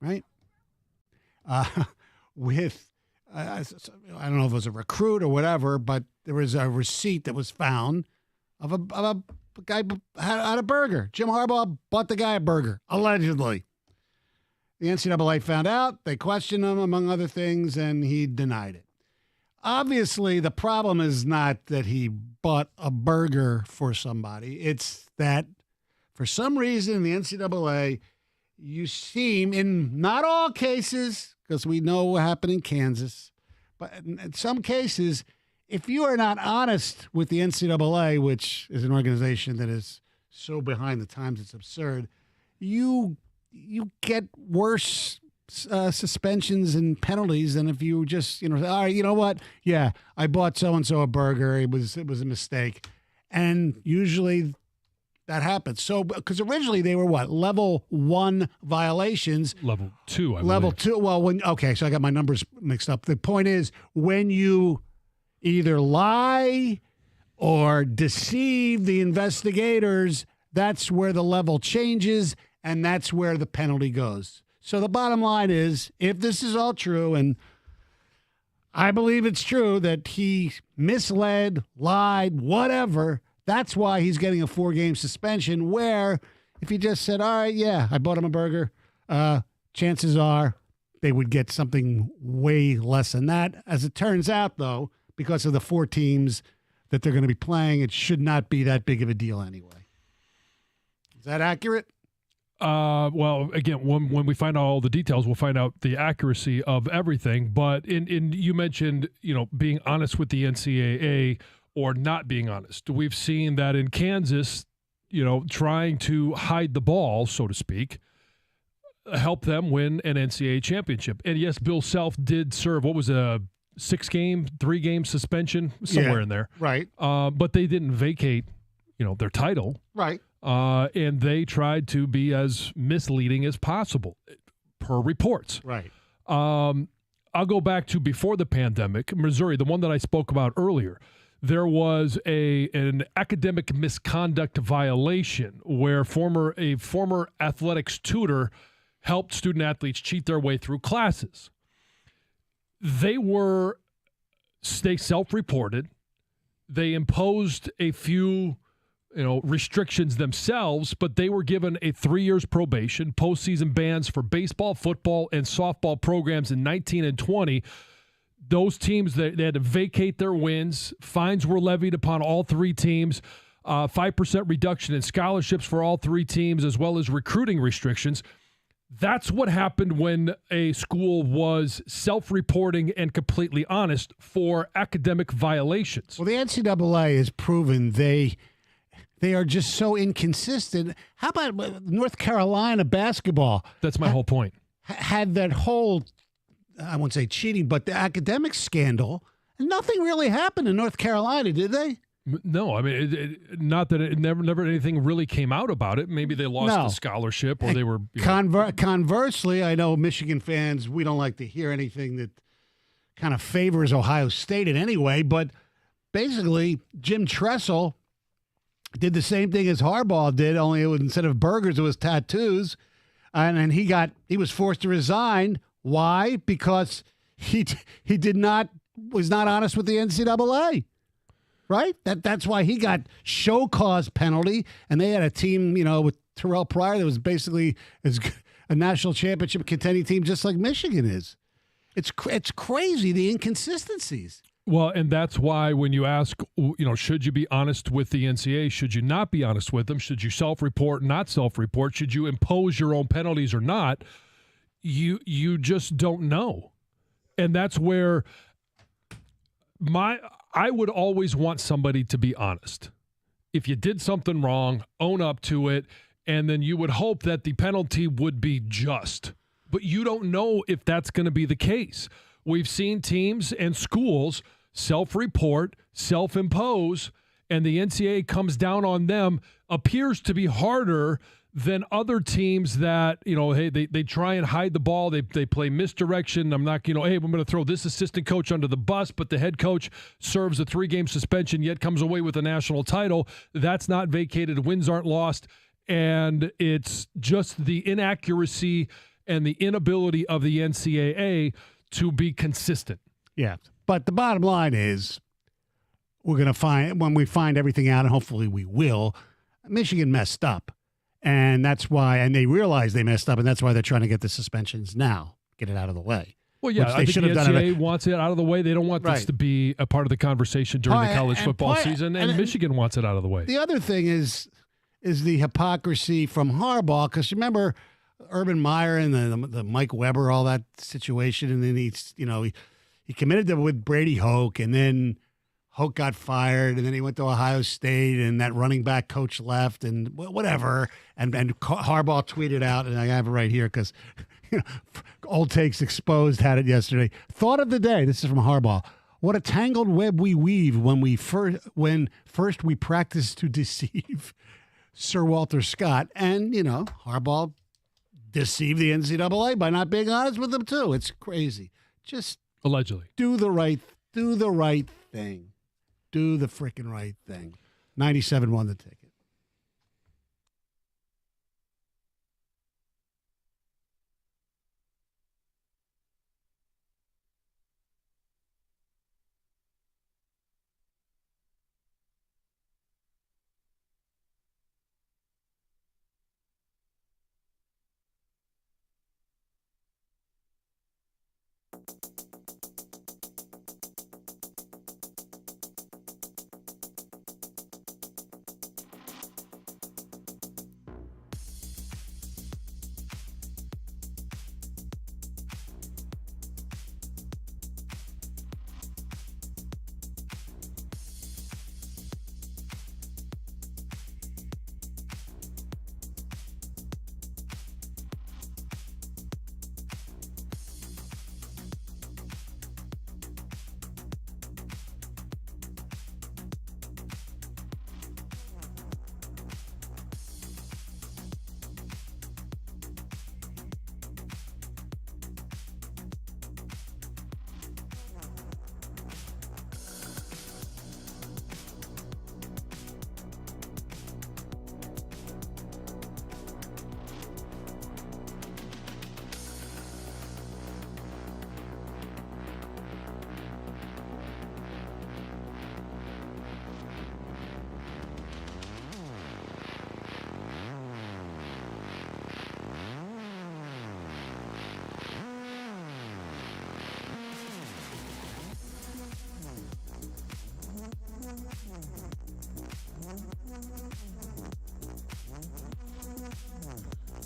right? With, I don't know if it was a recruit or whatever, but there was a receipt that was found of a guy had a burger. Jim Harbaugh bought the guy a burger, allegedly. The NCAA found out. They questioned him, among other things, and he denied it. Obviously, the problem is not that he bought a burger for somebody. It's that for some reason in the NCAA, you seem, in not all cases, because we know what happened in Kansas, but in some cases, if you are not honest with the NCAA, which is an organization that is so behind the times it's absurd, you get worse suspensions and penalties than if you just, all right, you know what? Yeah, I bought so-and-so a burger. It was a mistake. And usually that happens. So, because originally they were what? Level 1 violations. Level 2, I believe. Level 2. Well, so I got my numbers mixed up. The point is, when you either lie or deceive the investigators, that's where the level changes, and that's where the penalty goes. So the bottom line is, if this is all true, and I believe it's true that he misled, lied, whatever, that's why he's getting a 4-game suspension, where if he just said, all right, yeah, I bought him a burger, chances are they would get something way less than that. As it turns out, though, because of the 4 teams that they're going to be playing, it should not be that big of a deal anyway. Is that accurate? Well, again, when we find out all the details, we'll find out the accuracy of everything. But you mentioned, being honest with the NCAA or not being honest. We've seen that in Kansas, trying to hide the ball, so to speak, help them win an NCAA championship. And yes, Bill Self did serve, what was a 6-game, 3-game suspension, somewhere in there. Right. But they didn't vacate, their title. Right. And they tried to be as misleading as possible, per reports. Right. I'll go back to before the pandemic, Missouri, the one that I spoke about earlier. There was an academic misconduct violation where a former athletics tutor helped student athletes cheat their way through classes. They self-reported. They imposed a few restrictions themselves, but they were given a 3 years probation, postseason bans for baseball, football, and softball programs in 19 and 20. Those teams, they had to vacate their wins. Fines were levied upon all 3 teams. 5% reduction in scholarships for all 3 teams, as well as recruiting restrictions. That's what happened when a school was self-reporting and completely honest for academic violations. Well, the NCAA has proven they are just so inconsistent. How about North Carolina basketball? That's my whole point. Had that whole, I won't say cheating, but the academic scandal. Nothing really happened in North Carolina, did they? No, I mean, not that it never anything really came out about it. Maybe they lost a scholarship or they were. Conversely, I know Michigan fans, we don't like to hear anything that kind of favors Ohio State in any way, but basically, Jim Tressel did the same thing as Harbaugh did, only it was, instead of burgers, it was tattoos. And he was forced to resign. Why? Because he was not honest with the NCAA. Right? That's why he got show cause penalty, and they had a team, with Terrell Pryor that was basically a national championship contending team, just like Michigan is. It's crazy, the inconsistencies. Well, and that's why when you ask, should you be honest with the NCAA? Should you not be honest with them? Should you self-report, not self-report? Should you impose your own penalties or not? You just don't know. And that's where I would always want somebody to be honest. If you did something wrong, own up to it, and then you would hope that the penalty would be just. But you don't know if that's going to be the case. We've seen teams and schools self-report, self-impose, and the NCAA comes down on them, appears to be harder than other teams that, hey, they try and hide the ball. They play misdirection. I'm not, hey, I'm going to throw this assistant coach under the bus, but the head coach serves a 3-game suspension, yet comes away with a national title. That's not vacated. Wins aren't lost. And it's just the inaccuracy and the inability of the NCAA to be consistent. Yeah. But the bottom line is we're going to find, when we find everything out, and hopefully we will, Michigan messed up. And that's why, and they realize they messed up, and that's why they're trying to get the suspensions now, get it out of the way. Well, yeah, I think the NCAA wants it out of the way. They don't want this to be a part of the conversation during the college football season, and Michigan wants it out of the way. The other thing is the hypocrisy from Harbaugh, because remember Urban Meyer and the Mike Weber, all that situation, and then he committed to with Brady Hoke, and then Hoke got fired, and then he went to Ohio State, and that running back coach left, and whatever, and Harbaugh tweeted out, and I have it right here because Old Takes Exposed had it yesterday. Thought of the day. This is from Harbaugh. What a tangled web we weave when first we practice to deceive Sir Walter Scott. And, Harbaugh deceived the NCAA by not being honest with them, too. It's crazy. Just allegedly do the right thing. Do the freaking right thing. 97 won the ticket.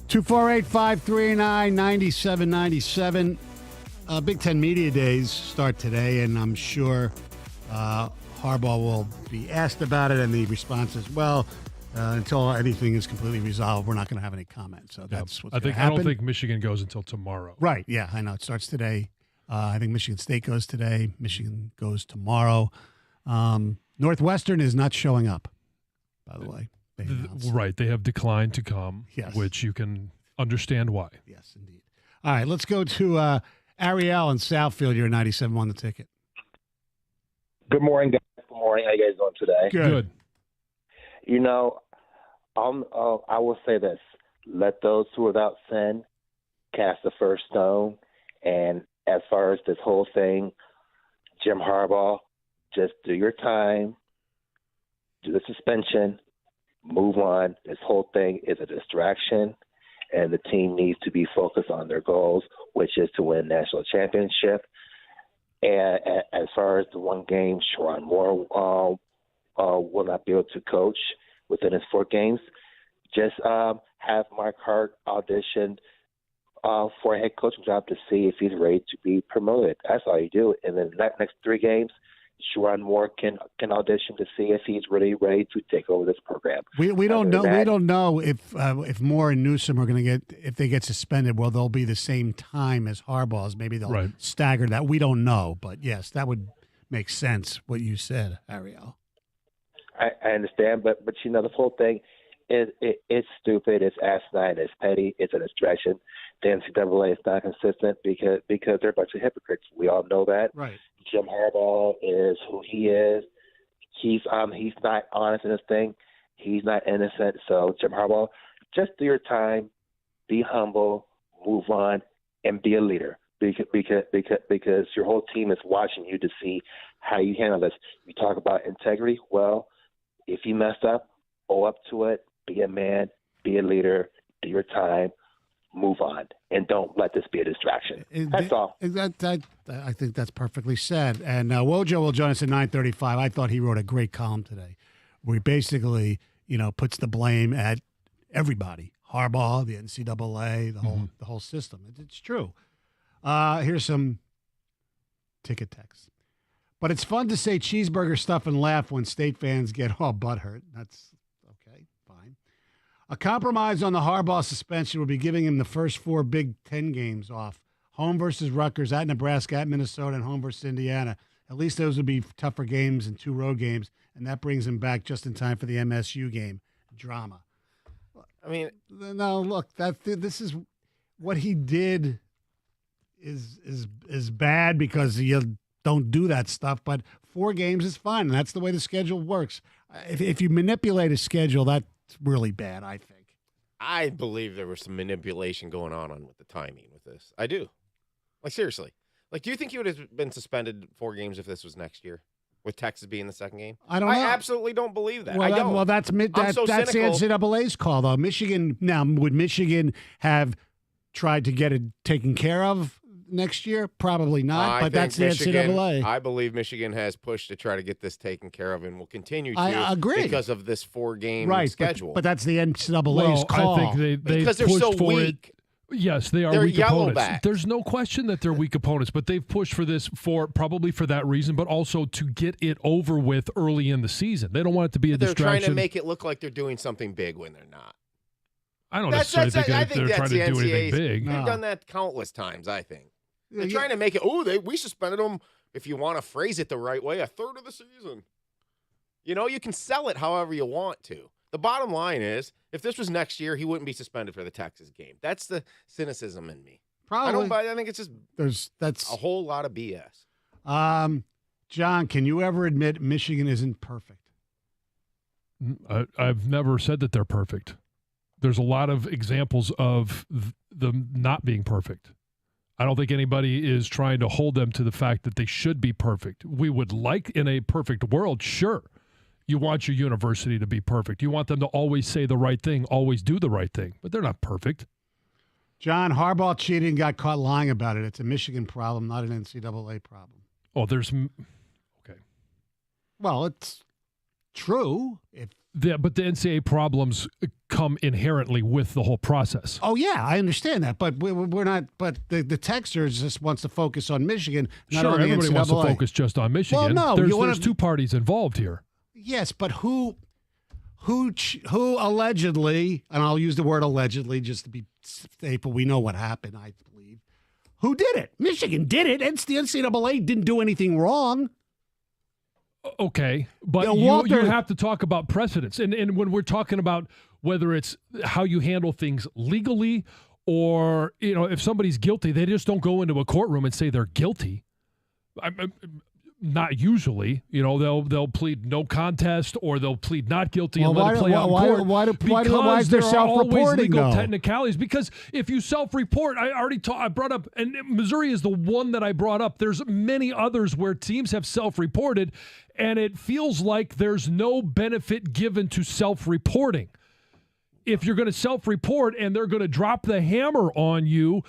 Two 248-539-9797. Big Ten Media Days start today, and I'm sure Harbaugh will be asked about it, and the response is, well, until anything is completely resolved, we're not going to have any comment. So that's what's going to happen. I don't think Michigan goes until tomorrow. Right, yeah, I know. It starts today. I think Michigan State goes today. Michigan goes tomorrow. Northwestern is not showing up, by the way. Right. They have declined to come, which you can understand why. Yes, indeed. All right, let's go to Ariel in Southfield. You're 97 on the ticket. Good morning, guys. Good morning. How you guys doing today? Good. I will say this. Let those who are without sin cast the first stone. And as far as this whole thing, Jim Harbaugh, just do your time, do the suspension, move on. This whole thing is a distraction, and the team needs to be focused on their goals, which is to win national championship. And as far as the one game, Sharon Moore will not be able to coach within his 4 games. Just have Mark Hart audition for a head coaching job to see if he's ready to be promoted. That's all you do. And then the next 3 games, Sharon Moore can audition to see if he's really ready to take over this program. We don't know. We don't know if Moore and Newsom are going to if they get suspended. Well, they'll be the same time as Harbaugh's. Maybe they'll stagger that. We don't know, but yes, that would make sense. What you said, Ariel. I understand, but this whole thing it's stupid. It's asinine. It's petty. It's a distraction. The NCAA is not consistent because they're a bunch of hypocrites. We all know that. Right. Jim Harbaugh is who he is. He's not honest in this thing. He's not innocent. So Jim Harbaugh, just do your time, be humble, move on, and be a leader. Because your whole team is watching you to see how you handle this. You talk about integrity. Well, if you mess up, own up to it. Be a man. Be a leader. Do your time. Move on, and don't let this be a distraction. That's all. I think that's perfectly said. And Wojo will join us at 9:35. I thought he wrote a great column today, where he basically, puts the blame at everybody: Harbaugh, the NCAA, the whole system. It's true. Here's some ticket texts. But it's fun to say cheeseburger stuff and laugh when State fans get all butthurt. That's okay, fine. A compromise on the Harbaugh suspension would be giving him the first 4 Big Ten games off. Home versus Rutgers, at Nebraska, at Minnesota, and home versus Indiana. At least those would be tougher games and 2 road games, and that brings him back just in time for the MSU game. Drama. I mean, no, look, this is what he did is bad because you don't do that stuff, but 4 games is fine, and that's the way the schedule works. If you manipulate a schedule, that's really bad, I think. I believe there was some manipulation going on with the timing with this. I do. Like, seriously. Like, do you think he would have been suspended 4 games if this was next year, with Texas being the second game? I don't know. I absolutely don't believe that. Well, I don't. That's the NCAA's call, though. Michigan, now, would Michigan have tried to get it taken care of next year? Probably not, but that's the NCAA. I believe Michigan has pushed to try to get this taken care of and will continue to. I agree. Because of this 4-game schedule. But that's the NCAA's call. I think they because they're pushed so for weak. It. Yes, they are They're weak opponents. Yellowbacks. There's no question that they're weak opponents, but they've pushed for this probably for that reason, but also to get it over with early in the season. They don't want it to be a distraction. They're trying to make it look like they're doing something big when they're not. I don't necessarily think they're trying to do anything big. They've done that countless times, I think. They're trying to make it, we suspended them, if you want to phrase it the right way, a third of the season. You can sell it however you want to. The bottom line is, if this was next year, he wouldn't be suspended for the Texas game. That's the cynicism in me. Probably. I think it's just that's a whole lot of BS. John, can you ever admit Michigan isn't perfect? I've never said that they're perfect. There's a lot of examples of them not being perfect. I don't think anybody is trying to hold them to the fact that they should be perfect. We would like, in a perfect world, sure. You want your university to be perfect. You want them to always say the right thing, always do the right thing. But they're not perfect. John, Harbaugh cheated and got caught lying about it. It's a Michigan problem, not an NCAA problem. Oh, okay. Well, it's true. But the NCAA problems come inherently with the whole process. Oh, yeah, I understand that. But we're not. But the texters just wants to focus on Michigan, not on the everybody NCAA. wants to focus just on Michigan. Well, no, there's 2 parties involved here. Yes, but who allegedly, and I'll use the word allegedly just to be safe, but we know what happened, I believe. Who did it? Michigan did it. The NCAA didn't do anything wrong. Okay, but you have to talk about precedents. And when we're talking about whether it's how you handle things legally or, if somebody's guilty, they just don't go into a courtroom and say they're guilty. Not usually, they'll plead no contest or they'll plead not guilty and let it play out in court. Why is there self-reporting, legal technicalities? Because if you self-report, I brought up, and Missouri is the one that I brought up. There's many others where teams have self-reported, and it feels like there's no benefit given to self-reporting. If you're going to self-report and they're going to drop the hammer on you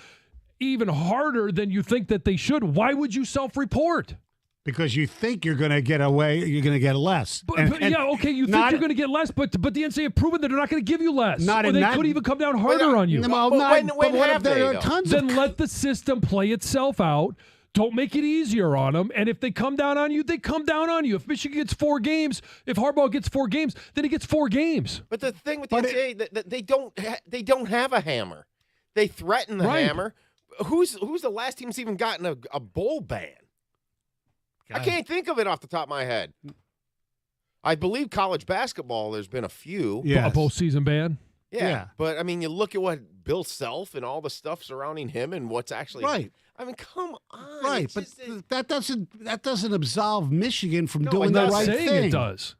even harder than you think that they should, why would you self-report? Because you think you're going to get away, you're going to get less. You think you're going to get less, but the NCAA have proven that they're not going to give you less. They could even come down harder on you. When have they? Then let the system play itself out. Don't make it easier on them. And if they come down on you, they come down on you. If Michigan gets 4 games, if Harbaugh gets 4 games, then he gets 4 games. But the thing with the NCAA, they don't have a hammer. They threaten the hammer. Who's the last team that's even gotten a bowl ban? I can't think of it off the top of my head. I believe college basketball, there's been a few. Yeah, a postseason ban? Yeah. But, you look at what Bill Self and all the stuff surrounding him and what's actually – right. Come on. Right, but that doesn't absolve Michigan from doing the right thing. I'm not saying it does.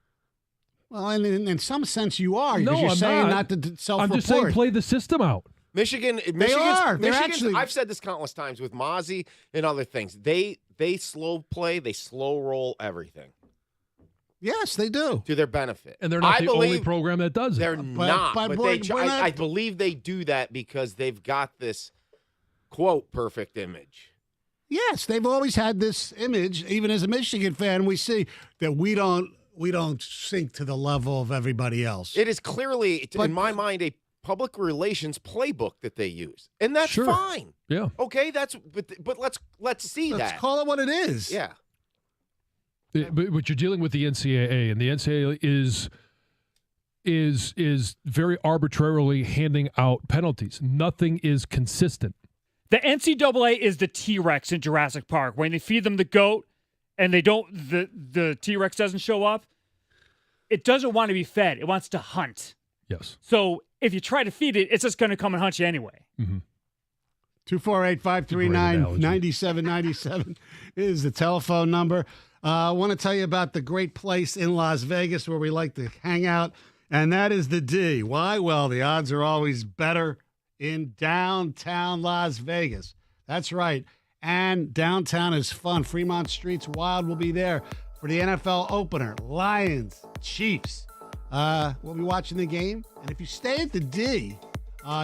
Well, in some sense you are. No, you're I'm saying not to self-report. I'm just saying play the system out. Michigan's actually. I've said this countless times with Mozzie and other things. They slow play, they slow roll everything. Yes, they do. To their benefit. And they're not the only program that does it. They're not. But I I believe they do that because they've got this, quote, perfect image. Yes, they've always had this image. Even as a Michigan fan, we see that we don't sink to the level of everybody else. It is clearly, in my mind, a public relations playbook that they use. And that's fine. Yeah. Okay, but let's see that. Let's call it what it is. Yeah. But you're dealing with the NCAA, and the NCAA is very arbitrarily handing out penalties. Nothing is consistent. The NCAA is the T-Rex in Jurassic Park. When they feed them the goat and the T-Rex doesn't show up, it doesn't want to be fed. It wants to hunt. Yes. So if you try to feed it, it's just going to come and hunt you anyway. Mm-hmm. 248-539-9797 is the telephone number. I want to tell you about the great place in Las Vegas where we like to hang out, and that is the D. Why? Well, the odds are always better in downtown Las Vegas. That's right. And downtown is fun. Fremont Street's Wild will be there for the NFL opener. Lions, Chiefs. We'll be watching the game. And if you stay at the D,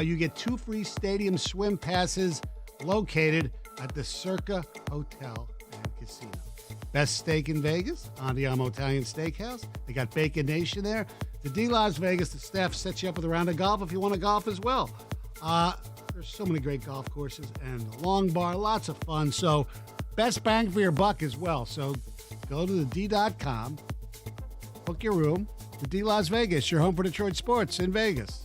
you get 2 free stadium swim passes located at the Circa Hotel and Casino. Best steak in Vegas, Andiamo Italian Steakhouse. They got Bacon Nation there. The D Las Vegas, the staff sets you up with a round of golf if you want to golf as well. There's so many great golf courses and the long bar, lots of fun. So best bang for your buck as well. So go to the D.com, book your room. The D Las Vegas, your home for Detroit sports in Vegas.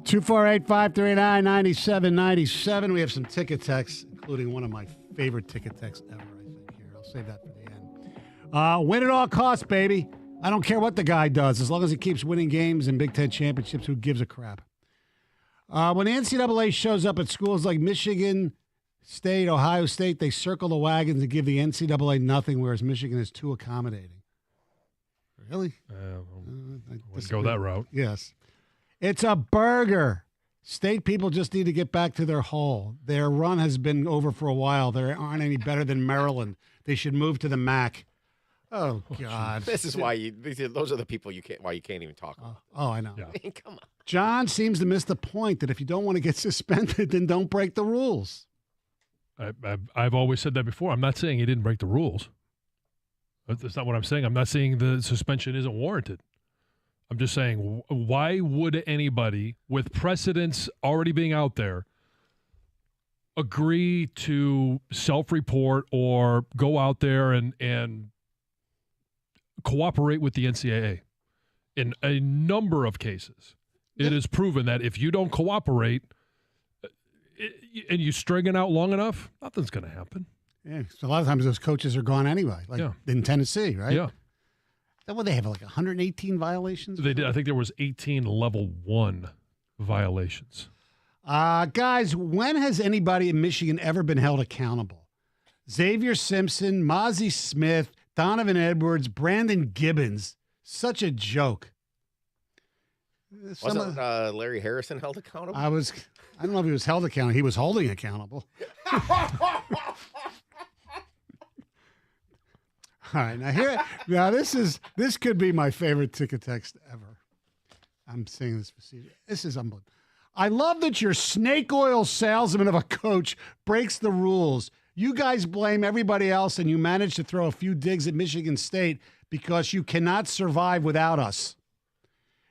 248-539-9797. We have some ticket texts, including one of my favorite ticket texts ever, I think. Here, I'll save that for the end. Win at all costs, baby. I don't care what the guy does. As long as he keeps winning games and Big Ten championships, who gives a crap? When the NCAA shows up at schools like Michigan State, Ohio State, they circle the wagons and give the NCAA nothing, whereas Michigan is too accommodating. Really? Let's go that route. Yes. It's a burger. State people just need to get back to their hole. Their run has been over for a while. They aren't any better than Maryland. They should move to the MAC. Oh, God. This is why those are the people you can't even talk about. Oh, I know. Yeah. I mean, come on. John seems to miss the point that if you don't want to get suspended, then don't break the rules. I've always said that before. I'm not saying he didn't break the rules. That's not what I'm saying. I'm not saying the suspension isn't warranted. I'm just saying, why would anybody, with precedents already being out there, agree to self-report or go out there and cooperate with the NCAA? In a number of cases, it is proven that if you don't cooperate and you string it out long enough, nothing's going to happen. Yeah, so a lot of times those coaches are gone anyway, like in Tennessee, right? Yeah. That what they have, like 118 violations? They did. I think there was 18 level 1 violations. Guys, when has anybody in Michigan ever been held accountable? Xavier Simpson, Mozzie Smith, Donovan Edwards, Brandon Gibbons. Such a joke. Wasn't Larry Harrison held accountable? I don't know if he was held accountable. He was holding accountable. All right, now this could be my favorite ticket text ever. I'm saying this procedure. This is unbelievable. I love that your snake oil salesman of a coach breaks the rules. You guys blame everybody else, and you manage to throw a few digs at Michigan State because you cannot survive without us.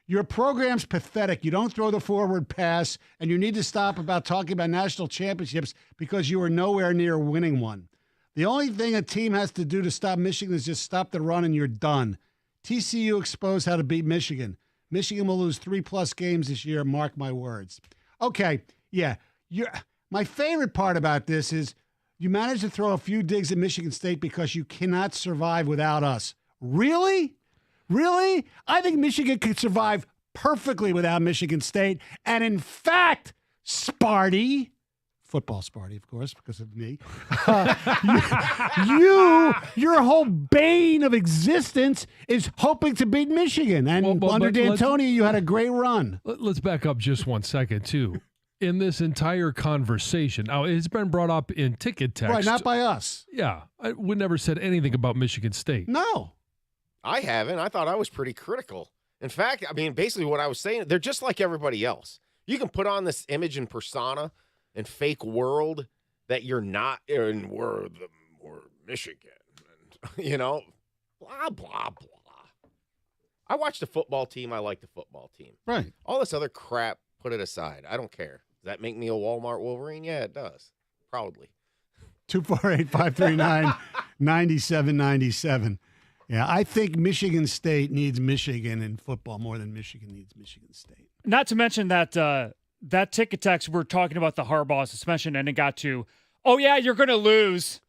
Your program's pathetic. You don't throw the forward pass, and you need to stop about talking about national championships because you are nowhere near winning one. The only thing a team has to do to stop Michigan is just stop the run, and you're done. TCU exposed how to beat Michigan. Michigan will lose 3+ games this year. Mark my words. Okay, yeah. My favorite part about this is you managed to throw a few digs at Michigan State because you cannot survive without us. Really? Really? I think Michigan could survive perfectly without Michigan State. And in fact, Sparty, football Sparty, of course, because of me, your whole bane of existence is hoping to beat Michigan. And under D'Antoni, you had a great run. Let's back up just 1 second, too. In this entire conversation, now it's been brought up in ticket text. Right, not by us. Yeah. We never said anything about Michigan State. No. I haven't. I thought I was pretty critical. In fact, I mean, basically what I was saying, they're just like everybody else. You can put on this image and persona and fake world that you're not in. We're Michigan. And, blah, blah, blah. I watch the football team. I like the football team. Right. All this other crap, put it aside. I don't care. Does that make me a Walmart Wolverine? Yeah, it does. Proudly. 248-539-9797. Yeah, I think Michigan State needs Michigan in football more than Michigan needs Michigan State. Not to mention that that ticket text, we're talking about the Harbaugh suspension, and it got to, oh, yeah, you're going to lose.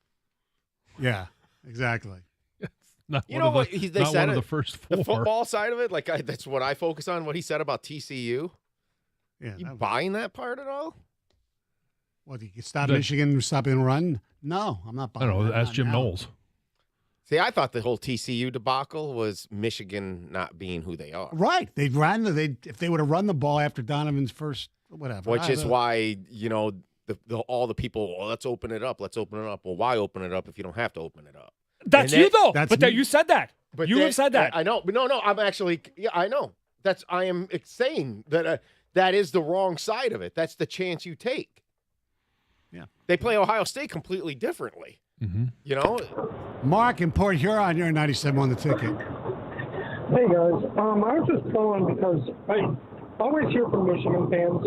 Yeah, exactly. Not you know what? They said one of the first 4. The football side of it, that's what I focus on, what he said about TCU. Yeah, you buying that part at all? What, you stop Michigan from stopping the run? No, I'm not buying that. I don't know. Ask Jim Knowles. See, I thought the whole TCU debacle was Michigan not being who they are. Right. If they would have run the ball after Donovan's first, whatever. Which is why, all the people, well, let's open it up. Let's open it up. Well, why open it up if you don't have to open it up? That's you, though. You said that. But you have said that. I know. But no, I'm actually, I know. I am saying that that is the wrong side of it. That's the chance you take. Yeah. They play Ohio State completely differently. Mm-hmm. Mark in Port Huron, you're 97 on the ticket. Hey guys, I was just calling because I always hear from Michigan fans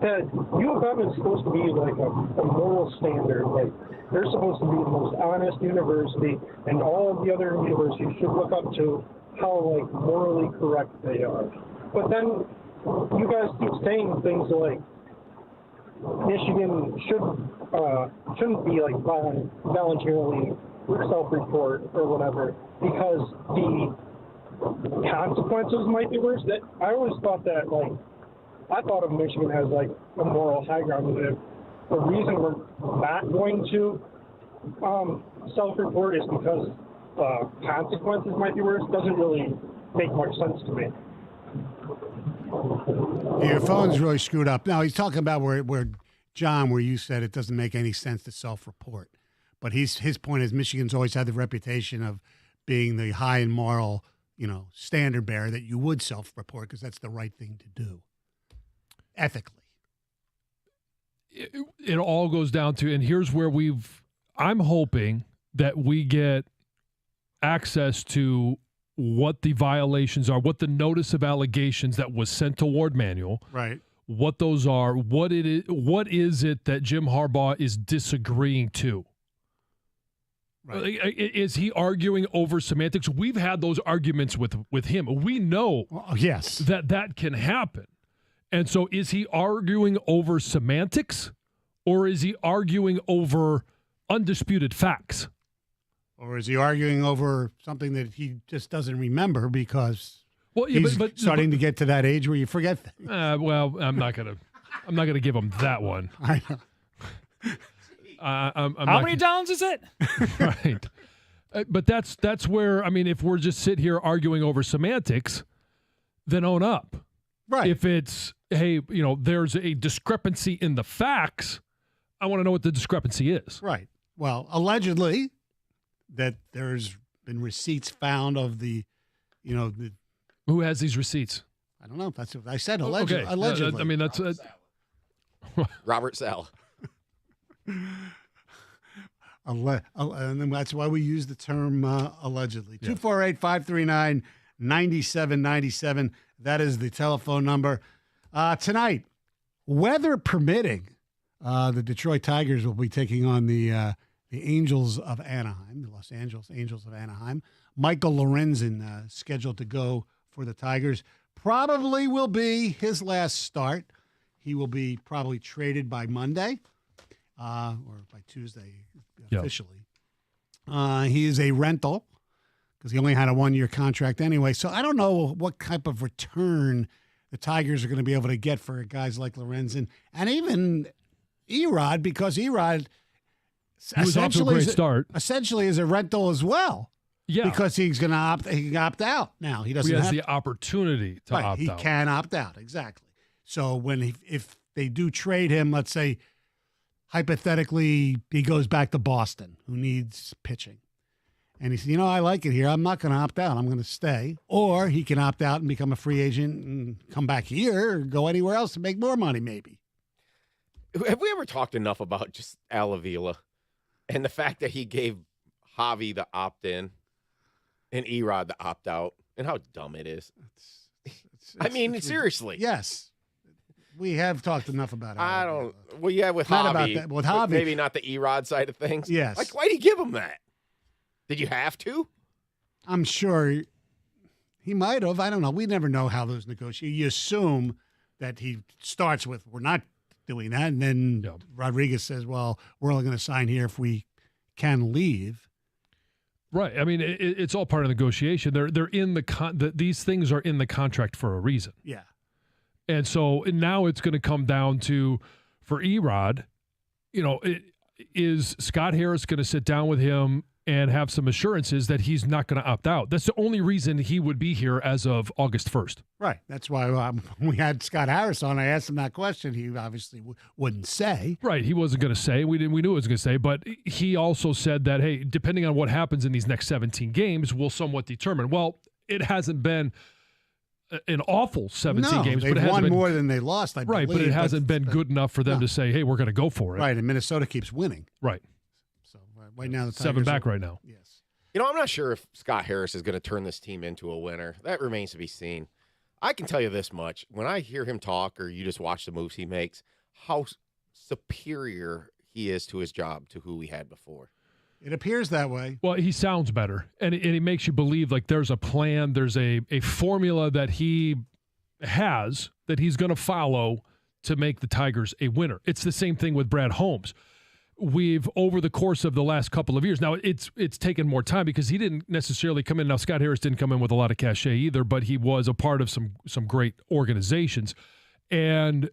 that U of M is supposed to be like a moral standard. Like they're supposed to be the most honest university, and all of the other universities should look up to how morally correct they are. But then you guys keep saying things like Michigan shouldn't be like voluntarily self-report or whatever because the consequences might be worse. That I always thought that I thought of Michigan as like a moral high ground. That the reason we're not going to self-report is because consequences might be worse. Doesn't really make much sense to me. Your phone's really screwed up. Now he's talking about where John, where you said it doesn't make any sense to self-report, but his point is Michigan's always had the reputation of being the high and moral, standard bearer that you would self-report because that's the right thing to do, ethically. It all goes down to, and here's where I'm hoping that we get access to what the violations are, what the notice of allegations that was sent to Ward Manuel, right? What those are, what is it that Jim Harbaugh is disagreeing to? Right. Is he arguing over semantics? We've had those arguments with him. We know yes, that can happen. And so is he arguing over semantics or is he arguing over undisputed facts? Or is he arguing over something that he just doesn't remember because he's starting to get to that age where you forget things? Well, I'm not gonna give him that one. I know. How many downs is it? Right. But that's where, if we're just sit here arguing over semantics, then own up. Right. If it's, hey, there's a discrepancy in the facts, I want to know what the discrepancy is. Right. Well, allegedly that there's been receipts found of the. Who has these receipts? I don't know. That's what I said. Allegedly. Okay. Allegedly. That's Robert Sell. And then that's why we use the term allegedly. 248-539-9797. That is the telephone number. Tonight, weather permitting, the Detroit Tigers will be taking on the Angels of Anaheim, the Los Angeles Angels of Anaheim. Michael Lorenzen scheduled to go for the Tigers. Probably will be his last start. He will be probably traded by Monday. Or by Tuesday officially. Yep. He is a rental because he only had a one-year contract anyway. So I don't know what type of return the Tigers are going to be able to get for guys like Lorenzen and even Erod, because Erod essentially is a rental as well. Yeah, because he can opt out now. He doesn't. He has the opportunity to opt out. He can opt out, exactly. So if they do trade him, let's say, hypothetically, he goes back to Boston, who needs pitching. And he says, I like it here. I'm not going to opt out. I'm going to stay. Or he can opt out and become a free agent and come back here or go anywhere else to make more money, maybe. Have we ever talked enough about just Al Avila and the fact that he gave Javi the opt-in and Erod the opt-out and how dumb it is? Seriously. Yes. We have talked enough about it. With not Javi. About that. With Javi. Maybe not the Erod side of things. Yes. Like, why'd he give him that? Did you have to? I'm sure he might have. I don't know. We never know how those negotiate. You assume that he starts with, we're not doing that. And then Rodriguez says, well, we're only going to sign here if we can leave. Right. It's all part of negotiation. They're in these things are in the contract for a reason. Yeah. And so now it's going to come down to, for Erod, is Scott Harris going to sit down with him and have some assurances that he's not going to opt out? That's the only reason he would be here as of August 1st. Right. That's why when we had Scott Harris on, I asked him that question. He obviously wouldn't say. Right. He wasn't going to say. We knew he was going to say. But he also said that, hey, depending on what happens in these next 17 games, will somewhat determine. Well, it hasn't been an awful 17 games, but it hasn't won been more than they lost, I believe. Right, but it hasn't been good enough for them to say, hey, we're going to go for it. Right, and Minnesota keeps winning. Right. So right now the Tigers 7 back right now. Yes. I'm not sure if Scott Harris is going to turn this team into a winner. That remains to be seen. I can tell you this much. When I hear him talk or you just watch the moves he makes, how superior he is to his job to who we had before. It appears that way. Well, he sounds better, and he makes you believe like there's a plan, there's a formula that he has that he's going to follow to make the Tigers a winner. It's the same thing with Brad Holmes. We've, over the course of the last couple of years, now it's taken more time because he didn't necessarily come in. Now, Scott Harris didn't come in with a lot of cachet either, but he was a part of some great organizations. And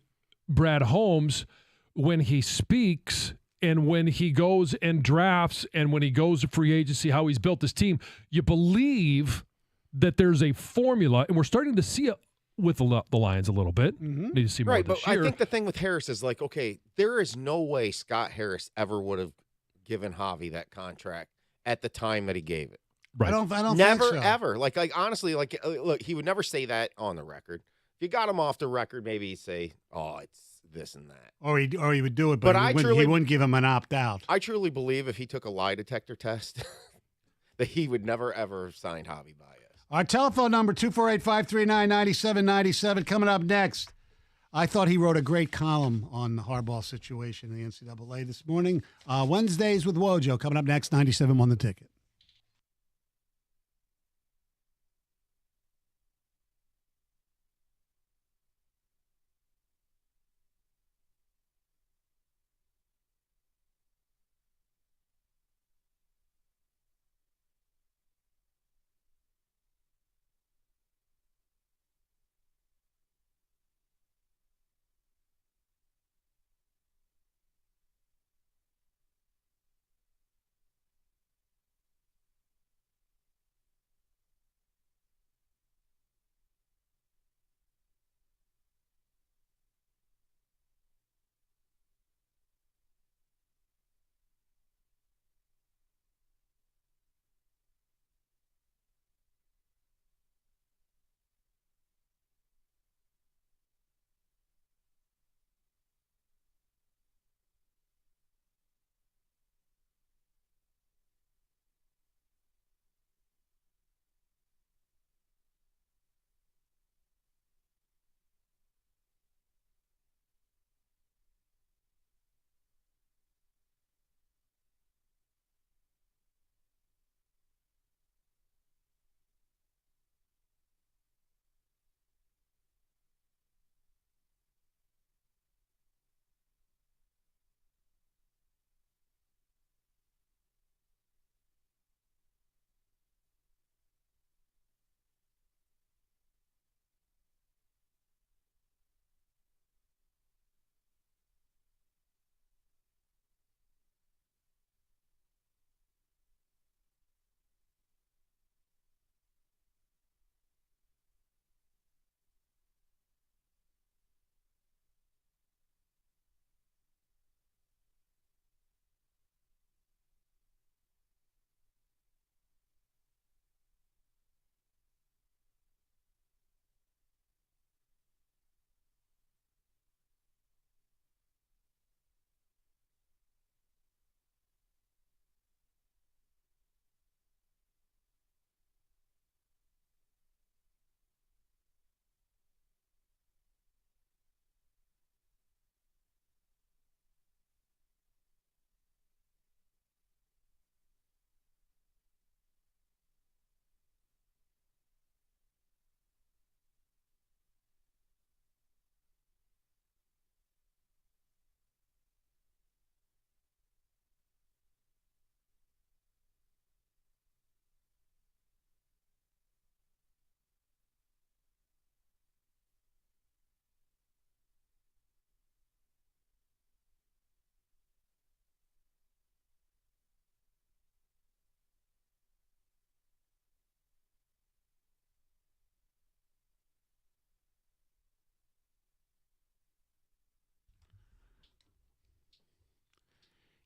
Brad Holmes, when he speaks and when he goes and drafts and when he goes to free agency, how he's built this team, you believe that there's a formula, and we're starting to see it with the Lions a little bit. Need to see more Right, this but year. I think the thing with Harris is like, okay, there is no way Scott Harris ever would have given Javi that contract at the time that he gave it. Right. I don't Never, think so. ever. Like honestly, like look, he would never say that on the record. If you got him off the record, maybe he'd say, "Oh, it's this and that." Or he would do it, but But he wouldn't give him an opt out. I truly believe if he took a lie detector test, that he would never ever sign Javi Baez. Our telephone number, 248-539-9797. Coming up next, I thought he wrote a great column on the Harbaugh situation in the NCAA this morning. Wednesdays with Wojo. Coming up next, 97 on the ticket.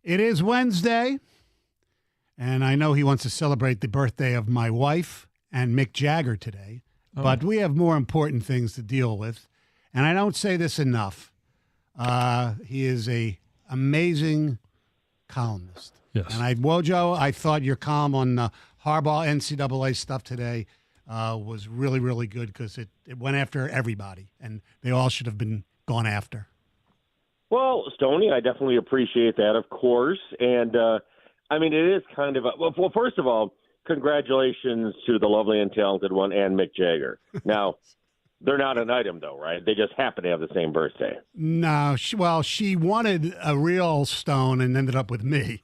It is Wednesday, and I know he wants to celebrate the birthday of my wife and Mick Jagger today, but we have more important things to deal with, and I don't say this enough. He is a amazing columnist. Yes. And Wojo, I thought your column on Harbaugh NCAA stuff today was really, really good because it went after everybody, and they all should have been gone after. Well, Stoney, I definitely appreciate that, of course. And, I mean, it is kind of well, first of all, congratulations to the lovely and talented one, and Mick Jagger. Now, They're not an item, though, right? They just happen to have the same birthday. No, she wanted a real stone and ended up with me.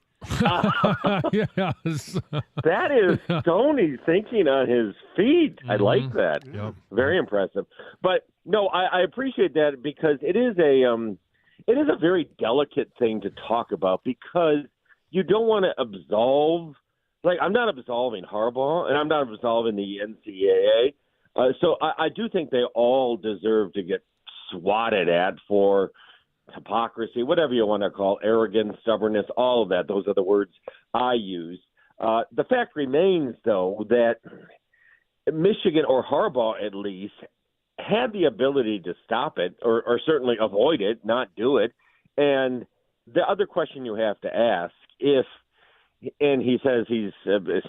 Yes. That is Tony thinking on his feet. I like that. Yep. Very impressive. But no, I appreciate that because it is a very delicate thing to talk about because you don't want to absolve. Like, I'm not absolving Harbaugh, and I'm not absolving the NCAA. So I do think they all deserve to get swatted at for hypocrisy, whatever you want to call arrogance, stubbornness, all of that. Those are the words I use. The fact remains, though, that Michigan, or Harbaugh at least, had the ability to stop it or certainly avoid it, not do it. And the other question you have to ask, and he says he's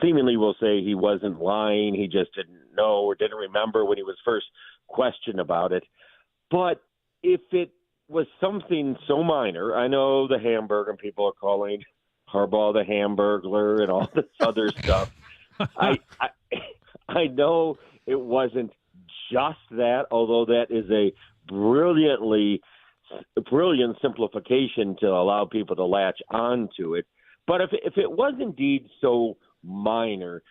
seemingly will say he wasn't lying, he just didn't know or didn't remember when he was first questioned about it. But if it was something so minor, I know the Hamburger and people are calling Harbaugh the Hamburglar and all this other stuff. I know it wasn't just that, although that is a brilliant simplification to allow people to latch onto it. But if it was indeed so minor,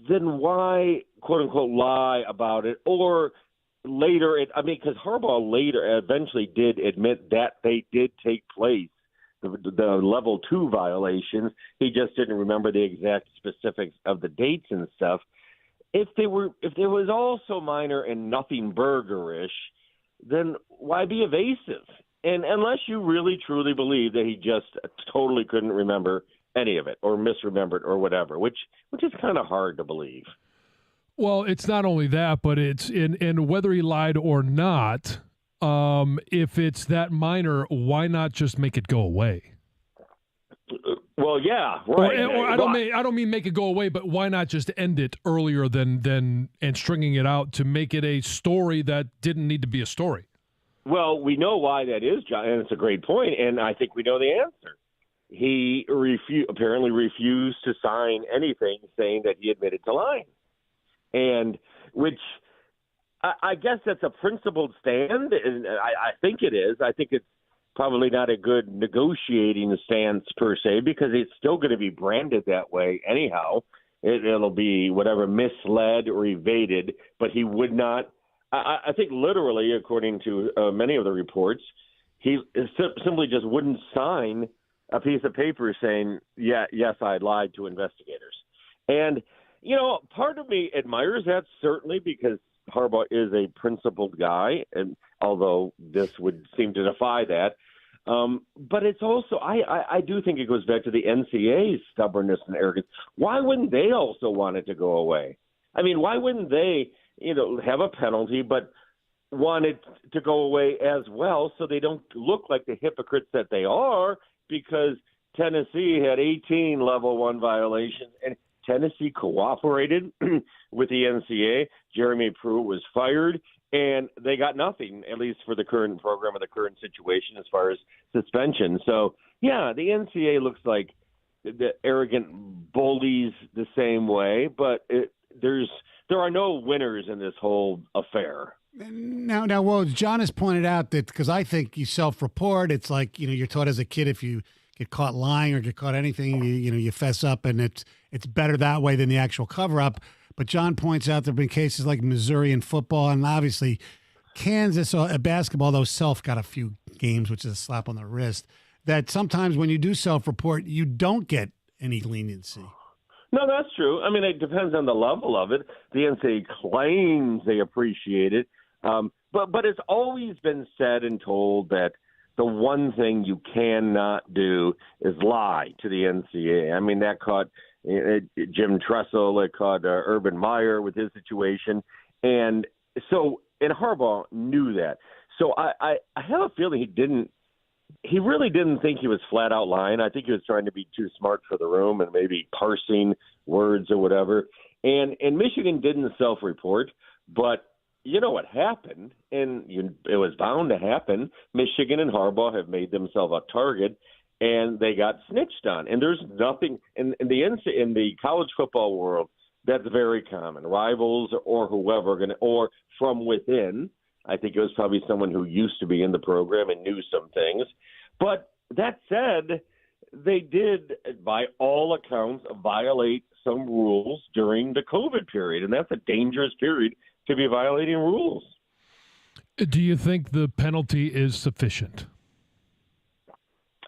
then why, quote unquote, lie about it? Or later, because Harbaugh later eventually did admit that they did take place, the level 2 violations. He just didn't remember the exact specifics of the dates and stuff. If they was all so minor and nothing burgerish, then why be evasive? And unless you really truly believe that he just totally couldn't remember any of it or misremembered or whatever, which is kind of hard to believe. Well, it's not only that, but it's in whether he lied or not. If it's that minor, why not just make it go away? Well, yeah, right. Or I don't mean make it go away, but why not just end it earlier than and stringing it out to make it a story that didn't need to be a story? Well, we know why that is, John, and it's a great point, and I think we know the answer. He apparently refused to sign anything saying that he admitted to lying, and which I guess that's a principled stand, and I think it is. I think it's probably not a good negotiating stance per se because it's still going to be branded that way anyhow. It'll be whatever, misled or evaded, but he would not. I think literally, according to many of the reports, he simply just wouldn't sign a piece of paper saying, yes, I lied to investigators. And, part of me admires that certainly because Harbaugh is a principled guy, and although this would seem to defy that. But it's also, I do think it goes back to the NCAA's stubbornness and arrogance. Why wouldn't they also want it to go away? I mean, why wouldn't they, have a penalty, but want it to go away as well so they don't look like the hypocrites that they are, because Tennessee had 18 level 1 violations and Tennessee cooperated with the NCAA. Jeremy Pruitt was fired and they got nothing, at least for the current program and the current situation as far as suspension. So, yeah, the NCAA looks like the arrogant bullies the same way, but there are no winners in this whole affair. Now, well, John has pointed out that because I think you self-report, it's like, you're taught as a kid if you get caught lying or get caught anything, you fess up, and it's better that way than the actual cover-up. But John points out there have been cases like Missouri in football, and obviously Kansas at basketball, though Self got a few games, which is a slap on the wrist, that sometimes when you do self-report, you don't get any leniency. No, that's true. I mean, it depends on the level of it. The NCAA claims they appreciate it. But it's always been said and told that the one thing you cannot do is lie to the NCAA. I mean, that caught Jim Tressel, it caught Urban Meyer with his situation. And Harbaugh knew that. So I have a feeling he really didn't think he was flat out lying. I think he was trying to be too smart for the room and maybe parsing words or whatever. And Michigan didn't self-report, but you know what happened, and it was bound to happen. Michigan and Harbaugh have made themselves a target, and they got snitched on. And there's nothing in the college football world. That's very common. Rivals or whoever or from within. I think it was probably someone who used to be in the program and knew some things. But that said, they did, by all accounts, violate some rules during the COVID period, and that's a dangerous period to be violating rules. Do you think the penalty is sufficient?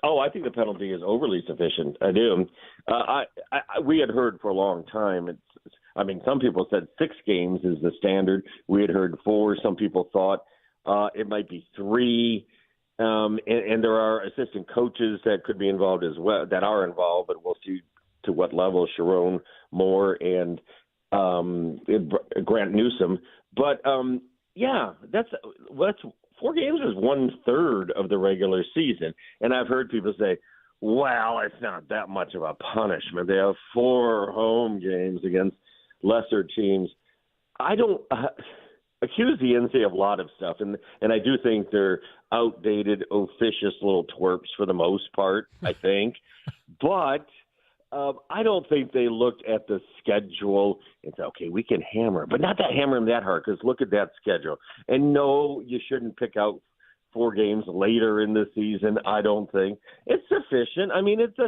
Oh, I think the penalty is overly sufficient. I do. We had heard for a long time. Some people said 6 games is the standard. We had heard 4. Some people thought it might be 3. And there are assistant coaches that could be involved as well, that are involved, but we'll see to what level. Sharon Moore and Grant Newsom. But that's 4 games is 1/3 of the regular season. And I've heard people say, well, it's not that much of a punishment. They have 4 home games against lesser teams. I don't accuse the NCAA of a lot of stuff, and I do think they're outdated, officious little twerps for the most part, I think. But I don't think they looked at the schedule and said, okay, we can hammer, but not that hammer them that hard, because look at that schedule. And no, you shouldn't pick out 4 games later in the season. I don't think it's sufficient. I mean, it's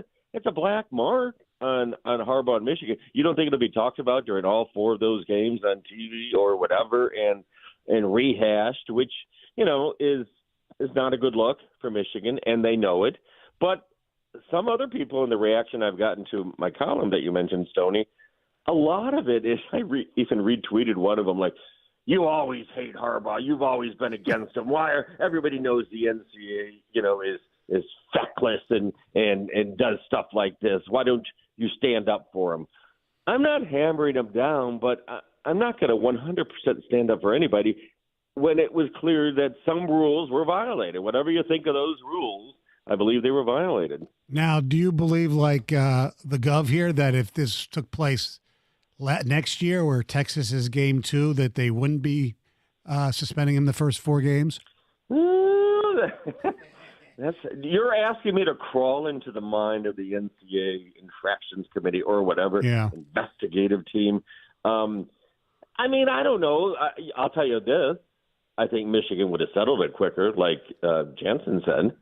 a black mark on Harbaugh and Michigan. You don't think it'll be talked about during all 4 of those games on TV or whatever and rehashed, which, is not a good look for Michigan, and they know it. But some other people in the reaction I've gotten to my column that you mentioned, Stoney, a lot of it is, even retweeted one of them, like, you always hate Harbaugh. You've always been against him. Everybody knows the NCAA, is feckless and does stuff like this. Why don't you stand up for him? I'm not hammering him down, but I'm not going to 100% stand up for anybody when it was clear that some rules were violated. Whatever you think of those rules, I believe they were violated. Now, do you believe, like the Gov here, that if this took place next year, where Texas is game 2, that they wouldn't be suspending him the first 4 games? You're asking me to crawl into the mind of the NCAA infractions committee or whatever investigative team. I don't know. I'll tell you this. I think Michigan would have settled it quicker, like Jensen said,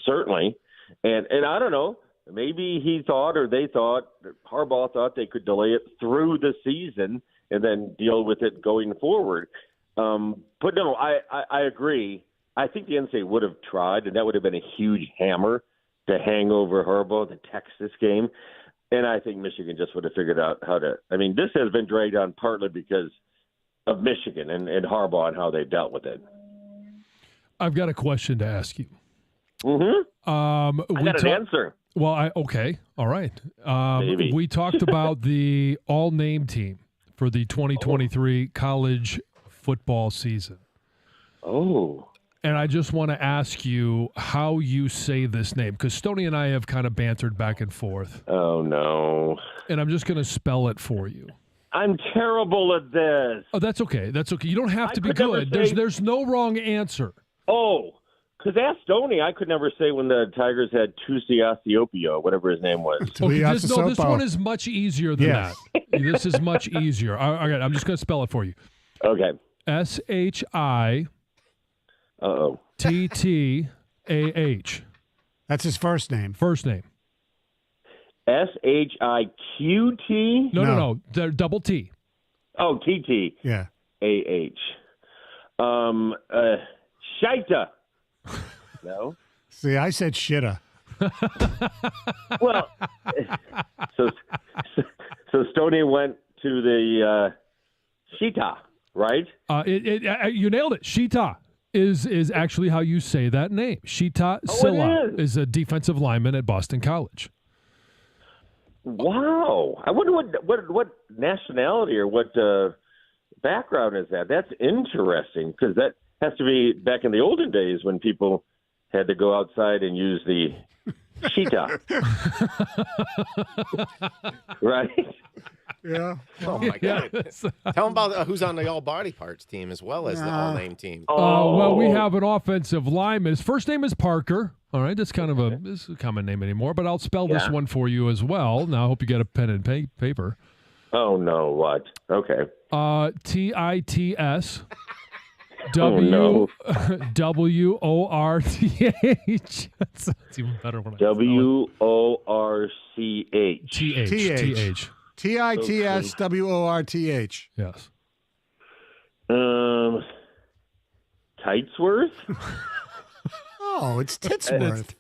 certainly. And I don't know. Maybe he thought, or they thought, Harbaugh thought they could delay it through the season and then deal with it going forward. But no, I agree. I think the NCAA would have tried, and that would have been a huge hammer to hang over Harbaugh, the Texas game. And I think Michigan just would have figured out how to. I mean, this has been dragged on partly because of Michigan and Harbaugh and how they dealt with it. I've got a question to ask you. Mm-hmm. I got an answer. Well, okay. All right. Maybe. We talked about the all-name team for the 2023 college football season. Oh. And I just want to ask you how you say this name, because Stoney and I have kind of bantered back and forth. Oh, no. And I'm just going to spell it for you. I'm terrible at this. Oh, that's okay. That's okay. You don't have to be good. There's no wrong answer. Oh, because ask Stoney, I could never say when the Tigers had Tusiasiopio, whatever his name was. Okay, this one is much easier than that. This is much easier. All right, I'm just going to spell it for you. Okay. SHI. TTAH. That's his first name. First name. SHIQT? No. They're double T. Oh, TT. Yeah. AH. Shaita. No. See, I said shitta. Well, so Stoney went to the Shita, right? You nailed it. Shita is actually how you say that name. Shita Silla is a defensive lineman at Boston College. Wow. I wonder what nationality or what background is that. That's interesting, because that has to be back in the olden days when people had to go outside and use the Shita. Right? Yeah. Oh, my God. Tell them about who's on the all-body parts team as well as the all-name team. Well, we have an offensive lineman. His first name is Parker. All right, that's kind of this is a common name anymore, but I'll spell this one for you as well. Now, I hope you get a pen and paper. Oh, no, what? Okay. TITS Oh, no. WORTH. That's even better when I WORCH. TH. TITSWORTH. Yes. Tightsworth? Oh, it's Titsworth.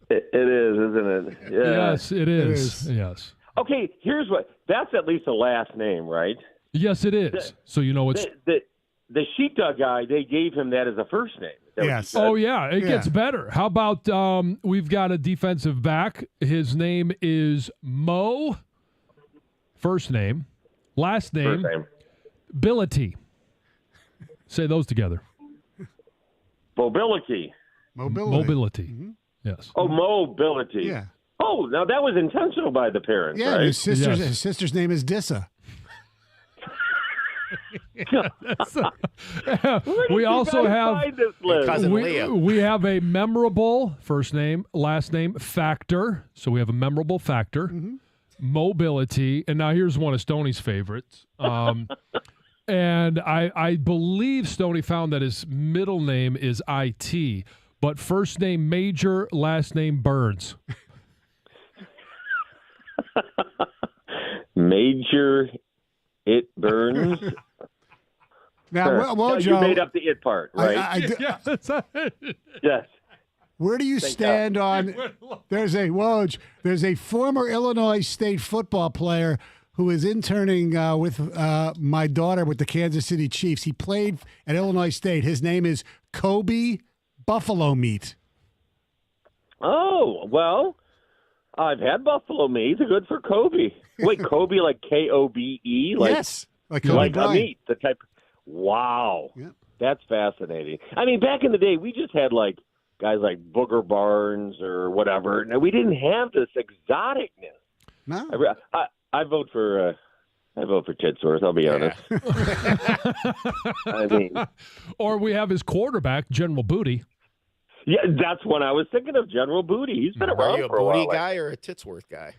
It is, isn't it? Yeah. Yes, it is. Yes. Okay, here's what. That's at least a last name, right? Yes, it is. So you know it's. The sheepdog guy, they gave him that as a first name. Is that what you Yes. said? Oh, yeah. It gets better. How about we've got a defensive back. His name is Mo. First name. Last name. First name. Ability. Say those together. Mobility. Mobility. Mm-hmm. Yes. Oh, mobility. Yeah. Oh, now that was intentional by the parents, Yeah, right? his sister's name is Dissa. We also have Find this list? Cousin Leo. we have a memorable first name, last name factor. So we have a memorable factor, mobility, and now here's one of Stoney's favorites. And I believe Stoney found that his middle name is IT, but first name Major, last name Burns. Major It Burns. Now, No, Joe, you made up the it part, right? Yes. Where do you stand on? There's a former Illinois State football player who is interning with my daughter with the Kansas City Chiefs. He played at Illinois State. His name is Kobe Buffalo Meat. Oh, well, I've had buffalo meat. They're good for Kobe. Wait, Kobe like Kobe? Like, Yes, like Kobe like a Bryant. meat. The type. Wow. Yeah. That's fascinating. I mean, back in the day, we just had like guys like Booger Barnes or whatever. Now, we didn't have this exoticness. No. I vote for Titsworth, I'll be honest. I mean, Or we have his quarterback, General Booty. yeah, that's what I was thinking of, General Booty. He's been Are around you a for a while. Booty guy or a Titsworth guy?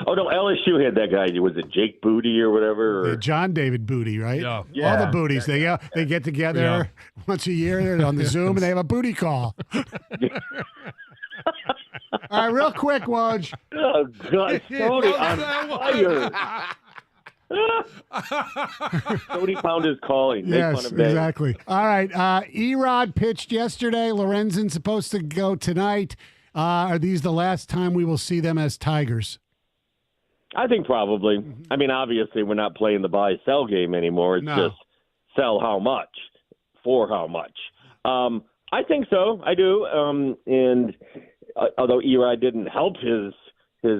Oh, no, LSU had that guy. Was it Jake Booty or whatever? Or? John David Booty, right? Yeah. All the booties. They get together once a year on the Zoom and they have a booty call. All right, real quick, Woj. Oh, God. Tony on fire. Tony found his calling. Make fun Yes, of Dave. exactly. All right. Erod pitched yesterday. Lorenzen's supposed to go tonight. Are these the last time we will see them as Tigers? I think probably. I mean, obviously, we're not playing the buy-sell game anymore. It's just sell how much for how much. I think so. I do. And although Erod didn't help his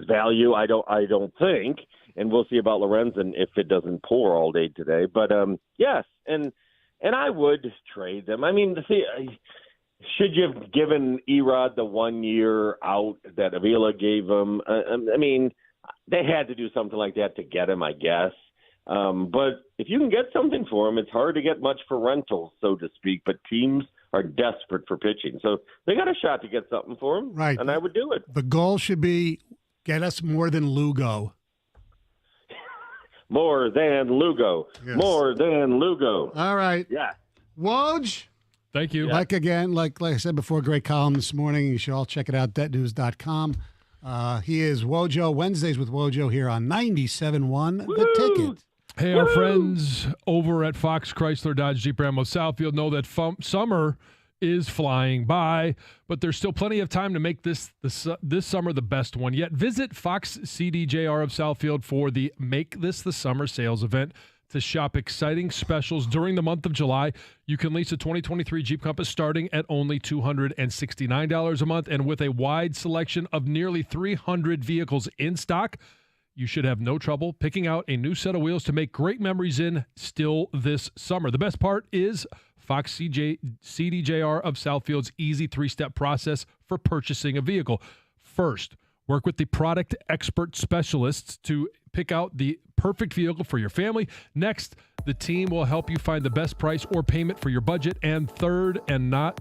value, I don't think. And we'll see about Lorenzen if it doesn't pour all day today. But yes, and I would trade them. I mean, should you have given Erod the 1 year out that Avila gave him? I mean, they had to do something like that to get him, I guess. But if you can get something for him, it's hard to get much for rentals, so to speak. But teams are desperate for pitching, so they got a shot to get something for him. Right, and I would do it. The goal should be get us more than Lugo. More than Lugo. Yes. More than Lugo. All right, Yeah. Woj. Thank you. Like I said before, great column this morning. You should all check it out, debtnews.com. He is Wojo, Wednesdays with Wojo here on 97.1 The Ticket. Hey, our friends over at Fox Chrysler Dodge Jeep Ram of Southfield know that summer is flying by, but there's still plenty of time to make this summer the best one yet. Visit Fox CDJR of Southfield for the Make This the Summer sales event to shop exciting specials during the month of July. You can lease a 2023 Jeep Compass starting at only $269 a month, and with a wide selection of nearly 300 vehicles in stock, you should have no trouble picking out a new set of wheels to make great memories in still this summer. The best part is Fox CDJR of Southfield's easy 3-step process for purchasing a vehicle. First, work with the product expert specialists to pick out the perfect vehicle for your family. Next, the team will help you find the best price or payment for your budget. And third, and not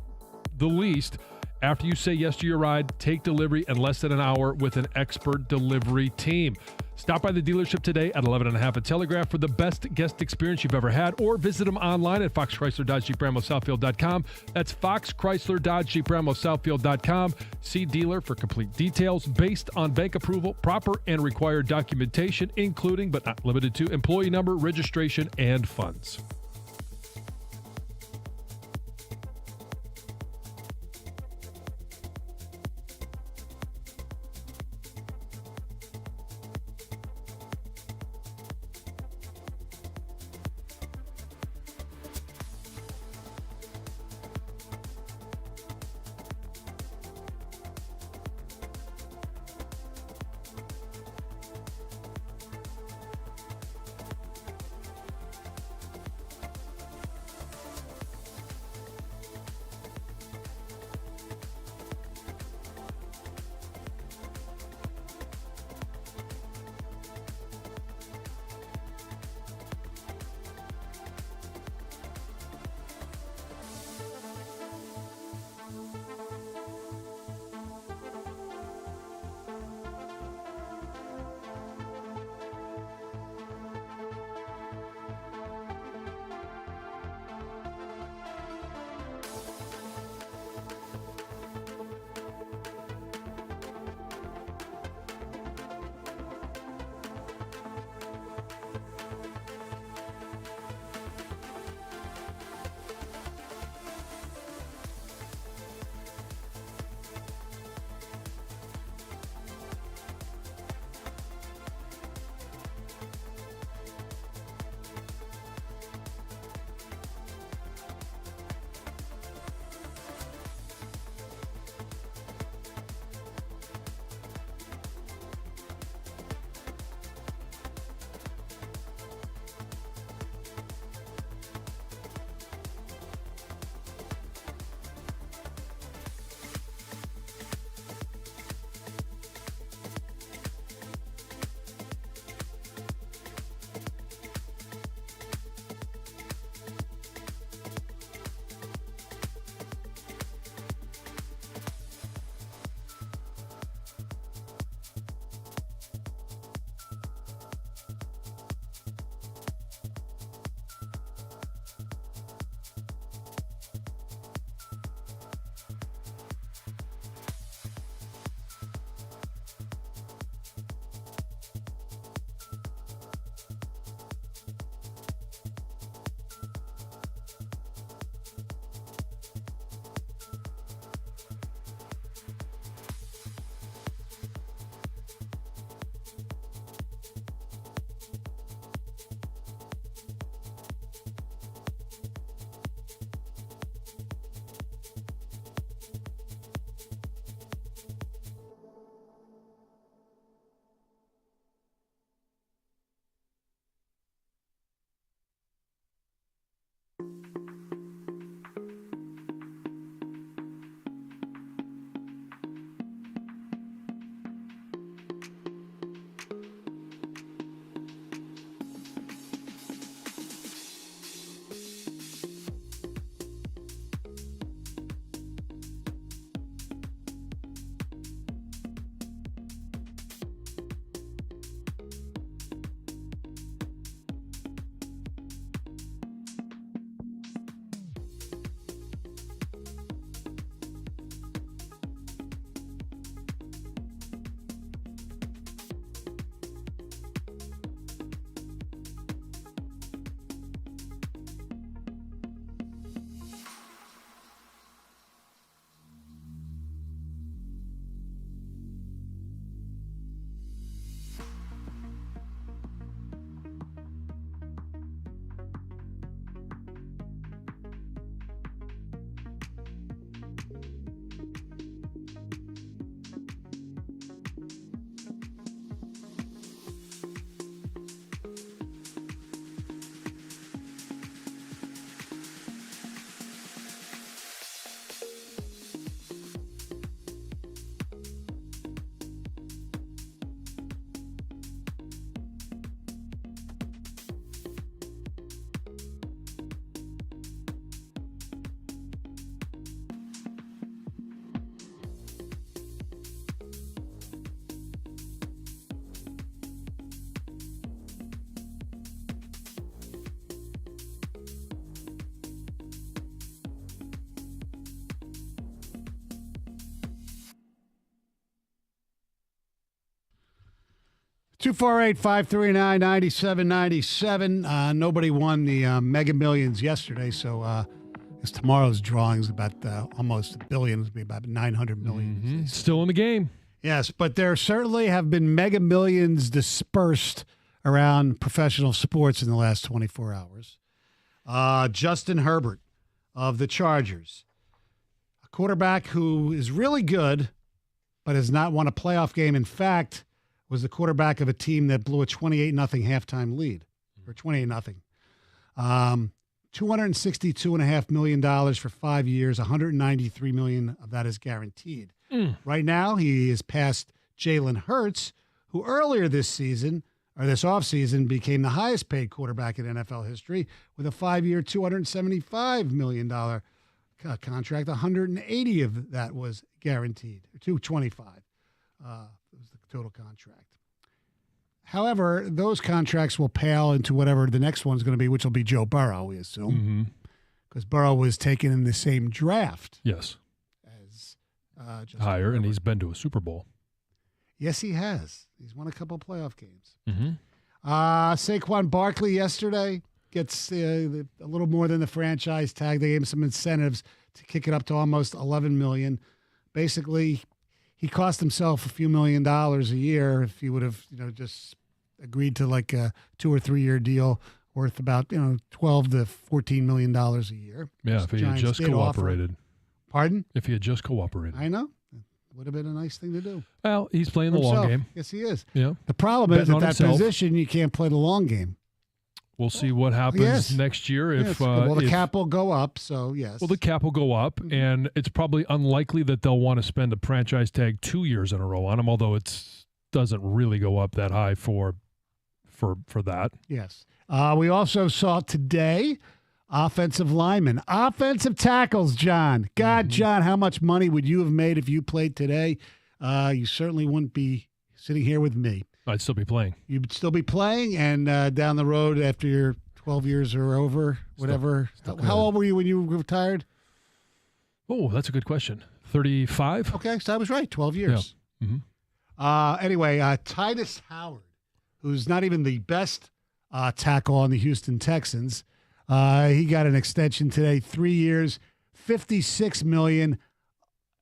the least, After you say yes to your ride, take delivery in less than an hour with an expert delivery team. Stop by the dealership today at 11 and a half at Telegraph for the best guest experience you've ever had, or visit them online at Fox Chrysler Dodge Jeep Ram of Southfield.com. That's Fox Chrysler Dodge Jeep Ram of Southfield.com. See dealer for complete details based on bank approval, proper and required documentation, including but not limited to employee number, registration, and funds. 248-539-9797. Nobody won the Mega Millions yesterday, so it's tomorrow's drawing is about almost $1 billion. It'll be about 900 million. Mm-hmm. Still in the game. Yes, but there certainly have been Mega Millions dispersed around professional sports in the last 24 hours. Justin Herbert of the Chargers, a quarterback who is really good, but has not won a playoff game. In fact, was the quarterback of a team that blew a 28-0 halftime lead, or 28-0. $262.5 million for 5 years, $193 million of that is guaranteed. Right now, he is past Jalen Hurts, who earlier this season, or this offseason, became the highest paid quarterback in NFL history with a 5-year, $275 million contract. 180 of that was guaranteed, $225 was the total contract. However, those contracts will pale into whatever the next one's going to be, which will be Joe Burrow, we assume, because Burrow was taken in the same draft. Yes. As higher, and he's been to a Super Bowl. Yes, he has. He's won a couple playoff games. Mm-hmm. Saquon Barkley yesterday gets a little more than the franchise tag. They gave him some incentives to kick it up to almost $11 million. Basically, he cost himself a few $1 million a year if he would have, just agreed to like a 2 or 3 year deal worth about, $12 to $14 million a year. Yeah, if he had just cooperated. Pardon? If he had just cooperated. I know. Would have been a nice thing to do. Well, he's playing the long game. Yes, he is. Yeah. The problem is at that position, you can't play the long game. We'll see what happens next year. If the cap will go up, so yes. Well, the cap will go up, and it's probably unlikely that they'll want to spend a franchise tag 2 years in a row on him, although it doesn't really go up that high for that. Yes. We also saw today offensive linemen, offensive tackles, John. God, John, how much money would you have made if you played today? You certainly wouldn't be sitting here with me. I'd still be playing. You'd still be playing, and down the road after your 12 years are over, whatever. How old were you when you retired? Oh, that's a good question. 35? Okay, so I was right, 12 years. Yeah. Mm-hmm. Anyway, Titus Howard, who's not even the best tackle on the Houston Texans, he got an extension today, 3 years, $56 million.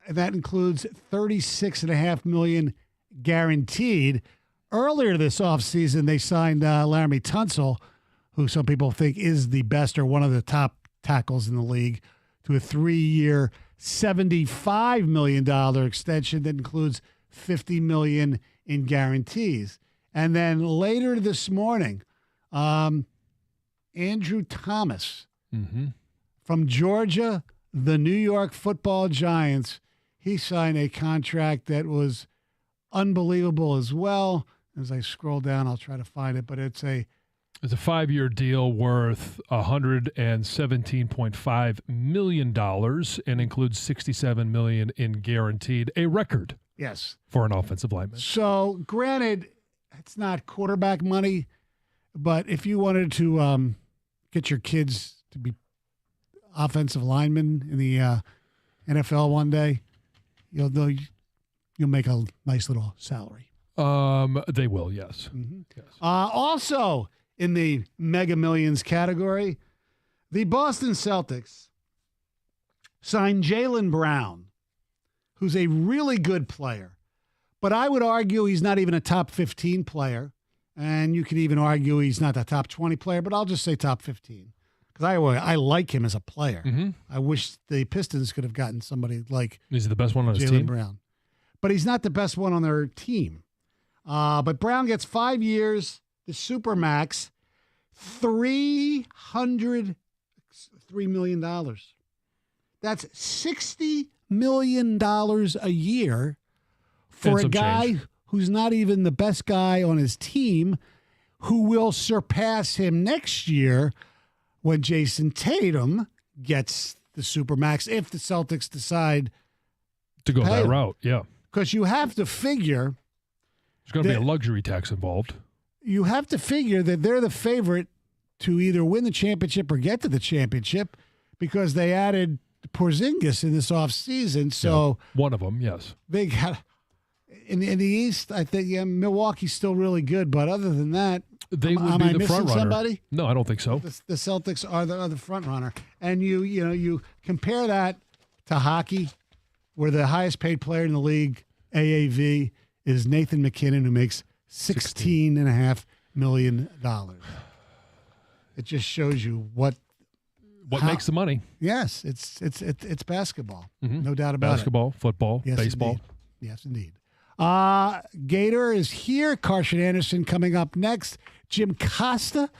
And that includes $36.5 million guaranteed. Earlier this offseason, they signed Laramie Tunsil, who some people think is the best or one of the top tackles in the league, to a 3-year, $75 million extension that includes $50 million in guarantees. And then later this morning, Andrew Thomas from Georgia, the New York Football Giants, he signed a contract that was unbelievable as well. As I scroll down, I'll try to find it, but it's a 5-year deal worth $117.5 million and includes $67 million in guaranteed, a record. Yes. For an offensive lineman. So, granted, it's not quarterback money, but if you wanted to get your kids to be offensive linemen in the NFL one day, you'll make a nice little salary. They will, yes. Mm-hmm. Yes. Also in the Mega Millions category, the Boston Celtics signed Jaylen Brown, who's a really good player, but I would argue he's not even a top 15 player, and you could even argue he's not a top 20 player, but I'll just say top 15 because I like him as a player. Mm-hmm. I wish the Pistons could have gotten somebody like Is he the best one on his Jaylen team? Brown, but he's not the best one on their team. But Brown gets 5 years, the Supermax, $303 million. That's $60 million a year for a guy who's not even the best guy on his team, who will surpass him next year when Jason Tatum gets the Supermax if the Celtics decide to go that route. Yeah. Because you have to figure there's going to be a luxury tax involved. You have to figure that they're the favorite to either win the championship or get to the championship because they added Porzingis in this offseason. So one of them, yes. They got In the East, I think Milwaukee's still really good, but other than that, They would am be I the missing front runner. somebody? No, I don't think so. The Celtics are the front runner, and you compare that to hockey, where the highest paid player in the league, AAV, is Nathan McKinnon, who makes $16.5 million. It just shows you what makes the money. Yes, it's basketball, Mhm. no doubt about Basketball, football, it. Yes, baseball. indeed. Yes, indeed. Gator is here. Carson Anderson coming up next. Jim Costa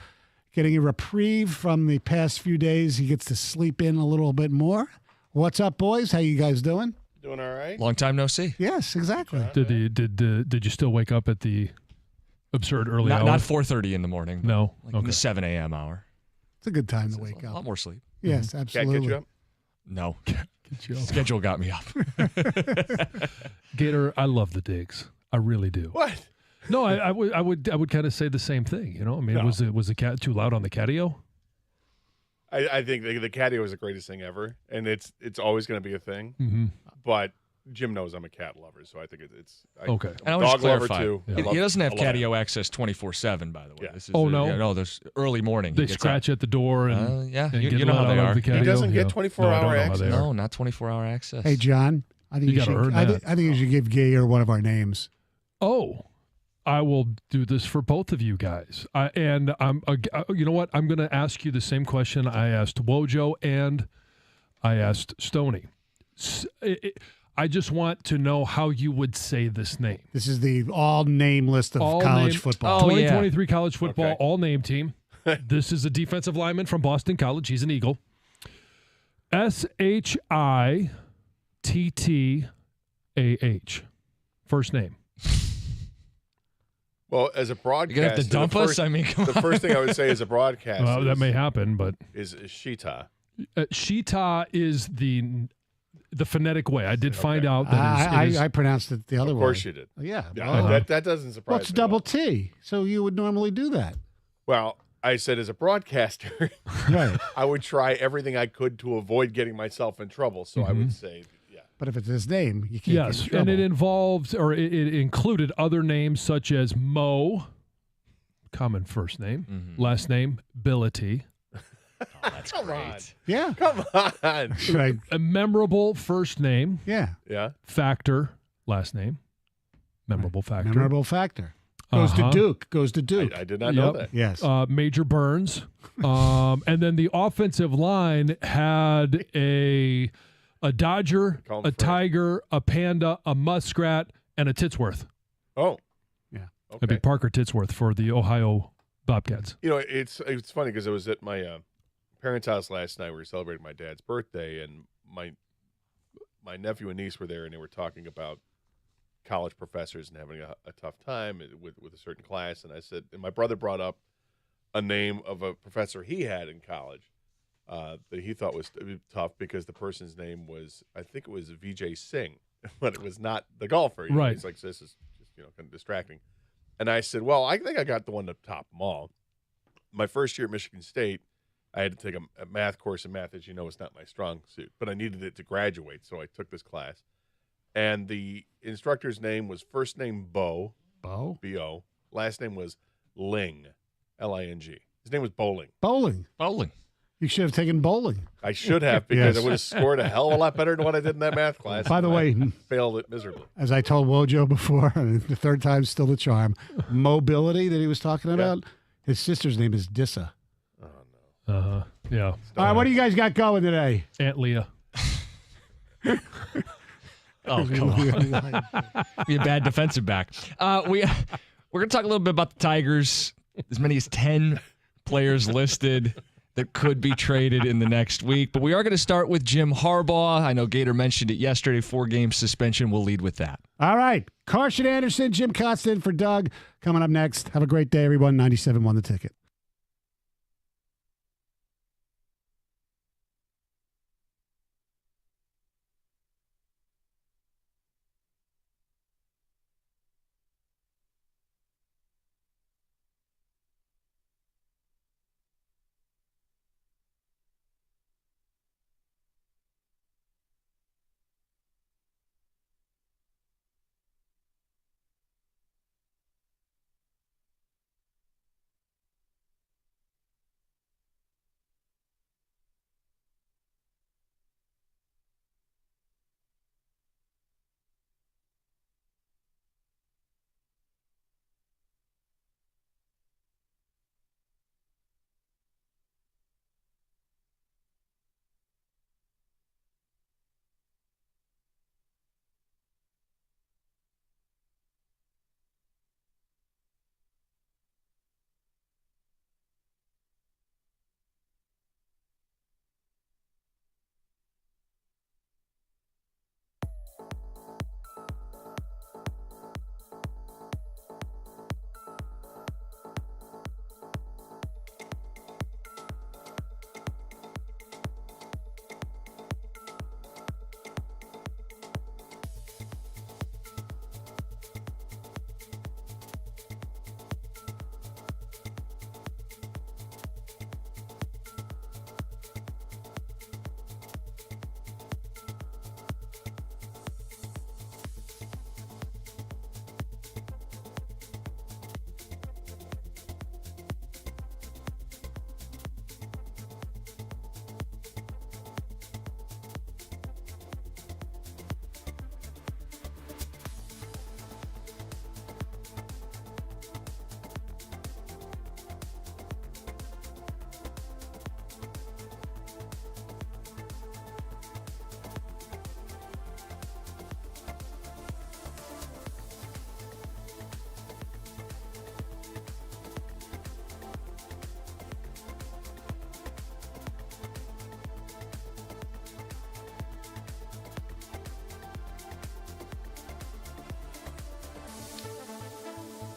getting a reprieve from the past few days. He gets to sleep in a little bit more. What's up, boys? How you guys doing? Doing all right? Long time no see. Yes, exactly. Did you still wake up at the absurd early hour? Not 4:30 in the morning. But No. like Okay. the 7 a.m. hour. It's a good time to It's wake a up. lot more sleep. Yes, Cat absolutely. get you up? No. Get you up. Schedule got me up. Gator, I love the digs. I really do. What? No, I would kind of say the same thing. I mean, No. was the cat too loud on the catio? I think the catio is the greatest thing ever, and it's always going to be a thing. Mm-hmm. But Jim knows I'm a cat lover, so I think it's Okay. I'm And I a want to dog lover clarify. too. Yeah. I He love- doesn't have I love catio access 24/7, by the way. Yeah. This is Oh, no? no, there's early morning. They He gets scratch at the door and, Yeah, and you get know let how they out are. of the catio. He doesn't get Yeah. 24 No, I don't hour know how access. they are. No, not 24-hour access. Hey, John, I think You gotta earn I that. think you should give Gator one of our names. Oh, I will do this for both of you guys. And you know what? I'm going to ask you the same question I asked Wojo and I asked Stoney. I just want to know how you would say this name. This is the all name list of college football. Oh, yeah. 2023 college football Okay. all name team. This is a defensive lineman from Boston College. He's an Eagle. Shittah. First name. Well, as a You're broadcaster, going to have to dump us? I mean, come the on. first thing I would say as a broadcaster Well, that may happen, but is Sheeta. Shittah is the phonetic way. I did find out that it is I pronounced it the other Of way. course you did. Yeah. Yeah, well, that doesn't surprise what's me. double T? So you would normally do that. Well, I said as a broadcaster, Right. I would try everything I could to avoid getting myself in trouble. So I would say, yeah. But if it's his name, you can't yes, get in and it trouble. involved or it included other names such as Mo, common first name, last name Billity, That's Come great. on. Yeah. Come on. Right. a memorable first name, Yeah. Yeah. Factor, last name, memorable factor, Memorable factor. Goes to Uh-huh. Duke. Goes to Duke. I did not know Yep. that. Yes. Major Burns, and then the offensive line had a Dodger, Call him a first. Tiger, a Panda, a Muskrat, and a Titsworth. Oh. Yeah. That'd Okay. be Parker Titsworth for the Ohio Bobcats. You know, it's funny because I was at my parents' house last night. We were celebrating my dad's birthday, and my nephew and niece were there, and they were talking about college professors and having a tough time with a certain class. And I said, and my brother brought up a name of a professor he had in college that he thought was tough because the person's name was, I think it was Vijay Singh, but it was not the golfer. You know, Right. He's like, this is just kind of distracting. And I said, well, I think I got the one to top them all. My first year at Michigan State, I had to take a math course, and math, as you know, is not my strong suit, but I needed it to graduate, so I took this class. And the instructor's name was first name Bo, Bo. B-O. Last name was Ling, L-I-N-G. His name was Bowling. Bowling. Bowling. You should have taken bowling. I should have because Yes. I would have scored a hell of a lot better than what I did in that math class. By the and I way, failed it miserably. as I told Wojo before, the third time's still the charm. Mobility that he was talking about. His sister's name is Dissa. Oh, no. Yeah. All right, what do you guys got going today? Aunt Leah. Oh, come on. Be a bad defensive back. We're going to talk a little bit about the Tigers. As many as 10 players listed that could be traded in the next week. But we are going to start with Jim Harbaugh. I know Gator mentioned it yesterday, 4-game suspension. We'll lead with that. All right. Carson Anderson, Jim Constant for Doug. Coming up next. Have a great day, everyone. 97 The Ticket.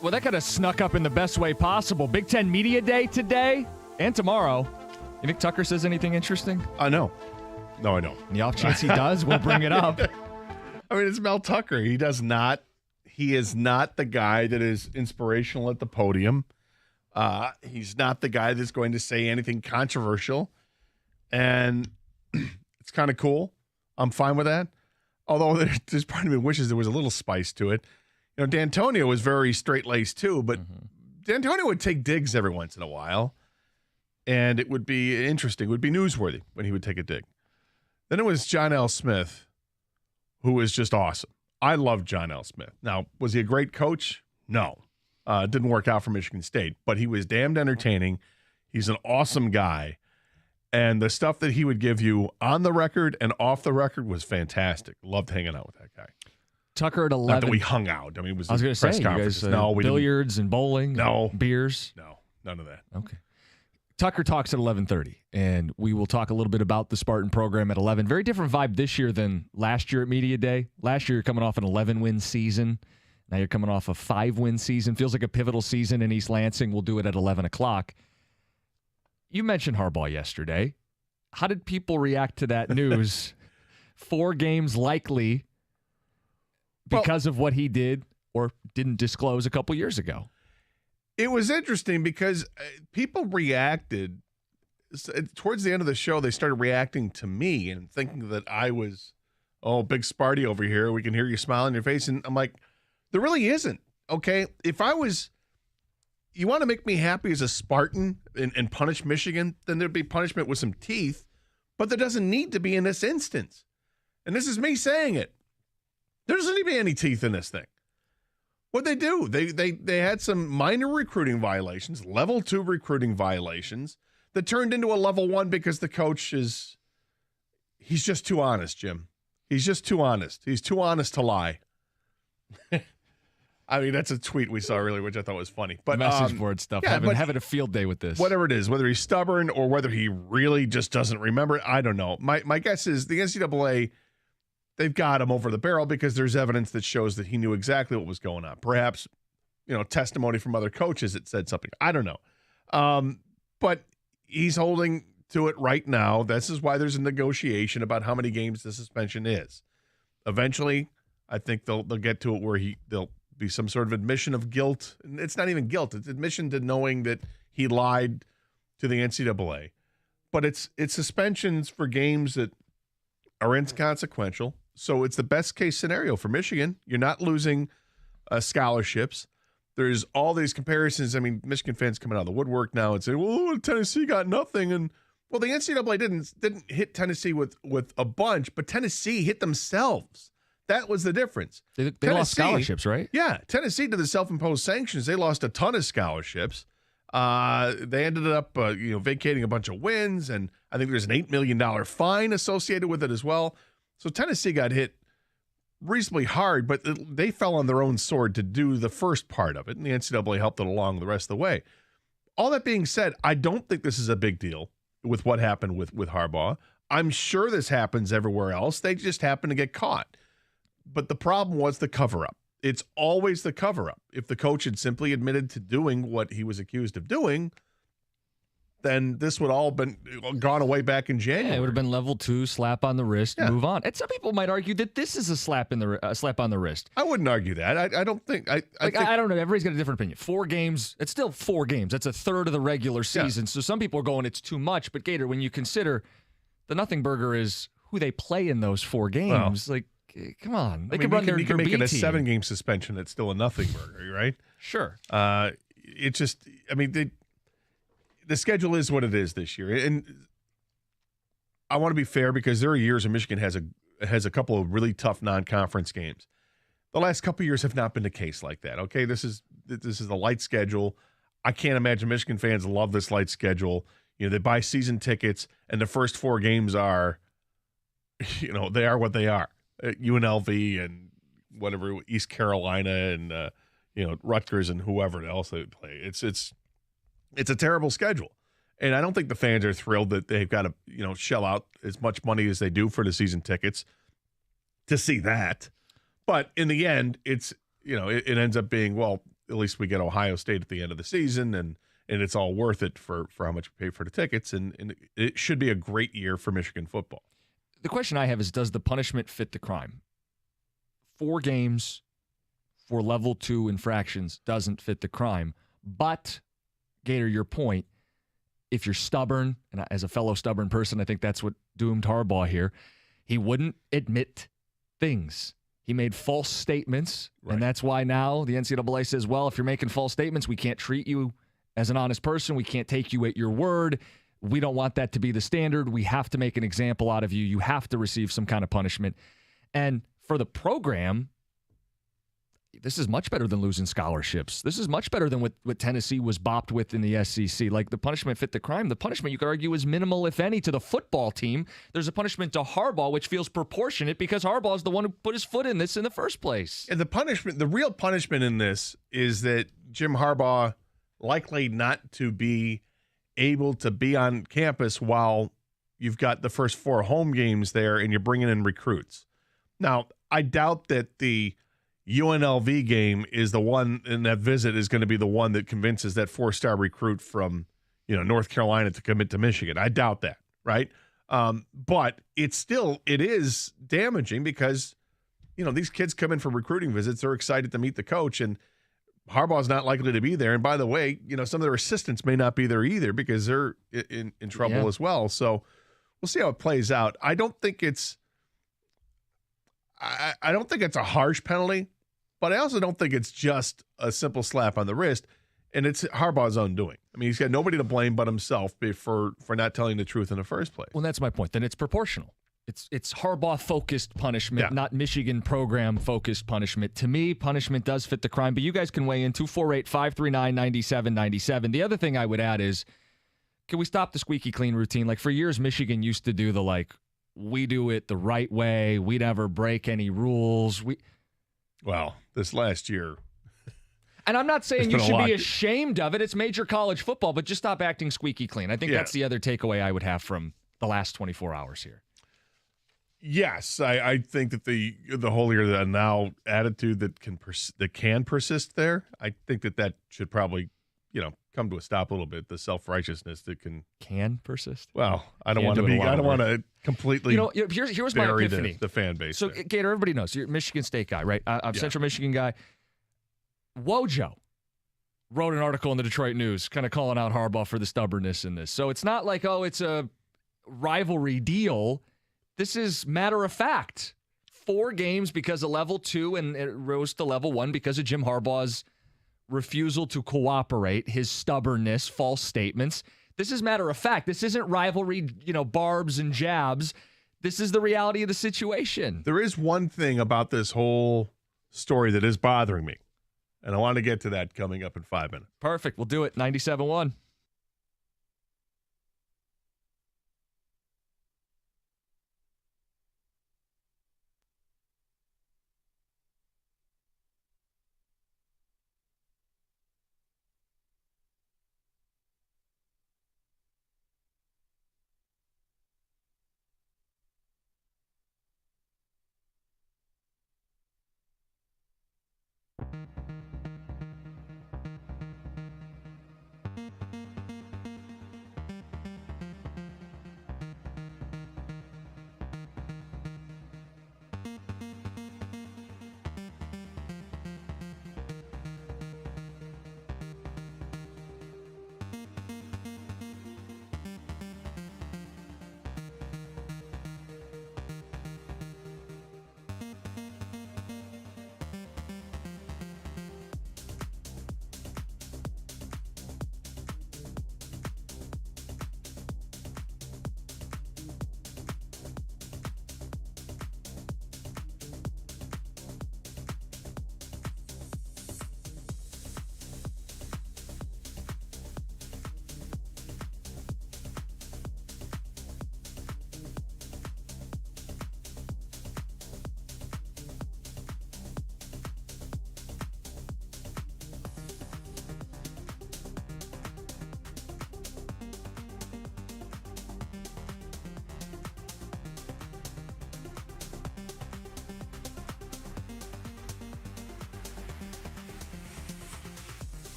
Well, that kind of snuck up in the best way possible. Big Ten Media Day today and tomorrow. You think Tucker says anything interesting? No. No, I don't. The off chance he does, we'll bring it up. I mean, it's Mel Tucker. He is not the guy that is inspirational at the podium. He's not the guy that's going to say anything controversial. And it's kind of cool. I'm fine with that. Although there's part of me wishes there was a little spice to it. You know, D'Antonio was very straight-laced too, but D'Antonio would take digs every once in a while. And it would be interesting. It would be newsworthy when he would take a dig. Then it was John L. Smith, who was just awesome. I loved John L. Smith. Now, was he a great coach? No. Didn't work out for Michigan State. But he was damned entertaining. He's an awesome guy. And the stuff that he would give you on the record and off the record was fantastic. Loved hanging out with that guy. Tucker at 11. Not that we hung out. I mean, it was I was going to say, press conferences. you guys, no, we billiards and bowling? No. Beers? No, none of that. Okay. Tucker talks at 11:30, and we will talk a little bit about the Spartan program at 11. Very different vibe this year than last year at Media Day. Last year, you're coming off an 11-win season. Now you're coming off a 5-win season. Feels like a pivotal season in East Lansing. We'll do it at 11 o'clock. You mentioned Harbaugh yesterday. How did people react to that news? 4 games likely because of what he did or didn't disclose a couple years ago. It was interesting because people reacted towards the end of the show. They started reacting to me and thinking that I was, big Sparty over here. We can hear you smile on your face. And I'm like, there really isn't. Okay. If you want to make me happy as a Spartan and punish Michigan, then there'd be punishment with some teeth, but there doesn't need to be in this instance. And this is me saying it. There doesn't need to be any teeth in this thing. What'd they do? They had some minor recruiting violations, level 2 recruiting violations that turned into a level 1 because the coach he's just too honest, Jim. He's just too honest. He's too honest to lie. I mean, that's a tweet we saw earlier, which I thought was funny. But message board stuff. Yeah, having a field day with this. Whatever it is, whether he's stubborn or whether he really just doesn't remember it, I don't know. My guess is the NCAA, they've got him over the barrel because there's evidence that shows that he knew exactly what was going on. Perhaps, testimony from other coaches that said something. I don't know. But he's holding to it right now. This is why there's a negotiation about how many games the suspension is. Eventually, I think they'll get to it where there'll be some sort of admission of guilt. And it's not even guilt. It's admission to knowing that he lied to the NCAA. But it's suspensions for games that are inconsequential. So it's the best case scenario for Michigan. You're not losing scholarships. There's all these comparisons. I mean, Michigan fans coming out of the woodwork now and saying, well, Tennessee got nothing. And, well, the NCAA didn't hit Tennessee with a bunch, but Tennessee hit themselves. That was the difference. They lost scholarships, right? Yeah. Tennessee, to the self-imposed sanctions, they lost a ton of scholarships. They ended up, vacating a bunch of wins, and I think there's an $8 million fine associated with it as well. So Tennessee got hit reasonably hard, but they fell on their own sword to do the first part of it, and the NCAA helped it along the rest of the way. All that being said, I don't think this is a big deal with what happened with Harbaugh. I'm sure this happens everywhere else. They just happen to get caught. But the problem was the cover-up. It's always the cover-up. If the coach had simply admitted to doing what he was accused of doing, then this would all been gone away back in January. Yeah, it would have been level 2, slap on the wrist, move on. And some people might argue that this is a slap on the wrist. I wouldn't argue that. I don't think. I don't know. Everybody's got a different opinion. 4 games. It's still 4 games. That's a third of the regular season. Yeah. So some people are going, it's too much. But Gator, when you consider the nothing burger is who they play in those 4 games, come on. They can run their You can make it a team. 7-game suspension. It's still a nothing burger, right? Sure. It just, the schedule is what it is this year. And I want to be fair because there are years when Michigan has a couple of really tough non-conference games. The last couple of years have not been the case like that. Okay, this is a light schedule. I can't imagine Michigan fans love this light schedule. They buy season tickets, and the first 4 games are, they are what they are. UNLV and whatever, East Carolina and Rutgers and whoever else they play. It's a terrible schedule, and I don't think the fans are thrilled that they've got to shell out as much money as they do for the season tickets to see that. But in the end, it's it ends up being, well, at least we get Ohio State at the end of the season, and it's all worth it for how much we pay for the tickets, and it should be a great year for Michigan football. The question I have is, does the punishment fit the crime? 4 games for level 2 infractions doesn't fit the crime. But, Gator, your point, if you're stubborn, and as a fellow stubborn person, I think that's what doomed Harbaugh here, he wouldn't admit things. He made false statements, and that's why now the NCAA says, well, if you're making false statements, we can't treat you as an honest person. We can't take you at your word. We don't want that to be the standard. We have to make an example out of you. You have to receive some kind of punishment. And for the program, this is much better than losing scholarships. This is much better than what Tennessee was bopped with in the SEC. Like, the punishment fit the crime. The punishment, you could argue, is minimal, if any, to the football team. There's a punishment to Harbaugh, which feels proportionate because Harbaugh is the one who put his foot in this in the first place. And the real punishment in this is that Jim Harbaugh likely not to be able to be on campus while you've got the first 4 home games there and you're bringing in recruits. Now, I doubt that the UNLV game is the one, and that visit is going to be the one that convinces that 4-star recruit from, North Carolina to commit to Michigan. I doubt that, right? But it is damaging because, these kids come in for recruiting visits. They're excited to meet the coach, and Harbaugh's not likely to be there. And by the way, some of their assistants may not be there either because they're in trouble as well. So we'll see how it plays out. I don't think it's a harsh penalty, but I also don't think it's just a simple slap on the wrist, and it's Harbaugh's own doing. I mean, he's got nobody to blame but himself for not telling the truth in the first place. Well, that's my point. Then it's proportional. It's Harbaugh-focused punishment, not Michigan program-focused punishment. To me, punishment does fit the crime, but you guys can weigh in 248-539-9797. The other thing I would add is, can we stop the squeaky clean routine? Like, for years, Michigan used to do we do it the right way. We never break any rules. Well, this last year. And I'm not saying you should be ashamed of it. It's major college football, but just stop acting squeaky clean. I think that's the other takeaway I would have from the last 24 hours here. Yes, I think that the holier than now attitude that can persist there, I think that should probably come to a stop a little bit. The self-righteousness that can persist. Well, I don't want to completely. Here's my epiphany. The fan base. So, there. Gator, everybody knows you're a Michigan State guy, right? I'm a Central Michigan guy. Wojo wrote an article in the Detroit News, kind of calling out Harbaugh for the stubbornness in this. So it's not like, it's a rivalry deal. This is matter of fact. 4 games because of level 2, and it rose to level 1 because of Jim Harbaugh's refusal to cooperate, his stubbornness, false statements. This is matter of fact. This isn't rivalry, barbs and jabs. This is the reality of the situation. There is one thing about this whole story that is bothering me, and I want to get to that coming up in 5 minutes. Perfect. We'll do it. 97.1.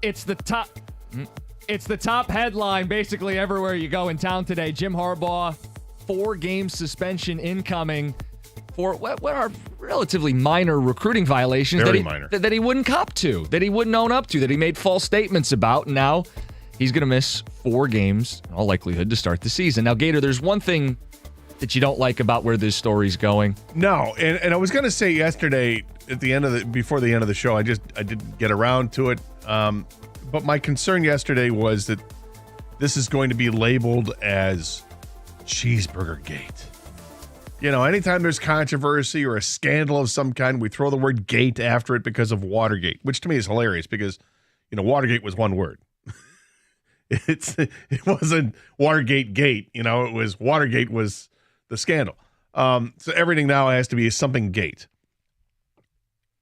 It's the top headline basically everywhere you go in town today. Jim Harbaugh, 4-game suspension incoming for what are relatively minor recruiting violations that he wouldn't cop to, that he wouldn't own up to, that he made false statements about. And now he's going to miss 4 games, in all likelihood, to start the season. Now, Gator, there's one thing that you don't like about where this story's going. No, and I was going to say yesterday at the end of before the end of the show, I didn't get around to it. But my concern yesterday was that this is going to be labeled as Cheeseburger Gate. You know, anytime there's controversy or a scandal of some kind, we throw the word gate after it because of Watergate, which to me is hilarious because, you know, Watergate was one word. It wasn't Watergate Gate, you know, it was Watergate was the scandal. So everything now has to be something gate.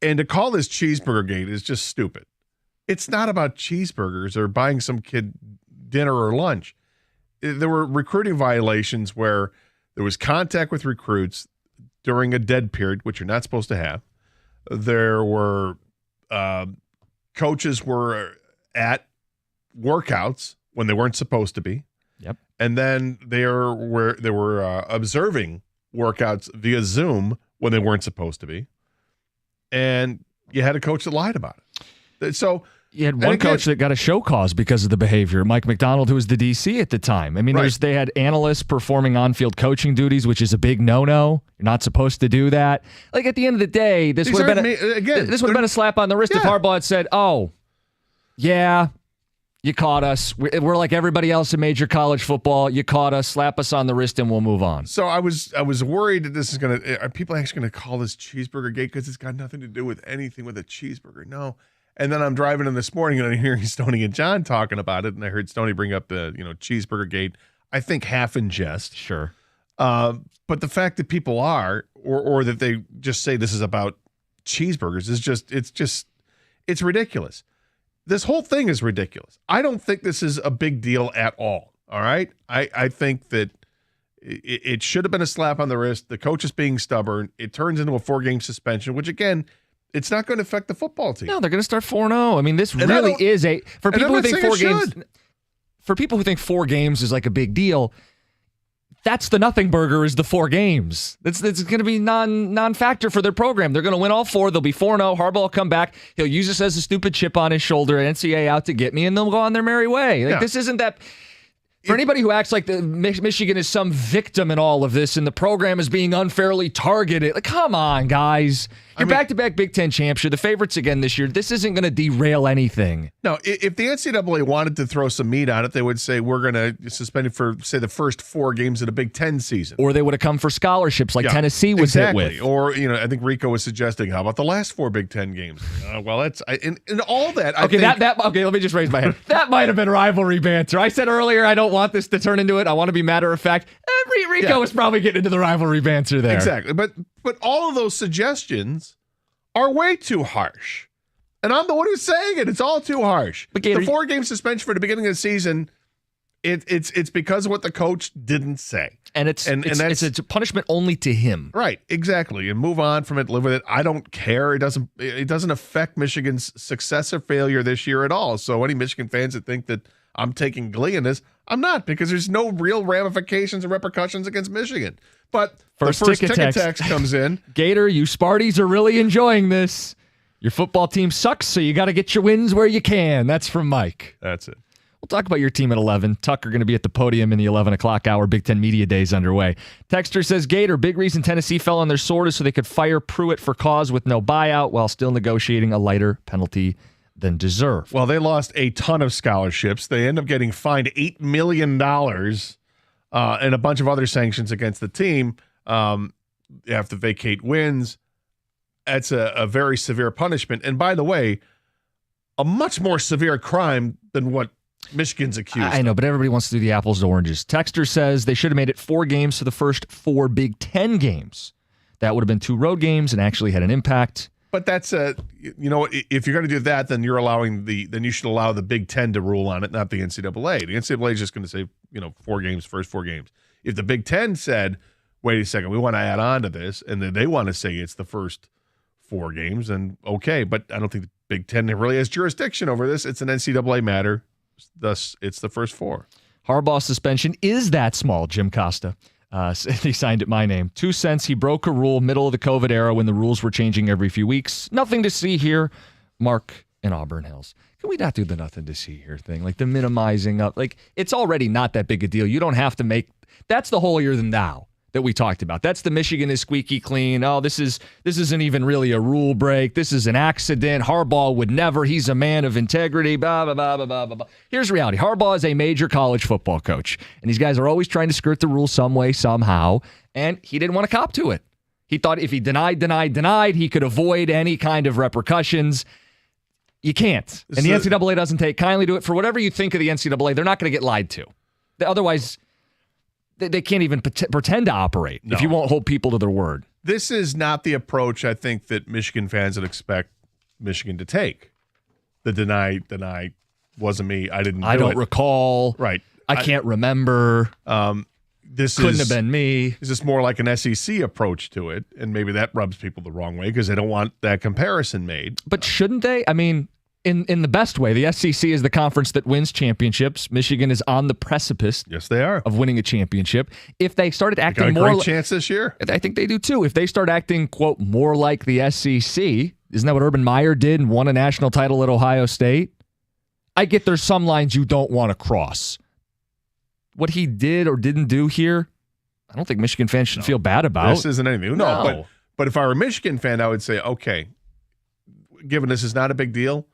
And to call this Cheeseburger Gate is just stupid. It's not about cheeseburgers or buying some kid dinner or lunch. There were recruiting violations where there was contact with recruits during a dead period, which you're not supposed to have. There were coaches were at workouts when they weren't supposed to be. Yep. And then they were observing workouts via Zoom when they weren't supposed to be. And you had a coach that lied about it. So you had one coach that got a show cause because of the behavior. Mike McDonald, who was the DC at the time. I mean, they had analysts performing on-field coaching duties, which is a big no-no. You're not supposed to do that. Like, at the end of the day, this would have been a slap on the wrist if Harbaugh had said, "Oh, yeah, you caught us. We're like everybody else in major college football. You caught us. Slap us on the wrist, and we'll move on." So I was worried that this is are people actually going to call this Cheeseburger Gate because it's got nothing to do with anything with a cheeseburger? No. And then I'm driving in this morning and I'm hearing Stoney and John talking about it, and I heard Stoney bring up the Cheeseburger Gate. I think half in jest, sure, but the fact that people are, or that they just say this is about cheeseburgers is it's ridiculous. This whole thing is ridiculous. I don't think this is a big deal at all. All right, I think that it should have been a slap on the wrist. The coach is being stubborn. It turns into a 4-game suspension, which again, it's not going to affect the football team. No, they're going to start 4-0. I mean, this really is for people who think 4 games is like a big deal. That's the nothing burger is the 4 games. It's going to be non-factor for their program. They're going to win all 4. They'll be 4-0. Harbaugh will come back. He'll use this as a stupid chip on his shoulder. NCAA out to get me, and they'll go on their merry way. This isn't that... For anybody who acts like Michigan is some victim in all of this and the program is being unfairly targeted, come on, guys. You're back-to-back Big Ten champs. You're the favorites again this year. This isn't going to derail anything. No, if the NCAA wanted to throw some meat on it, they would say we're going to suspend it for, say, the first 4 games of the Big Ten season. Or they would have come for scholarships like Tennessee was hit with. Or, I think Rico was suggesting, how about the last 4 Big Ten games? Well, that's in all that. Okay, okay, let me just raise my hand. That might have been rivalry banter. I said earlier I don't want this to turn into it. I want to be matter of fact. Rico was probably getting into the rivalry banter there. Exactly. But all of those suggestions are way too harsh. And I'm the one who's saying it. It's all too harsh. But Gator, the 4-game suspension for the beginning of the season, it's because of what the coach didn't say. And it's a punishment only to him. Right, exactly. And move on from it, live with it. I don't care. It doesn't affect Michigan's success or failure this year at all. So any Michigan fans that think that I'm taking glee in this, I'm not, because there's no real ramifications or repercussions against Michigan. But the first ticket tax comes in. Gator, you Sparties are really enjoying this. Your football team sucks, so you got to get your wins where you can. That's from Mike. That's it. We'll talk about your team at 11. Tucker going to be at the podium in the 11 o'clock hour. Big Ten Media Days underway. Texter says, Gator, big reason Tennessee fell on their sword is so they could fire Pruitt for cause with no buyout while still negotiating a lighter penalty than deserved. Well, they lost a ton of scholarships. They end up getting fined $8 million and a bunch of other sanctions against the team. You have to vacate wins. That's a very severe punishment. And by the way, a much more severe crime than what Michigan's accused. I know, but everybody wants to do the apples to oranges. Texter says they should have made it 4 games for the first 4 Big Ten games. That would have been 2 road games and actually had an impact. But that's if you're going to do that, then then you should allow the Big Ten to rule on it, not the NCAA. The NCAA is just going to say, 4 games, first 4 games. If the Big Ten said, wait a second, we want to add on to this, and then they want to say it's the first 4 games, then okay. But I don't think the Big Ten really has jurisdiction over this. It's an NCAA matter. Thus, it's the first 4. Harbaugh suspension is that small, Jim Costa. He signed it my name. 2 cents. He broke a rule middle of the COVID era when the rules were changing every few weeks. Nothing to see here. Mark in Auburn Hills. Can we not do the nothing to see here thing? Like the minimizing of, it's already not that big a deal. You don't have to make, that's the holier than thou that we talked about. That's the Michigan is squeaky clean. Oh, this isn't even really a rule break. This is an accident. Harbaugh would never. He's a man of integrity. Blah, blah, blah, blah, blah, blah. Here's the reality. Harbaugh is a major college football coach, and these guys are always trying to skirt the rules some way, somehow, and he didn't want to cop to it. He thought if he denied, he could avoid any kind of repercussions. You can't. And the NCAA doesn't take kindly to it. For whatever you think of the NCAA, they're not going to get lied to. Otherwise, they can't even pretend to operate if you won't hold people to their word. This is not the approach I think that Michigan fans would expect Michigan to take. The deny, wasn't me. I don't recall. Right. I can't remember. This couldn't have been me. Is this more like an SEC approach to it? And maybe that rubs people the wrong way because they don't want that comparison made. But shouldn't they? I mean, in the best way, the SEC is the conference that wins championships. Michigan is on the precipice. Yes, they are. Of winning a championship. If they started acting more, got a great chance this year. I think they do too. If they start acting quote more like the SEC, isn't that what Urban Meyer did and won a national title at Ohio State? I get there's some lines you don't want to cross. What he did or didn't do here, I don't think Michigan fans should feel bad about. This isn't anything. No. But if I were a Michigan fan, I would say, okay, given this is not a big deal,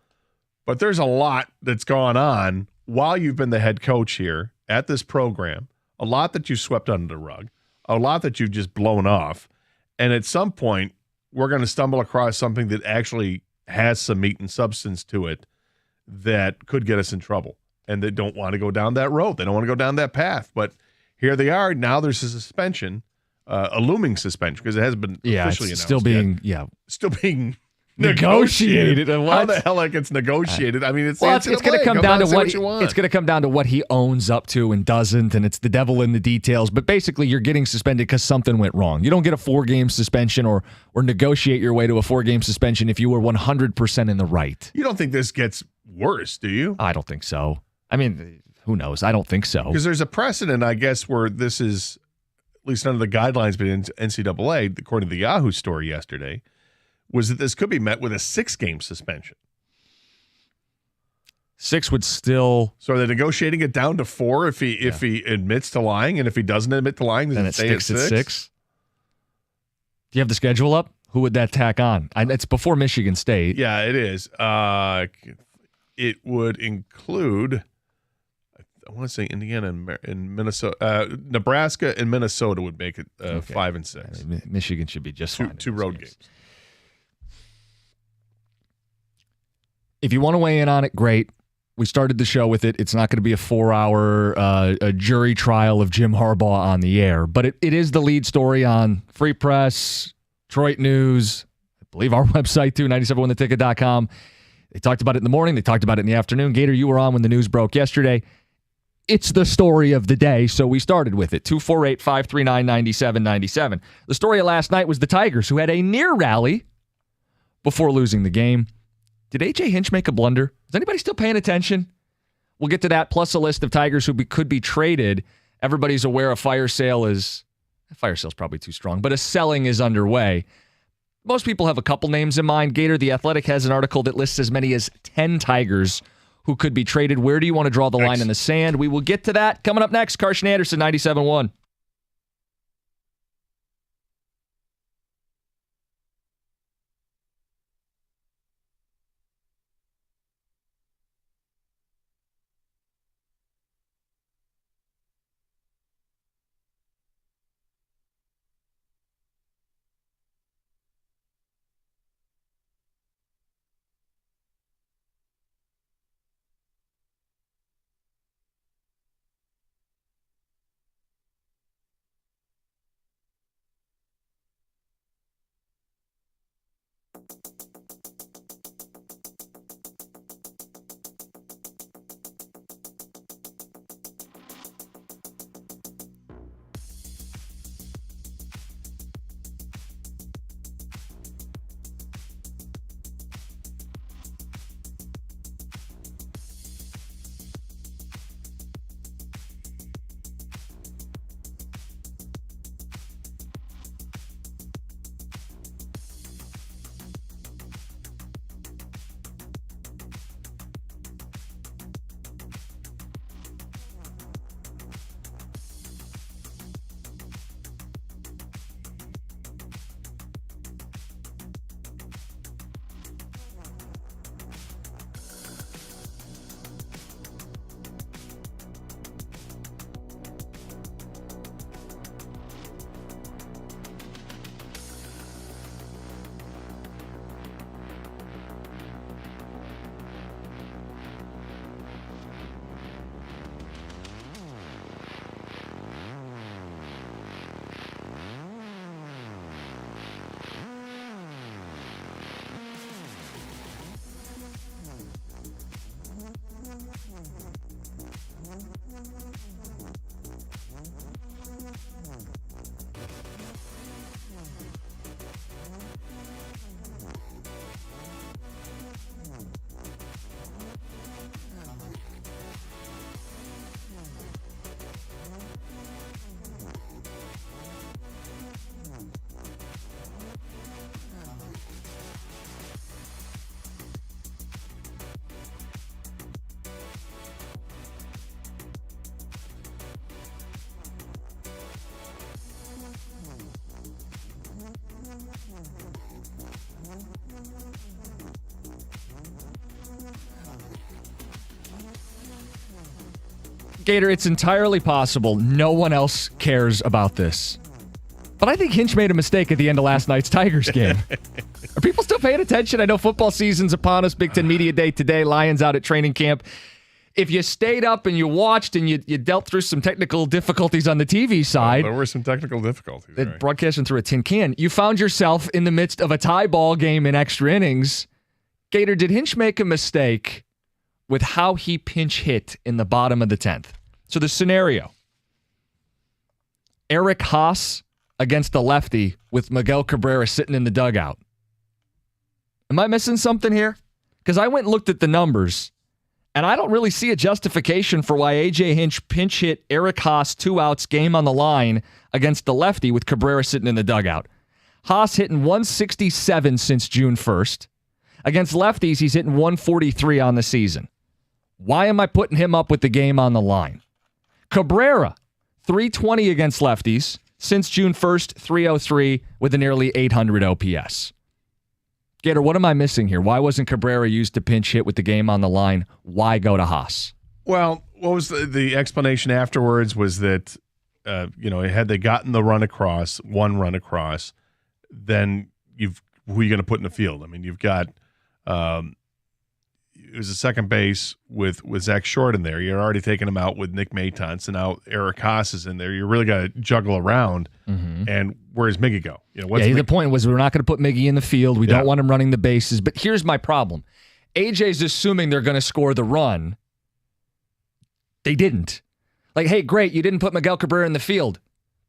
but there's a lot that's gone on while you've been the head coach here at this program, a lot that you swept under the rug, a lot that you've just blown off. And at some point, we're going to stumble across something that actually has some meat and substance to it that could get us in trouble. And they don't want to go down that road. They don't want to go down that path. But here they are. Now there's a suspension, a looming suspension, because it hasn't been officially announced still being negotiated. How the hell it gets negotiated? I mean, it's going to come down to what he owns up to and doesn't, and it's the devil in the details. But basically, you're getting suspended because something went wrong. You don't get a 4-game suspension or negotiate your way to a 4-game suspension if you were 100% in the right. You don't think this gets worse, do you? I don't think so. I mean, who knows? I don't think so. Because there's a precedent, I guess, where this is least under the guidelines by NCAA, according to the Yahoo story yesterday, was that this could be met with a 6-game suspension. 6 would still. So are they negotiating it down to 4 if he admits to lying, and if he doesn't admit to lying, then it sticks at 6? Do you have the schedule up? Who would that tack on? It's before Michigan State. Yeah, it is. It would include, I want to say Indiana and Minnesota, Nebraska and Minnesota would make it 5 and 6. Michigan should be just fine. Two road games. If you want to weigh in on it, great. We started the show with it. It's not going to be a 4-hour a jury trial of Jim Harbaugh on the air, but it is the lead story on Free Press, Detroit News, I believe our website too, 971theticket.com. They talked about it in the morning. They talked about it in the afternoon. Gator, you were on when the news broke yesterday. It's the story of the day, so we started with it. 248-539-9797. The story of last night was the Tigers, who had a near rally before losing the game. Did A.J. Hinch make a blunder? Is anybody still paying attention? We'll get to that, plus a list of Tigers who could be traded. Everybody's aware a fire sale's probably too strong, but a selling is underway. Most people have a couple names in mind. Gator, The Athletic has an article that lists as many as 10 Tigers who could be traded. Where do you want to draw the line in the sand? We will get to that. Coming up next, Carson Anderson, 97.1. Gator, it's entirely possible no one else cares about this. But I think Hinch made a mistake at the end of last night's Tigers game. Are people still paying attention? I know football season's upon us. Big Ten Media Day today. Lions out at training camp. If you stayed up and you watched and you dealt through some technical difficulties on the TV side. There were some technical difficulties. Right. Broadcasting through a tin can. You found yourself in the midst of a tie ball game in extra innings. Gator, did Hinch make a mistake with how he pinch hit in the bottom of the 10th? So the scenario. Eric Haas against the lefty with Miguel Cabrera sitting in the dugout. Am I missing something here? Because I went and looked at the numbers, And I don't really see a justification for why A.J. Hinch pinch hit Eric Haas 2 outs, game on the line against the lefty with Cabrera sitting in the dugout. Haas hitting 167 since June 1st. Against lefties, he's hitting 143 on the season. Why am I putting him up with the game on the line? Cabrera, 320 against lefties. Since June 1st, 303 with a nearly 800 OPS. Gator, what am I missing here? Why wasn't Cabrera used to pinch hit with the game on the line? Why go to Haas? Well, what was the explanation afterwards was that, had they gotten the one run across, then who are you going to put in the field? I mean, you've got it was a second base with Zach Short in there. You're already taking him out with Nick Maton, so now Eric Haas is in there. You really got to juggle around. Mm-hmm. And where's Miggy go? The point was we're not going to put Miggy in the field. We don't want him running the bases. But here's my problem. AJ's assuming they're going to score the run. They didn't. Like, hey, great, you didn't put Miguel Cabrera in the field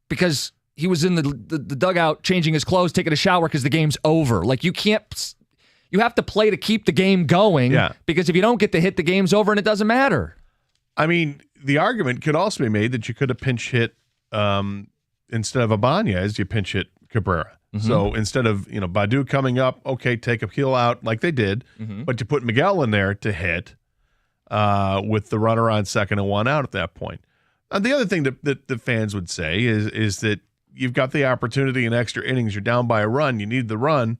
because he was in the dugout changing his clothes, taking a shower because the game's over. Like, you have to play to keep the game going because if you don't get the hit, the game's over and it doesn't matter. I mean, the argument could also be made that you could have pinch hit instead of Ibanez, you pinch hit Cabrera. Mm-hmm. So instead of Badu coming up, okay, take a heel out like they did, but you put Miguel in there to hit with the runner on second and one out at that point. The other thing that the fans would say is that you've got the opportunity in extra innings. You're down by a run. You need the run.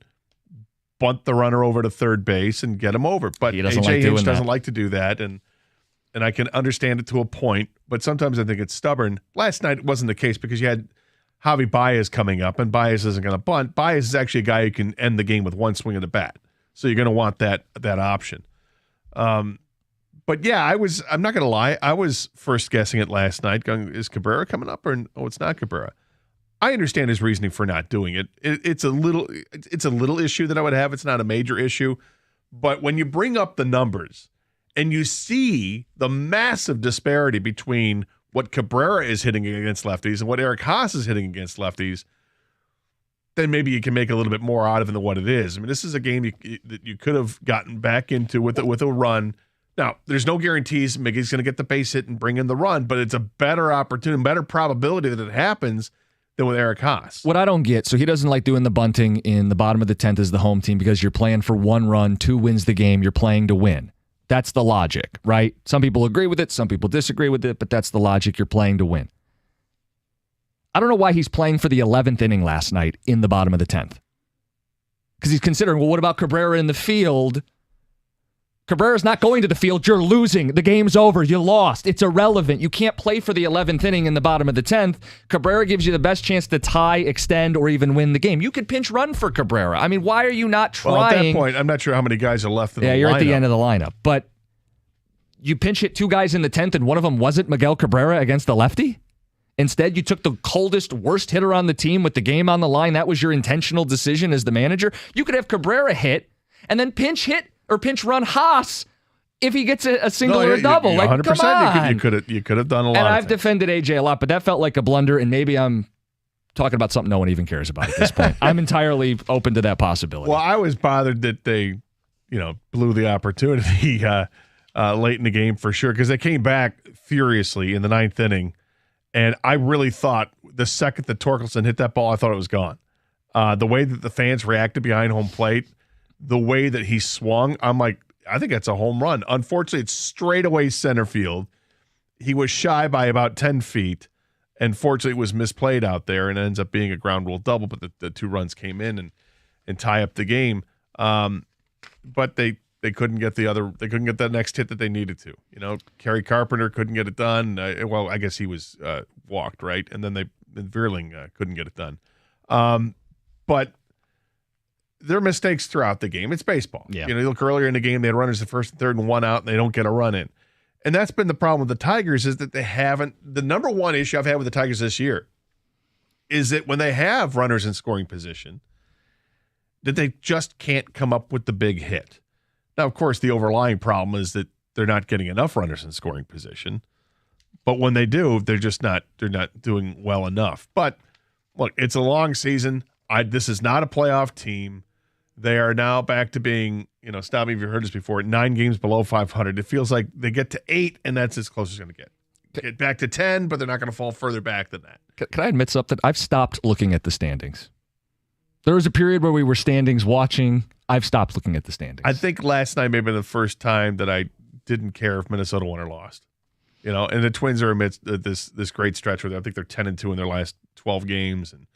Bunt the runner over to third base and get him over. But A.J. Hinch doesn't like to do that, and I can understand it to a point, but sometimes I think it's stubborn. Last night it wasn't the case because you had Javi Baez coming up, and Baez isn't going to bunt. Baez is actually a guy who can end the game with one swing of the bat, so you're going to want that option. But yeah, I'm not going to lie, I was first guessing it last night, going, is Cabrera coming up, or no, it's not Cabrera. I understand his reasoning for not doing it. It's a little issue that I would have. It's not a major issue. But when you bring up the numbers and you see the massive disparity between what Cabrera is hitting against lefties and what Eric Haas is hitting against lefties, then maybe you can make a little bit more out of it than what it is. I mean, this is a game that you could have gotten back into with a run. Now, there's no guarantees Miggy's going to get the base hit and bring in the run, but it's a better opportunity, better probability that it happens than with Eric Haas. What I don't get, so he doesn't like doing the bunting in the bottom of the 10th as the home team because you're playing for one run, 2 wins the game, you're playing to win. That's the logic, right? Some people agree with it, some people disagree with it, but that's the logic. You're playing to win. I don't know why he's playing for the 11th inning last night in the bottom of the 10th. Because he's considering, well, what about Cabrera in the field? Cabrera's not going to the field. You're losing. The game's over. You lost. It's irrelevant. You can't play for the 11th inning in the bottom of the 10th. Cabrera gives you the best chance to tie, extend, or even win the game. You could pinch run for Cabrera. I mean, why are you not trying? Well, at that point, I'm not sure how many guys are left in the lineup. Yeah, you're at the end of the lineup. But you pinch hit 2 guys in the 10th, and one of them wasn't Miguel Cabrera against the lefty? Instead, you took the coldest, worst hitter on the team with the game on the line. That was your intentional decision as the manager. You could have Cabrera hit and then pinch hit or pinch run Haas if he gets a single or a double. 100%. Come on. You could have done a lot. And I've defended AJ a lot, but that felt like a blunder, and maybe I'm talking about something no one even cares about at this point. I'm entirely open to that possibility. Well, I was bothered that they, blew the opportunity late in the game for sure, because they came back furiously in the 9th inning, and I really thought the second that Torkelson hit that ball, I thought it was gone. The way that the fans reacted behind home plate, the way that he swung, I'm like, I think that's a home run. Unfortunately, it's straight away center field. He was shy by about 10 feet, and fortunately it was misplayed out there, and it ends up being a ground rule double, but the 2 runs came in and tie up the game. But they couldn't get they couldn't get that next hit that they needed to. Kerry Carpenter couldn't get it done. Well, I guess he was walked, right? And then Vierling couldn't get it done. But there are mistakes throughout the game. It's baseball. Yeah. You look earlier in the game, they had runners at first and third and 1 out, and they don't get a run in. And that's been the problem with the Tigers, is that they haven't. The number one issue I've had with the Tigers this year is that when they have runners in scoring position, that they just can't come up with the big hit. Now, of course, the overlying problem is that they're not getting enough runners in scoring position. But when they do, they're not doing well enough. But look, it's a long season. This is not a playoff team. They are now back to being, stop me if you heard this before, 9 games below 500. It feels like they get to 8, and that's as close as it's going to get. Get back to 10, but they're not going to fall further back than that. Can I admit something? I've stopped looking at the standings. There was a period where we were standings watching. I've stopped looking at the standings. I think last night may have been the first time that I didn't care if Minnesota won or lost. And the Twins are amidst this great stretch where I think they're 10-2 in their last 12 games. And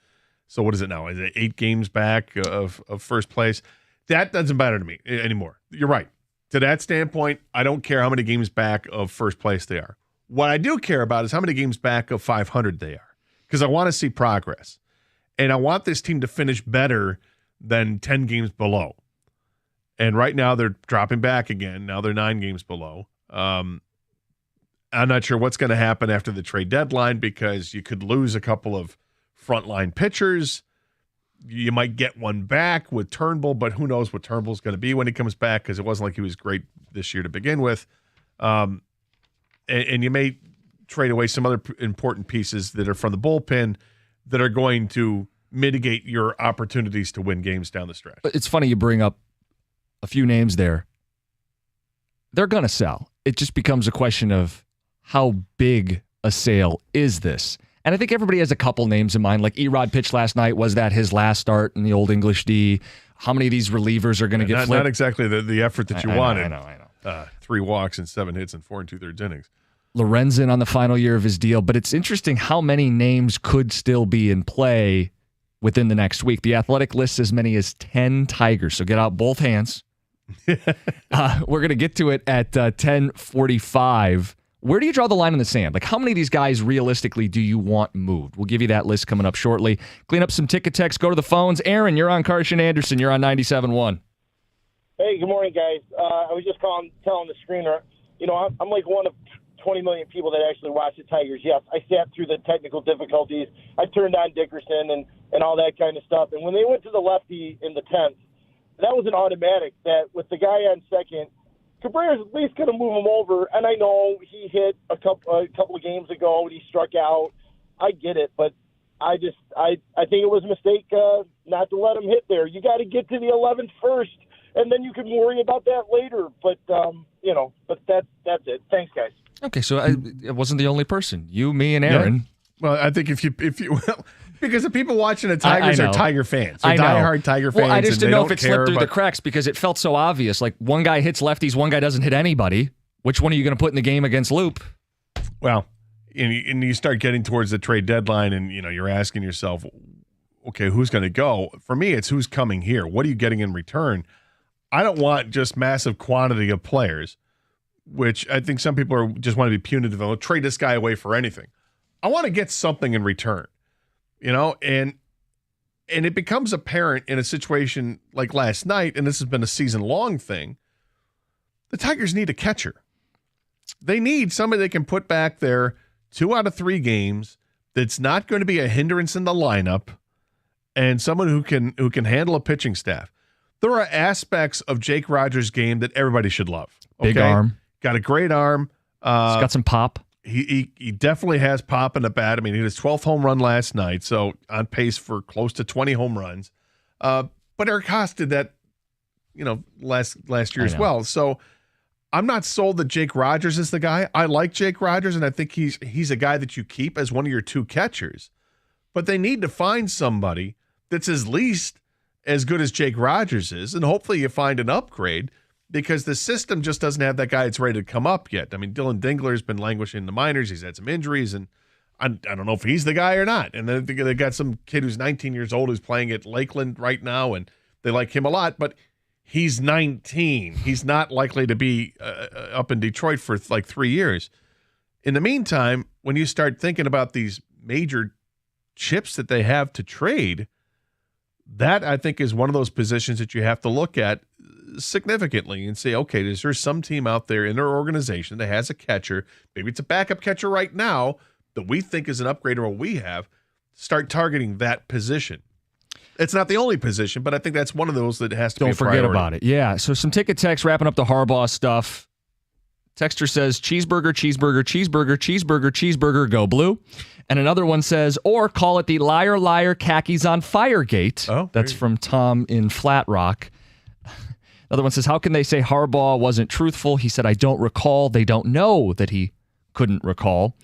so what is it now? Is it 8 games back of first place? That doesn't matter to me anymore. You're right. To that standpoint, I don't care how many games back of first place they are. What I do care about is how many games back of 500 they are, because I want to see progress. And I want this team to finish better than 10 games below. And right now they're dropping back again. Now they're 9 games below. I'm not sure what's going to happen after the trade deadline, because you could lose a couple of frontline pitchers. You might get one back with Turnbull, but who knows what Turnbull's going to be when he comes back, because it wasn't like he was great this year to begin with. And you may trade away some other important pieces that are from the bullpen that are going to mitigate your opportunities to win games down the stretch. It's funny you bring up a few names there. They're going to sell. It just becomes a question of how big a sale is this? And I think everybody has a couple names in mind. Like Erod pitched last night. Was that his last start in the old English D? How many of these relievers are going to get flipped? Not exactly the effort that you wanted. I know. 3 walks and 7 hits and 4 2/3 innings. Lorenzen on the final year of his deal. But it's interesting how many names could still be in play within the next week. The Athletic lists as many as 10 Tigers. So get out both hands. We're going to get to it at 10:45. Where do you draw the line in the sand? Like, how many of these guys realistically do you want moved? We'll give you that list coming up shortly. Clean up some ticket text. Go to the phones. Aaron, you're on Carson Anderson. You're on 97.1. Hey, good morning, guys. I was just telling the screener, I'm like one of 20 million people that actually watch the Tigers. Yes, I sat through the technical difficulties. I turned on Dickerson and all that kind of stuff. And when they went to the lefty in the 10th, that was an automatic that with the guy on second, Cabrera's at least going to move him over. And I know he hit a couple of games ago and he struck out. I get it, but I think it was a mistake not to let him hit there. You got to get to the 11th first, and then you can worry about that later. But but that's it. Thanks, guys. Okay, so I wasn't the only person. You, me, and Aaron. Yeah. Well, I think if you because the people watching the Tigers are Tiger fans. They're diehard Tiger fans. Well, I just didn't know if it slipped through the cracks because it felt so obvious. Like, one guy hits lefties, one guy doesn't hit anybody. Which one are you going to put in the game against Loop? Well, and you start getting towards the trade deadline, and you're asking yourself, okay, who's going to go? For me, it's who's coming here. What are you getting in return? I don't want just massive quantity of players, which I think some people just want to be punitive. They'll trade this guy away for anything. I want to get something in return, and it becomes apparent in a situation like last night, and this has been a season-long thing, the Tigers need a catcher. They need somebody they can put back there 2 out of 3 games that's not going to be a hindrance in the lineup, and someone who can handle a pitching staff. There are aspects of Jake Rogers' game that everybody should love. Okay? Big arm. Got a great arm. He's got some pop. He definitely has pop in the bat. I mean, he hit his 12th home run last night, so on pace for close to 20 home runs. But Eric Haas did that, last year as well. So I'm not sold that Jake Rogers is the guy. I like Jake Rogers, and I think he's a guy that you keep as one of your 2 catchers. But they need to find somebody that's at least as good as Jake Rogers is, and hopefully you find an upgrade, because the system just doesn't have that guy that's ready to come up yet. I mean, Dylan Dingler's been languishing in the minors. He's had some injuries, and I don't know if he's the guy or not. And then they got some kid who's 19 years old who's playing at Lakeland right now, and they like him a lot, but he's 19. He's not likely to be up in Detroit for like 3 years. In the meantime, when you start thinking about these major chips that they have to trade, that I think is one of those positions that you have to look at significantly and say, okay, is there some team out there in their organization that has a catcher, maybe it's a backup catcher right now, that we think is an upgrade over what we have, start targeting that position. It's not the only position, but I think that's one of those that has to be a priority. Don't forget about it. Yeah, so some ticket text wrapping up the Harbaugh stuff. Texter says, cheeseburger, cheeseburger, cheeseburger, cheeseburger, cheeseburger, go blue. And another one says, or call it the liar, liar, khakis on Firegate. Oh, that's from Tom in Flat Rock. Another one says, how can they say Harbaugh wasn't truthful? He said, I don't recall. They don't know that he couldn't recall.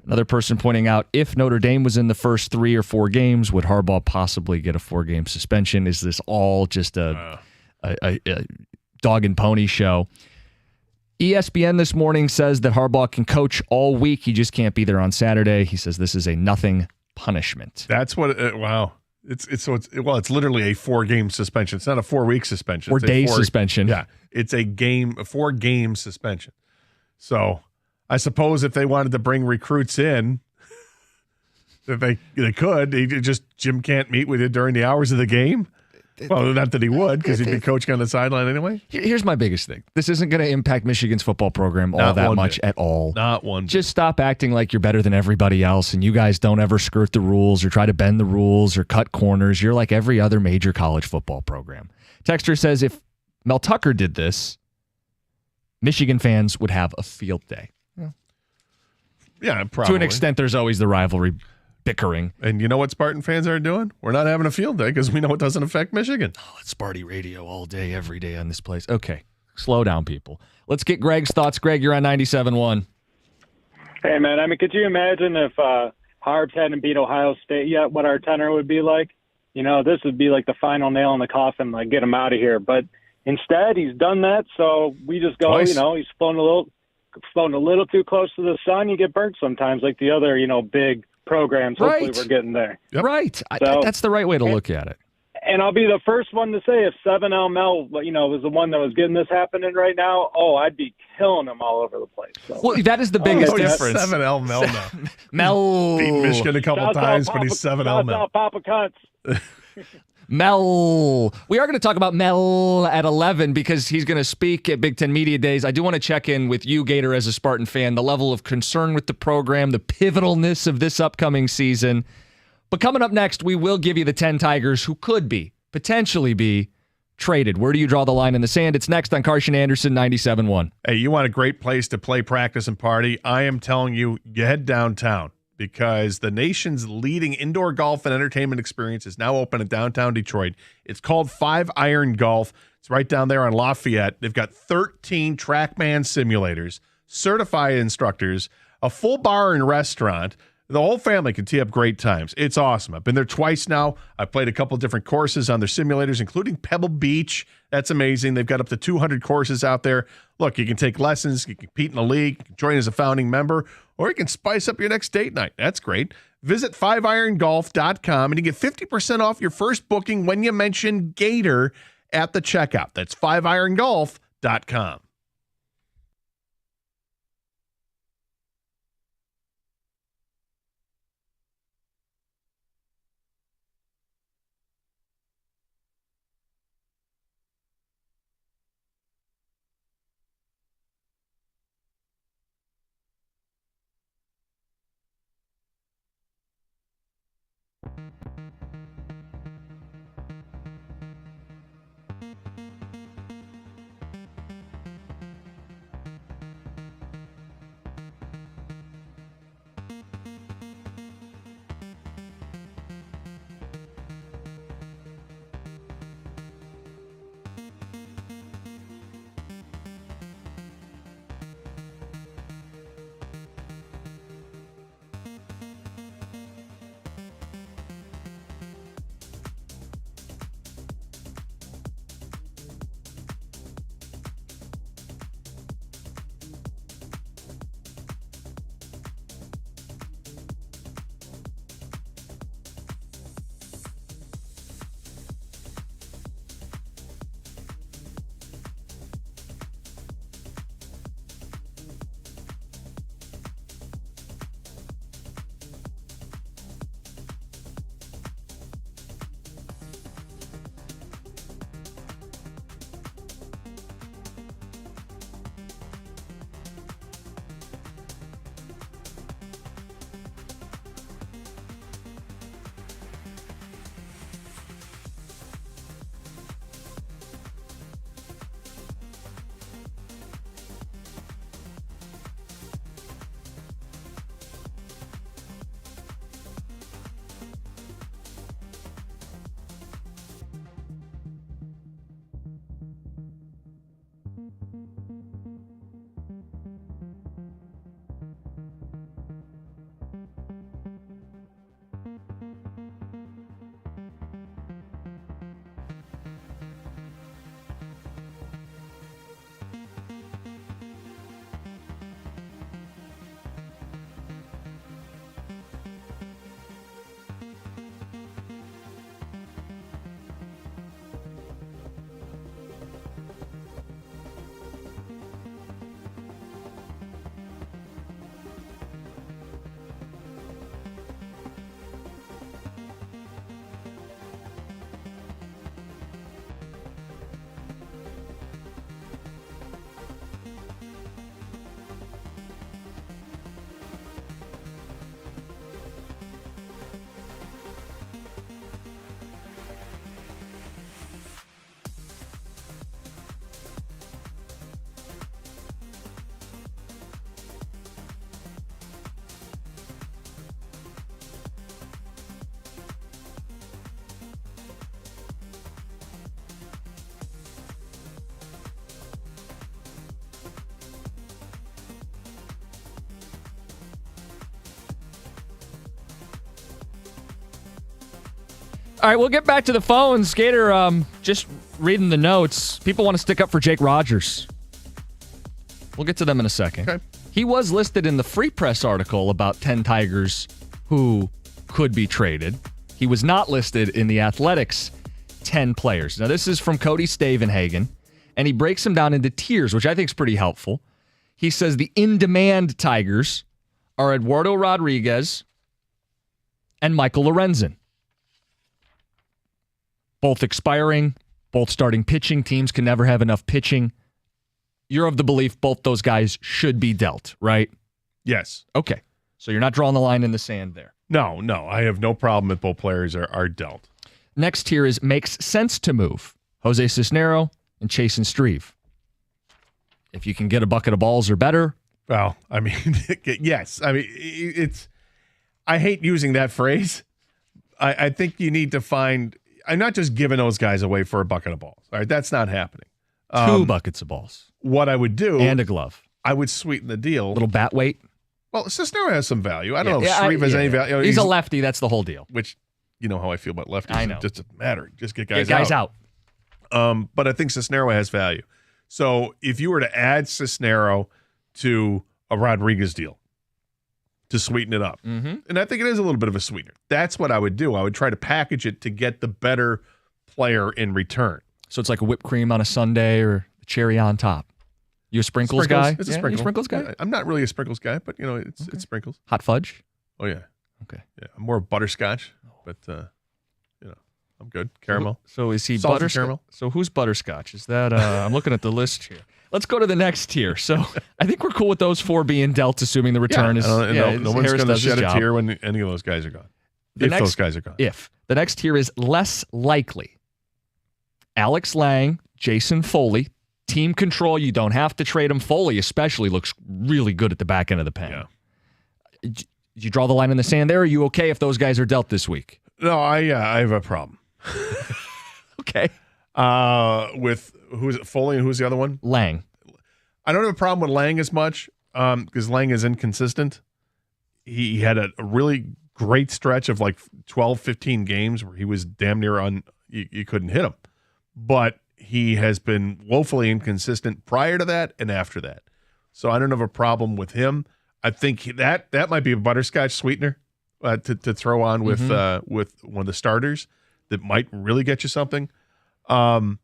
Another person pointing out, if Notre Dame was in the first 3 or 4 games, would Harbaugh possibly get a 4-game suspension? Is this all just a dog and pony show? ESPN this morning says that Harbaugh can coach all week. He just can't be there on Saturday. He says this is a nothing punishment. That's what. Wow. It's literally a 4-game suspension. It's not a 4-week suspension. Or it's day suspension. Yeah, it's a 4-game suspension. So I suppose if they wanted to bring recruits in, if they could. Jim can't meet with you during the hours of the game. Well, not that he would, because he'd be coaching on the sideline anyway. Here's my biggest thing. This isn't going to impact Michigan's football program all that much at all. Not one bit. Just stop acting like you're better than everybody else, and you guys don't ever skirt the rules or try to bend the rules or cut corners. You're like every other major college football program. Texter says if Mel Tucker did this, Michigan fans would have a field day. Yeah, probably. To an extent, there's always the rivalry bickering. And you know what Spartan fans are doing? We're not having a field day because we know it doesn't affect Michigan. Oh, it's Sparty radio all day, every day on this place. Okay, slow down, people. Let's get Greg's thoughts. Greg, you're on 97.1. Hey, man, I mean, could you imagine if Harbs hadn't beat Ohio State yet, what our tenor would be like? You know, this would be like the final nail in the coffin, like get him out of here. But instead, he's done that, so we just go, Twice. you know, he's flown a little too close to the sun. You get burnt sometimes, like the other, you know, big programs. Hopefully we're getting there. Yep. Right. So, that's the right way to look at it. And I'll be the first one to say if 7L Mel, you know, was the one that was getting this happening right now, I'd be killing him all over the place. So. Well, that is the biggest difference. 7L Mel now. Mel. Beat Michigan a couple times, but he's 7L Mel. Papa Cunts. Mel. We are going to talk about Mel at 11 because he's going to speak at Big Ten Media Days. I do want to check in with you, Gator, as a Spartan fan, the level of concern with the program, the pivotalness of this upcoming season. But coming up next, we will give you the 10 Tigers who could potentially be traded. Where do you draw the line in the sand? It's next on Carson Anderson, 97.1. Hey, you want a great place to play, practice, and party? I am telling you, you head downtown, because the nation's leading indoor golf and entertainment experience is now open in downtown Detroit. It's called 5 Iron Golf. It's right down there on Lafayette. They've got 13 TrackMan simulators, certified instructors, a full bar and restaurant. The whole family can tee up great times. It's awesome. I've been there twice now. I've played a couple different courses on their simulators, including Pebble Beach. That's amazing. They've got up to 200 courses out there. Look, you can take lessons, you can compete in a league, you can join as a founding member, or you can spice up your next date night. That's great. Visit 5irongolf.com and you get 50% off your first booking when you mention Gator at the checkout. That's 5irongolf.com. All right, we'll get back to the phones. Gator, just reading the notes. People want to stick up for Jake Rogers. We'll get to them in a second. Okay. He was listed in the Free Press article about 10 Tigers who could be traded. He was not listed in the Athletics 10 players. Now, this is from Cody Stavenhagen, and he breaks them down into tiers, which I think is pretty helpful. He says the in-demand Tigers are Eduardo Rodriguez and Michael Lorenzen. Both expiring, both starting pitching. Teams can never have enough pitching. You're of the belief both those guys should be dealt, right? Yes. Okay. So you're not drawing the line in the sand there. No. I have no problem if both players are dealt. Next tier is makes sense to move. Jose Cisnero and Chasen Streve. If you can get a bucket of balls or better. Well, I mean, yes. I mean, it's. I hate using that phrase. I think you need to find. I'm not just giving those guys away for a bucket of balls. All right, that's not happening. 2 buckets of balls. What I would do. And a glove. I would sweeten the deal. A little bat weight. Well, Cisnero has some value. I don't know if Streve has any value. He's a lefty. That's the whole deal. Which, you know how I feel about lefties. I know. It just doesn't matter. Just get guys, out. But I think Cisnero has value. So if you were to add Cisnero to a Rodriguez deal to sweeten it up, and I think it is a little bit of a sweetener, that's what I would do. I would try to package it to get the better player in return. So it's like a whipped cream on a sundae or a cherry on top. You a sprinkles guy? It's a You a sprinkles guy? Yeah, I'm not really a sprinkles guy, but it's sprinkles. Hot fudge? Oh yeah. Okay. Yeah, I'm more butterscotch, but I'm good. Caramel. So is he Salted butterscotch? caramel. So who's butterscotch? Is that I'm looking at the list here. Let's go to the next tier. So I think we're cool with those 4 being dealt, assuming the return is. No one's Harris going to does his shed a job. tear when any of those guys are gone. Those guys are gone. If the next tier is less likely. Alex Lang, Jason Foley, team control. You don't have to trade him. Foley especially looks really good at the back end of the pen. Yeah. Did you draw the line in the sand there? Are you okay if those guys are dealt this week? No, I have a problem. Okay. With who's it? Foley and who's the other one? Lang. I don't have a problem with Lang as much because Lang is inconsistent. He had a really great stretch of like 12, 15 games where he was damn near you couldn't hit him. But he has been woefully inconsistent prior to that and after that. So I don't have a problem with him. I think that might be a butterscotch sweetener to throw on with one of the starters that might really get you something. I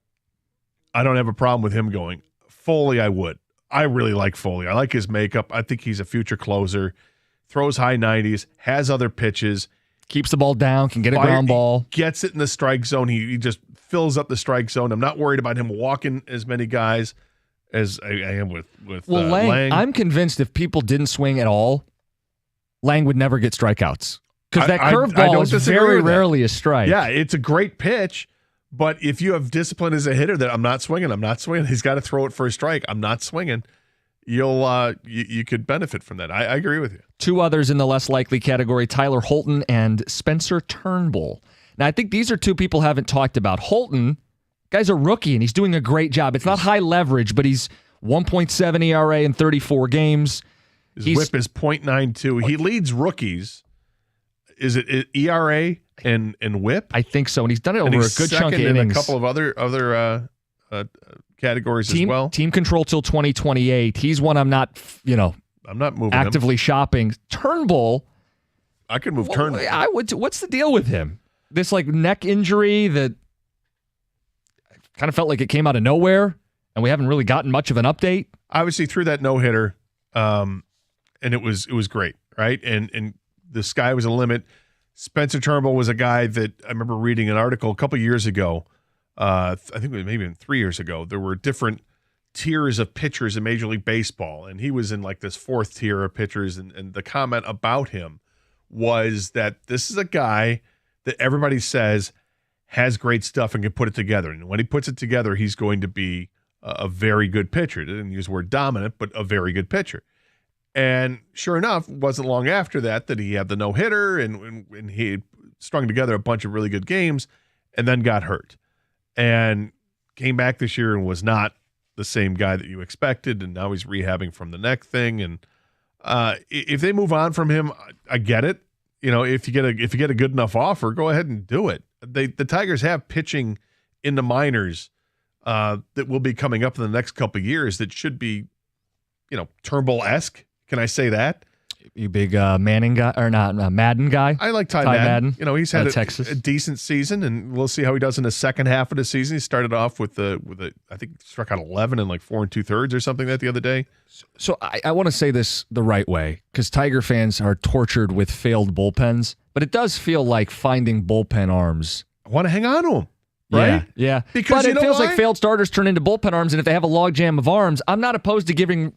don't have a problem with him going. Foley, I would. I really like Foley. I like his makeup. I think he's a future closer. Throws high 90s, has other pitches. Keeps the ball down, can get a ground ball. Gets it in the strike zone. He just fills up the strike zone. I'm not worried about him walking as many guys as I am with Lang. I'm convinced if people didn't swing at all, Lang would never get strikeouts. Because that curveball is very rarely a strike. Yeah, it's a great pitch. But if you have discipline as a hitter that I'm not swinging. He's got to throw it for a strike. I'm not swinging. You could benefit from that. I agree with you. 2 others in the less likely category, Tyler Holton and Spencer Turnbull. Now, I think these are 2 people haven't talked about. Holton, guy's a rookie, and he's doing a great job. It's not high leverage, but he's 1.7 ERA in 34 games. His whip is .92. He leads rookies. Is it ERA and whip? I think so, and he's done it over a good chunk of innings. In a couple of other categories as well. Team control till 2028. He's one I'm not moving actively shopping. Turnbull, I could move Turnbull. I would. What's the deal with him? This like neck injury that kind of felt like it came out of nowhere, and we haven't really gotten much of an update. Obviously, threw that no hitter, and it was great, right? And the sky was a limit. Spencer Turnbull was a guy that I remember reading an article a couple years ago. I think it was maybe 3 years ago. There were different tiers of pitchers in Major League Baseball, and he was in like this 4th tier of pitchers. And the comment about him was that this is a guy that everybody says has great stuff and can put it together. And when he puts it together, he's going to be a very good pitcher. They didn't use the word dominant, but a very good pitcher. And sure enough, it wasn't long after that he had the no-hitter and he had strung together a bunch of really good games and then got hurt. And came back this year and was not the same guy that you expected, and now he's rehabbing from the neck thing. And if they move on from him, I get it. If you get a good enough offer, go ahead and do it. the Tigers have pitching in the minors that will be coming up in the next couple of years that should be, Turnbull-esque. Can I say that? You big Manning guy or not Madden guy? I like Ty Madden. He's had a decent season, and we'll see how he does in the second half of the season. He started off with I think he struck out 11 in like 4 2/3 or something the other day. So I want to say this the right way because Tiger fans are tortured with failed bullpens, but it does feel like finding bullpen arms. I want to hang on to them. Right? Yeah. Because but it feels like failed starters turn into bullpen arms, and if they have a logjam of arms, I'm not opposed to getting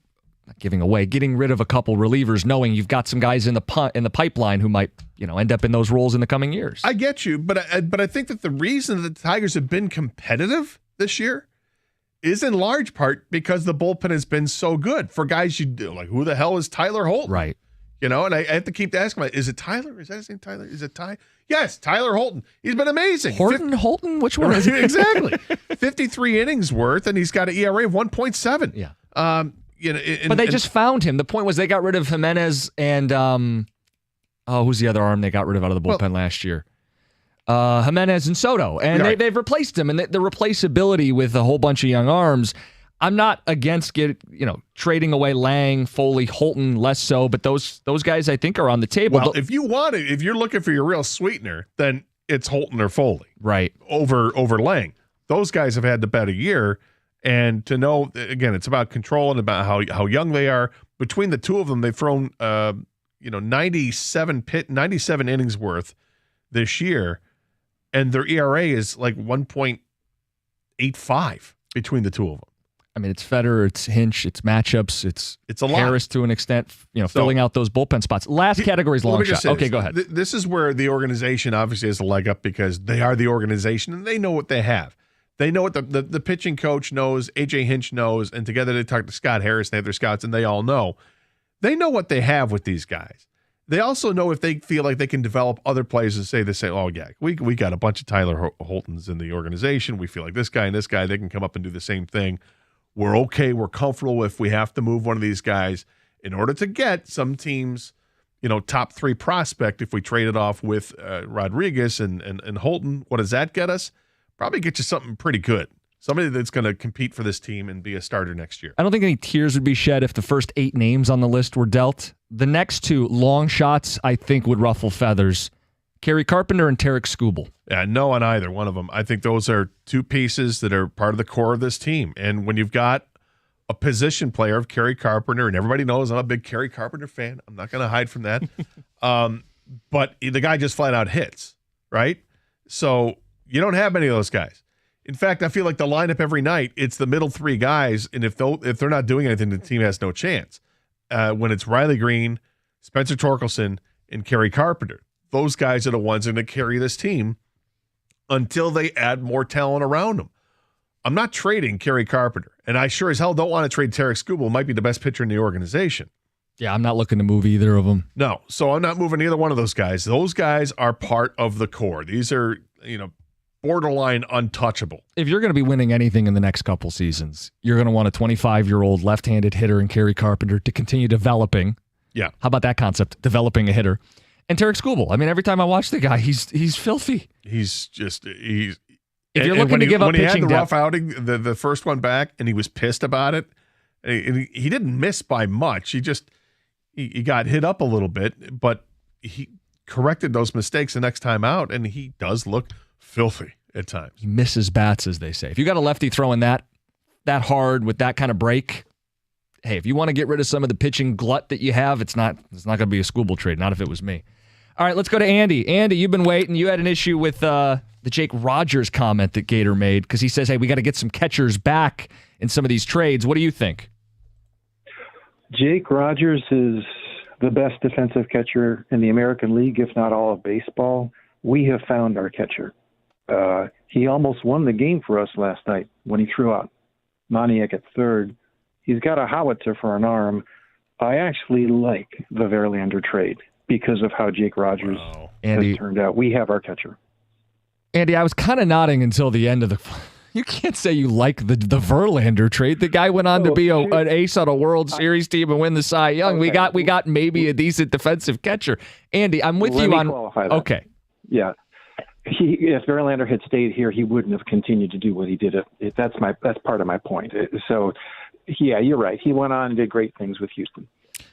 rid of a couple relievers, knowing you've got some guys in the pipeline who might, end up in those roles in the coming years. I get you, but I think that the reason that the Tigers have been competitive this year is in large part because the bullpen has been so good for guys like, who the hell is Tyler Holton? Right. And I have to keep asking myself, is it Tyler? Is that his name, Tyler? Is it Ty? Yes, Tyler Holton. He's been amazing. Holton? Which one is it? Exactly. 53 innings worth, and he's got an ERA of 1.7. Yeah. But they just found him. The point was they got rid of Jimenez and who's the other arm they got rid of out of the bullpen last year? Jimenez and Soto, and they've replaced him. And the replaceability with a whole bunch of young arms. I'm not against trading away Lang, Foley, Holton, less so, but those guys I think are on the table. Well, if you're looking for your real sweetener, then it's Holton or Foley, right? Over Lang. Those guys have had the better year. And to know, again, it's about control and about how young they are. Between the two of them, they've thrown 97 innings worth this year, and their ERA is like 1.85 between the two of them. I mean, it's Federer, it's Hinch, it's matchups, it's a lot. Harris to an extent, filling out those bullpen spots. Last category is long shot. Okay, go ahead. This is where the organization obviously has a leg up because they are the organization and they know what they have. They know what the pitching coach knows, A.J. Hinch knows, and together they talk to Scott Harris, they have their scouts, and they all know. They know what they have with these guys. They also know if they feel like they can develop other players and say, oh, yeah, we got a bunch of Tyler Holtons in the organization. We feel like this guy and this guy, they can come up and do the same thing. We're okay. We're comfortable if we have to move one of these guys in order to get some teams, top 3 prospect. If we trade it off with Rodriguez and Holton, what does that get us? Probably get you something pretty good. Somebody that's going to compete for this team and be a starter next year. I don't think any tears would be shed if the first 8 names on the list were dealt. The next 2 long shots, I think, would ruffle feathers. Kerry Carpenter and Tarek Skubal. Yeah, no on either one of them. I think those are 2 pieces that are part of the core of this team. And when you've got a position player of Kerry Carpenter, and everybody knows I'm a big Kerry Carpenter fan. I'm not going to hide from that. But the guy just flat out hits, right? So you don't have many of those guys. In fact, I feel like the lineup every night, it's the middle 3 guys, and if they're not doing anything, the team has no chance. When it's Riley Green, Spencer Torkelson, and Kerry Carpenter, those guys are the ones that are going to carry this team until they add more talent around them. I'm not trading Kerry Carpenter, and I sure as hell don't want to trade Tarek Skubal, might be the best pitcher in the organization. Yeah, I'm not looking to move either of them. No, so I'm not moving either one of those guys. Those guys are part of the core. These are, borderline untouchable. If you're going to be winning anything in the next couple seasons, you're going to want a 25-year-old left-handed hitter in Kerry Carpenter to continue developing. Yeah. How about that concept? Developing a hitter. And Tarek Skubal. I mean, every time I watch the guy, he's filthy. He's If you're looking to give up pitching depth. When he had the rough outing, the first one back, and he was pissed about it, and he didn't miss by much. He got hit up a little bit, but he corrected those mistakes the next time out, and he does look filthy at times. He misses bats, as they say. If you got a lefty throwing that hard with that kind of break, hey, if you want to get rid of some of the pitching glut that you have, it's not going to be a Skubal trade. Not if it was me. All right, let's go to Andy. Andy, you've been waiting. You had an issue with the Jake Rogers comment that Gator made because he says, hey, we got to get some catchers back in some of these trades. What do you think? Jake Rogers is the best defensive catcher in the American League, if not all of baseball. We have found our catcher. He almost won the game for us last night when he threw out Moniak at third. He's got a howitzer for an arm. I actually like the Verlander trade because of how Jake Rogers has turned out. We have our catcher. Andy, I was kind of nodding until the end of the... You can't say you like the Verlander trade. The guy went on to be an ace on a World Series team and win the Cy Young. Okay. We got maybe a decent defensive catcher. Andy, I'm with you on... Qualify that. Okay. Yeah. if Verlander had stayed here, he wouldn't have continued to do what he did. That's part of my point. So, yeah, you're right. He went on and did great things with Houston.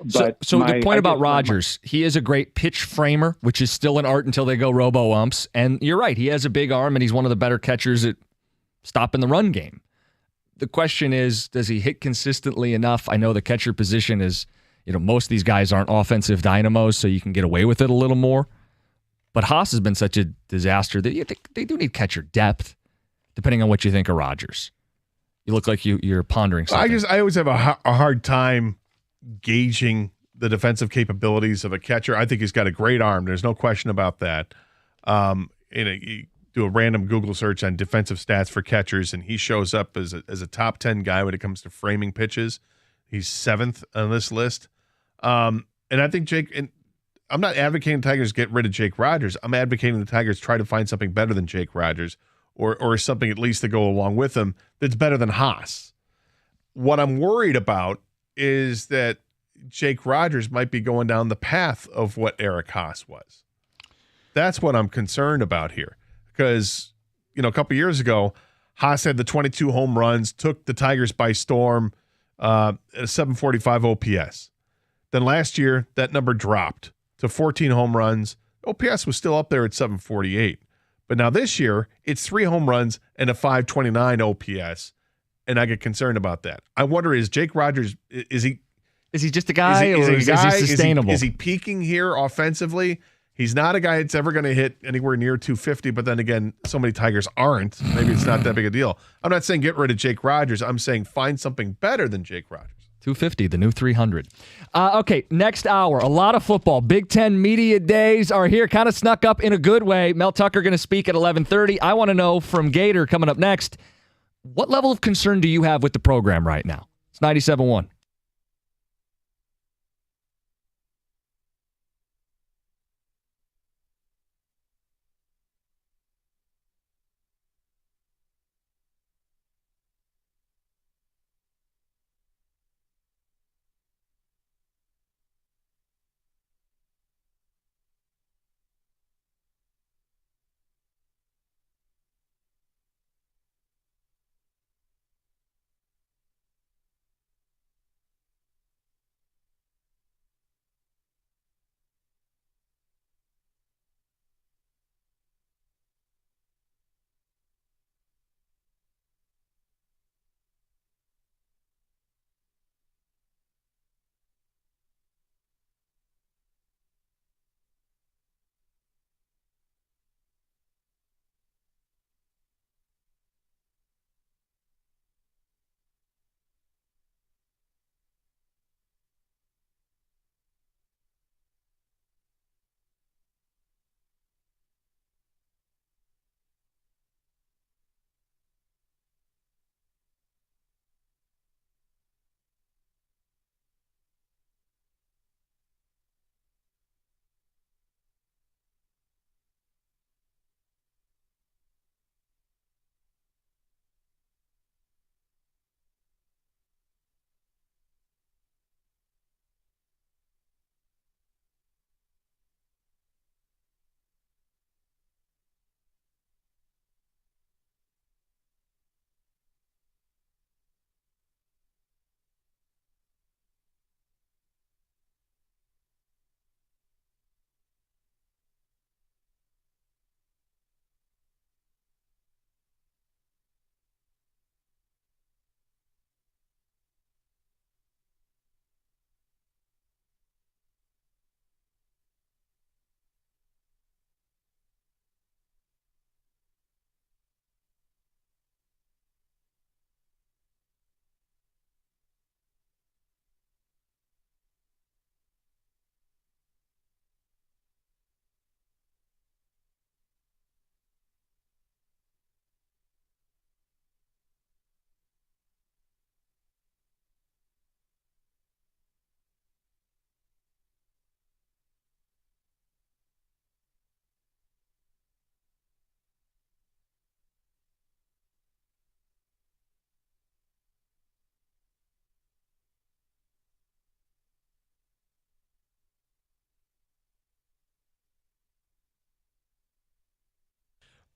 But so the point about Rodgers, he is a great pitch framer, which is still an art until they go robo-umps. And you're right, he has a big arm, and he's one of the better catchers at stopping the run game. The question is, does he hit consistently enough? I know the catcher position is, most of these guys aren't offensive dynamos, so you can get away with it a little more. But Haas has been such a disaster that they do need catcher depth, depending on what you think of Rodgers. You look like you're pondering something. I always have a hard time gauging the defensive capabilities of a catcher. I think he's got a great arm. There's no question about that. You do a random Google search on defensive stats for catchers, and he shows up as a top 10 guy when it comes to framing pitches. He's 7th on this list. And I think I'm not advocating the Tigers get rid of Jake Rodgers. I'm advocating the Tigers try to find something better than Jake Rodgers, or something at least to go along with him that's better than Haas. What I'm worried about is that Jake Rodgers might be going down the path of what Eric Haas was. That's what I'm concerned about here. Because, a couple years ago, Haas had the 22 home runs, took the Tigers by storm, a 745 OPS. Then last year, that number dropped to 14 home runs. OPS was still up there at 748. But now this year, it's 3 home runs and a 529 OPS. And I get concerned about that. I wonder, is Jake Rodgers, is he just a guy, or is he sustainable? Is he peaking here offensively? He's not a guy that's ever going to hit anywhere near 250, but then again, so many Tigers aren't. Maybe it's not that big a deal. I'm not saying get rid of Jake Rodgers. I'm saying find something better than Jake Rodgers. 250, the new 300. Okay, next hour, a lot of football. Big Ten media days are here, kind of snuck up in a good way. Mel Tucker going to speak at 11:30. I want to know from Gator coming up next, what level of concern do you have with the program right now? It's 97.1.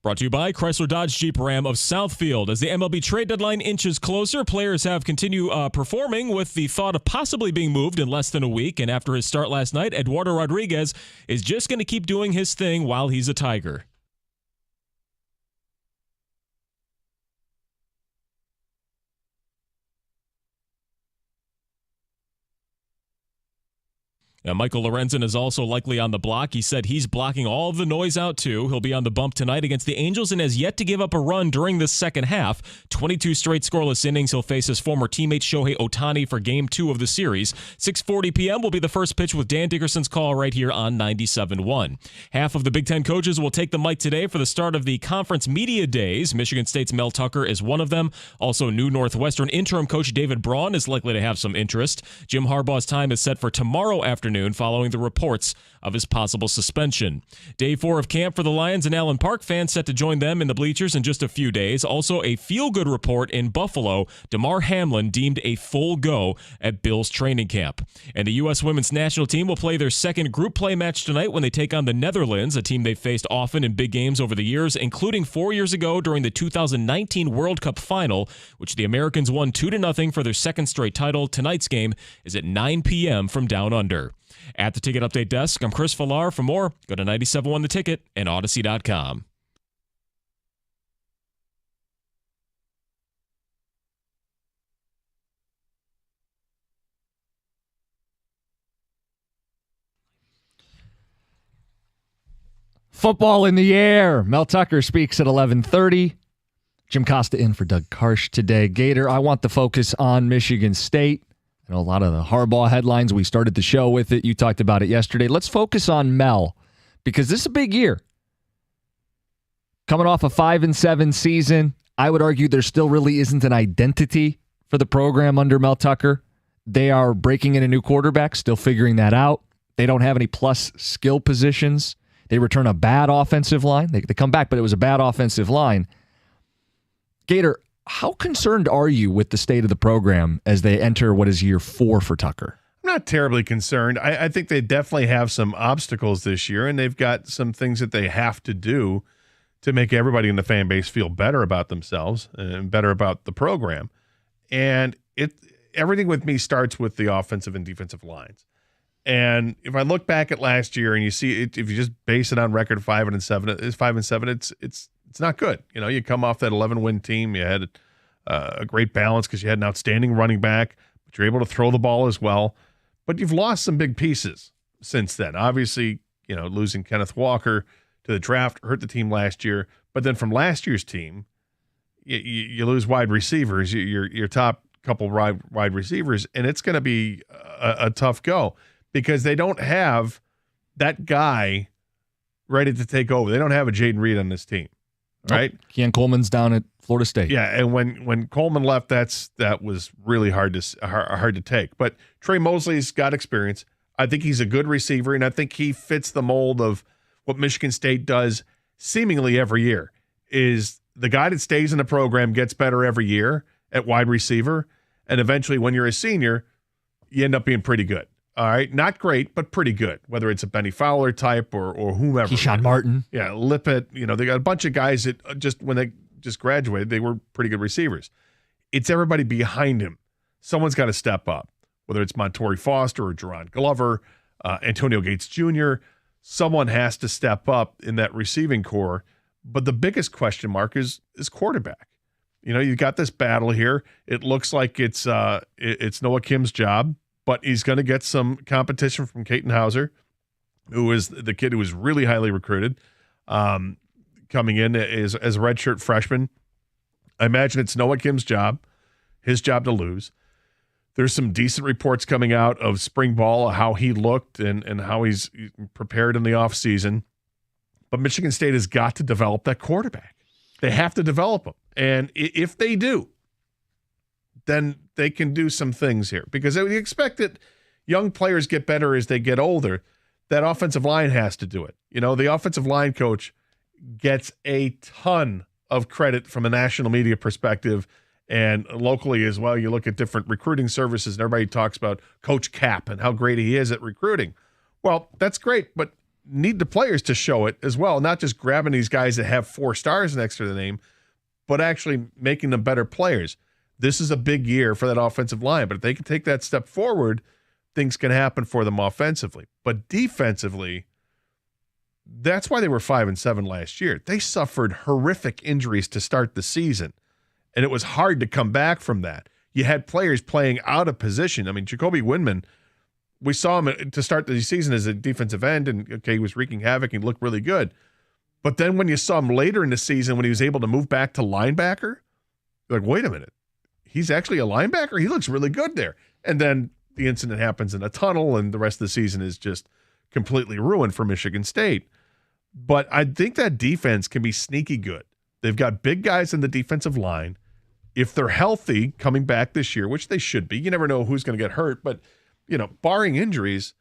Brought to you by Chrysler Dodge Jeep Ram of Southfield. As the MLB trade deadline inches closer, players have continued performing with the thought of possibly being moved in less than a week. And after his start last night, Eduardo Rodriguez is just going to keep doing his thing while he's a Tiger. Now, Michael Lorenzen is also likely on the block. He said he's blocking all of the noise out, too. He'll be on the bump tonight against the Angels and has yet to give up a run during the second half. 22 straight scoreless innings. He'll face his former teammate Shohei Ohtani for Game 2 of the series. 6:40 p.m. will be the first pitch with Dan Dickerson's call right here on 97.1. Half of the Big Ten coaches will take the mic today for the start of the conference media days. Michigan State's Mel Tucker is one of them. Also, new Northwestern interim coach David Braun is likely to have some interest. Jim Harbaugh's time is set for tomorrow afternoon following the reports of his possible suspension. Day 4 of camp for the Lions and Allen Park fans set to join them in the bleachers in just a few days. Also, a feel-good report in Buffalo. Damar Hamlin deemed a full go at Bills training camp. And the U.S. women's national team will play their second group play match tonight when they take on the Netherlands, a team they've faced often in big games over the years, including 4 years ago during the 2019 World Cup final, which the Americans won 2-0 for their second straight title. Tonight's game is at 9 p.m. from Down Under. At the Ticket Update Desk, I'm Chris Villar. For more, go to 97.1 The Ticket and Odyssey.com. Football in the air. Mel Tucker speaks at 11:30. Jim Costa in for Doug Karsh today. Gator, I want the focus on Michigan State. I know a lot of the Harbaugh headlines. We started the show with it. You talked about it yesterday. Let's focus on Mel because this is a big year. Coming off a 5-7 season, I would argue there still really isn't an identity for the program under Mel Tucker. They are breaking in a new quarterback, still figuring that out. They don't have any plus skill positions. They return a bad offensive line. They come back, but it was a bad offensive line. Gator, how concerned are you with the state of the program as they enter what is year 4 for Tucker? I'm not terribly concerned. I think they definitely have some obstacles this year, and they've got some things that they have to do to make everybody in the fan base feel better about themselves and better about the program. And everything with me starts with the offensive and defensive lines. And if I look back at last year and you see it, if you just base it on record 5-7, it's not good. You know, you come off that 11-win team. You had a great balance because you had an outstanding running back, but you're able to throw the ball as well. But you've lost some big pieces since then. Obviously, you know, losing Kenneth Walker to the draft hurt the team last year. But then from last year's team, you lose wide receivers, your top couple wide receivers, and it's going to be a tough go because they don't have that guy ready to take over. They don't have a Jaden Reed on this team. Right, Keon Coleman's down at Florida State. Yeah, and when Coleman left, that was really hard to take. But Trey Mosley's got experience. I think he's a good receiver, and I think he fits the mold of what Michigan State does seemingly every year. Is the guy that stays in the program gets better every year at wide receiver, and eventually, when you're a senior, you end up being pretty good. All right, not great, but pretty good. Whether it's a Benny Fowler type or whomever. Keyshawn Martin. Yeah, Lippett. You know, they got a bunch of guys that just when they just graduated, they were pretty good receivers. It's everybody behind him. Someone's got to step up. Whether it's Montori Foster or Jerron Glover, Antonio Gates Jr., someone has to step up in that receiving core. But the biggest question mark is quarterback. You know, you got this battle here. It looks like it's Noah Kim's job. But he's going to get some competition from Caton Hauser, who is the kid who was really highly recruited, coming in as a redshirt freshman. I imagine it's Noah Kim's job, his job to lose. There's some decent reports coming out of spring ball, how he looked and how he's prepared in the offseason. But Michigan State has got to develop that quarterback. They have to develop him. And if they do, then they can do some things here. Because we expect that young players get better as they get older. That offensive line has to do it. You know, the offensive line coach gets a ton of credit from a national media perspective and locally as well. You look at different recruiting services and everybody talks about Coach Cap and how great he is at recruiting. Well, that's great, but need the players to show it as well, not just grabbing these guys that have 4 stars next to the name, but actually making them better players. This is a big year for that offensive line, but if they can take that step forward, things can happen for them offensively. But defensively, that's why they were 5-7 last year. They suffered horrific injuries to start the season, and it was hard to come back from that. You had players playing out of position. I mean, Jacoby Windman, we saw him to start the season as a defensive end, and okay, he was wreaking havoc. He looked really good. But then when you saw him later in the season when he was able to move back to linebacker, you're like, wait a minute. He's actually a linebacker? He looks really good there. And then the incident happens in a tunnel, and the rest of the season is just completely ruined for Michigan State. But I think that defense can be sneaky good. They've got big guys in the defensive line. If they're healthy coming back this year, which they should be, you never know who's going to get hurt, but barring injuries,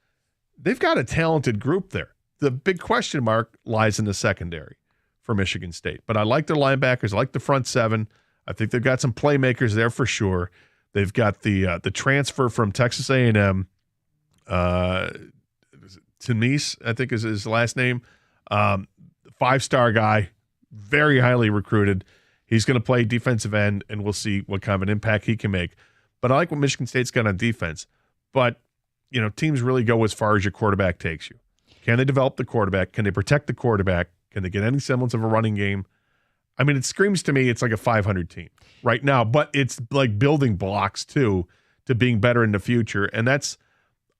they've got a talented group there. The big question mark lies in the secondary for Michigan State. But I like their linebackers. I like the front 7. I think they've got some playmakers there for sure. They've got the transfer from Texas A&M, Tamis, I think is his last name. 5-star guy, very highly recruited. He's going to play defensive end, and we'll see what kind of an impact he can make. But I like what Michigan State's got on defense. But, teams really go as far as your quarterback takes you. Can they develop the quarterback? Can they protect the quarterback? Can they get any semblance of a running game? I mean, it screams to me it's like a 500 team right now, but it's like building blocks, too, to being better in the future. And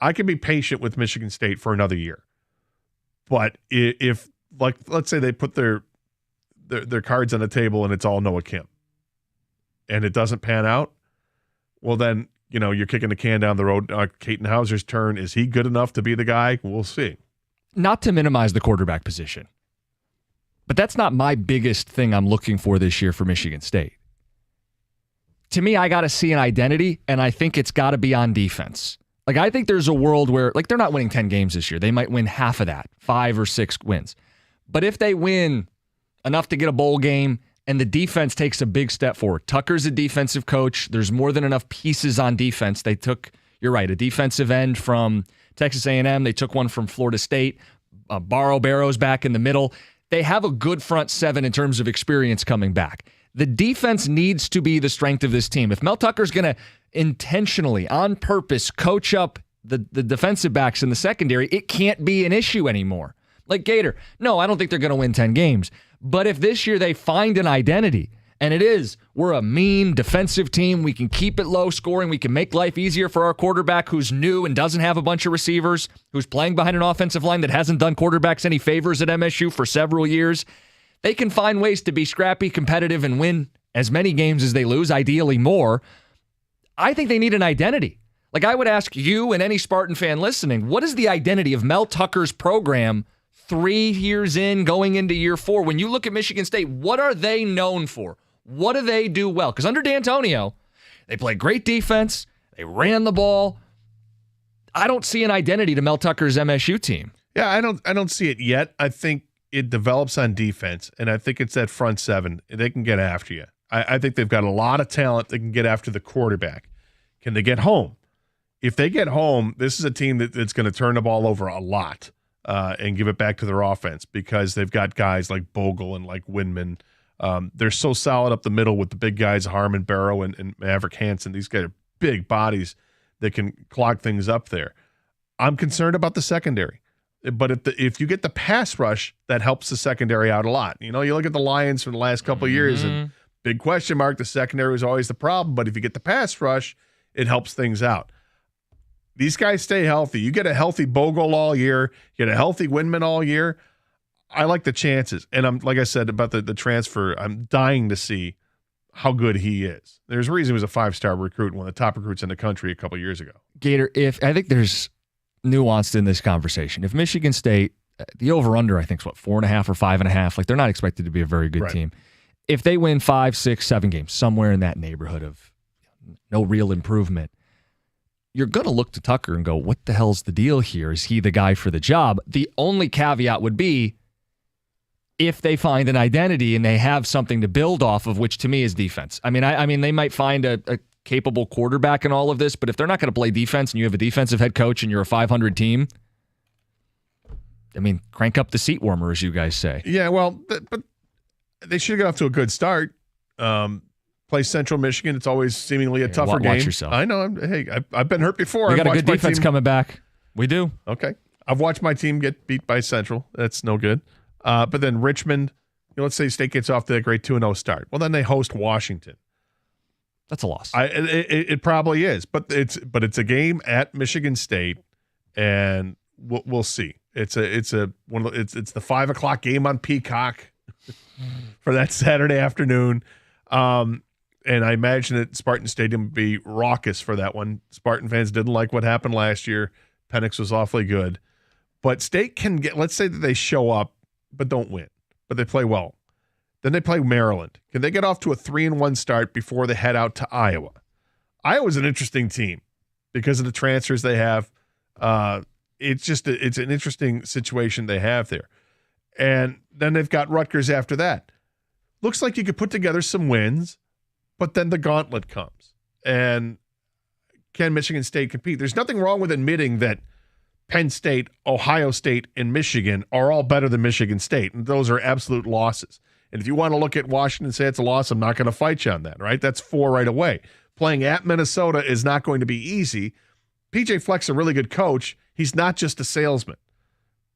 I can be patient with Michigan State for another year. But if let's say they put their cards on the table and it's all Noah Kim, and it doesn't pan out, well, then, you're kicking the can down the road. Caton Hauser's turn. Is he good enough to be the guy? We'll see. Not to minimize the quarterback position, but that's not my biggest thing I'm looking for this year for Michigan State. To me, I got to see an identity, and I think it's got to be on defense. Like, I think there's a world where, they're not winning 10 games this year. They might win half of that, 5 or 6 wins. But if they win enough to get a bowl game and the defense takes a big step forward, Tucker's a defensive coach. There's more than enough pieces on defense. They took, you're right, a defensive end from Texas A&M. They took one from Florida State. Barrow's back in the middle. They have a good front 7 in terms of experience coming back. The defense needs to be the strength of this team. If Mel Tucker's going to intentionally, on purpose, coach up the defensive backs in the secondary, it can't be an issue anymore. Like Gator, no, I don't think they're going to win 10 games. But if this year they find an identity, and it is, we're a mean defensive team, we can keep it low scoring, we can make life easier for our quarterback who's new and doesn't have a bunch of receivers, who's playing behind an offensive line that hasn't done quarterbacks any favors at MSU for several years, they can find ways to be scrappy, competitive, and win as many games as they lose, ideally more. I think they need an identity. Like, I would ask you and any Spartan fan listening, what is the identity of Mel Tucker's program 3 years in, going into year 4? When you look at Michigan State, what are they known for? What do they do well? Because under D'Antonio, they played great defense. They ran the ball. I don't see an identity to Mel Tucker's MSU team. Yeah, I don't see it yet. I think it develops on defense, and I think it's that front 7. They can get after you. I think they've got a lot of talent that can get after the quarterback. Can they get home? If they get home, this is a team that's going to turn the ball over a lot and give it back to their offense because they've got guys like Bogle and like Windman. They're so solid up the middle with the big guys, Harmon, Barrow, and Maverick Hansen. These guys are big bodies that can clog things up there. I'm concerned about the secondary. But if you get the pass rush, that helps the secondary out a lot. You look at the Lions for the last couple of years, and big question mark, the secondary was always the problem. But if you get the pass rush, it helps things out. These guys stay healthy. You get a healthy Bogle all year, you get a healthy Windman all year. I like the chances. And I'm like I said about the transfer, I'm dying to see how good he is. There's a reason he was a 5-star recruit, one of the top recruits in the country a couple of years ago. Gator, I think there's nuanced in this conversation. If Michigan State, the over-under, I think, is 4.5 or 5.5. Like, they're not expected to be a very good team. If they win 5, 6, 7 games, somewhere in that neighborhood of no real improvement, you're going to look to Tucker and go, what the hell's the deal here? Is he the guy for the job? The only caveat would be if they find an identity and they have something to build off of, which to me is defense. I mean, they might find a capable quarterback in all of this, but if they're not going to play defense and you have a defensive head coach and you're a 500 team, I mean, crank up the seat warmer, as you guys say. Yeah, well, but they should get off to a good start. Play Central Michigan. It's always seemingly a tougher game. Watch yourself. I know. I've been hurt before. We got a good defense coming back. We do. Okay. I've watched my team get beat by Central. That's no good. But then Richmond, let's say State gets off to a great 2-0 start. Well, then they host Washington. That's a loss. It probably is, but it's a game at Michigan State, and we'll see. It's the 5:00 game on Peacock for that Saturday afternoon. And I imagine that Spartan Stadium would be raucous for that one. Spartan fans didn't like what happened last year. Penix was awfully good. But State can get, let's say that they show up but don't win, but they play well. Then they play Maryland. Can they get off to a 3-1 start before they head out to Iowa? Iowa's an interesting team because of the transfers they have. It's an interesting situation they have there. And then they've got Rutgers after that. Looks like you could put together some wins, but then the gauntlet comes. And can Michigan State compete? There's nothing wrong with admitting that Penn State, Ohio State, and Michigan are all better than Michigan State, and those are absolute losses. And if you want to look at Washington and say it's a loss, I'm not going to fight you on that, right? That's 4 right away. Playing at Minnesota is not going to be easy. PJ Fleck's a really good coach. He's not just a salesman.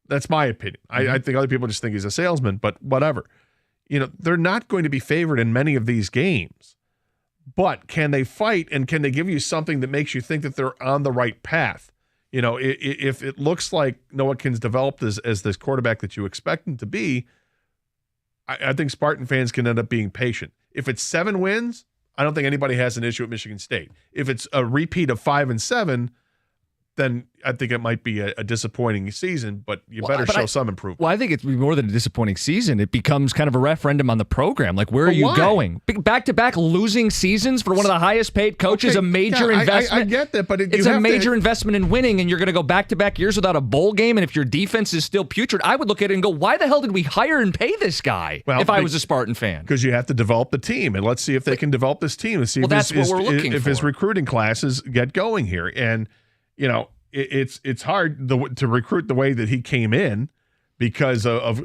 That's my opinion. I think other people just think he's a salesman, but whatever. They're not going to be favored in many of these games. But can they fight, and can they give you something that makes you think that they're on the right path? If it looks like Noah Kin's developed as this quarterback that you expect him to be, I think Spartan fans can end up being patient. If it's 7 wins, I don't think anybody has an issue at Michigan State. If it's a repeat of 5 and 7, then I think it might be a disappointing season, but you better show some improvement. Well, I think it's more than a disappointing season. It becomes kind of a referendum on the program. Like, where are you going? Back-to-back losing seasons for one of the highest-paid coaches, a major investment. I get that, but it's a major investment in winning, and you're going to go back-to-back years without a bowl game, and if your defense is still putrid, I would look at it and go, why the hell did we hire and pay this guy if I was a Spartan fan? Because you have to develop the team, and let's see if they can develop this team and see if his recruiting classes get going here. And, it's hard to recruit the way that he came in because of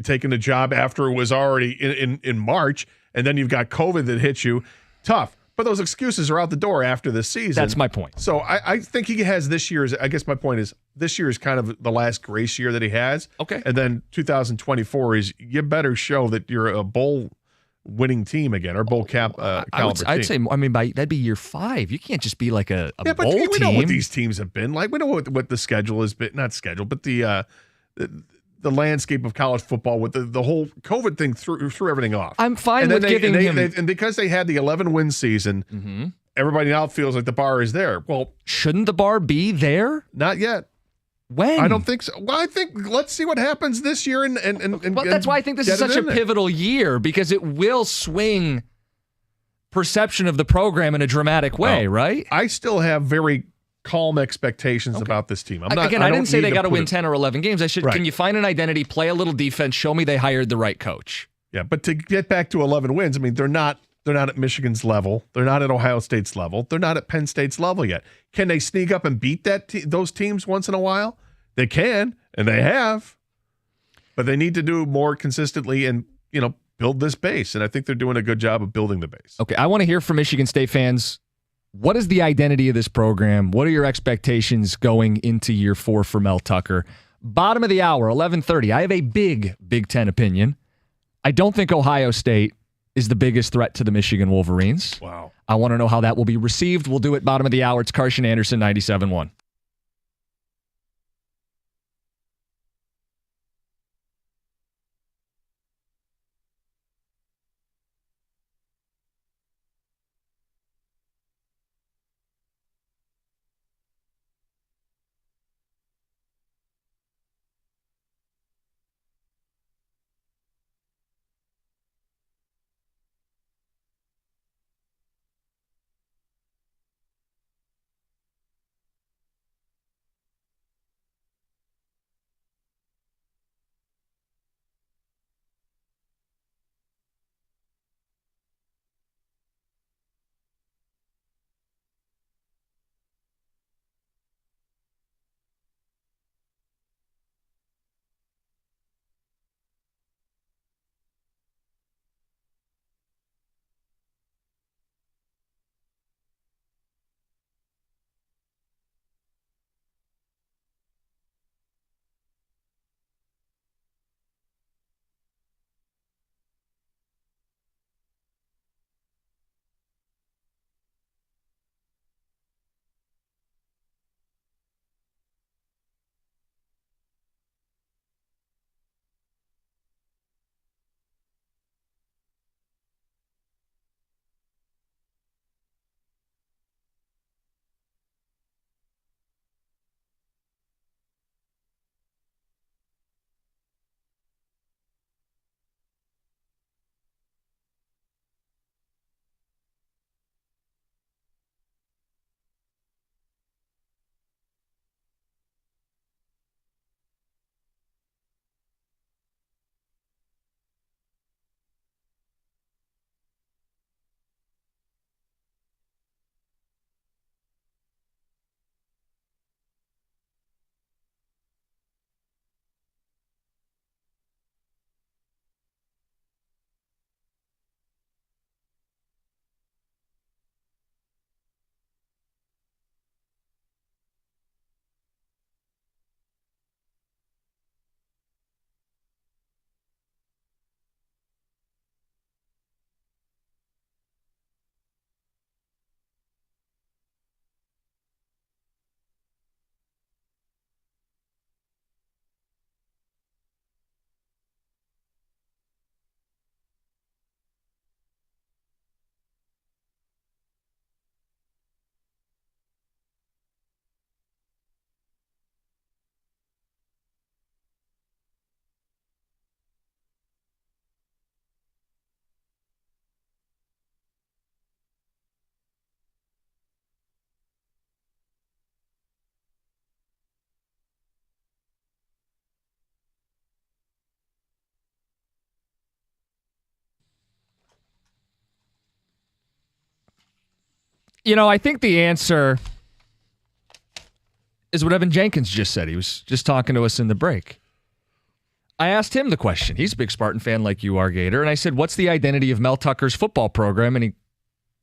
taking the job after it was already in March, and then you've got COVID that hits you. Tough. But those excuses are out the door after this season. That's my point. So I think he has this year's, I guess my point is this year is kind of the last grace year that he has. Okay. And then 2024 is you better show that you're a bowl winning team again, or bowl caliber I'd say, that'd be year 5. You can't just be like a bowl team. We know what these teams have been like. We know what the schedule has been, not schedule, but the landscape of college football with the whole COVID thing threw everything off. I'm fine with giving him. And because they had the 11-win season, everybody now feels like the bar is there. Well, shouldn't the bar be there? Not yet. When? I don't think so. Well, I think let's see what happens this year, and that's why I think this is such a pivotal year, because it will swing perception of the program in a dramatic way, right? I still have very calm expectations about this team. I didn't say they got to win 10 or 11 games. I said, can you find an identity, play a little defense, show me they hired the right coach? Yeah, but to get back to 11 wins, they're not at Michigan's level. They're not at Ohio State's level. They're not at Penn State's level yet. Can they sneak up and beat those teams once in a while? They can, and they have, but they need to do more consistently and, build this base. And I think they're doing a good job of building the base. Okay, I want to hear from Michigan State fans. What is the identity of this program? What are your expectations going into year 4 for Mel Tucker? Bottom of the hour, 11:30. I have a big Big Ten opinion. I don't think Ohio State is the biggest threat to the Michigan Wolverines. Wow. I want to know how that will be received. We'll do it bottom of the hour. It's Karsch Anderson, 97.1. I think the answer is what Evan Jenkins just said. He was just talking to us in the break. I asked him the question. He's a big Spartan fan like you are, Gator. And I said, what's the identity of Mel Tucker's football program? And he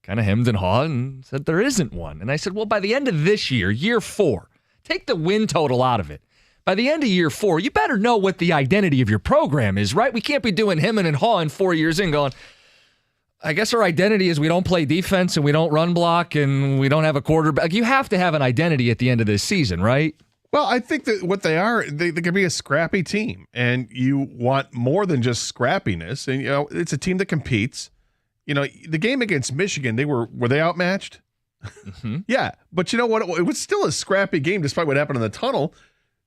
kind of hemmed and hawed and said there isn't one. And I said, well, by the end of this year, year 4, take the win total out of it. By the end of year 4, you better know what the identity of your program is, right? We can't be doing hemming and hawing 4 years in going, I guess our identity is we don't play defense and we don't run block and we don't have a quarterback. You have to have an identity at the end of this season, right? Well, I think that what they are, they can be a scrappy team, and you want more than just scrappiness. And, it's a team that competes. The game against Michigan, were they outmatched? Mm-hmm. Yeah. But you know what? It was still a scrappy game despite what happened in the tunnel.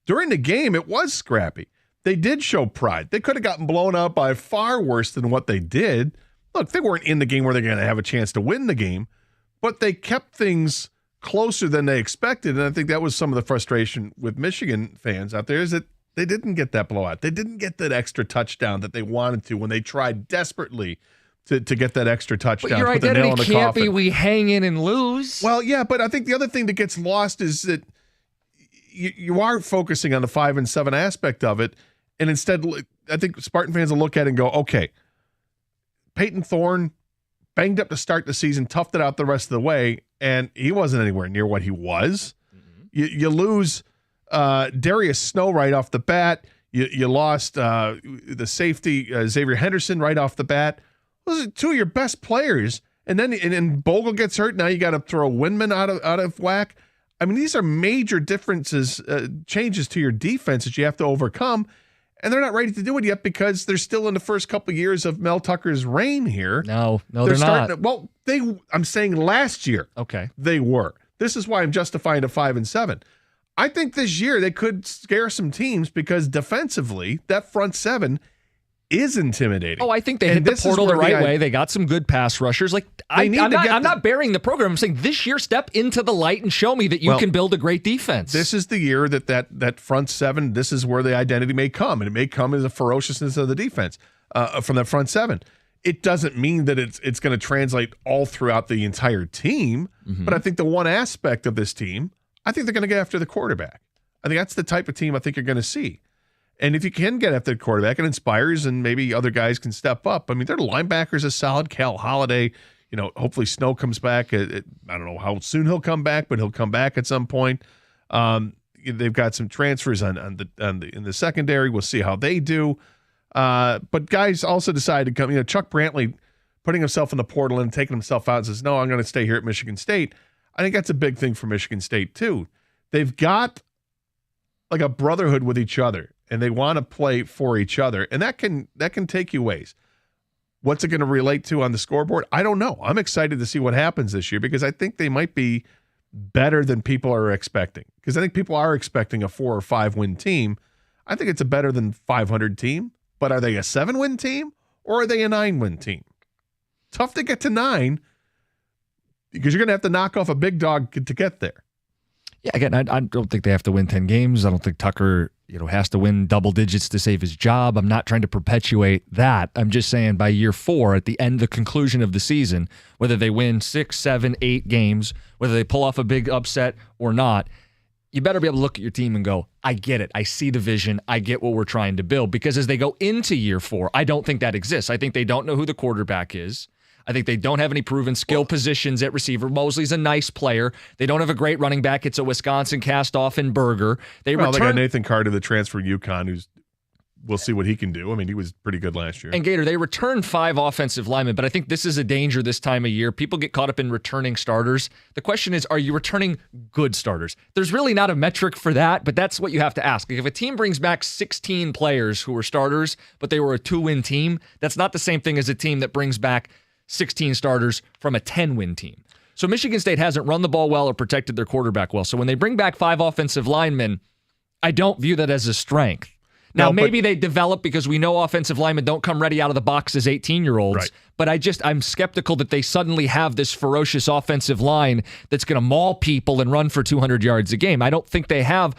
During the game, it was scrappy. They did show pride. They could have gotten blown out by far worse than what they did. Look, they weren't in the game where they're going to have a chance to win the game, but they kept things closer than they expected. And I think that was some of the frustration with Michigan fans out there, is that they didn't get that blowout. They didn't get that extra touchdown that they wanted to when they tried desperately to get that extra touchdown. But your identity can't be we hang in and lose. Well, yeah, but I think the other thing that gets lost is that you are focusing on the 5 and 7 aspect of it. And instead, I think Spartan fans will look at it and go, okay, Peyton Thorne banged up to start the season, toughed it out the rest of the way, and he wasn't anywhere near what he was. Mm-hmm. You lose Darius Snow right off the bat. You lost the safety, Xavier Henderson, right off the bat. Those are 2 of your best players. And then Bogle gets hurt. Now you got to throw Windman out of whack. I mean, these are major differences, changes to your defense that you have to overcome. And they're not ready to do it yet because they're still in the first couple of years of Mel Tucker's reign here. No, they're not. I'm saying last year. Okay. They were. This is why I'm justifying a 5 and 7. I think this year they could scare some teams because defensively, that front 7 is intimidating. Oh, I think they hit the portal the right way. They got some good pass rushers. I'm not burying the program. I'm saying this year, step into the light and show me that you can build a great defense. This is the year that front 7, this is where the identity may come, and it may come as a ferociousness of the defense from that front 7. It doesn't mean that it's going to translate all throughout the entire team, but I think the one aspect of this team, I think they're going to get after the quarterback. I think that's the type of team I think you're going to see. And if you can get after the quarterback, it inspires, and maybe other guys can step up. I mean, their linebackers are solid. Cal Holiday, hopefully Snow comes back. I don't know how soon he'll come back, but he'll come back at some point. They've got some transfers in the secondary. We'll see how they do. But guys also decided to come. Chuck Brantley putting himself in the portal and taking himself out and says, "No, I'm going to stay here at Michigan State." I think that's a big thing for Michigan State too. They've got like a brotherhood with each other, and they want to play for each other, and that can take you ways. What's it going to relate to on the scoreboard? I don't know. I'm excited to see what happens this year because I think they might be better than people are expecting. Because I think people are expecting a 4 or 5 win team. I think it's a better than 500 team, but are they a 7-win team or are they a 9-win team? Tough to get to 9 because you're going to have to knock off a big dog to get there. Yeah, again, I don't think they have to win 10 games. I don't think Tucker, has to win double digits to save his job. I'm not trying to perpetuate that. I'm just saying by year 4, at the end, the conclusion of the season, whether they win 6, 7, 8 games, whether they pull off a big upset or not, you better be able to look at your team and go, I get it. I see the vision. I get what we're trying to build. Because as they go into year 4, I don't think that exists. I think they don't know who the quarterback is. I think they don't have any proven skill positions at receiver. Mosley's a nice player. They don't have a great running back. It's a Wisconsin cast-off in Berger. They got Nathan Carter, the transfer UConn, we'll see what he can do. I mean, he was pretty good last year. And Gator, they returned 5 offensive linemen, but I think this is a danger this time of year. People get caught up in returning starters. The question is, are you returning good starters? There's really not a metric for that, but that's what you have to ask. Like if a team brings back 16 players who were starters, but they were a 2-win team, that's not the same thing as a team that brings back 16 starters from a 10-win team. So Michigan State hasn't run the ball well or protected their quarterback well. So when they bring back 5 offensive linemen, I don't view that as a strength. Now, maybe they develop because we know offensive linemen don't come ready out of the box as 18-year-olds. Right. But I'm skeptical that they suddenly have this ferocious offensive line that's going to maul people and run for 200 yards a game. I don't think they have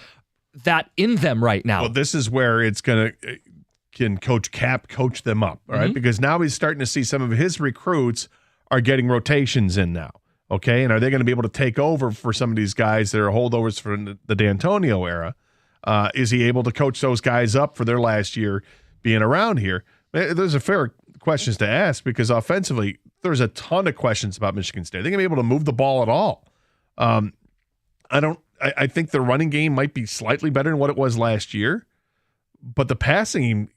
that in them right now. Well, this is where it's going to... Can Coach Cap coach them up, all right? Because now he's starting to see some of his recruits are getting rotations in now. Okay, and are they going to be able to take over for some of these guys that are holdovers from the D'Antonio era? Is he able to coach those guys up for their last year being around here? There's a fair questions to ask because offensively, there's a ton of questions about Michigan State. Are they going to be able to move the ball at all? I think the running game might be slightly better than what it was last year, but the passing,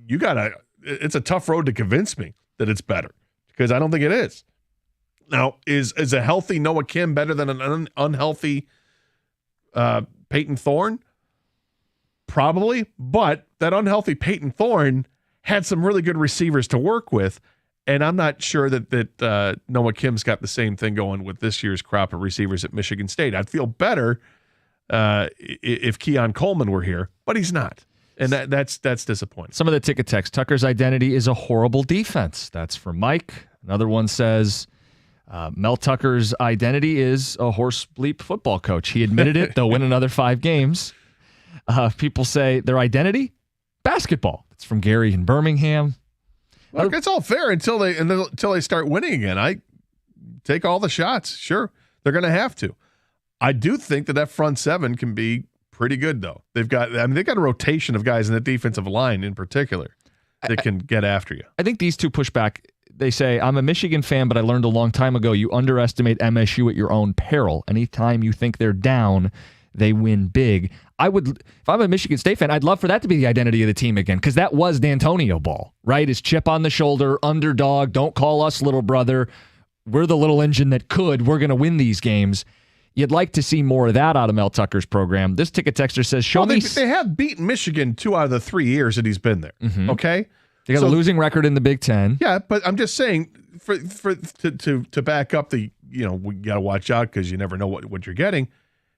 it's a tough road to convince me that it's better because I don't think it is. Now, is a healthy Noah Kim better than an unhealthy Peyton Thorne? Probably, but that unhealthy Peyton Thorne had some really good receivers to work with, and I'm not sure that Noah Kim's got the same thing going with this year's crop of receivers at Michigan State. I'd feel better if Keon Coleman were here, but he's not. And that's disappointing. Some of the ticket text, Tucker's identity is a horrible defense. That's from Mike. Another one says, Mel Tucker's identity is a horse bleep football coach. He admitted it. They'll win another 5 games. People say their identity, basketball. It's from Gary in Birmingham. Look, it's all fair until they start winning again. I take all the shots. Sure, they're going to have to. I do think that front seven can be pretty good, though. They've got a rotation of guys in the defensive line in particular that can get after you. I think these two push back. They say, I'm a Michigan fan, but I learned a long time ago you underestimate MSU at your own peril. Anytime you think they're down, they win big. If I'm a Michigan State fan, I'd love for that to be the identity of the team again, because that was D'Antonio ball, right? His chip on the shoulder, underdog, don't call us little brother. We're the little engine that could. We're going to win these games. You'd like to see more of that out of Mel Tucker's program. This ticket texter says, they have beaten Michigan 2 out of the 3 years that he's been there, okay? They got a losing record in the Big Ten. Yeah, but I'm just saying, to back up we got to watch out because you never know what you're getting.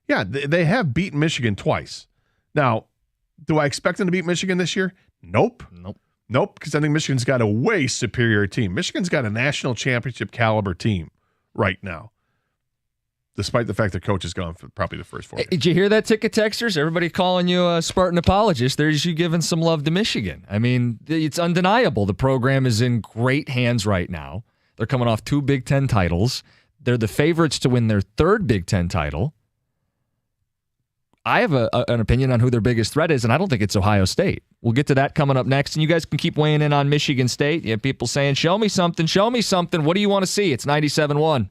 Yeah, they have beaten Michigan twice. Now, do I expect them to beat Michigan this year? Nope, because I think Michigan's got a way superior team. Michigan's got a national championship caliber team right now, despite the fact their coach is gone for probably the first 4 games. Did you hear that, ticket texters? Everybody calling you a Spartan apologist. There's you giving some love to Michigan. I mean, it's undeniable. The program is in great hands right now. They're coming off 2 Big Ten titles. They're the favorites to win their 3rd Big Ten title. I have an opinion on who their biggest threat is, and I don't think it's Ohio State. We'll get to that coming up next, and you guys can keep weighing in on Michigan State. You have people saying, show me something, show me something. What do you want to see? It's 97.1.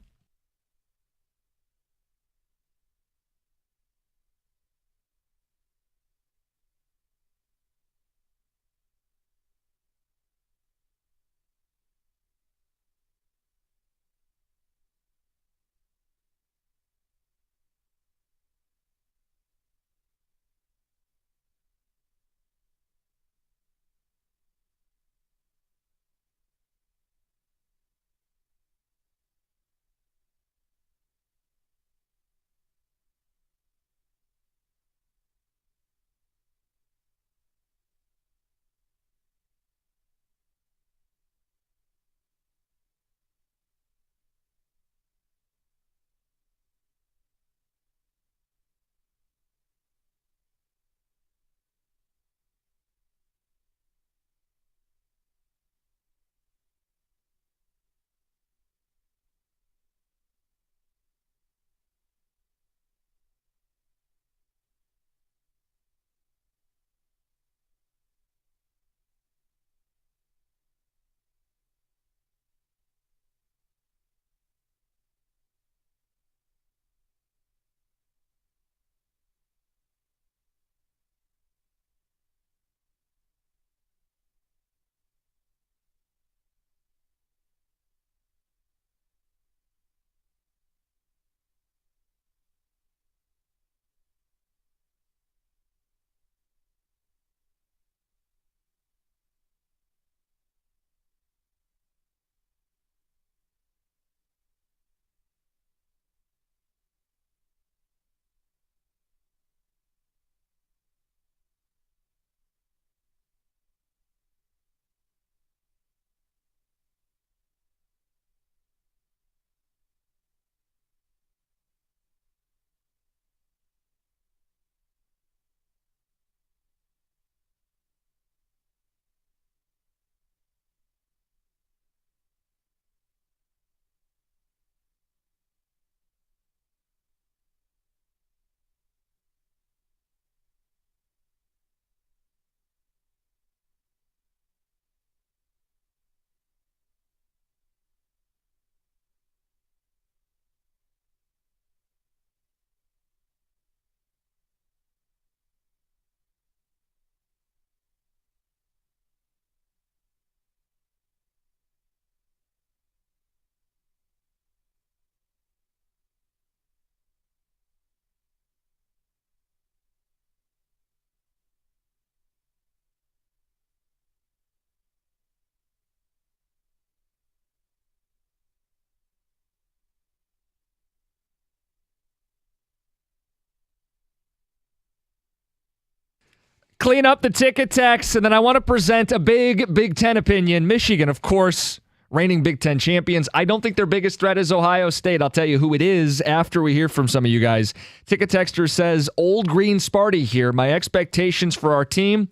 clean up the ticket text, and then I want to present a big Big Ten opinion. Michigan, of course, reigning Big Ten champions. I don't think their biggest threat is Ohio State. I'll tell you who it is after we hear from some of you guys. Ticket texter says, Old Green Sparty here. My expectations for our team,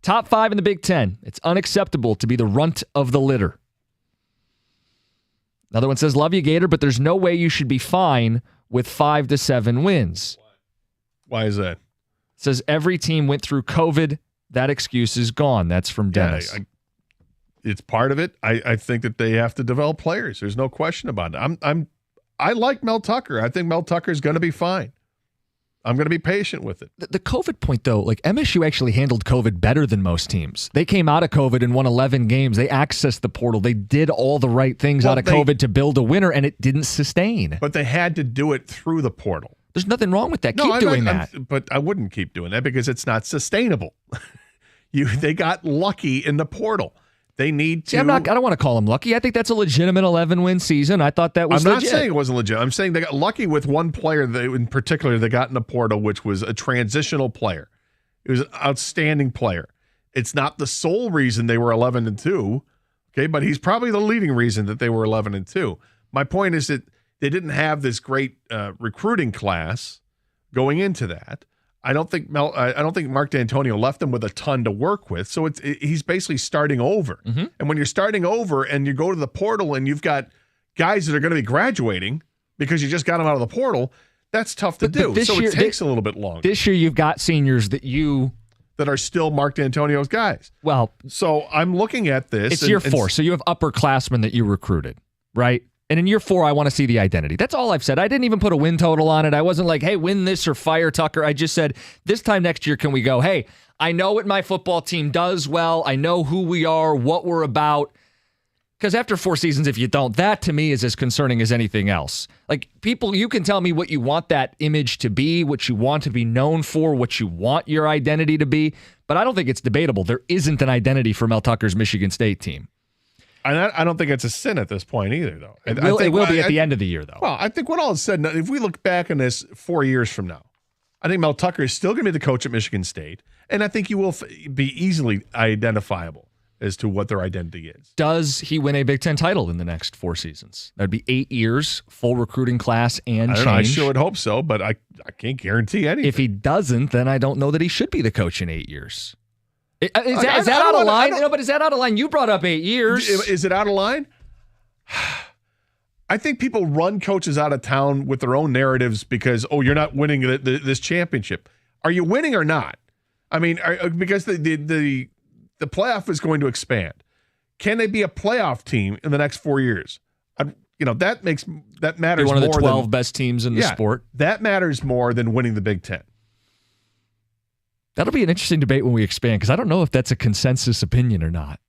top 5 in the Big Ten. It's unacceptable to be the runt of the litter. Another one says, love you, Gator, but there's no way you should be fine with 5 to 7 wins. Why is that? Says every team went through COVID. That excuse is gone. That's from Dennis. Yeah, it's part of it. I think that they have to develop players. There's no question about it. I like Mel Tucker. I think Mel Tucker is going to be fine. I'm going to be patient with it. The COVID point, though, like MSU actually handled COVID better than most teams. They came out of COVID and won 11 games. They accessed the portal. They did all the right things out of COVID to build a winner, and it didn't sustain. But they had to do it through the portal. There's nothing wrong with that. Keep doing that. But I wouldn't keep doing that because it's not sustainable. They got lucky in the portal. They need to. See, I don't want to call them lucky. I think that's a legitimate 11-win season. I thought that was I'm not legit. saying it wasn't legit. I'm saying they got lucky with one player in particular they got in the portal, which was a transitional player. It was an outstanding player. It's not the sole reason they were 11-2, okay, but he's probably the leading reason that they were 11-2. My point is that they didn't have this great recruiting class going into that. I don't think Mark D'Antonio left them with a ton to work with. So he's basically starting over. Mm-hmm. And when you're starting over and you go to the portal and you've got guys that are going to be graduating because you just got them out of the portal, that's tough to do. So it takes a little bit longer. This year you've got seniors that are still Mark D'Antonio's guys. Well, so I'm looking at this. It's year 4. So you have upperclassmen that you recruited, right? And in year 4, I want to see the identity. That's all I've said. I didn't even put a win total on it. I wasn't like, hey, win this or fire Tucker. I just said, this time next year, can we go, hey, I know what my football team does well. I know who we are, what we're about. Because after 4 seasons, if you don't, that to me is as concerning as anything else. Like, people, you can tell me what you want that image to be, what you want to be known for, what you want your identity to be. But I don't think it's debatable. There isn't an identity for Mel Tucker's Michigan State team. I don't think it's a sin at this point either, though. It will be at the end of the year, though. Well, I think when all is said and done, if we look back on this 4 years from now, I think Mel Tucker is still going to be the coach at Michigan State, and I think you will be easily identifiable as to what their identity is. Does he win a Big Ten title in the next 4 seasons? That'd be 8 years, full recruiting class, and change. I sure would hope so, but I can't guarantee anything. If he doesn't, then I don't know that he should be the coach in 8 years. Is that out of line? No, but is that out of line? You brought up 8 years. Is it out of line? I think people run coaches out of town with their own narratives because, you're not winning this championship. Are you winning or not? I mean, because the playoff is going to expand. Can they be a playoff team in the next 4 years? That matters more. One of the 12 best teams in the sport. That matters more than winning the Big Ten. That'll be an interesting debate when we expand, because I don't know if that's a consensus opinion or not.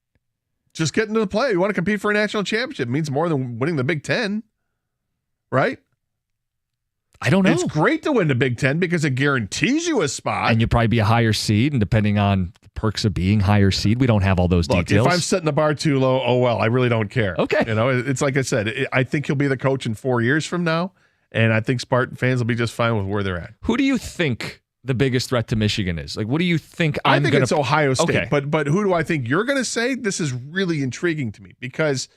Just get into the play. You want to compete for a national championship. It means more than winning the Big Ten, right? I don't know. It's great to win the Big Ten because it guarantees you a spot. And you'll probably be a higher seed, and depending on the perks of being higher seed, we don't have all those details. If I'm setting the bar too low, I really don't care. Okay. It's like I said, I think he'll be the coach in 4 years from now, and I think Spartan fans will be just fine with where they're at. Who do you think the biggest threat to Michigan is? Like, what do you think? I think it's Ohio State. Okay. But who do I think you're going to say? This is really intriguing to me, because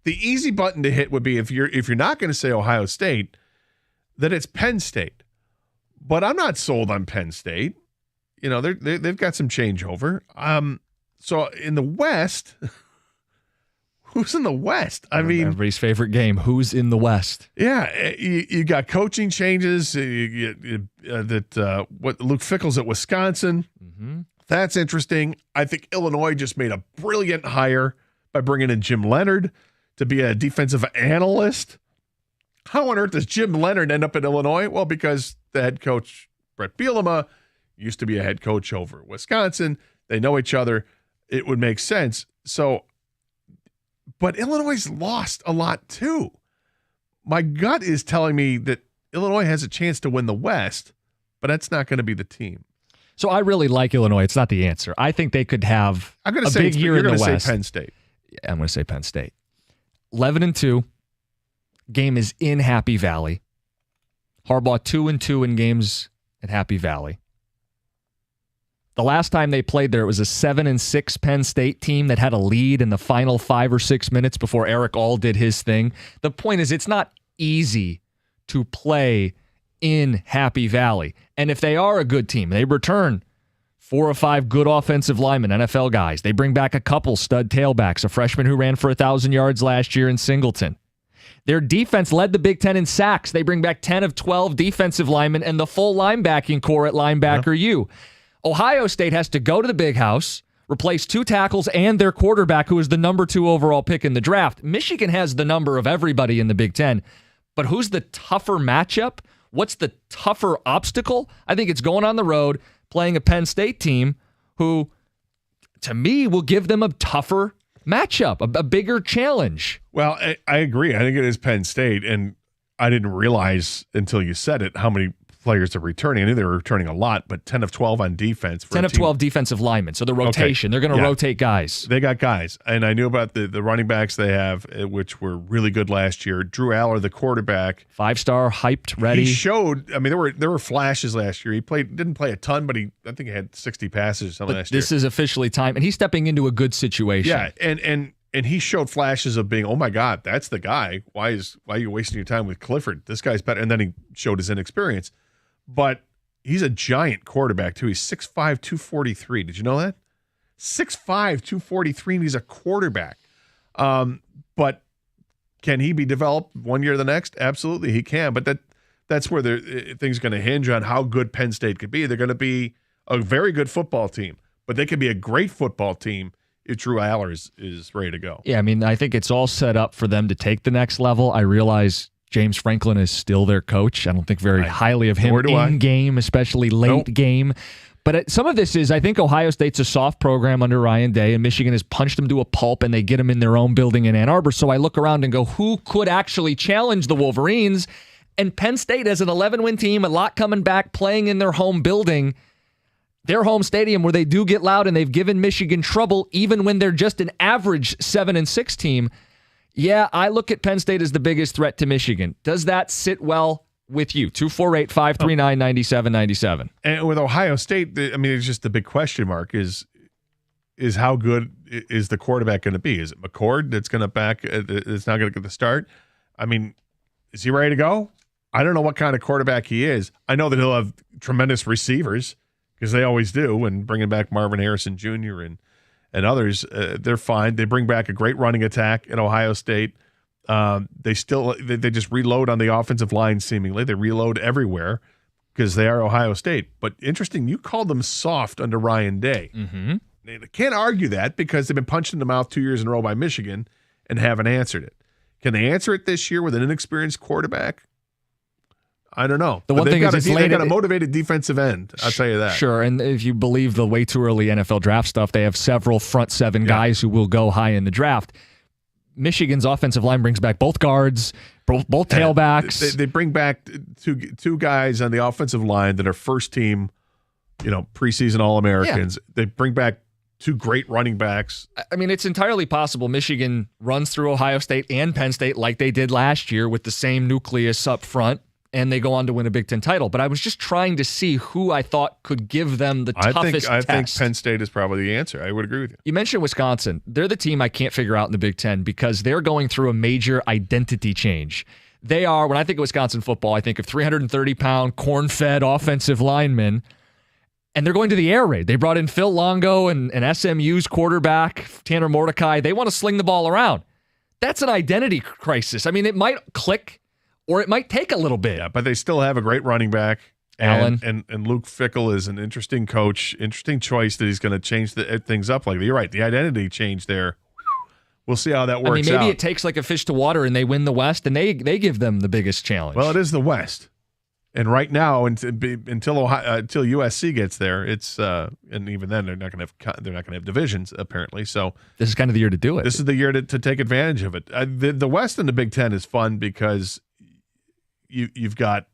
the easy button to hit would be if you're not going to say Ohio State, then it's Penn State. But I'm not sold on Penn State. They've got some changeover. So in the West, who's in the West? I mean, everybody's favorite game. Who's in the West? Yeah, you got coaching changes. What Luke Fickell's at Wisconsin. Mm-hmm. That's interesting. I think Illinois just made a brilliant hire by bringing in Jim Leonard to be a defensive analyst. How on earth does Jim Leonard end up in Illinois? Well, because the head coach, Brett Bielema, used to be a head coach over at Wisconsin. They know each other. It would make sense. So, but Illinois lost a lot too. My gut is telling me that Illinois has a chance to win the West, but that's not going to be the team. So I really like Illinois. It's not the answer. I think they could have a big year in the West. You're going to say Penn State. Yeah, I'm going to say Penn State. 11-2. Game is in Happy Valley. Harbaugh 2-2 in games at Happy Valley. The last time they played there, it was a 7-6 Penn State team that had a lead in the final 5 or 6 minutes before Eric All did his thing. The point is, it's not easy to play in Happy Valley. And if they are a good team, they return 4 or 5 good offensive linemen, NFL guys. They bring back a couple stud tailbacks, a freshman who ran for 1,000 yards last year in Singleton. Their defense led the Big Ten in sacks. They bring back 10 of 12 defensive linemen and the full linebacking core at linebacker U. Ohio State has to go to the Big House, replace 2 tackles and their quarterback, who is the number 2 overall pick in the draft. Michigan has the number of everybody in the Big Ten. But who's the tougher matchup? What's the tougher obstacle? I think it's going on the road, playing a Penn State team who, to me, will give them a tougher matchup, a bigger challenge. Well, I agree. I think it is Penn State, and I didn't realize until you said it how many players are returning. I knew they were returning a lot, but 10 of 12 on defense. 10 of 12 defensive linemen, so the rotation. Okay. They're going to rotate guys. They got guys, and I knew about the running backs they have, which were really good last year. Drew Aller, the quarterback. 5-star, hyped, ready. He showed, I mean, there were flashes last year. He didn't play a ton, but I think he had 60 passes or something last year. This is officially time, and he's stepping into a good situation. Yeah, and he showed flashes of being, oh my God, that's the guy. Why are you wasting your time with Clifford? This guy's better. And then he showed his inexperience. But he's a giant quarterback, too. He's 6'5", 243. Did you know that? 6'5", 243, and he's a quarterback. But can he be developed one year to the next? Absolutely, he can. But that's where things are going to hinge on how good Penn State could be. They're going to be a very good football team, but they could be a great football team if Drew Aller is ready to go. Yeah, I mean, I think it's all set up for them to take the next level. I realize James Franklin is still their coach. I don't think very highly of him in game, especially late game. But some of this is, I think Ohio State's a soft program under Ryan Day, and Michigan has punched them to a pulp, and they get them in their own building in Ann Arbor. So I look around and go, who could actually challenge the Wolverines? And Penn State has an 11-win team, a lot coming back, playing in their home building, their home stadium where they do get loud, and they've given Michigan trouble even when they're just an average 7-6 team. Yeah, I look at Penn State as the biggest threat to Michigan. Does that sit well with you? 248-539-9797. And with Ohio State, I mean, it's just the big question mark is how good is the quarterback going to be? Is it McCord that's going to it's not going to get the start? I mean, is he ready to go? I don't know what kind of quarterback he is. I know that he'll have tremendous receivers because they always do, and bringing back Marvin Harrison Jr. and others, they're fine. They bring back a great running attack at Ohio State. They just reload on the offensive line seemingly. They reload everywhere because they are Ohio State. But interesting, you called them soft under Ryan Day. Mm-hmm. They can't argue that because they've been punched in the mouth 2 years in a row by Michigan and haven't answered it. Can they answer it this year with an inexperienced quarterback? I don't know. The one thing is they got a motivated defensive end. I'll tell you that. Sure, and if you believe the way too early NFL draft stuff, they have several front seven guys who will go high in the draft. Michigan's offensive line brings back both guards, both tailbacks. They bring back two guys on the offensive line that are first team, preseason All-Americans. Yeah. They bring back 2 great running backs. I mean, it's entirely possible Michigan runs through Ohio State and Penn State like they did last year with the same nucleus up front, and they go on to win a Big Ten title. But I was just trying to see who I thought could give them the toughest test. I think Penn State is probably the answer. I would agree with you. You mentioned Wisconsin. They're the team I can't figure out in the Big Ten because they're going through a major identity change. They are, when I think of Wisconsin football, I think of 330-pound, corn-fed offensive linemen, and they're going to the air raid. They brought in Phil Longo and SMU's quarterback, Tanner Mordecai. They want to sling the ball around. That's an identity crisis. I mean, it might click, or it might take a little bit. Yeah, but they still have a great running back. Allen. And Luke Fickell is an interesting coach, interesting choice that he's going to change things up like that. You're right. The identity change there. We'll see how that works out. I mean, maybe it takes like a fish to water and they win the West and they give them the biggest challenge. Well, it is the West. And right now, until USC gets there, it's and even then they're not going to have divisions apparently. So this is kind of the year to do it. This is the year to take advantage of it. The West and the Big Ten is fun because you've got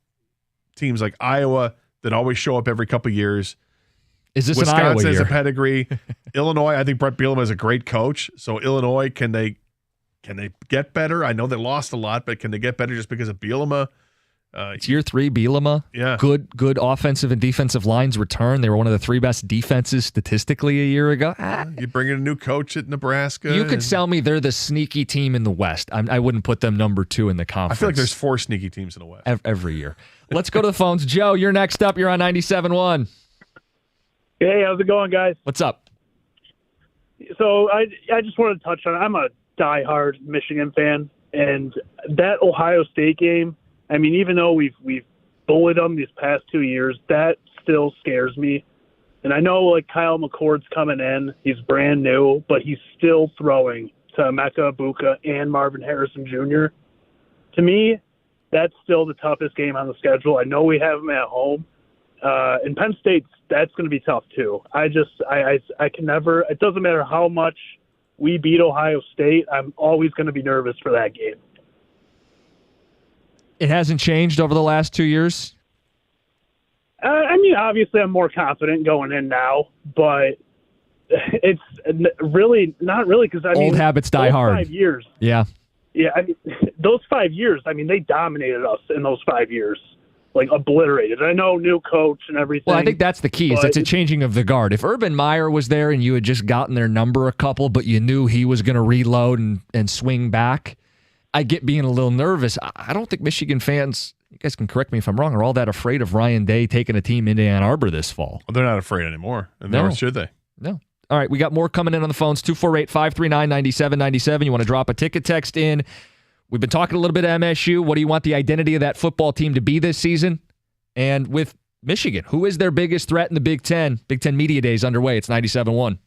teams like Iowa that always show up every couple of years. Is this Wisconsin an Iowa year? Has a pedigree. Illinois, I think Brett Bielema is a great coach. So Illinois, can they get better? I know they lost a lot, but can they get better just because of Bielema It's year 3, Bielema. Yeah. Good offensive and defensive lines return. They were one of the 3 best defenses statistically a year ago. You bring in a new coach at Nebraska. You could sell me they're the sneaky team in the West. I wouldn't put them number 2 in the conference. I feel like there's 4 sneaky teams in the West. Every year. Let's go to the phones. Joe, you're next up. You're on 97.1. Hey, how's it going, guys? What's up? So I just wanted to touch on, I'm a diehard Michigan fan, and that Ohio State game, I mean, even though we've bullied them these past 2 years, that still scares me. And I know, like, Kyle McCord's coming in. He's brand new, but he's still throwing to Emeka Egbuka and Marvin Harrison Jr. To me, that's still the toughest game on the schedule. I know we have them at home. And Penn State's, that's going to be tough, too. I can never – it doesn't matter how much we beat Ohio State. I'm always going to be nervous for that game. It hasn't changed over the last 2 years? I mean, obviously I'm more confident going in now, but it's really not really because, I mean, old habits die hard. 5 years. Yeah. Yeah, I mean, those 5 years, I mean, they dominated us in those 5 years, like obliterated. I know new coach and everything. Well, I think that's the key. Is it's a changing of the guard. If Urban Meyer was there and you had just gotten their number a couple, but you knew he was going to reload and swing back, I get being a little nervous. I don't think Michigan fans, you guys can correct me if I'm wrong, are all that afraid of Ryan Day taking a team into Ann Arbor this fall. Well, they're not afraid anymore, and nor should they. No. All right, we got more coming in on the phones, 248-539-9797. You want to drop a ticket text in. We've been talking a little bit of MSU. What do you want the identity of that football team to be this season? And with Michigan, who is their biggest threat in the Big Ten? Big Ten Media Days underway. It's 97.1.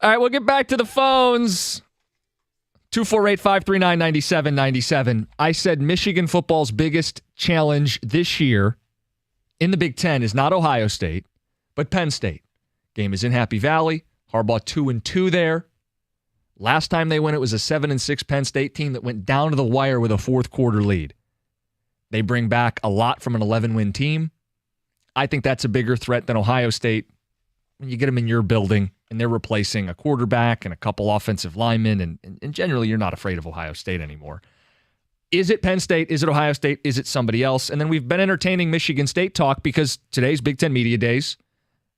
All right, we'll get back to the phones. 248-539-9797. I said Michigan football's biggest challenge this year in the Big Ten is not Ohio State, but Penn State. Game is in Happy Valley. Harbaugh 2-2 there. Last time they went, it was a 7-6 Penn State team that went down to the wire with a fourth quarter lead. They bring back a lot from an 11-win team. I think that's a bigger threat than Ohio State. When you get them in your building and they're replacing a quarterback and a couple offensive linemen, and generally you're not afraid of Ohio State anymore. Is it Penn State? Is it Ohio State? Is it somebody else? And then we've been entertaining Michigan State talk because today's Big Ten Media Days,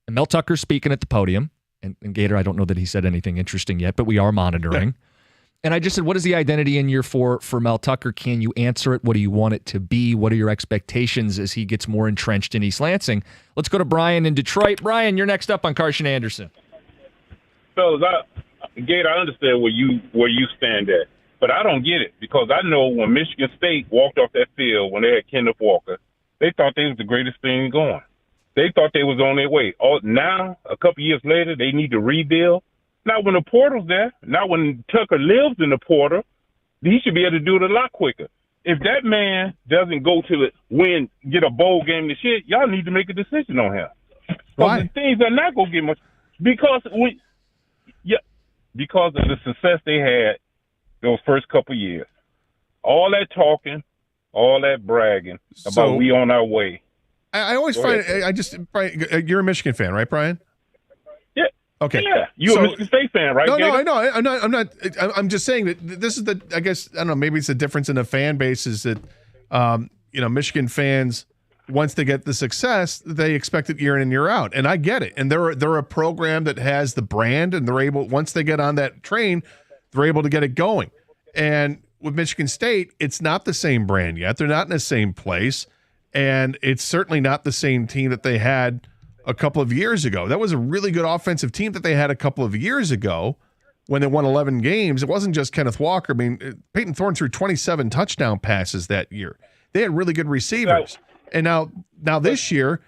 and Mel Tucker's speaking at the podium. And Gator, I don't know that he said anything interesting yet, but we are monitoring. And I just said, what is the identity in year four for Mel Tucker? Can you answer it? What do you want it to be? What are your expectations as he gets more entrenched in East Lansing? Let's go to Brian in Detroit. Brian, you're next up on Carson Anderson. Fellas, Gator, I understand where you stand at, but I don't get it because I know when Michigan State walked off that field when they had Kenneth Walker, they thought they was the greatest thing going. They thought they was on their way. Now, a couple years later, they need to rebuild. Not when the portal's there. Not when Tucker lives in the portal. He should be able to do it a lot quicker. If that man doesn't go to get a bowl game this year, y'all need to make a decision on him. Why? Things are not going to get much. Because of the success they had those first couple years. All that talking, all that bragging about we on our way. I always find Brian, you're a Michigan fan, right, Brian? Yeah. Okay. Yeah. You're a Michigan State fan, right? No, Gator? I know. I'm not. I'm just saying that this is I guess I don't know. Maybe it's a difference in the fan base. Is that Michigan fans, once they get the success, they expect it year in and year out, and I get it. And they're a program that has the brand, and they're able, once they get on that train, they're able to get it going. And with Michigan State, it's not the same brand yet. They're not in the same place. And it's certainly not the same team that they had a couple of years ago. That was a really good offensive team that they had a couple of years ago when they won 11 games. It wasn't just Kenneth Walker. I mean, Peyton Thorne threw 27 touchdown passes that year. They had really good receivers. And now this year,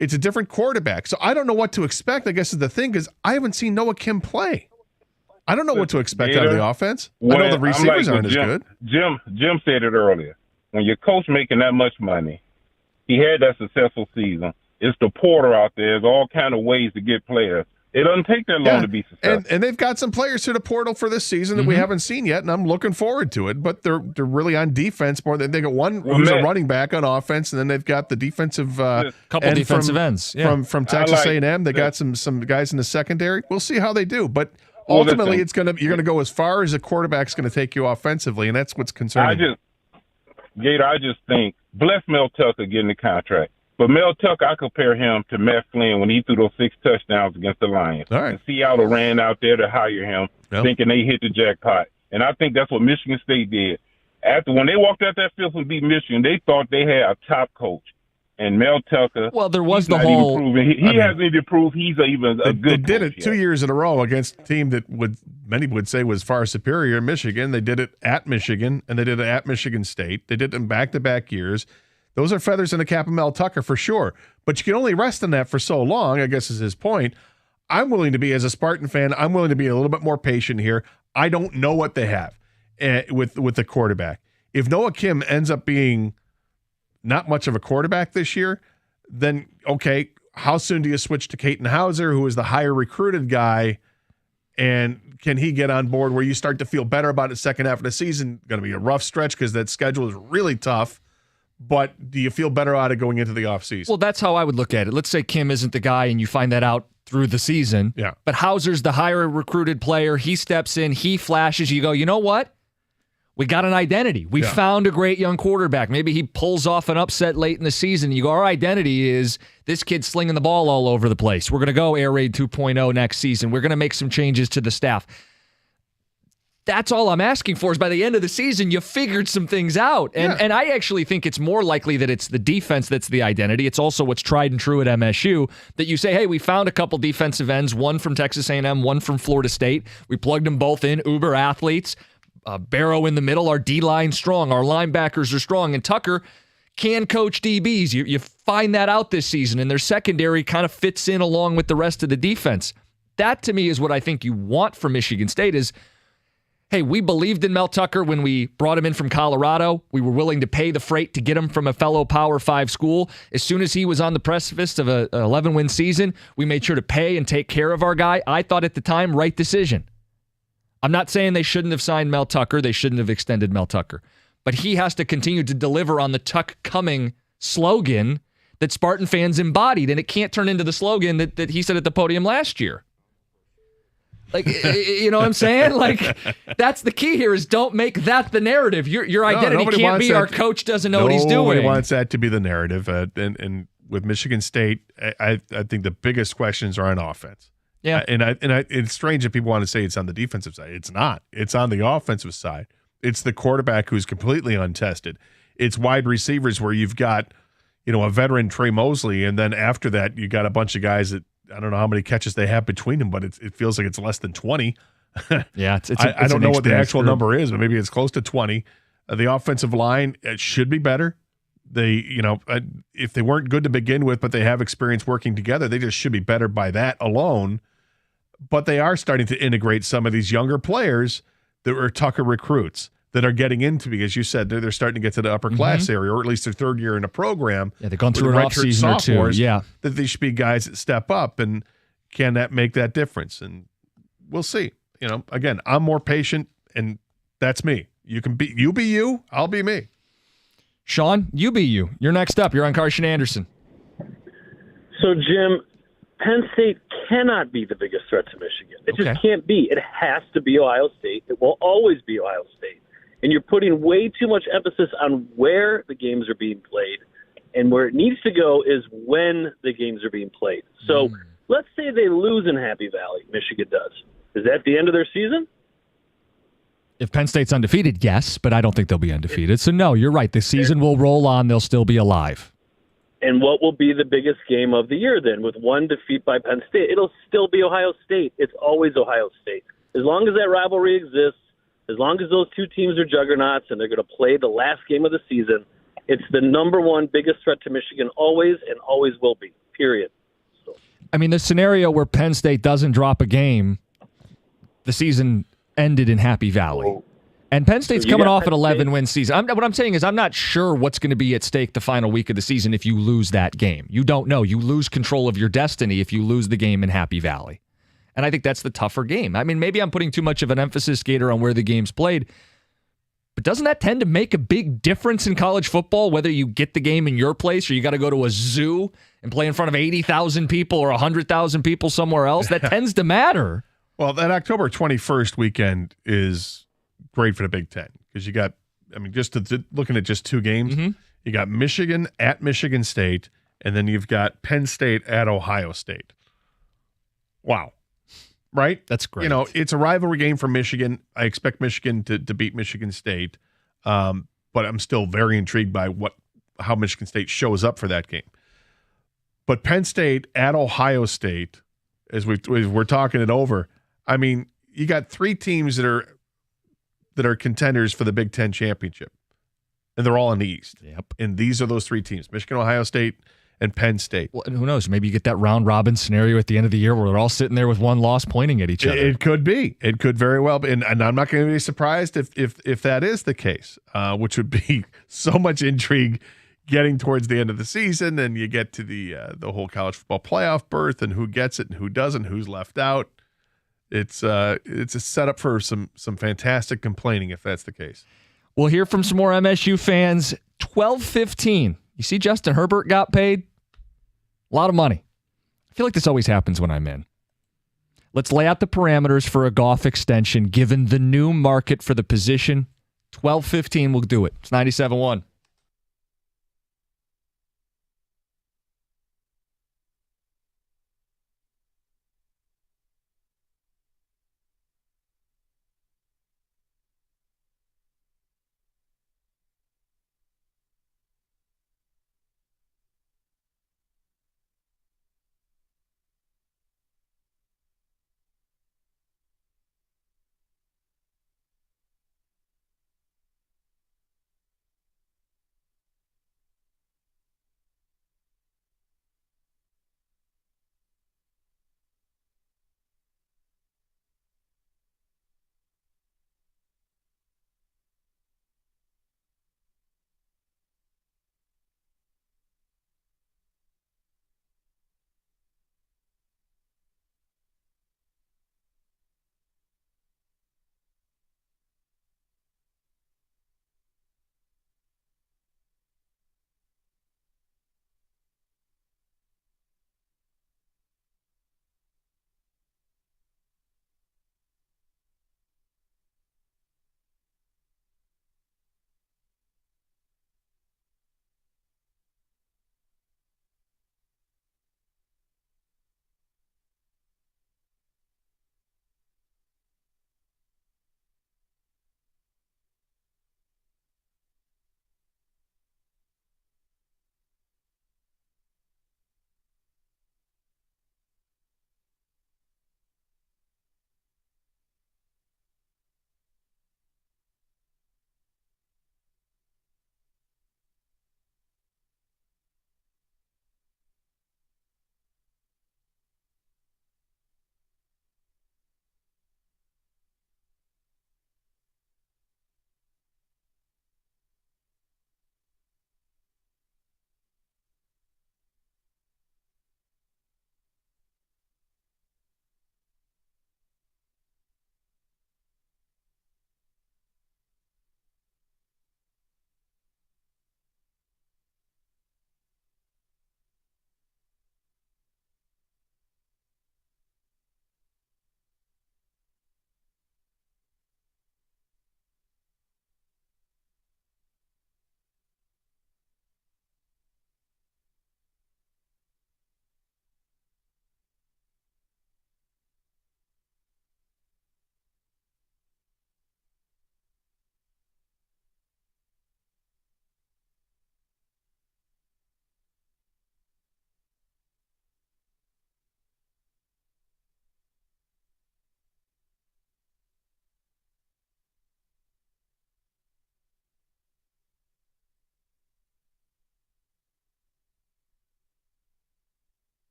it's a different quarterback. So I don't know what to expect, I guess is the thing, because I haven't seen Noah Kim play. I don't know what to expect out of the offense. I know the receivers aren't as good. Jim said it earlier. When your coach making that much money, he had that successful season. It's the portal out there. There's all kind of ways to get players. It doesn't take that long to be successful. And they've got some players to the portal for this season that we haven't seen yet, and I'm looking forward to it. But they're really on defense more than they got one who's a running back on offense, and then they've got the defensive couple defensive ends from Texas A&M. They got some guys in the secondary. We'll see how they do, but ultimately you're gonna go as far as a quarterback's going to take you offensively, and that's what's concerning. I just think bless Mel Tucker getting the contract. But Mel Tucker, I compare him to Matt Flynn when he threw those 6 touchdowns against the Lions. All right. And Seattle ran out there to hire him, thinking they hit the jackpot. And I think that's what Michigan State did. When they walked out that field and beat Michigan, they thought they had a top coach. And Mel Tucker, well, there was the whole. He hasn't even proved he's even a good. They did coach it 2 years in a row against a team that many would say was far superior in Michigan. They did it at Michigan, and they did it at Michigan State. They did it in back-to-back years. Those are feathers in the cap of Mel Tucker for sure. But you can only rest on that for so long, I guess is his point. I'm willing to be, as a Spartan fan, I'm willing to be a little bit more patient here. I don't know what they have with the quarterback. If Noah Kim ends up being not much of a quarterback this year, then okay, how soon do you switch to Caton Hauser, who is the higher recruited guy, and can he get on board where you start to feel better about the second half of the season? Going to be a rough stretch because that schedule is really tough, but do you feel better out of going into the offseason? Well, that's how I would look at it. Let's say Kim isn't the guy and you find that out through the season, but Hauser's the higher recruited player. He steps in, he flashes, you go, you know what? We got an identity. We found a great young quarterback. Maybe he pulls off an upset late in the season. You go, our identity is this kid slinging the ball all over the place. We're going to go Air Raid 2.0 next season. We're going to make some changes to the staff. That's all I'm asking for is by the end of the season, you figured some things out. And I actually think it's more likely that it's the defense that's the identity. It's also what's tried and true at MSU, that you say, hey, we found a couple defensive ends, one from Texas A&M, one from Florida State. We plugged them both in, uber athletes. Barrow in the middle, our D-line strong, our linebackers are strong, and Tucker can coach DBs. You find that out this season, and their secondary kind of fits in along with the rest of the defense. That to me is what I think you want from Michigan State is, hey, we believed in Mel Tucker when we brought him in from Colorado. We were willing to pay the freight to get him from a fellow Power 5 school. As soon as he was on the precipice of an 11-win season, we made sure to pay and take care of our guy. I thought at the time, right decision. I'm not saying they shouldn't have signed Mel Tucker. They shouldn't have extended Mel Tucker. But he has to continue to deliver on the Tuck coming slogan that Spartan fans embodied, and it can't turn into the slogan that he said at the podium last year. Like, you know what I'm saying? Like, that's the key here is don't make that the narrative. Your identity can't be our coach doesn't know what he's doing. Nobody wants that to be the narrative. And with Michigan State, I think the biggest questions are on offense. Yeah. And it's strange that people want to say it's on the defensive side. It's not. It's on the offensive side. It's the quarterback who's completely untested. It's wide receivers where you've got, a veteran Trey Mosley, and then after that you got a bunch of guys that I don't know how many catches they have between them, but it feels like it's less than 20. Yeah, I don't know what the actual number is, but maybe it's close to 20. The offensive line, it should be better. They, if they weren't good to begin with, but they have experience working together, they just should be better by that alone. But they are starting to integrate some of these younger players that were Tucker recruits that are getting into, because you said they're starting to get to the upper class area, or at least their third year in a program. Yeah, they've gone through an offseason or two. Yeah. That they should be guys that step up, and can that make that difference? And we'll see. Again, I'm more patient, and that's me. You be you, I'll be me. Sean, you be you. You're next up. You're on Carson Anderson. So, Jim, Penn State cannot be the biggest threat to Michigan. It just can't be. It has to be Ohio State. It will always be Ohio State. And you're putting way too much emphasis on where the games are being played. And where it needs to go is when the games are being played. So let's say they lose in Happy Valley, Michigan does. Is that the end of their season? If Penn State's undefeated, yes, but I don't think they'll be undefeated. So, no, you're right. The season will roll on. They'll still be alive. And what will be the biggest game of the year then? With one defeat by Penn State, it'll still be Ohio State. It's always Ohio State. As long as that rivalry exists, as long as those two teams are juggernauts and they're going to play the last game of the season, it's the number one biggest threat to Michigan always and always will be, period. So. I mean, the scenario where Penn State doesn't drop a game, the season ended in Happy Valley. And Penn State's coming off an 11-win season. What I'm saying is I'm not sure what's going to be at stake the final week of the season if you lose that game. You don't know. You lose control of your destiny if you lose the game in Happy Valley. And I think that's the tougher game. I mean, maybe I'm putting too much of an emphasis, Gator, on where the game's played. But doesn't that tend to make a big difference in college football, whether you get the game in your place or you got to go to a zoo and play in front of 80,000 people or 100,000 people somewhere else? That tends to matter. Well, that October 21st weekend is great for the Big Ten because you got, just looking at just two games, you got Michigan at Michigan State, and then you've got Penn State at Ohio State. Wow. Right? That's great. It's a rivalry game for Michigan. I expect Michigan to beat Michigan State, but I'm still very intrigued by how Michigan State shows up for that game. But Penn State at Ohio State, as we're talking it over, you got three teams that are contenders for the Big Ten championship, and they're all in the East. Yep. And these are those three teams: Michigan, Ohio State, and Penn State. Well, and who knows? Maybe you get that round robin scenario at the end of the year where they're all sitting there with one loss pointing at each other. It could be. It could very well be. And I'm not going to be surprised if that is the case, which would be so much intrigue getting towards the end of the season. And you get to the whole college football playoff berth and who gets it and who doesn't, who's left out. It's a setup for some fantastic complaining if that's the case. We'll hear from some more MSU fans. 12:15. You see Justin Herbert got paid? A lot of money. I feel like this always happens when I'm in. Let's lay out the parameters for a Goff extension given the new market for the position. 12:15 will do it. It's 97.1.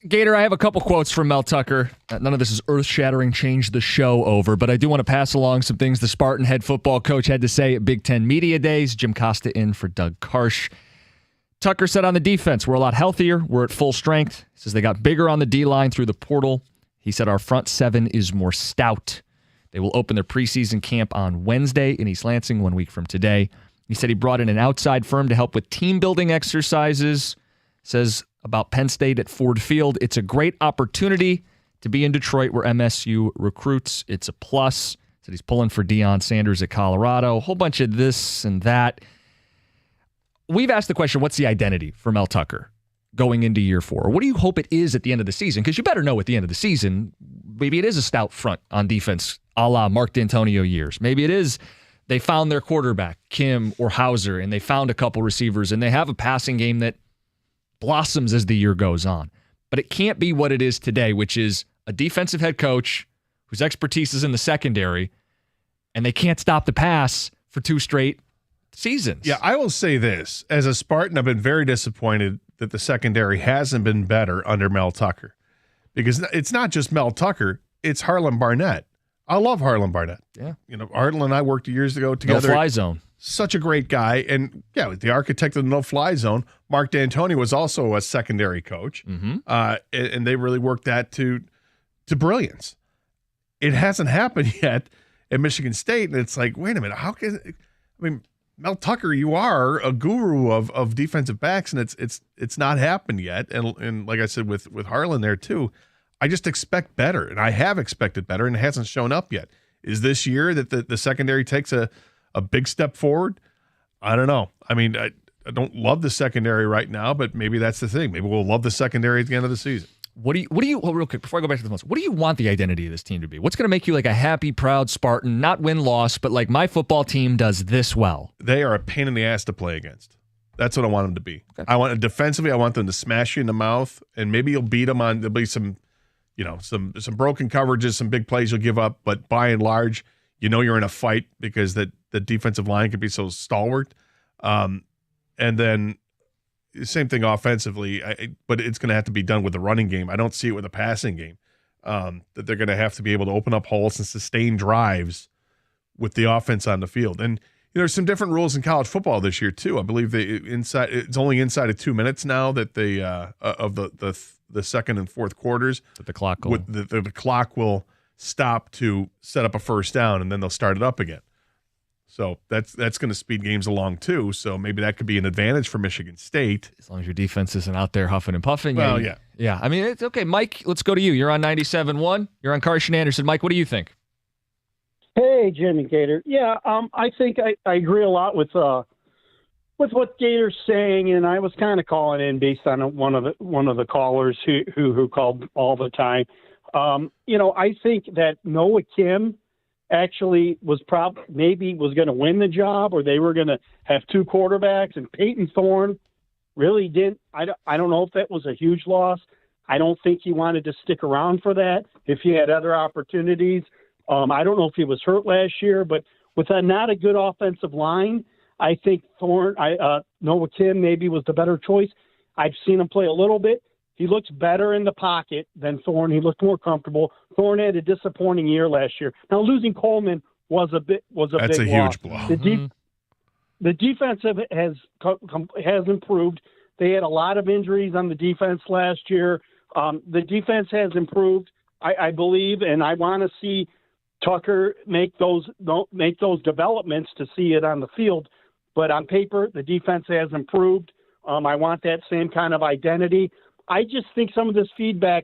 Gator, I have a couple quotes from Mel Tucker. None of this is earth-shattering, change the show over, but I do want to pass along some things the Spartan head football coach had to say at Big Ten Media Days. Jim Costa in for Doug Karsh. Tucker said on the defense, we're a lot healthier. We're at full strength. He says they got bigger on the D-line through the portal. He said our front seven is more stout. They will open their preseason camp on Wednesday in East Lansing, 1 week from today. He said he brought in an outside firm to help with team-building exercises. Says about Penn State at Ford Field, it's a great opportunity to be in Detroit where MSU recruits. It's a plus. Said he's pulling for Deion Sanders at Colorado. A whole bunch of this and that. We've asked the question, what's the identity for Mel Tucker going into year 4? What do you hope it is at the end of the season? Because you better know at the end of the season, maybe it is a stout front on defense, a la Mark D'Antonio years. Maybe it is they found their quarterback, Kim or Hauser, and they found a couple receivers, and they have a passing game that blossoms as the year goes on. But it can't be what it is today, which is a defensive head coach whose expertise is in the secondary, and they can't stop the pass for 2 straight seasons. Yeah, I will say this. As a Spartan, I've been very disappointed that the secondary hasn't been better under Mel Tucker. Because it's not just Mel Tucker, it's Harlan Barnett. I love Harlan Barnett. Yeah. Harlan and I worked years ago together. No-fly zone. Such a great guy. And, yeah, the architect of the no-fly zone. Mark D'Antonio was also a secondary coach. Mm-hmm. And they really worked that to brilliance. It hasn't happened yet at Michigan State. And it's like, wait a minute, how can – Mel Tucker, you are a guru of defensive backs, and it's not happened yet. And like I said, with Harlan there too, I just expect better, and I have expected better, and it hasn't shown up yet. Is this year that the secondary takes a big step forward? I don't know. I mean, I don't love the secondary right now, but maybe that's the thing. Maybe we'll love the secondary at the end of the season. What do you real quick, before I go back to the most, what do you want the identity of this team to be? What's going to make you like a happy, proud Spartan, not win-loss, but like my football team does this well? They are a pain in the ass to play against. That's what I want them to be. Okay. I want defensively, I want them to smash you in the mouth, and maybe you'll beat them on, there'll be some broken coverages, some big plays you'll give up, but by and large, you're in a fight because the defensive line can be so stalwart. And then same thing offensively, but it's going to have to be done with the running game. I don't see it with a passing game. That they're going to have to be able to open up holes and sustain drives with the offense on the field. And there's some different rules in college football this year too. I believe it's only inside of 2 minutes now that they of the second and fourth quarters that the clock the clock will stop to set up a first down, and then they'll start it up again. So that's going to speed games along too. So maybe that could be an advantage for Michigan State. As long as your defense isn't out there huffing and puffing. Well, yeah. Yeah, I mean, it's okay. Mike, let's go to you. You're on 97.1. You're on Karsh and Anderson. Mike, what do you think? Hey, Jim and Gator. Yeah, I think I agree a lot with what Gator's saying, and I was kind of calling in based on one of the callers who called all the time. I think that Noah Kim actually was maybe was going to win the job, or they were going to have 2 quarterbacks, and Peyton Thorne really didn't. I don't know if that was a huge loss. I don't think he wanted to stick around for that if he had other opportunities. I don't know if he was hurt last year, but with not a good offensive line, I think Noah Kim maybe was the better choice. I've seen him play a little bit. He looks better in the pocket than Thorne. He looked more comfortable. Thorne had a disappointing year last year. Now losing Coleman was a big loss. That's a huge blow. The defensive has improved. They had a lot of injuries on the defense last year. The defense has improved, I believe, and I want to see Tucker make those developments to see it on the field. But on paper, the defense has improved. I want that same kind of identity. I just think some of this feedback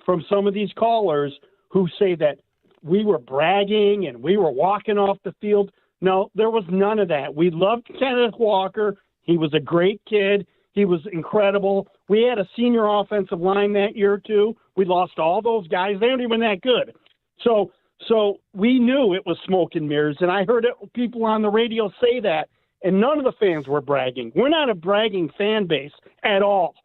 from some of these callers who say that we were bragging and we were walking off the field. No, there was none of that. We loved Kenneth Walker. He was a great kid. He was incredible. We had a senior offensive line that year too. We lost all those guys. They aren't even that good. So we knew it was smoke and mirrors, and I heard people on the radio say that, and none of the fans were bragging. We're not a bragging fan base at all.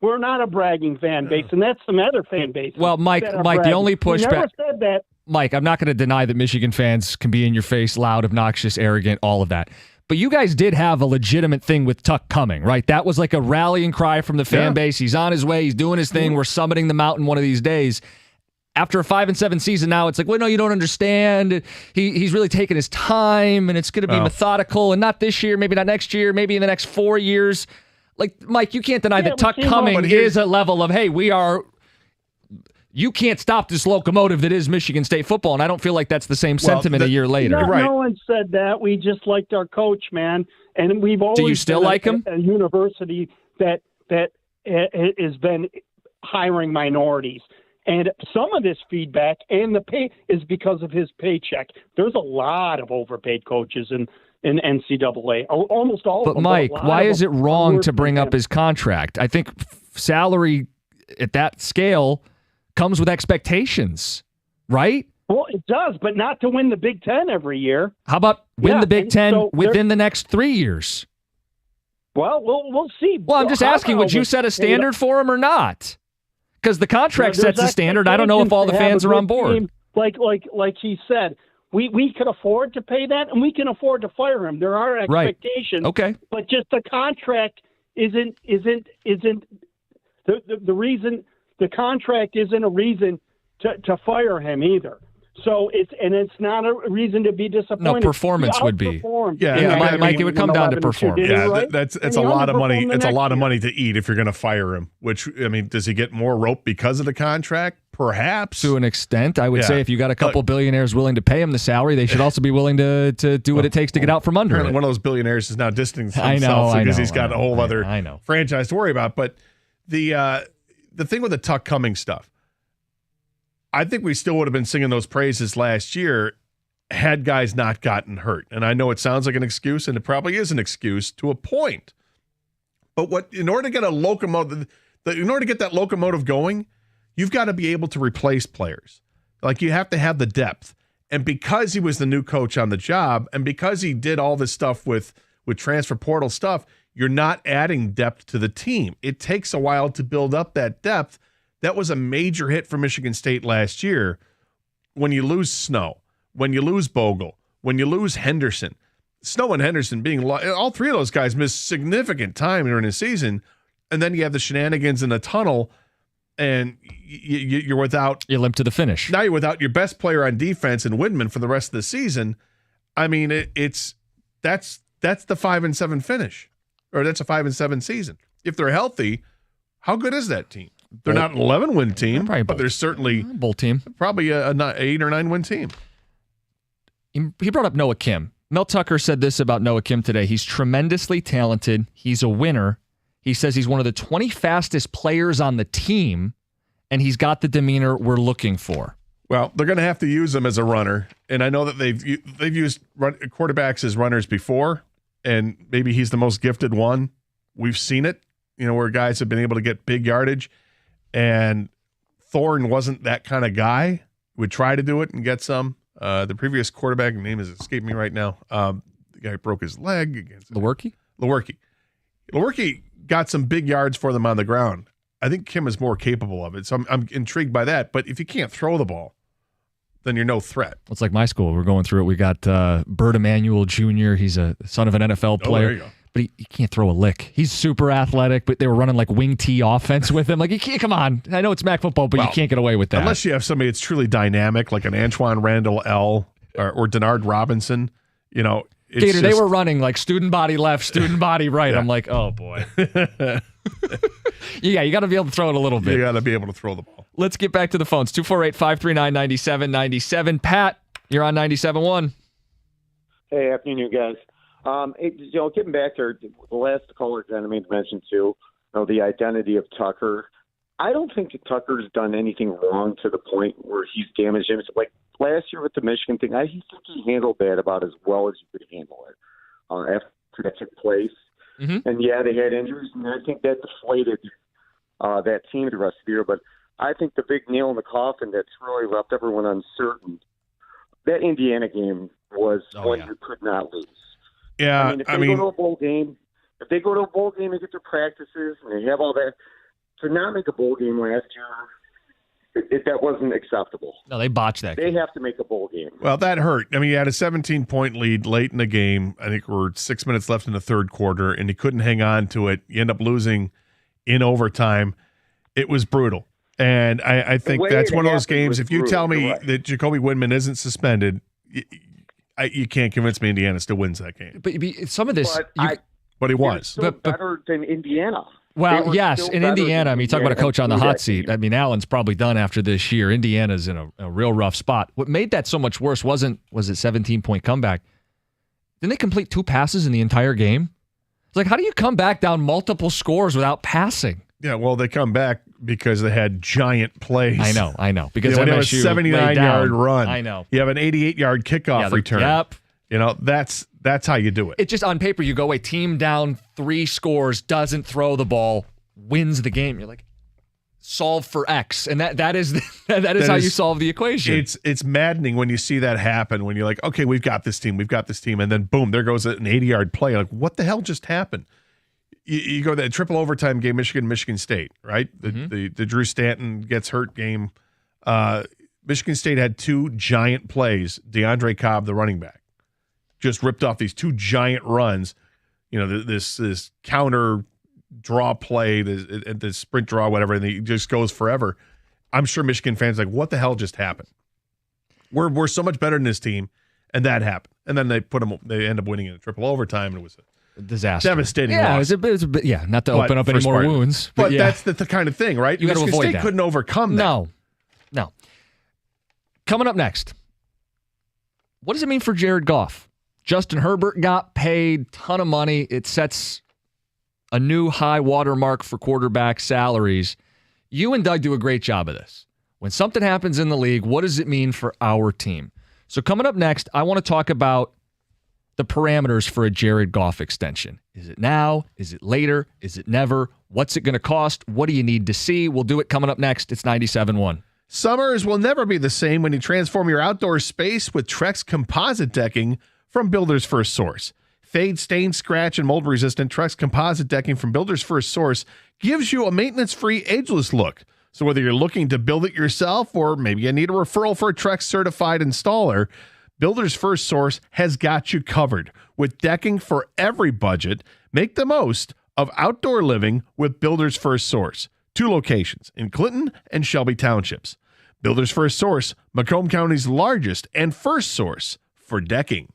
We're not a bragging fan base, and that's some other fan bases. Well, Mike, the only pushback. Never said that. Mike, I'm not going to deny that Michigan fans can be in your face, loud, obnoxious, arrogant, all of that. But you guys did have a legitimate thing with Tuck coming, right? That was like a rallying cry from the fan base. He's on his way. He's doing his thing. We're summiting the mountain one of these days. After a 5-7 season now, it's like, well, no, you don't understand. He's really taking his time, and it's going to be methodical, and not this year, maybe not next year, maybe in the next 4 years. Like, Mike, you can't deny that Tuck coming is a level of, hey, you can't stop this locomotive that is Michigan State football, and I don't feel like that's the same sentiment a year later. No one said that. We just liked our coach, man, and we've always Do you still been like him? A university that has been hiring minorities. And some of this feedback and the pay is because of his paycheck. There's a lot of overpaid coaches in NCAA, almost all of them. But, Mike, why is it wrong to bring up his contract? I think salary at that scale comes with expectations, right? Well, it does, but not to win the Big Ten every year. How about win the Big Ten within the next 3 years? Well, we'll see. Well, I'm just asking, would you set a standard for him or not? Because the contract sets a standard. I don't know if all the fans are on board. Like he said, we can afford to pay that, and we can afford to fire him. There are expectations. Right. Okay. But just the contract isn't the reason. The contract isn't a reason to fire him either. So it's not a reason to be disappointed. No, performance would be. Yeah, Mike, it would come down to performance. Yeah, right? that's And a he lot of money. underperformed It's a the lot of next money to eat if you're going to fire him. Which, I mean, does he get more rope because of the contract? Perhaps. To an extent, I would say if you got a couple billionaires willing to pay him the salary, they should also be willing to do what it takes to get out from under it. One of those billionaires is now distancing I himself know, because I he's got a whole other know. franchise to worry about. But the thing with the Tuck Cummings stuff, I think we still would have been singing those praises last year had guys not gotten hurt. And I know it sounds like an excuse, and it probably is an excuse to a point. But in order to get that locomotive going, you've got to be able to replace players. Like, you have to have the depth. And because he was the new coach on the job, and because he did all this stuff with transfer portal stuff, you're not adding depth to the team. It takes a while to build up that depth. That was a major hit for Michigan State last year. When you lose Snow, when you lose Bogle, when you lose Henderson, Snow and Henderson being all three of those guys missed significant time during the season, and then you have the shenanigans in the tunnel, and you're without. You limp to the finish. Now you're without your best player on defense in Widman for the rest of the season. I mean, that's the 5-7 finish, or that's a 5-7 season. If they're healthy, how good is that team? They're not an 11-win team, but they're certainly bowl team. Probably an 8 or 9-win team. He brought up Noah Kim. Mel Tucker said this about Noah Kim today. He's tremendously talented. He's a winner. He says he's one of the 20 fastest players on the team, and he's got the demeanor we're looking for. Well, they're going to have to use him as a runner, and I know that they've used quarterbacks as runners before, and maybe he's the most gifted one. We've seen it, where guys have been able to get big yardage. And Thorne wasn't that kind of guy. Would try to do it and get some. The previous quarterback, name is escaping me right now. The guy broke his leg against Lewerke. Lewerke got some big yards for them on the ground. I think Kim is more capable of it, so I'm intrigued by that. But if you can't throw the ball, then you're no threat. It's like my school. We're going through it. We got Bert Emanuel Jr. He's a son of an NFL player. There you go. But he can't throw a lick. He's super athletic, but they were running like wing T offense with him. Like, you can't, come on. I know it's MAC football, but you can't get away with that. Unless you have somebody that's truly dynamic, like an Antoine Randall L. or Denard Robinson, Gator, they were running like student body left, student body right. I'm like, oh, boy. You got to be able to throw it a little bit. You got to be able to throw the ball. Let's get back to the phones. 248-539-9797. Pat, you're on 97.1. Hey, afternoon, guys. Getting back to the last caller kind of made mention too, the identity of Tucker. I don't think that Tucker's done anything wrong to the point where he's damaged him. Like last year with the Michigan thing, I think he handled that about as well as you could handle it after that took place. Mm-hmm. And yeah, they had injuries, and I think that deflated that team the rest of the year. But I think the big nail in the coffin that's really left everyone uncertain, that Indiana game was one you could not lose. Yeah, if they go to a bowl game, and get their practices and they have all that, to not make a bowl game last year, That wasn't acceptable. No, they botched that. They have to make a bowl game. Well, that hurt. I mean, he had a 17-point lead late in the game. I think we're 6 minutes left in the third quarter, and he couldn't hang on to it. You end up losing in overtime. It was brutal. And I think that's one of those games. If you tell me that Jacoby Windman isn't suspended, you can't convince me Indiana still wins that game. But some of this, but he was. Still better than Indiana. Well, yes, in Indiana, I mean, you talk about a coach on the hot seat. I mean, Allen's probably done after this year. Indiana's in a real rough spot. What made that so much worse was it 17-point comeback? Didn't they complete 2 passes in the entire game? It's like, how do you come back down multiple scores without passing? Yeah, well, they come back because they had giant plays. I know. Because when MSU you have a 79-yard run. I know. You have an 88-yard kickoff return. Yep. That's how you do it. It just on paper, you go a team down 3 scores, doesn't throw the ball, wins the game. You're like, solve for X, and that is how you solve the equation. It's maddening when you see that happen. When you're like, okay, we've got this team, and then boom, there goes an 80-yard play. Like, what the hell just happened? You go that triple overtime game, Michigan State, right? The Drew Stanton gets hurt game. Michigan State had 2 giant plays. DeAndre Cobb, the running back, just ripped off these 2 giant runs. This counter draw play, the sprint draw, whatever, and it just goes forever. I'm sure Michigan fans are like, what the hell just happened? We're so much better than this team, and that happened. And then they end up winning in a triple overtime, and it was a disaster, devastating loss. It was a bit, yeah. Not to open up any more wounds, but that's the kind of thing, right? You got to avoid State that. couldn't overcome that. No. Coming up next, what does it mean for Jared Goff? Justin Herbert got paid a ton of money. It sets a new high watermark for quarterback salaries. You and Doug do a great job of this. When something happens in the league, what does it mean for our team? So coming up next, I want to talk about the parameters for a Jared Goff extension. Is it now? Is it later? Is it never? What's it going to cost? What do you need to see? We'll do it coming up next. It's 97.1. Summers will never be the same when you transform your outdoor space with Trex composite decking from Builder's First Source. Fade, stain, scratch, and mold-resistant Trex composite decking from Builder's First Source gives you a maintenance-free, ageless look. So whether you're looking to build it yourself or maybe you need a referral for a Trex certified installer, Builder's First Source has got you covered. With decking for every budget, make the most of outdoor living with Builder's First Source. 2 locations in Clinton and Shelby Townships. Builder's First Source, Macomb County's largest and first source for decking.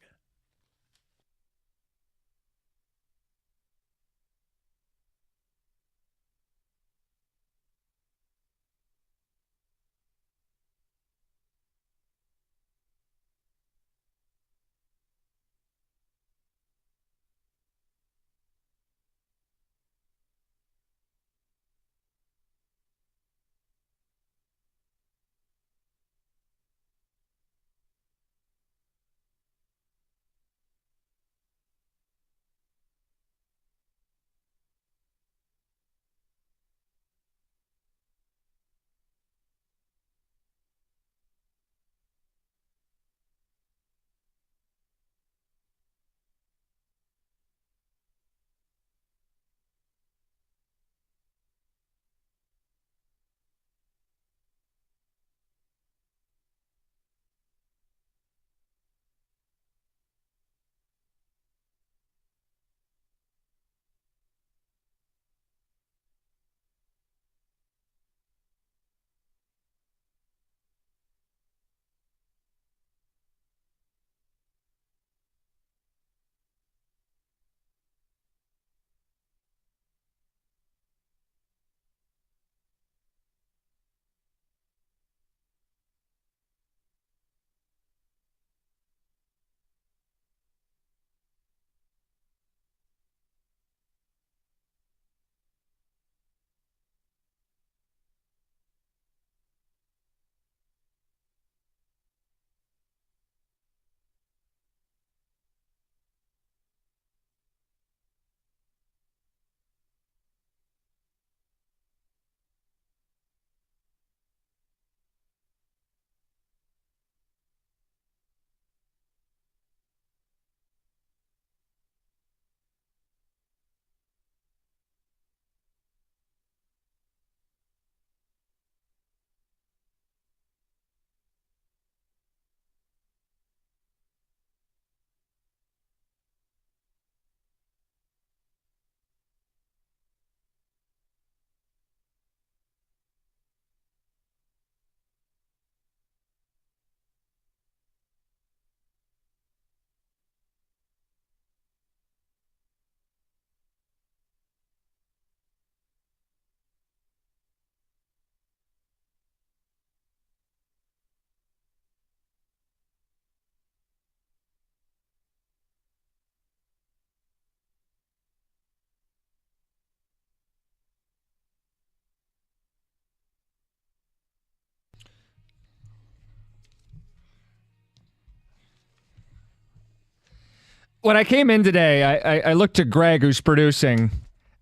When I came in today, I looked to Greg, who's producing,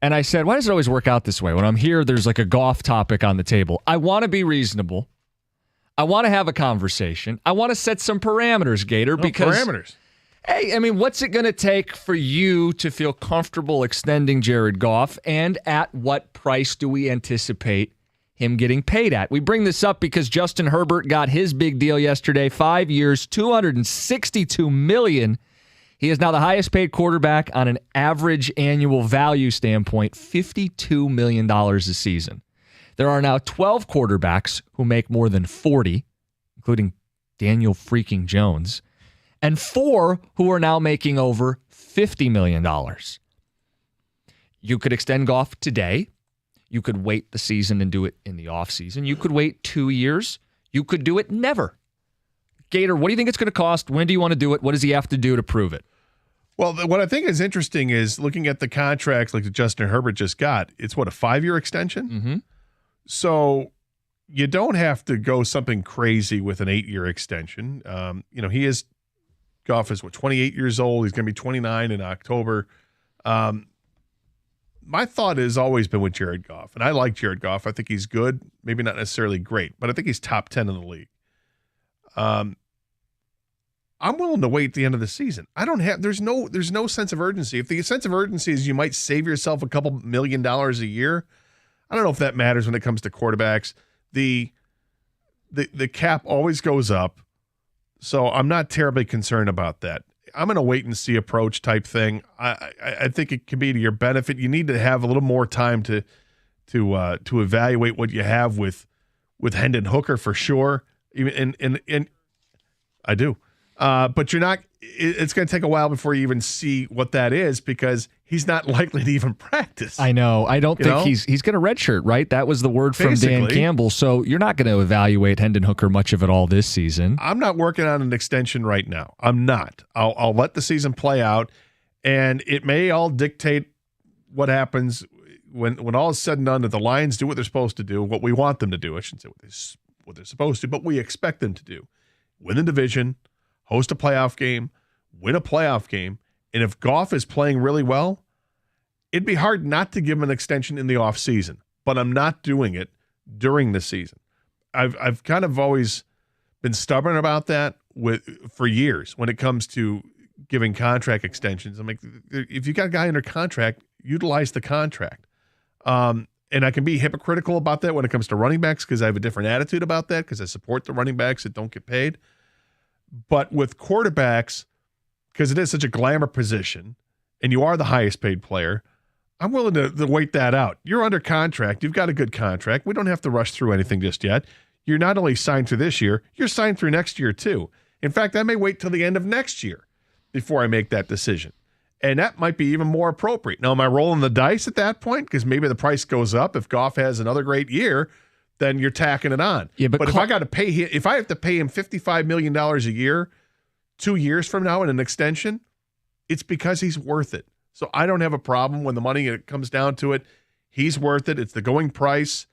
and I said, why does it always work out this way? When I'm here, there's like a golf topic on the table. I want to be reasonable. I want to have a conversation. I want to set some parameters, Gator, because parameters. Hey, I mean, what's it going to take for you to feel comfortable extending Jared Goff, and at what price do we anticipate him getting paid at? We bring this up because Justin Herbert got his big deal yesterday, 5 years, $262 million. He is now the highest paid quarterback on an average annual value standpoint, $52 million a season. There are now 12 quarterbacks who make more than 40, including Daniel freaking Jones, and 4 who are now making over $50 million. You could extend Goff today. You could wait the season and do it in the offseason. You could wait 2 years. You could do it never. Gator, what do you think it's going to cost? When do you want to do it? What does he have to do to prove it? Well, what I think is interesting is looking at the contracts like the Justin Herbert just got. It's what, a 5-year extension? Mm-hmm. So you don't have to go something crazy with an 8-year extension. Goff is 28 years old. He's going to be 29 in October. My thought has always been with Jared Goff, and I like Jared Goff. I think he's good, maybe not necessarily great, but I think he's top 10 in the league. I'm willing to wait at the end of the season. There's no sense of urgency. If the sense of urgency is you might save yourself a couple $1 million a year, I don't know if that matters when it comes to quarterbacks. The cap always goes up, so I'm not terribly concerned about that. I'm in a wait and see approach type thing. I think it can be to your benefit. You need to have a little more time to evaluate what you have with Hendon Hooker for sure. And I do. But you're not. It's going to take a while before you even see what that is because he's not likely to even practice. I know. I don't think he's going to redshirt, right? That was the word from Dan Campbell. So you're not going to evaluate Hendon Hooker much of it all this season. I'm not working on an extension right now. I'm not. I'll let the season play out, and it may all dictate what happens when all is said and done. That the Lions do what they're supposed to do, what we want them to do. I shouldn't say what they're supposed to, but we expect them to do: win the division, host a playoff game, win a playoff game. And if Goff is playing really well, it'd be hard not to give him an extension in the offseason. But I'm not doing it during the season. I've kind of always been stubborn about that for years when it comes to giving contract extensions. I'm like, if you got a guy under contract, utilize the contract. And I can be hypocritical about that when it comes to running backs because I have a different attitude about that because I support the running backs that don't get paid. But with quarterbacks, because it is such a glamour position and you are the highest paid player, I'm willing to wait that out. You're under contract. You've got a good contract. We don't have to rush through anything just yet. You're not only signed through this year, you're signed through next year too. In fact, I may wait till the end of next year before I make that decision. And that might be even more appropriate. Now, am I rolling the dice at that point? Because maybe the price goes up. If Goff has another great year, then you're tacking it on. Yeah, but if I got to pay him, if I have to pay him $55 million a year, 2 years from now in an extension, it's because he's worth it. So I don't have a problem when the money comes down to it. He's worth it. It's the going price.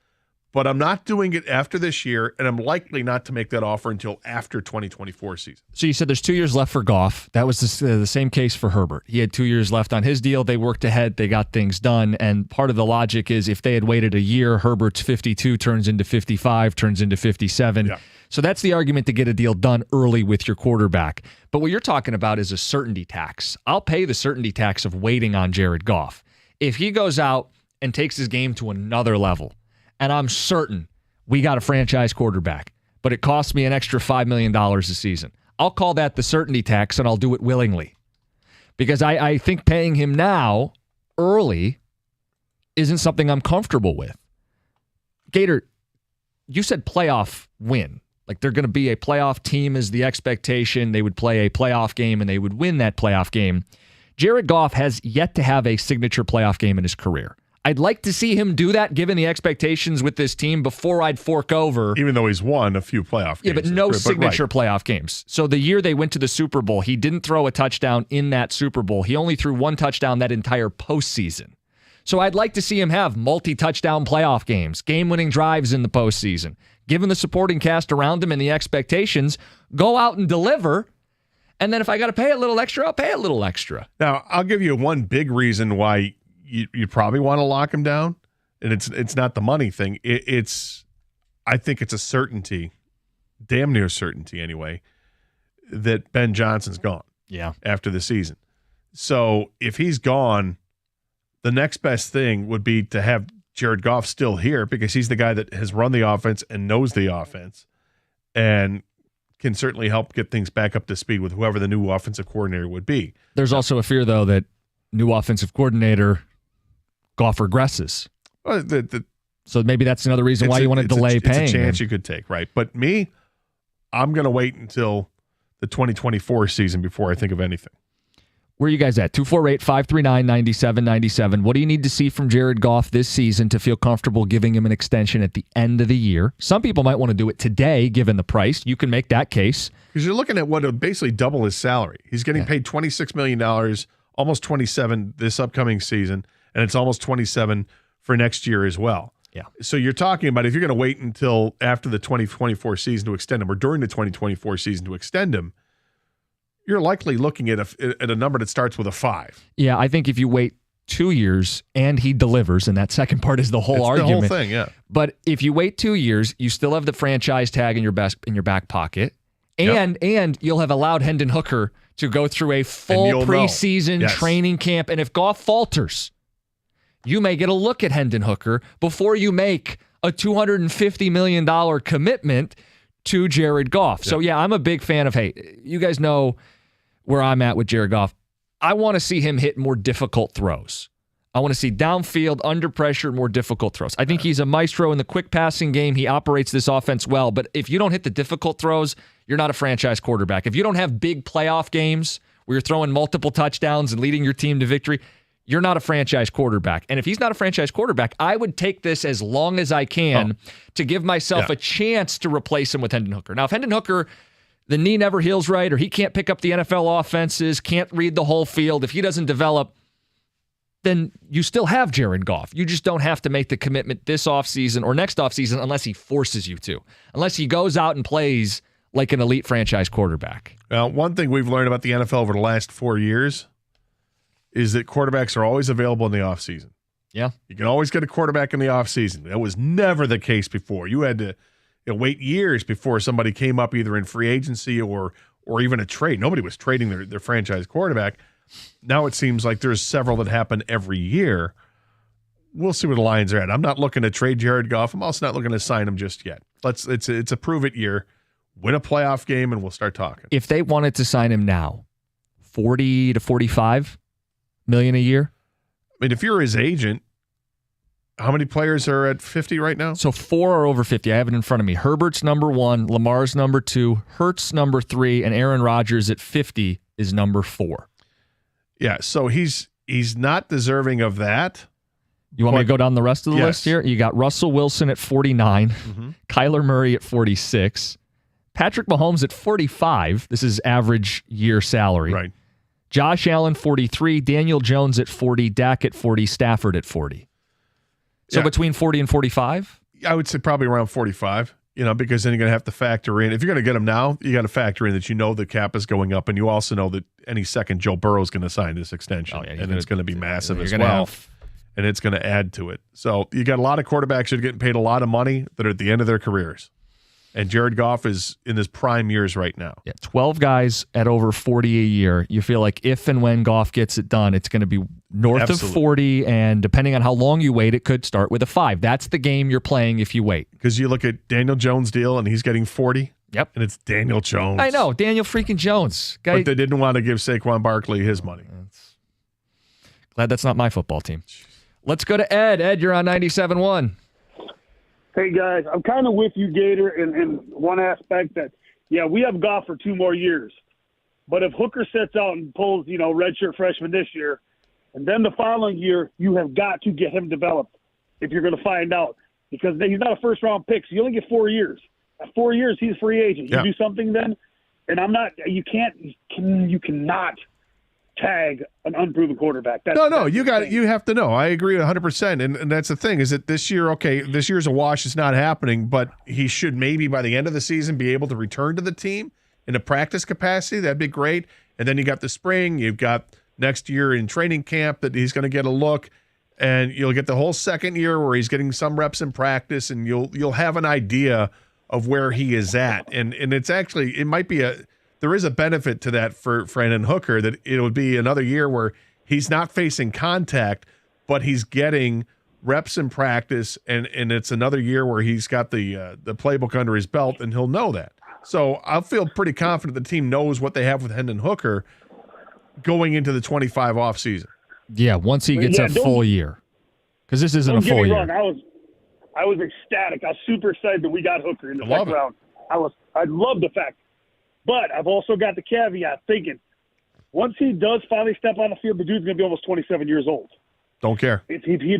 But I'm not doing it after this year, and I'm likely not to make that offer until after 2024 season. So you said there's 2 years left for Goff. That was the same case for Herbert. He had 2 years left on his deal. They worked ahead. They got things done. And part of the logic is if they had waited a year, Herbert's 52 turns into 55, turns into 57. Yeah. So that's the argument to get a deal done early with your quarterback. But what you're talking about is a certainty tax. I'll pay the certainty tax of waiting on Jared Goff. If he goes out and takes his game to another level, and I'm certain we got a franchise quarterback, but it costs me an extra $5 million a season, I'll call that the certainty tax, and I'll do it willingly. Because I think paying him now, early, isn't something I'm comfortable with. Gator, you said playoff win. Like they're going to be a playoff team is the expectation. They would play a playoff game, and they would win that playoff game. Jared Goff has yet to have a signature playoff game in his career. I'd like to see him do that given the expectations with this team before I'd fork over. Even though he's won a few playoff games. Yeah, but no signature playoff games. So the year they went to the Super Bowl, he didn't throw a touchdown in that Super Bowl. He only threw one touchdown that entire postseason. So I'd like to see him have multi-touchdown playoff games, game-winning drives in the postseason. Given the supporting cast around him and the expectations, go out and deliver. And then if I got to pay a little extra, I'll pay a little extra. Now, I'll give you one big reason why you probably want to lock him down, and it's not the money thing. I think it's a certainty, damn near certainty anyway, that Ben Johnson's gone. Yeah. After the season. So if he's gone, the next best thing would be to have Jared Goff still here because he's the guy that has run the offense and knows the offense and can certainly help get things back up to speed with whoever the new offensive coordinator would be. There's also a fear, though, that new offensive coordinator, Goff regresses. Well, so maybe that's another reason why you want to delay paying. It's a chance him. You could take, right? But me, I'm going to wait until the 2024 season before I think of anything. Where are you guys at? 248-539-9797. What do you need to see from Jared Goff this season to feel comfortable giving him an extension at the end of the year? Some people might want to do it today, given the price. You can make that case. Because you're looking at what would basically double his salary. He's getting paid $26 million, almost $27 this upcoming season, and it's almost $27 for next year as well. Yeah. So you're talking about if you're going to wait until after the 2024 season to extend him or during the 2024 season to extend him, you're likely looking at a number that starts with a 5. Yeah, I think if you wait 2 years and he delivers, and that second part is the whole argument. The whole thing, yeah. But if you wait 2 years, you still have the franchise tag in your back pocket, and you'll have allowed Hendon Hooker to go through a full preseason training camp. And if Goff falters, you may get a look at Hendon Hooker before you make a $250 million commitment to Jared Goff. So, I'm a big fan of, hey, you guys know where I'm at with Jared Goff. I want to see him hit more difficult throws. I want to see downfield, under pressure, more difficult throws. I think he's a maestro in the quick passing game. He operates this offense well. But if you don't hit the difficult throws, you're not a franchise quarterback. If you don't have big playoff games where you're throwing multiple touchdowns and leading your team to victory, you're not a franchise quarterback. And if he's not a franchise quarterback, I would take this as long as I can to give myself a chance to replace him with Hendon Hooker. Now, if Hendon Hooker, the knee never heals right, or he can't pick up the NFL offenses, can't read the whole field, if he doesn't develop, then you still have Jared Goff. You just don't have to make the commitment this offseason or next offseason unless he forces you to, unless he goes out and plays like an elite franchise quarterback. Well, one thing we've learned about the NFL over the last 4 years is that quarterbacks are always available in the offseason. Yeah. You can always get a quarterback in the offseason. That was never the case before. You had to wait years before somebody came up either in free agency or even a trade. Nobody was trading their franchise quarterback. Now it seems like there's several that happen every year. We'll see where the Lions are at. I'm not looking to trade Jared Goff. I'm also not looking to sign him just yet. It's a prove-it year. Win a playoff game, and we'll start talking. If they wanted to sign him now, 40 to 45 million a year? I mean, if you're his agent, how many players are at 50 right now? So 4 are over 50. I have it in front of me. Herbert's number 1, Lamar's number 2, Hurts number 3, and Aaron Rodgers at 50 is number 4. Yeah, so he's not deserving of that. You want me to go down the rest of the list here? You got Russell Wilson at 49, Kyler Murray at 46, Patrick Mahomes at 45. This is average year salary. Right. Josh Allen, 43, Daniel Jones at 40, Dak at 40, Stafford at 40. So between 40 and 45? I would say probably around 45, because then you're going to have to factor in. If you're going to get him now, you got to factor in that the cap is going up, and you also know that any second Joe Burrow is going to sign this extension, and it's going to be massive as well, and it's going to add to it. So you got a lot of quarterbacks that are getting paid a lot of money that are at the end of their careers. And Jared Goff is in his prime years right now. Yeah, 12 guys at over 40 a year. You feel like if and when Goff gets it done, it's going to be north of 40, and depending on how long you wait, it could start with a 5. That's the game you're playing if you wait. Because you look at Daniel Jones' deal, and he's getting 40. Yep. And it's Daniel Jones. I know, Daniel freaking Jones. But they didn't want to give Saquon Barkley his money. Glad that's not my football team. Let's go to Ed. Ed, you're on 97.1. Hey, guys, I'm kind of with you, Gator, in one aspect that, we have Goff for 2 more years. But if Hooker sets out and pulls, redshirt freshman this year, and then the following year, you have got to get him developed if you're going to find out. Because he's not a first-round pick, so you only get 4 years. At 4 years, he's a free agent. You do something then, and you cannot tag an unproven quarterback. You have to know. I agree 100%. And that's the thing is that this year's a wash. It's not happening, but he should maybe by the end of the season be able to return to the team in a practice capacity, that'd be great. And then you got the spring, you've got next year in training camp that he's going to get a look, and you'll get the whole second year where he's getting some reps in practice, and you'll have an idea of where he is at. And it's actually, it might be there is a benefit to that for Hendon Hooker, that it would be another year where he's not facing contact, but he's getting reps in practice, and it's another year where he's got the playbook under his belt, and he'll know that. So I'll feel pretty confident the team knows what they have with Hendon Hooker going into the 25 offseason. Yeah, once he gets a full year. Because this isn't a full year. Wrong. I was ecstatic. I was super excited that we got Hooker in the second round. I love the fact. But I've also got the caveat thinking, once he does finally step on the field, the dude's going to be almost 27 years old. Don't care. If he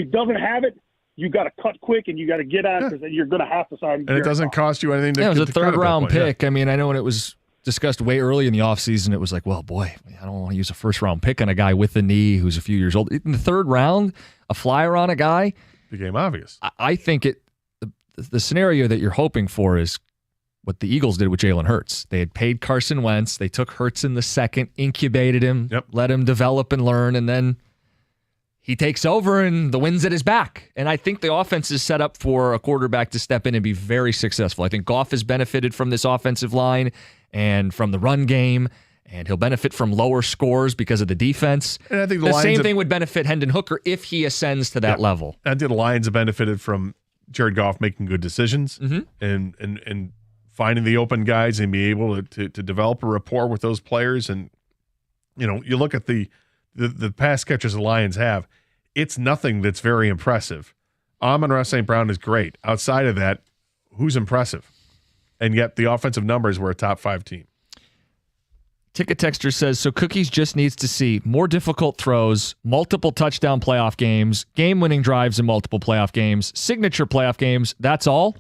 doesn't have it, you got to cut quick and you got to get on, because you're going to have to sign. And it doesn't cost you anything. It was a to third-round pick. Yeah. I mean, I know when it was discussed way early in the offseason, it was like, well, boy, I don't want to use a first-round pick on a guy with a knee who's a few years old. In the third round, a flyer on a guy became obvious. I think the scenario that you're hoping for is what the Eagles did with Jalen Hurts. They had paid Carson Wentz. They took Hurts in the second, incubated him, let him develop and learn, and then he takes over and the wind's at his back. And I think the offense is set up for a quarterback to step in and be very successful. I think Goff has benefited from this offensive line and from the run game, and he'll benefit from lower scores because of the defense. And I think the same thing would benefit Hendon Hooker if he ascends to that level. I think the Lions have benefited from Jared Goff making good decisions and finding the open guys and be able to develop a rapport with those players. And, you know, you look at the pass catchers the Lions have, it's nothing that's very impressive. Amon-Ra St. Brown is great. Outside of that, who's impressive? And yet the offensive numbers were a top 5 team. Ticket Texter says, so Cookies just needs to see more difficult throws, multiple touchdown playoff games, game-winning drives in multiple playoff games, signature playoff games. That's all?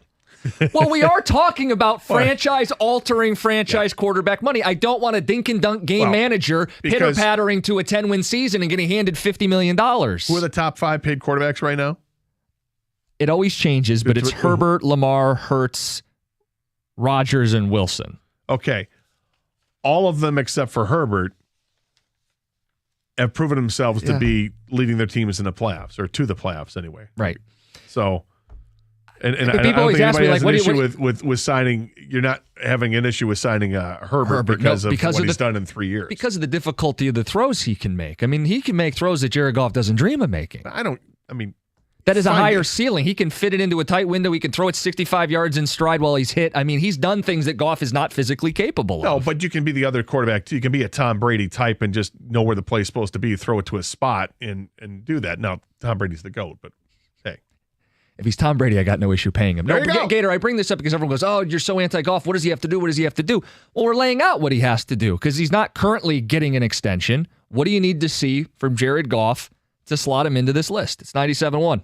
Well, we are talking about franchise-altering franchise quarterback money. I don't want a dink-and-dunk game manager pitter-pattering to a 10-win season and getting handed $50 million. Who are the top 5 paid quarterbacks right now? It always changes, but it's Herbert, Lamar, Hurts, Rodgers, and Wilson. Okay. All of them except for Herbert have proven themselves to be leading their teams in the playoffs, or to the playoffs anyway. Right. So... And I people don't always think ask anybody me, has like, an issue with signing. You're not having an issue with signing Herbert because of what he's done in 3 years. Because of the difficulty of the throws he can make. I mean, he can make throws that Jared Goff doesn't dream of making. That is a higher ceiling. He can fit it into a tight window. He can throw it 65 yards in stride while he's hit. I mean, he's done things that Goff is not physically capable of. No, but you can be the other quarterback too. You can be a Tom Brady type and just know where the play's supposed to be, throw it to a spot, and do that. Now, Tom Brady's the GOAT, but hey. If he's Tom Brady, I got no issue paying him. There you go. Gator, I bring this up because everyone goes, oh, you're so anti-Goff. What does he have to do? What does he have to do? Well, we're laying out what he has to do because he's not currently getting an extension. What do you need to see from Jared Goff to slot him into this list? It's 97-1.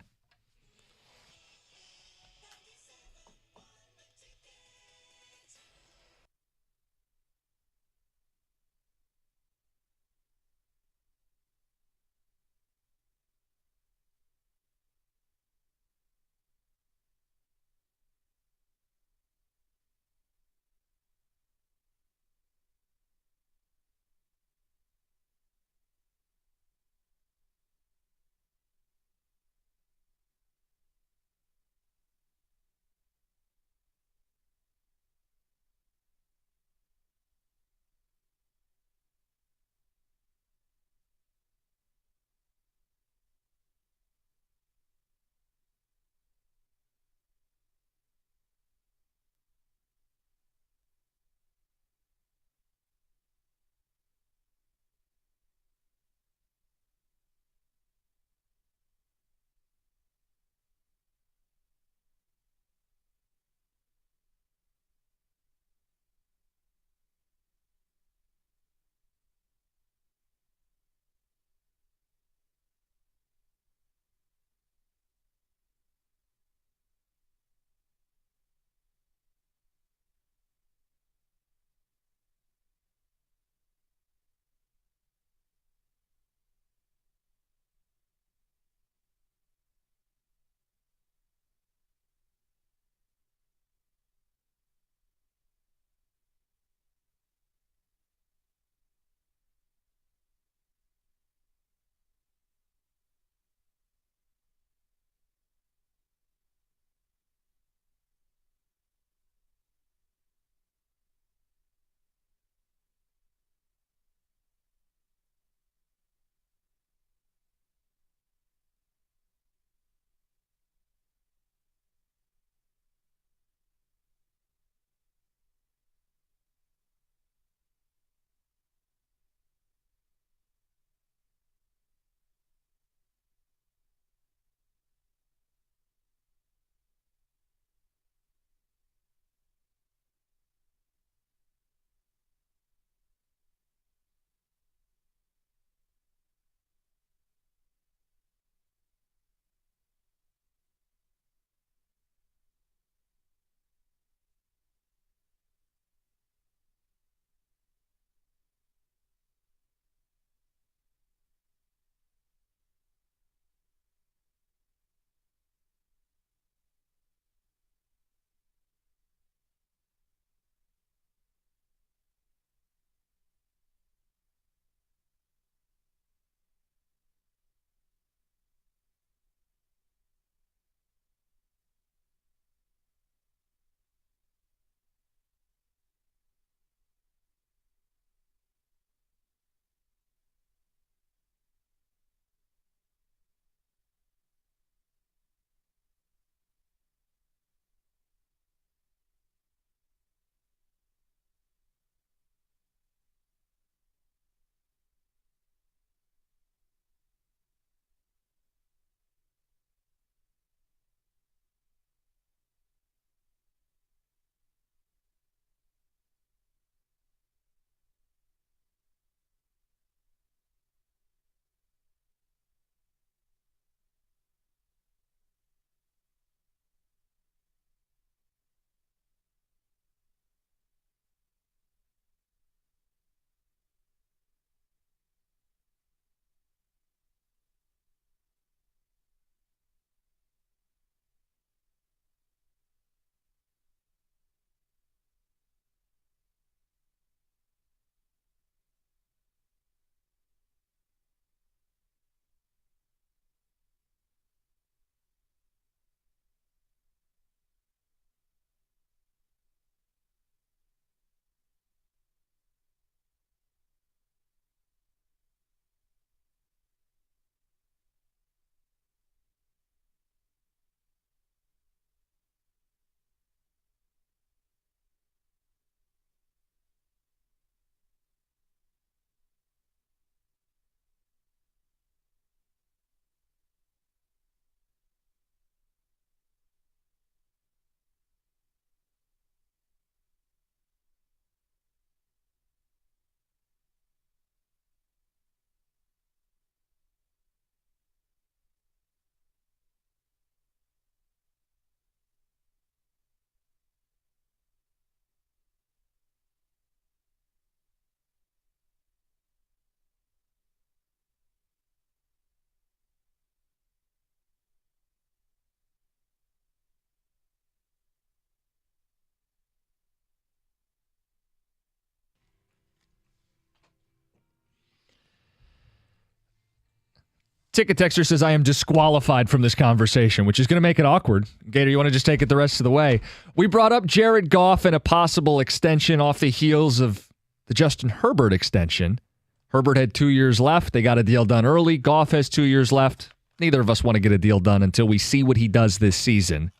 Ticket Texter says, I am disqualified from this conversation, which is going to make it awkward. Gator, you want to just take it the rest of the way? We brought up Jared Goff and a possible extension off the heels of the Justin Herbert extension. Herbert had 2 years left. They got a deal done early. Goff has 2 years left. Neither of us want to get a deal done until we see what he does this season.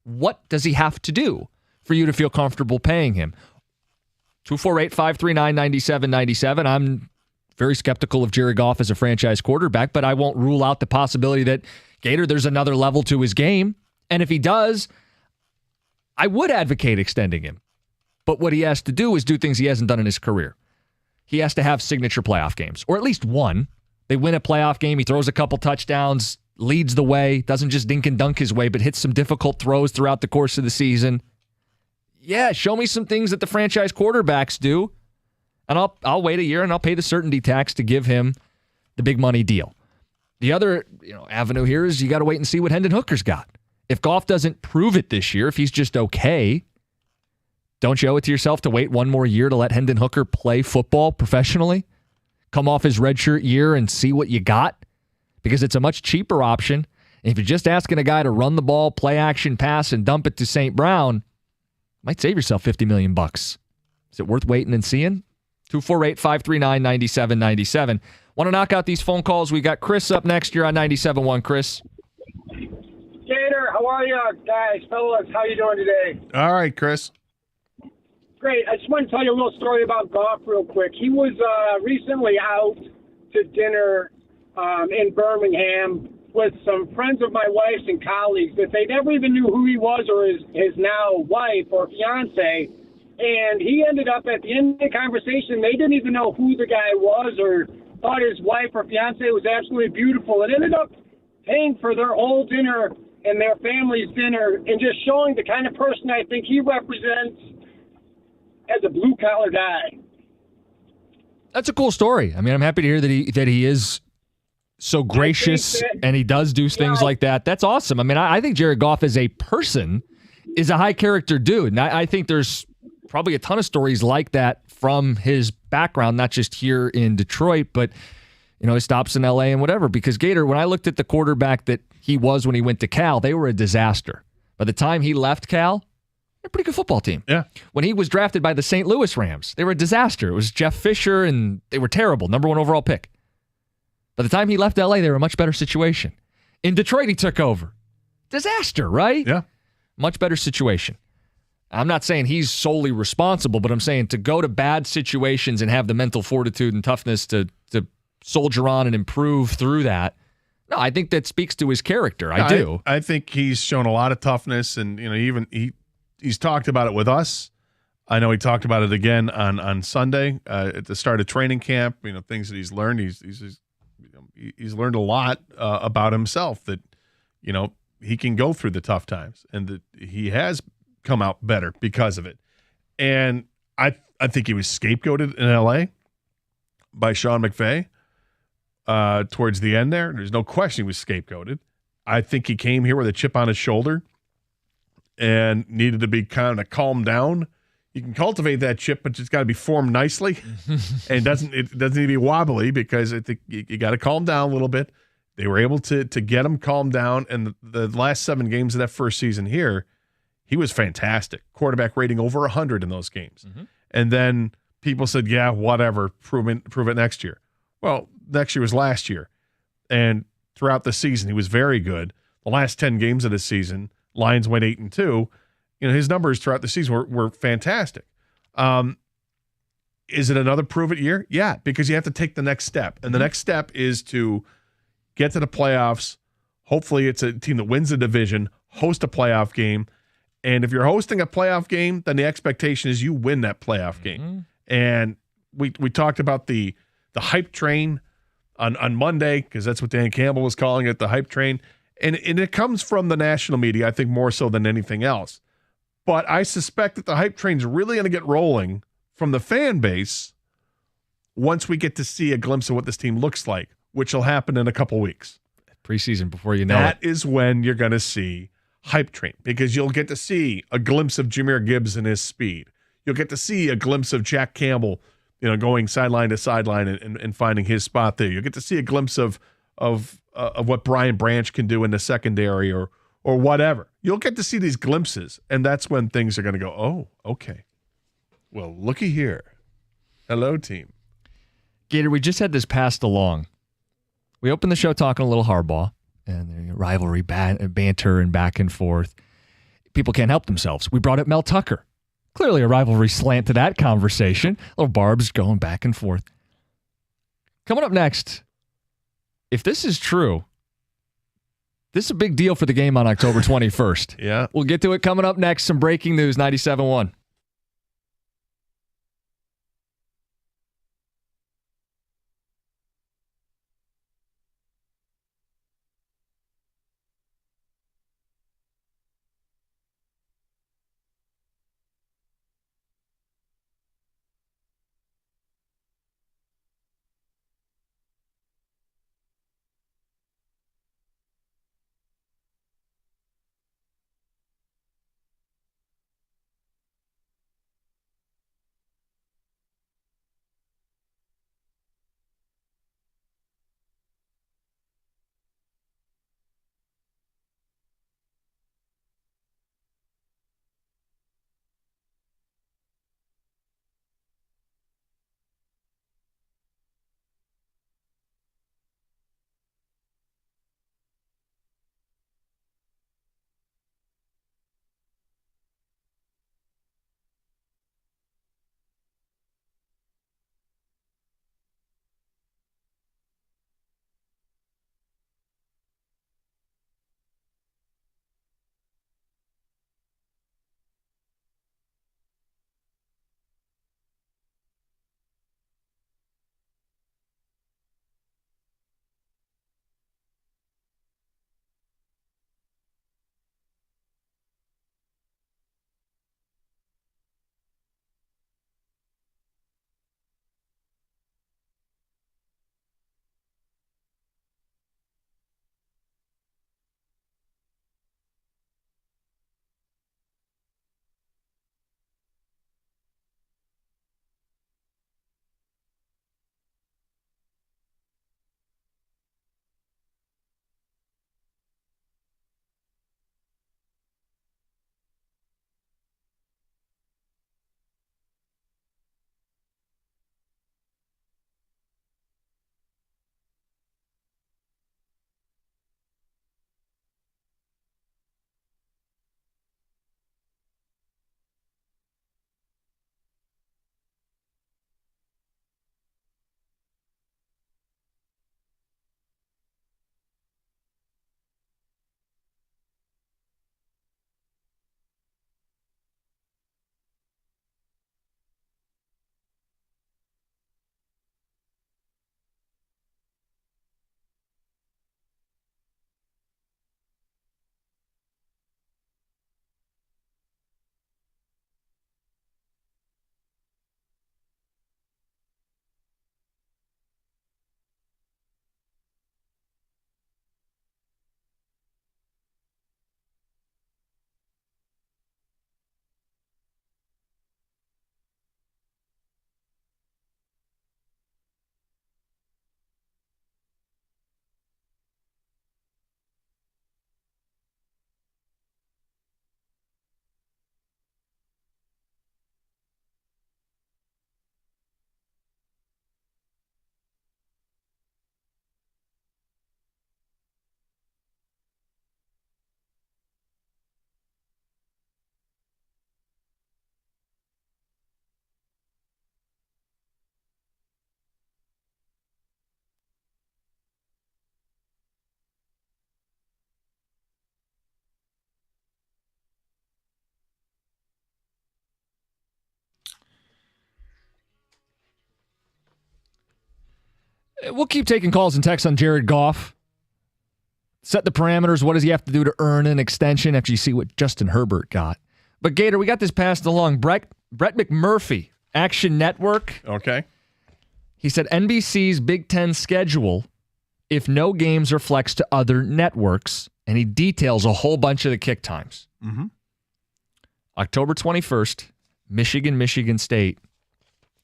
What does he have to do for you to feel comfortable paying him? 248-539-9797. I'm very skeptical of Jared Goff as a franchise quarterback, but I won't rule out the possibility that, Gator, there's another level to his game. And if he does, I would advocate extending him. But what he has to do is do things he hasn't done in his career. He has to have signature playoff games, or at least one. They win a playoff game, he throws a couple touchdowns, leads the way, doesn't just dink and dunk his way, but hits some difficult throws throughout the course of the season. Yeah, show me some things that the franchise quarterbacks do. And I'll wait a year and I'll pay the certainty tax to give him the big money deal. The other avenue here is you got to wait and see what Hendon Hooker's got. If Goff doesn't prove it this year, if he's just okay, don't you owe it to yourself to wait one more year to let Hendon Hooker play football professionally? Come off his redshirt year and see what you got? Because it's a much cheaper option. And if you're just asking a guy to run the ball, play action, pass, and dump it to St. Brown, might save yourself $50 million. Is it worth waiting and seeing? 248-539-9797. Want to knock out these phone calls? We got Chris up next year on 97.1. Chris. Gator, how are you guys, fellas? How you doing today? All right, Chris. Great. I just want to tell you a little story about Goff real quick. He was recently out to dinner in Birmingham with some friends of my wife's and colleagues that they never even knew who he was or his now wife or fiance. And he ended up at the end of the conversation, they didn't even know who the guy was or thought his wife or fiance was absolutely beautiful, and ended up paying for their whole dinner and their family's dinner and just showing the kind of person I think he represents as a blue-collar guy. That's a cool story. I mean, I'm happy to hear that he is so gracious and he does do things like that. That's awesome. I mean, I think Jared Goff as a person is a high-character dude, and I think there's probably a ton of stories like that from his background, not just here in Detroit, but his stops in LA and whatever. Because Gator, when I looked at the quarterback that he was when he went to Cal, they were a disaster. By the time he left Cal, they're a pretty good football team. Yeah. When he was drafted by the St. Louis Rams, they were a disaster. It was Jeff Fisher, and they were terrible. Number 1 overall pick. By the time he left LA, they were a much better situation. In Detroit, he took over. Disaster, right? Yeah. Much better situation. I'm not saying he's solely responsible, but I'm saying to go to bad situations and have the mental fortitude and toughness to soldier on and improve through that. No, I think that speaks to his character. I do. I think he's shown a lot of toughness, and he's talked about it with us. I know he talked about it again on Sunday at the start of training camp. Things that he's learned. He's learned a lot about himself, that he can go through the tough times, and that he has come out better because of it. And I think he was scapegoated in LA by Sean McVay towards the end there. There's no question he was scapegoated. I think he came here with a chip on his shoulder and needed to be kind of calmed down. You can cultivate that chip, but it's got to be formed nicely. And it doesn't need to be wobbly, because I think you got to calm down a little bit. They were able to get him calmed down, and the last 7 games of that first season here, he was fantastic. Quarterback rating over 100 in those games. Mm-hmm. And then people said, yeah, whatever, prove it next year. Well, next year was last year. And throughout the season, he was very good. The last 10 games of the season, Lions went 8-2. His numbers throughout the season were fantastic. Is it another prove it year? Yeah, because you have to take the next step. And the next step is to get to the playoffs. Hopefully it's a team that wins the division, host a playoff game. And if you're hosting a playoff game, then the expectation is you win that playoff game. And we talked about the hype train on Monday, because that's what Dan Campbell was calling it, the hype train. And it comes from the national media, I think, more so than anything else. But I suspect that the hype train's really going to get rolling from the fan base once we get to see a glimpse of what this team looks like, which will happen in a couple weeks. Preseason, before you know that is when you're going to see hype train, because you'll get to see a glimpse of Jahmyr Gibbs and his speed. You'll get to see a glimpse of Jack Campbell, going sideline to sideline and finding his spot there. You'll get to see a glimpse of what Brian Branch can do in the secondary or whatever. You'll get to see these glimpses, and that's when things are going to go, oh, okay. Well, looky here. Hello, team. Gator, we just had this passed along. We opened the show talking a little Harbaugh and rivalry, banter, and back and forth. People can't help themselves. We brought up Mel Tucker. Clearly a rivalry slant to that conversation. Little barbs going back and forth. Coming up next, if this is true, this is a big deal for the game on October 21st. Yeah. We'll get to it coming up next. Some breaking news, 97.1. We'll keep taking calls and texts on Jared Goff. Set the parameters. What does he have to do to earn an extension after you see what Justin Herbert got? But, Gator, we got this passed along. Brett McMurphy, Action Network. Okay. He said NBC's Big Ten schedule, if no games are flexed to other networks, and he details a whole bunch of the kick times. Mm-hmm. October 21st, Michigan State,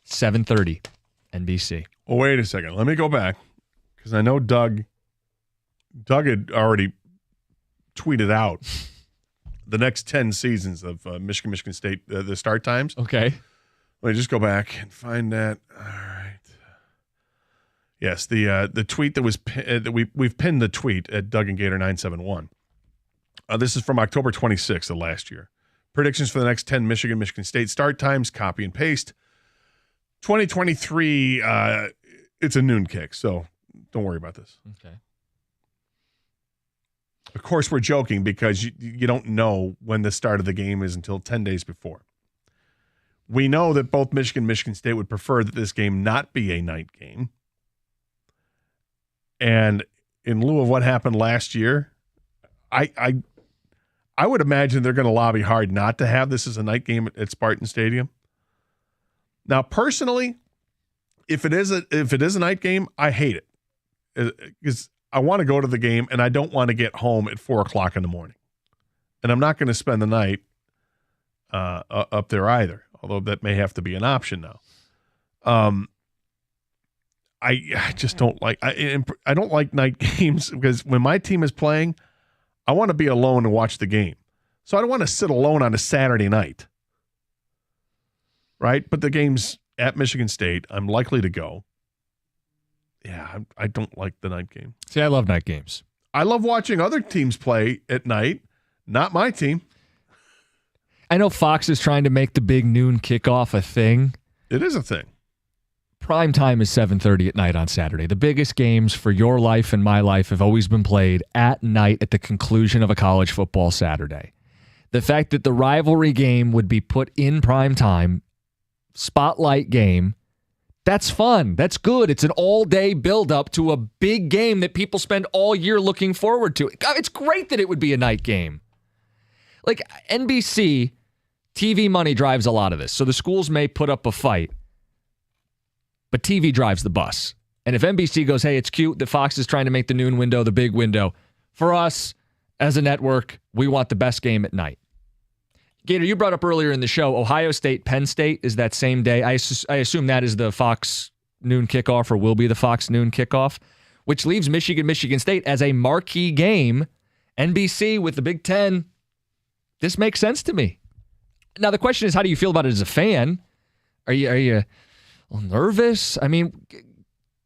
7:30, NBC. Well, wait a second. Let me go back because I know Doug Doug had already tweeted out the next 10 seasons of Michigan State, the start times. Okay. Let me just go back and find that. All right. Yes, the tweet that was we've pinned the tweet at Doug and Gator 971. This is from October 26th of last year. Predictions for the next 10 Michigan State start times. Copy and paste. 2023. It's a noon kick, so don't worry about this. Okay. Of course, we're joking because you don't know when the start of the game is until 10 days before. We know that both Michigan State would prefer that this game not be a night game. And in lieu of what happened last year, I would imagine they're going to lobby hard not to have this as a night game at Spartan Stadium. Now, personally, if it is a night game, I hate it because I want to go to the game and I don't want to get home at 4:00 in the morning, and I'm not going to spend the night up there either. Although that may have to be an option now. I just don't like I don't like night games because when my team is playing, I want to be alone and watch the game. So I don't want to sit alone on a Saturday night. Right? But the game's at Michigan State. I'm likely to go. Yeah, I don't like the night game. See, I love night games. I love watching other teams play at night. Not my team. I know Fox is trying to make the big noon kickoff a thing. It is a thing. Prime time is 7:30 at night on Saturday. The biggest games for your life and my life have always been played at night at the conclusion of a college football Saturday. The fact that the rivalry game would be put in prime time, spotlight game, that's fun. That's good. It's an all-day build-up to a big game that people spend all year looking forward to. It's great that it would be a night game. Like NBC, TV money drives a lot of this. So the schools may put up a fight, but TV drives the bus. And if NBC goes, hey, it's cute that Fox is trying to make the noon window the big window, for us as a network, we want the best game at night. Gator, you brought up earlier in the show, Ohio State, Penn State is that same day. I assume that is the Fox noon kickoff or will be the Fox noon kickoff, which leaves Michigan State as a marquee game. NBC with the Big Ten. This makes sense to me. Now, the question is, how do you feel about it as a fan? Are you nervous? I mean,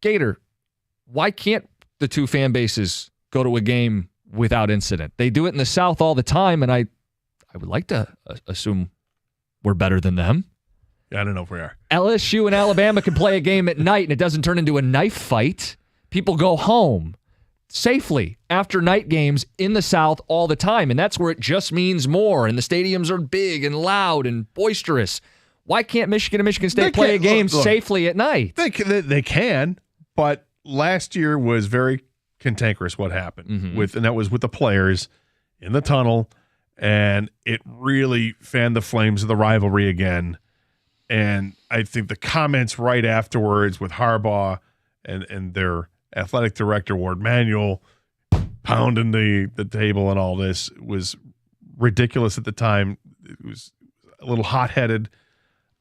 Gator, why can't the two fan bases go to a game without incident? They do it in the South all the time, and I would like to assume we're better than them. Yeah, I don't know if we are. LSU and Alabama can play a game at night, and it doesn't turn into a knife fight. People go home safely after night games in the South all the time, and that's where it just means more, and the stadiums are big and loud and boisterous. Why can't Michigan and Michigan State play a game safely at night? They can, but last year was very cantankerous what happened and that was with the players in the tunnel, and it really fanned the flames of the rivalry again. And I think the comments right afterwards with Harbaugh and their athletic director, Ward Manuel, pounding the table and all this was ridiculous at the time. It was a little hot-headed.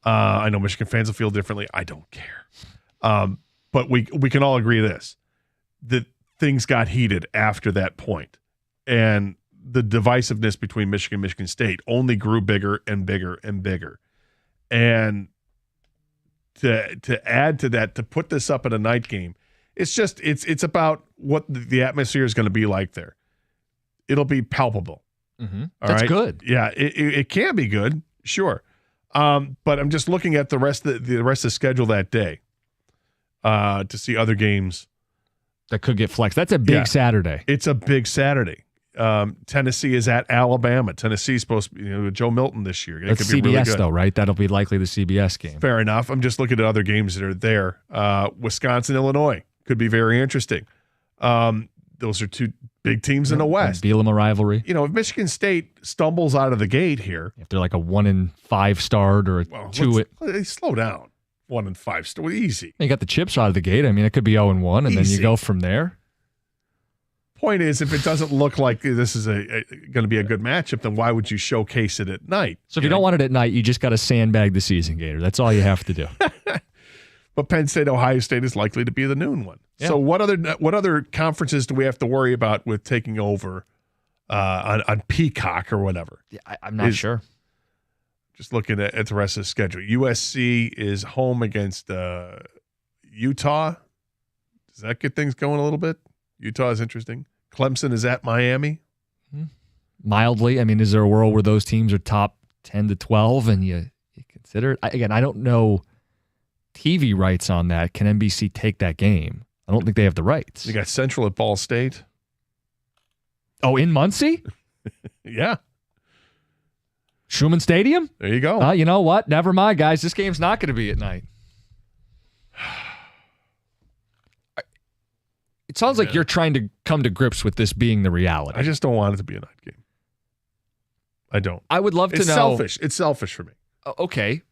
I know Michigan fans will feel differently. I don't care. But we can all agree this, that things got heated after that point. And the divisiveness between Michigan and Michigan State only grew bigger and bigger and bigger. And to add to that, to put this up at a night game, it's about what the atmosphere is going to be like there. It'll be palpable. That's right? Good. Yeah, it can be good, sure. But I'm just looking at the rest of the schedule that day to see other games that could get flexed. That's a big Saturday. It's a big Saturday. Tennessee is at Alabama. Tennessee's supposed to be, Joe Milton this year. That's could be CBS really good. though, right? That'll be likely the CBS game. Fair enough. I'm just looking at other games that are there. Wisconsin, Illinois could be very interesting. Those are two big teams in the West. Bielema rivalry. If Michigan State stumbles out of the gate here, if they're like a 1-5 start or a 2, slow down. 1-5 start, easy. You got the chips out of the gate. I mean, it could be 0-1, and then you go from there. Point is, if it doesn't look like this is going to be a good matchup, then why would you showcase it at night? So if you don't want it at night, you just got to sandbag the season, Gator. That's all you have to do. But Penn State, Ohio State is likely to be the noon one. Yeah. So what other conferences do we have to worry about with taking over on Peacock or whatever? Yeah, I'm not sure. Just looking at the rest of the schedule. USC is home against Utah. Does that get things going a little bit? Utah is interesting. Clemson is at Miami. Mildly. I mean, is there a world where those teams are top 10 to 12 and you consider it? Again, I don't know TV rights on that. Can NBC take that game? I don't think they have the rights. You got Central at Ball State. Oh, in Muncie? Yeah. Schumann Stadium? There you go. You know what? Never mind, guys. This game's not going to be at night. It sounds like you're trying to come to grips with this being the reality. I just don't want it to be a night game. I don't. I would love to know. It's selfish. It's selfish for me. Okay.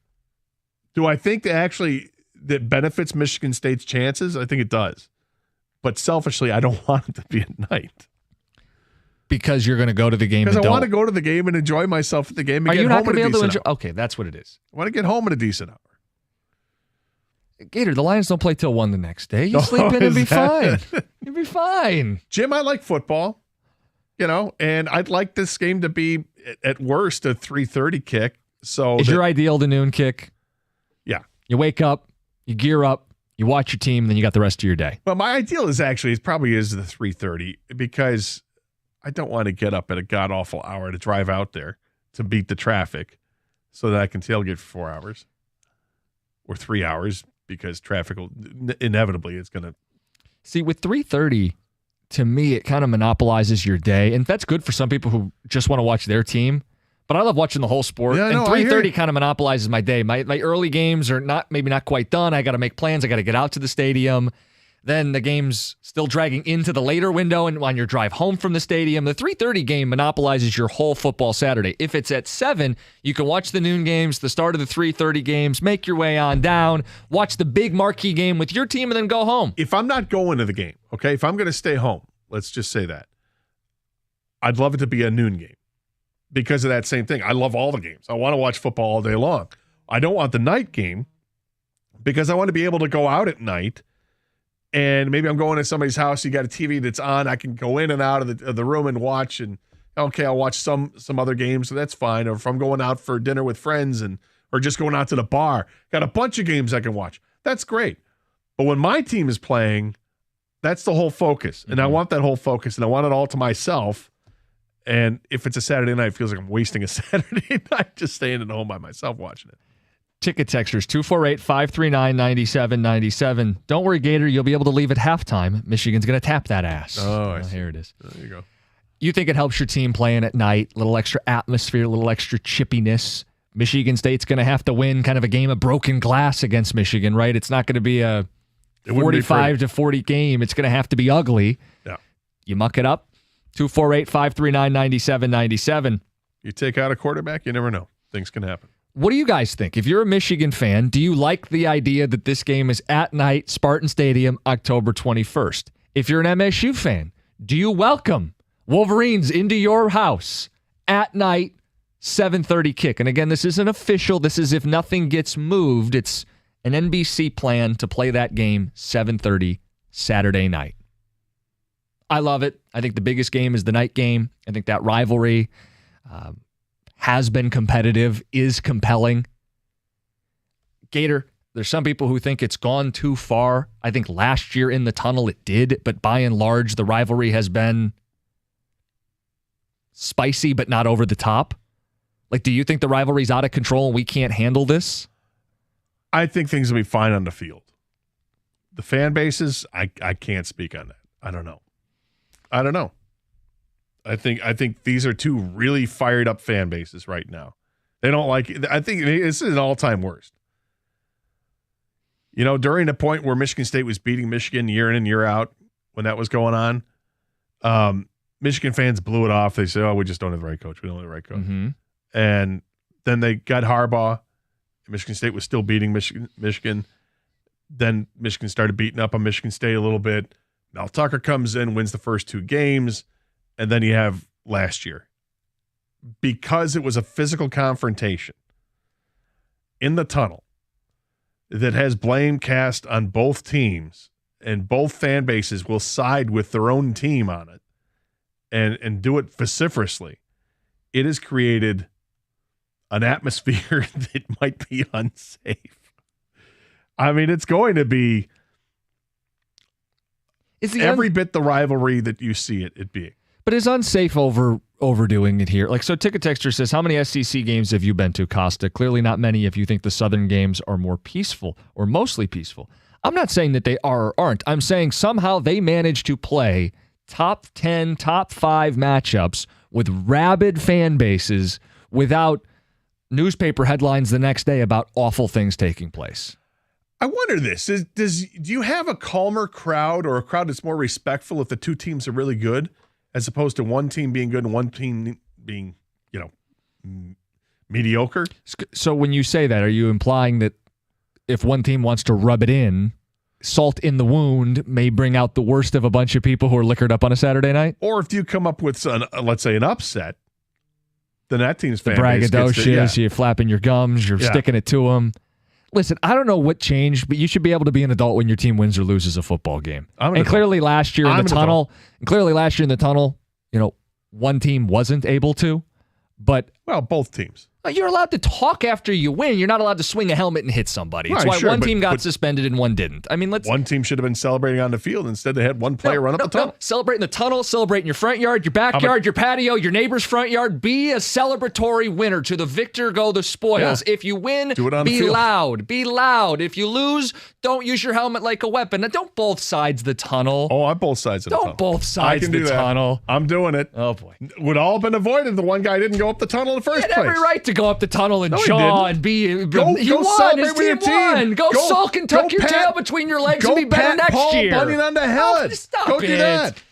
Do I think that benefits Michigan State's chances? I think it does. But selfishly, I don't want it to be at night. Because you're going to go to the game. Because I want to go to the game and enjoy myself at the game. And Are get you home not going to be able to enjoy? Hour. Okay, that's what it is. I want to get home in a decent hour. Gator, the Lions don't play till 1 the next day. You sleep in and be fine. You'll be fine. Jim, I like football, and I'd like this game to be at worst a 3:30 kick. So is your ideal the noon kick? Yeah. You wake up, you gear up, you watch your team, then you got the rest of your day. Well, my ideal is actually it probably is the 3:30 because I don't want to get up at a god awful hour to drive out there to beat the traffic so that I can tailgate for 4 hours or 3 hours. Because traffic will inevitably it's going to. See, with 3:30, to me, it kind of monopolizes your day. And that's good for some people who just want to watch their team. But I love watching the whole sport. Yeah, and no, 3:30 kind of monopolizes my day. My early games are maybe not quite done. I got to make plans. I got to get out to the stadium. Then the game's still dragging into the later window and on your drive home from the stadium. The 3:30 game monopolizes your whole football Saturday. If it's at 7, you can watch the noon games, the start of the 3:30 games, make your way on down, watch the big marquee game with your team, and then go home. If I'm not going to the game, okay, if I'm going to stay home, let's just say that, I'd love it to be a noon game because of that same thing. I love all the games. I want to watch football all day long. I don't want the night game because I want to be able to go out at night. And maybe I'm going to somebody's house. You got a TV that's on. I can go in and out of the room and watch. And okay, I'll watch some other games, so that's fine. Or if I'm going out for dinner with friends or just going out to the bar, got a bunch of games I can watch. That's great. But when my team is playing, that's the whole focus, and I want that whole focus, and I want it all to myself. And if it's a Saturday night, it feels like I'm wasting a Saturday night just staying at home by myself watching it. Ticket texters 248-539-9797. Don't worry, Gator. You'll be able to leave at halftime. Michigan's going to tap that ass. Oh, I see. Here it is. There you go. You think it helps your team playing at night? A little extra atmosphere, a little extra chippiness. Michigan State's going to have to win kind of a game of broken glass against Michigan, right? It's not going to be a 45-40 game. It's going to have to be ugly. Yeah. You muck it up. 248-539-9797. You take out a quarterback, you never know. Things can happen. What do you guys think? If you're a Michigan fan, do you like the idea that this game is at night, Spartan Stadium, October 21st? If you're an MSU fan, do you welcome Wolverines into your house at night, 7:30 kick? And again, this isn't official. This is if nothing gets moved. It's an NBC plan to play that game 7:30 Saturday night. I love it. I think the biggest game is the night game. I think that rivalry has been competitive, is compelling. Gator, there's some people who think it's gone too far. I think last year in the tunnel it did, but by and large, the rivalry has been spicy, but not over the top. Like, do you think the rivalry's out of control and we can't handle this? I think things will be fine on the field. The fan bases, I can't speak on that. I don't know. I think these are two really fired up fan bases right now. They don't like it. I think this is an all-time worst. During the point where Michigan State was beating Michigan year in and year out, when that was going on, Michigan fans blew it off. They said, "Oh, we just don't have the right coach. We don't have the right coach." Mm-hmm. And then they got Harbaugh. Michigan State was still beating Michigan. Then Michigan started beating up on Michigan State a little bit. Mel Tucker comes in, wins the first 2 games. And then you have last year. Because it was a physical confrontation in the tunnel, that has blame cast on both teams, and both fan bases will side with their own team on it and do it vociferously, it has created an atmosphere that might be unsafe. I mean, it's going to be every bit the rivalry that you see it being. But is unsafe overdoing it here? Like, so Ticket Texter says, how many SEC games have you been to, Costa? Clearly not many if you think the Southern games are more peaceful or mostly peaceful. I'm not saying that they are or aren't. I'm saying somehow they manage to play top 10, top 5 matchups with rabid fan bases without newspaper headlines the next day about awful things taking place. I wonder this. Do you have a calmer crowd or a crowd that's more respectful if the two teams are really good, as opposed to one team being good and one team being, mediocre? So when you say that, are you implying that if one team wants to rub it in, salt in the wound may bring out the worst of a bunch of people who are liquored up on a Saturday night? Or if you come up with, let's say, an upset, then that team's fan base braggadocious, you're flapping your gums, you're sticking it to them. Listen, I don't know what changed, but you should be able to be an adult when your team wins or loses a football game. And clearly last year in the tunnel, one team wasn't able to, but both teams. You're allowed to talk after you win. You're not allowed to swing a helmet and hit somebody. It's why one team got suspended and one didn't. I mean, one team should have been celebrating on the field. Instead, they had one player run up the tunnel. Celebrate in the tunnel, celebrate in your front yard, your backyard, your patio, your neighbor's front yard. Be a celebratory winner. To the victor go the spoils. Yeah. If you win, be loud. Be loud. If you lose, don't use your helmet like a weapon. Now, don't both sides the tunnel. Oh, I'm both sides of the tunnel. Don't both sides the tunnel. I'm doing it. Oh, boy. Would all have been avoided if the one guy didn't go up the tunnel in the first place. He had every right to go up the tunnel and jaw and be. He won. His team won. Go sulk and tuck your tail between your legs and be better next year. Go pat Paul Bunyan on the head. Go do that.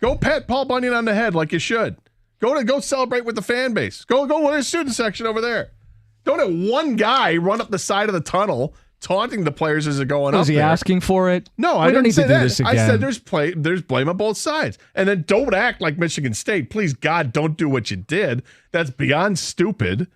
Go pat Paul Bunyan on the head like you should. Go celebrate with the fan base. Go with the student section over there. Don't have one guy run up the side of the tunnel taunting the players as they're going up. Was he asking for it? No, I didn't say that. I said there's blame on both sides. And then don't act like Michigan State. Please, God, don't do what you did. That's beyond stupid.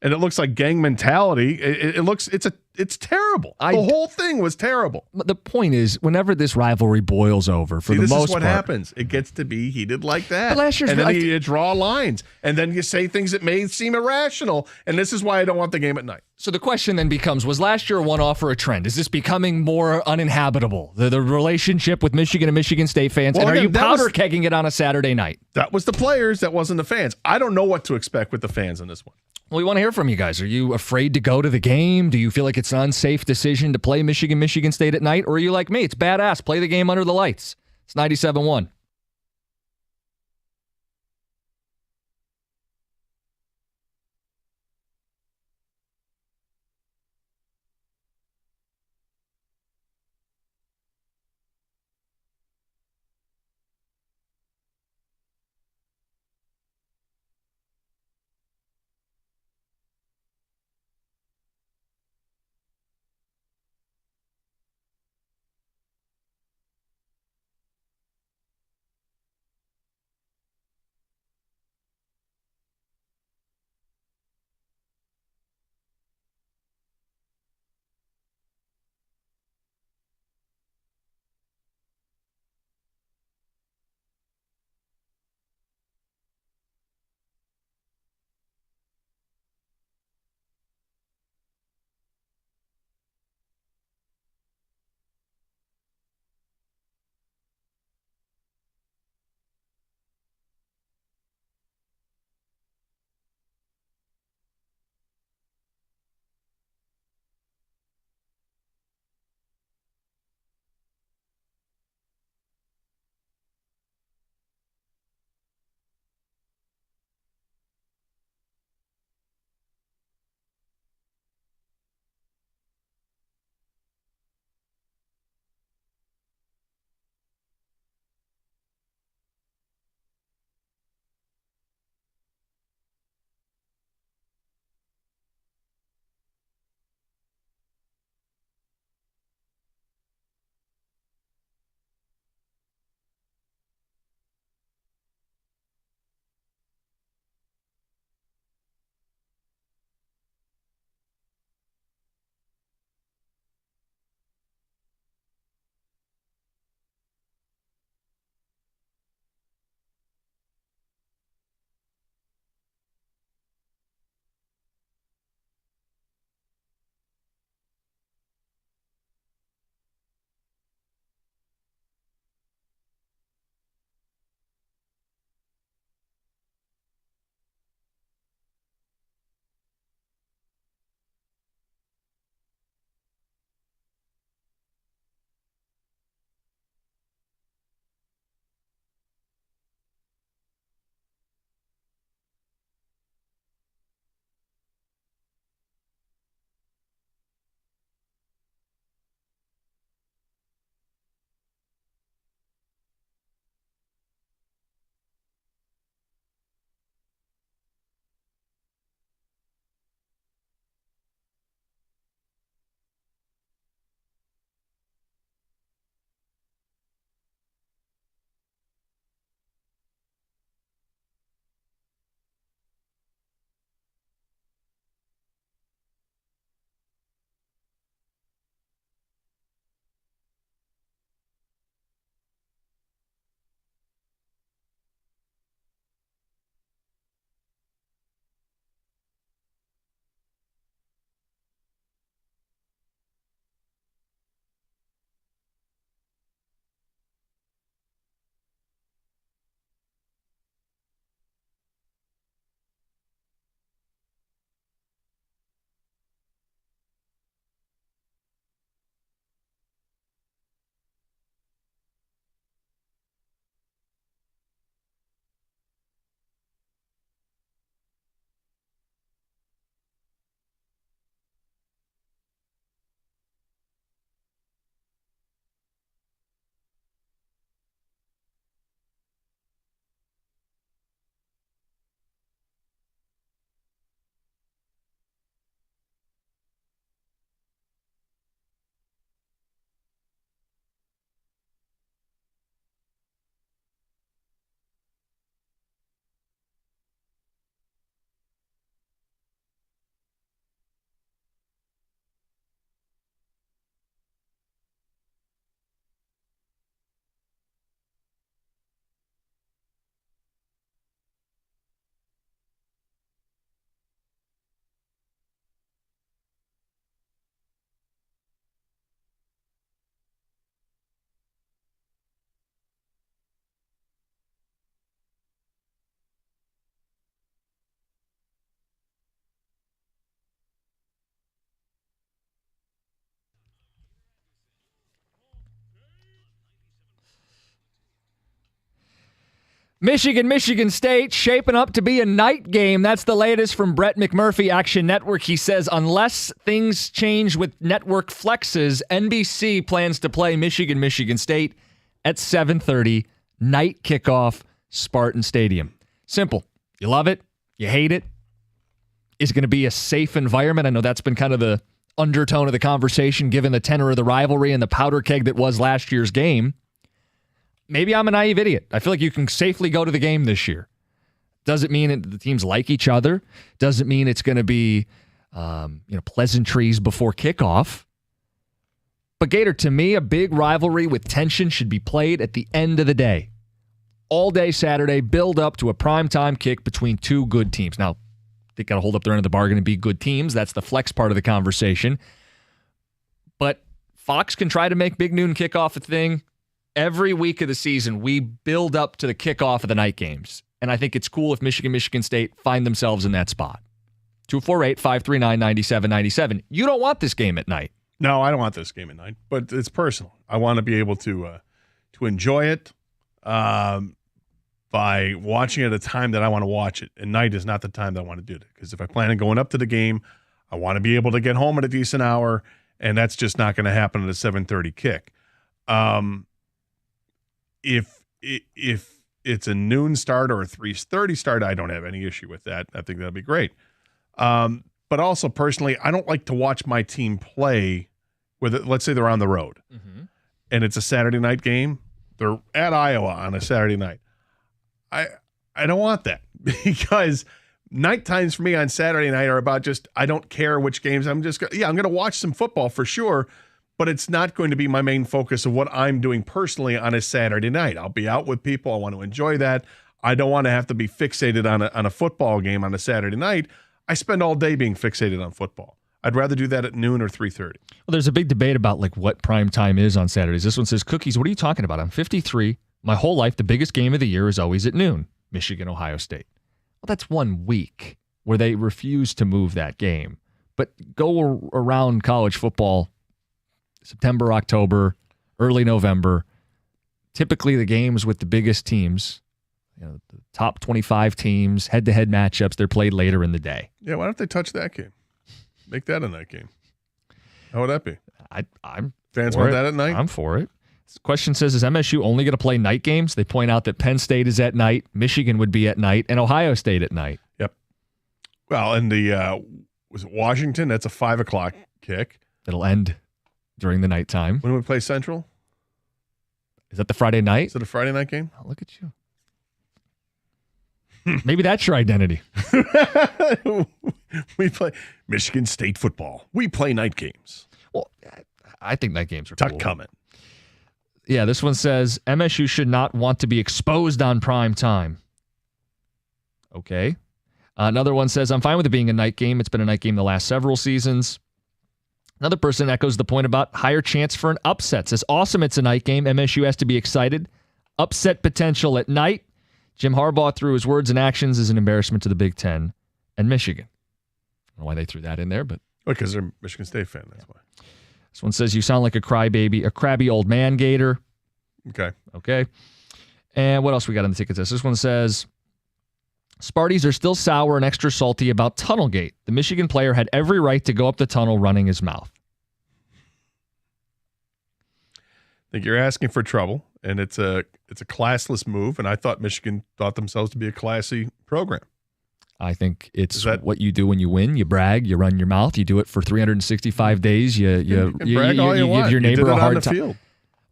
And it looks like gang mentality. It's terrible. The whole thing was terrible. The point is, whenever this rivalry boils over, for the most part, this is what happens. It gets to be heated like that. But last year's, and then you draw lines, and then you say things that may seem irrational. And this is why I don't want the game at night. So the question then becomes: was last year a one-off or a trend? Is this becoming more uninhabitable? The relationship with Michigan and Michigan State fans, and are you powder kegging it on a Saturday night? That was the players. That wasn't the fans. I don't know what to expect with the fans on this one. Well, we want to hear from you guys. Are you afraid to go to the game? Do you feel like it's an unsafe decision to play Michigan State at night? Or are you like me? It's badass. Play the game under the lights. It's 97.1. Michigan State shaping up to be a night game. That's the latest from Brett McMurphy, Action Network. He says, unless things change with network flexes, NBC plans to play Michigan State at 7:30, night kickoff, Spartan Stadium. Simple. You love it? You hate it? Is it going to be a safe environment? I know that's been kind of the undertone of the conversation, given the tenor of the rivalry and the powder keg that was last year's game. Maybe I'm a naive idiot. I feel like you can safely go to the game this year. Doesn't mean the teams like each other. Doesn't mean it's going to be pleasantries before kickoff. But Gator, to me, a big rivalry with tension should be played at the end of the day. All day Saturday, build up to a primetime kick between two good teams. Now, they got to hold up their end of the bargain and be good teams. That's the flex part of the conversation. But Fox can try to make big noon kickoff a thing. Every week of the season, we build up to the kickoff of the night games. And I think it's cool if Michigan State find themselves in that spot. 248-539-9797. You don't want this game at night. No, I don't want this game at night, but it's personal. I want to be able to enjoy it by watching it at a time that I want to watch it. And night is not the time that I want to do it. Because if I plan on going up to the game, I want to be able to get home at a decent hour, and that's just not going to happen at a 7:30 kick. If it's a noon start or a 3:30 start, I don't have any issue with that. I think that'd be great. But also personally, I don't like to watch my team play let's say they're on the road and it's a Saturday night game. They're at Iowa on a Saturday night. I don't want that because night times for me on Saturday night are about I don't care which games. I'm going to watch some football for sure, but it's not going to be my main focus of what I'm doing personally on a Saturday night. I'll be out with people. I want to enjoy that. I don't want to have to be fixated on a football game on a Saturday night. I spend all day being fixated on football. I'd rather do that at noon or 3:30. Well, there's a big debate about what prime time is on Saturdays. This one says, Cookies, what are you talking about? I'm 53. My whole life, the biggest game of the year is always at noon. Michigan, Ohio State. Well, that's 1 week where they refuse to move that game. But go around college football, September, October, early November. Typically the games with the biggest teams, the top 25 teams, head-to-head matchups, they're played later in the day. Yeah, why don't they touch that game? Make that a night game. How would that be? I'm Fans want that at night? I'm for it. This question says, is MSU only going to play night games? They point out that Penn State is at night, Michigan would be at night, and Ohio State at night. Yep. Well, and was it Washington? That's a 5 o'clock kick. It'll end during the nighttime. When do we play Central? Is that the Friday night? Is it a Friday night game? Oh, look at you. Maybe that's your identity. We play Michigan State football. We play night games. Well, I think night games are cool. cool. Coming. Yeah, this one says MSU should not want to be exposed on prime time. Okay. Another one says, I'm fine with it being a night game. It's been a night game the last several seasons. Another person echoes the point about higher chance for an upset. Says, awesome, it's a night game. MSU has to be excited. Upset potential at night. Jim Harbaugh, through his words and actions, is an embarrassment to the Big Ten and Michigan. I don't know why they threw that in there, but... Because they're a Michigan State fan, that's why. This one says, you sound like a crybaby, a crabby old man, Gator. Okay. And what else we got on the ticket test? This one says, Sparties are still sour and extra salty about Tunnelgate. The Michigan player had every right to go up the tunnel running his mouth. I think you're asking for trouble, and it's a classless move, and I thought Michigan thought themselves to be a classy program. I think it's what you do when you win. You brag, you run your mouth, you do it for 365 days. You brag all you want. Give your neighbor a hard time.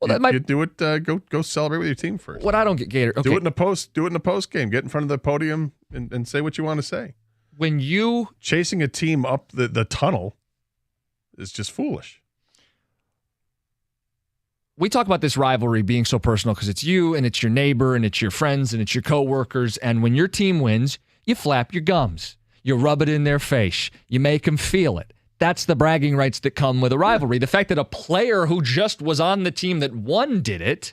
Well, that might you do it. Go celebrate with your team first. What I don't get, Gator. Okay. Do it in the post game. Get in front of the podium and say what you want to say. When you chasing a team up the tunnel is just foolish. We talk about this rivalry being so personal because it's you and it's your neighbor and it's your friends and it's your coworkers. And when your team wins, you flap your gums. You rub it in their face. You make them feel it. That's the bragging rights that come with a rivalry. The fact that a player who just was on the team that won did it.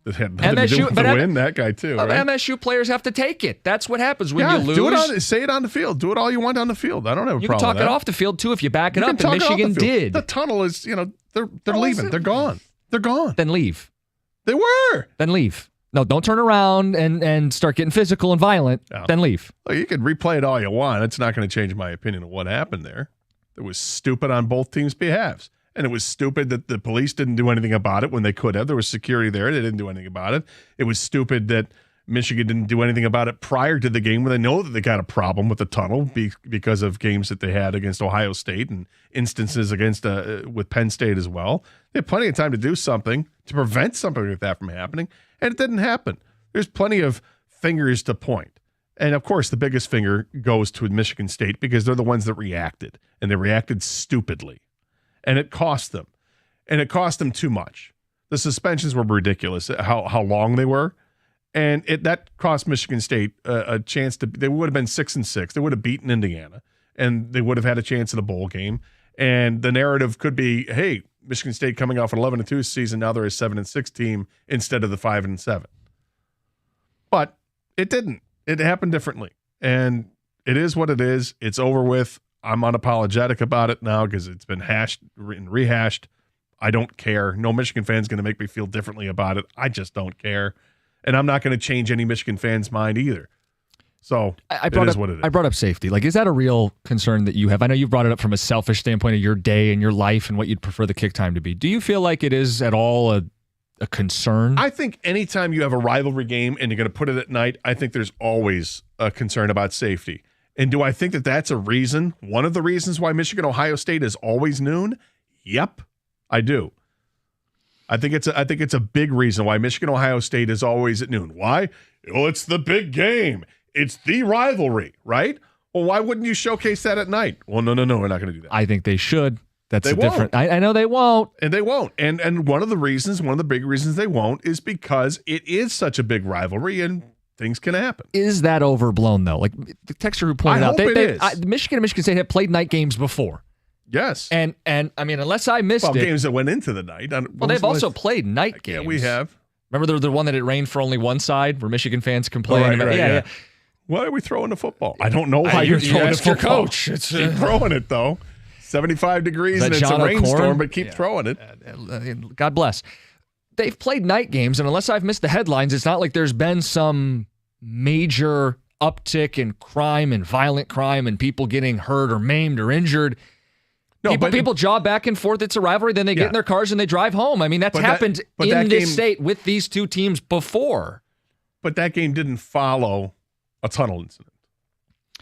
MSU, but win that guy too. Right? MSU players have to take it. That's what happens when you lose. Say it on the field. Do it all you want on the field. I don't have a problem. You can talk with that. it off the field too if you back it up. And Michigan did. The tunnel is, they're leaving. They're gone. They're gone. Then leave. They were. Then leave. No, don't turn around and start getting physical and violent, then leave. Well, you can replay it all you want. It's not going to change my opinion of what happened there. It was stupid on both teams' behalves. And it was stupid that the police didn't do anything about it when they could have. There was security there. They didn't do anything about it. It was stupid that Michigan didn't do anything about it prior to the game when they know that they got a problem with the tunnel because of games that they had against Ohio State and instances against with Penn State as well. They had plenty of time to do something to prevent something like that from happening, and it didn't happen. There's plenty of fingers to point. And, of course, the biggest finger goes to Michigan State because they're the ones that reacted, and they reacted stupidly. And it cost them. And it cost them too much. The suspensions were ridiculous, how long they were. And that cost Michigan State a chance to – they would have been 6-6. They would have beaten Indiana, and they would have had a chance at a bowl game. And the narrative could be, hey, Michigan State coming off an 11-2 season, now they're a 7-6 team instead of the 5-7. But it didn't. It happened differently. And it is what it is. It's over with. I'm unapologetic about it now because it's been hashed and rehashed. I don't care. No Michigan fan's going to make me feel differently about it. I just don't care. And I'm not going to change any Michigan fan's mind either. So it is what it is. I brought up safety. Like, is that a real concern that you have? I know you brought it up from a selfish standpoint of your day and your life and what you'd prefer the kick time to be. Do you feel like it is at all a concern? I think anytime you have a rivalry game and you're going to put it at night, I think there's always a concern about safety. And do I think that that's a reason, one of the reasons why Michigan-Ohio State is always noon? Yep, I do. I think it's a big reason why Michigan-Ohio State is always at noon. Why? Well, it's the big game. It's the rivalry, right? Well, why wouldn't you showcase that at night? Well, no, we're not going to do that. I think they should. That's they different. I know they won't. And they won't. And one of the big reasons they won't is because it is such a big rivalry and things can happen. Is that overblown, though? Like the texter who pointed out, Michigan and Michigan State have played night games before. Yes. And I mean, unless I missed it. Games that went into the night. Well, they've also played night games. Yeah, we have. Remember the one that it rained for only one side where Michigan fans complained about? Yeah. Why are we throwing the football? I don't know why you're throwing the football. Coach. Keep throwing it, though. 75 degrees and it's a rainstorm, but keep throwing it. God bless. They've played night games, and unless I've missed the headlines, it's not like there's been some major uptick in crime and violent crime and people getting hurt or maimed or injured. No, people jog back and forth. It's a rivalry. Then they get in their cars and they drive home. I mean, that's happened in this state with these two teams before. But that game didn't follow a tunnel incident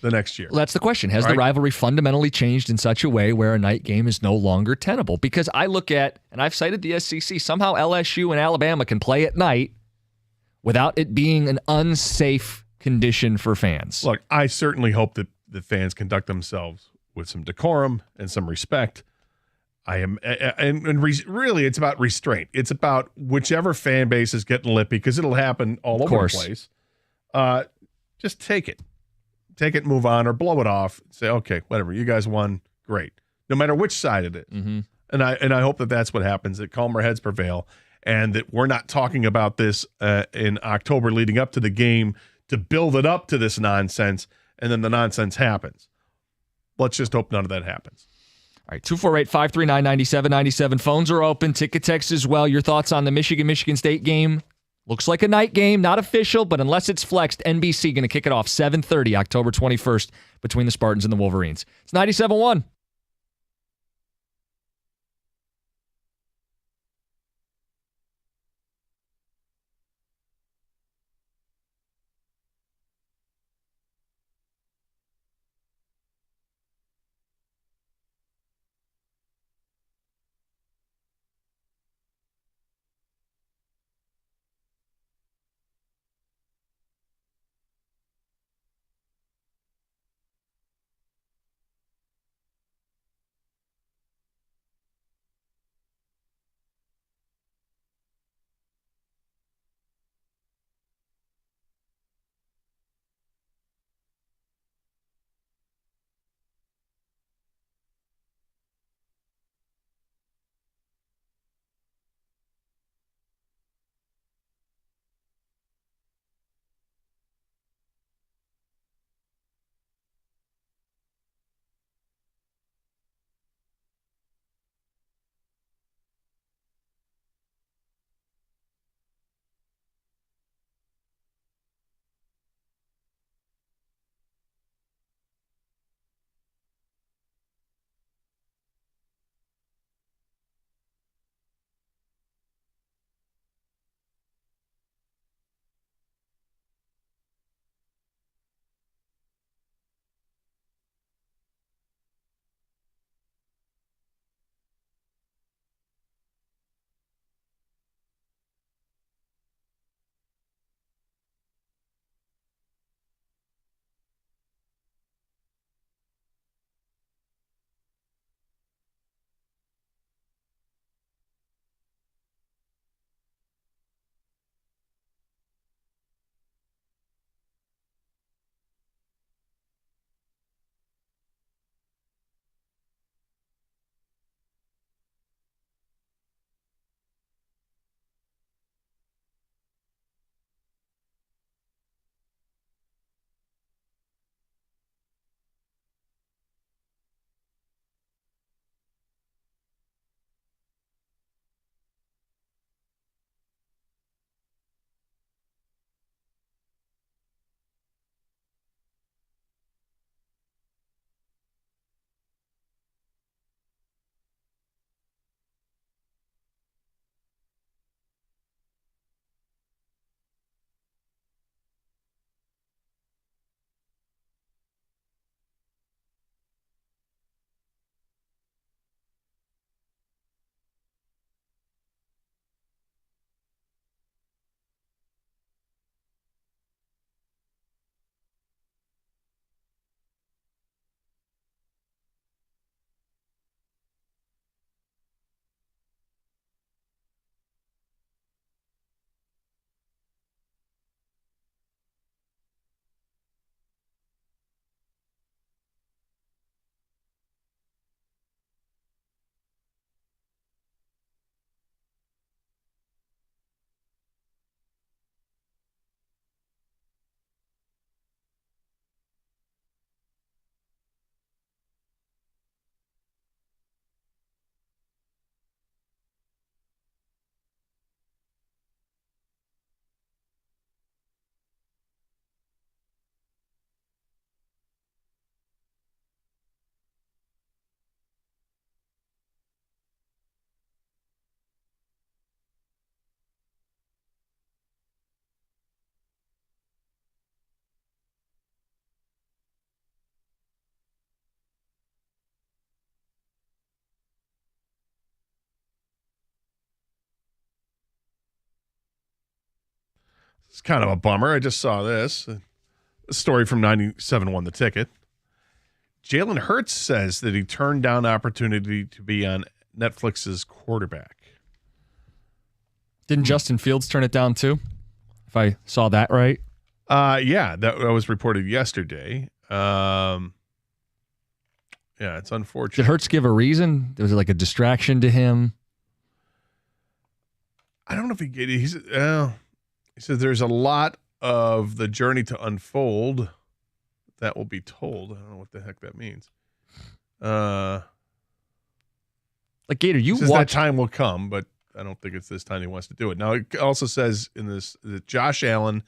the next year. Well, that's the question. Has the rivalry fundamentally changed in such a way where a night game is no longer tenable? Because I look at, and I've cited the SEC, somehow LSU and Alabama can play at night without it being an unsafe condition for fans. Look, I certainly hope that the fans conduct themselves with some decorum and some respect. Really, it's about restraint. It's about whichever fan base is getting lippy, because it'll happen all over the place. Just take it. Take it, move on, or blow it off. Say, okay, whatever. You guys won. Great. No matter which side it is. Mm-hmm. And I hope that that's what happens, that calmer heads prevail, and that we're not talking about this in October leading up to the game to build it up to this nonsense, and then the nonsense happens. Let's just hope none of that happens. All right, 248-539-9797. Phones are open. Ticket text as well. Your thoughts on the Michigan State game? Looks like a night game, not official, but unless it's flexed, NBC going to kick it off 7:30, October 21st, between the Spartans and the Wolverines. It's 97.1. It's kind of a bummer. I just saw this. A story from 97 won the ticket. Jalen Hurts says that he turned down opportunity to be on Netflix's quarterback. Didn't Justin Fields turn it down too? If I saw that right. Yeah, that was reported yesterday. Yeah, it's unfortunate. Did Hurts give a reason? Was it like a distraction to him? I don't know if he says there's a lot of the journey to unfold that will be told. I don't know what the heck that means. Like Gator, you says watch that time will come, but I don't think it's this time he wants to do it. Now it also says in this that Josh Allen,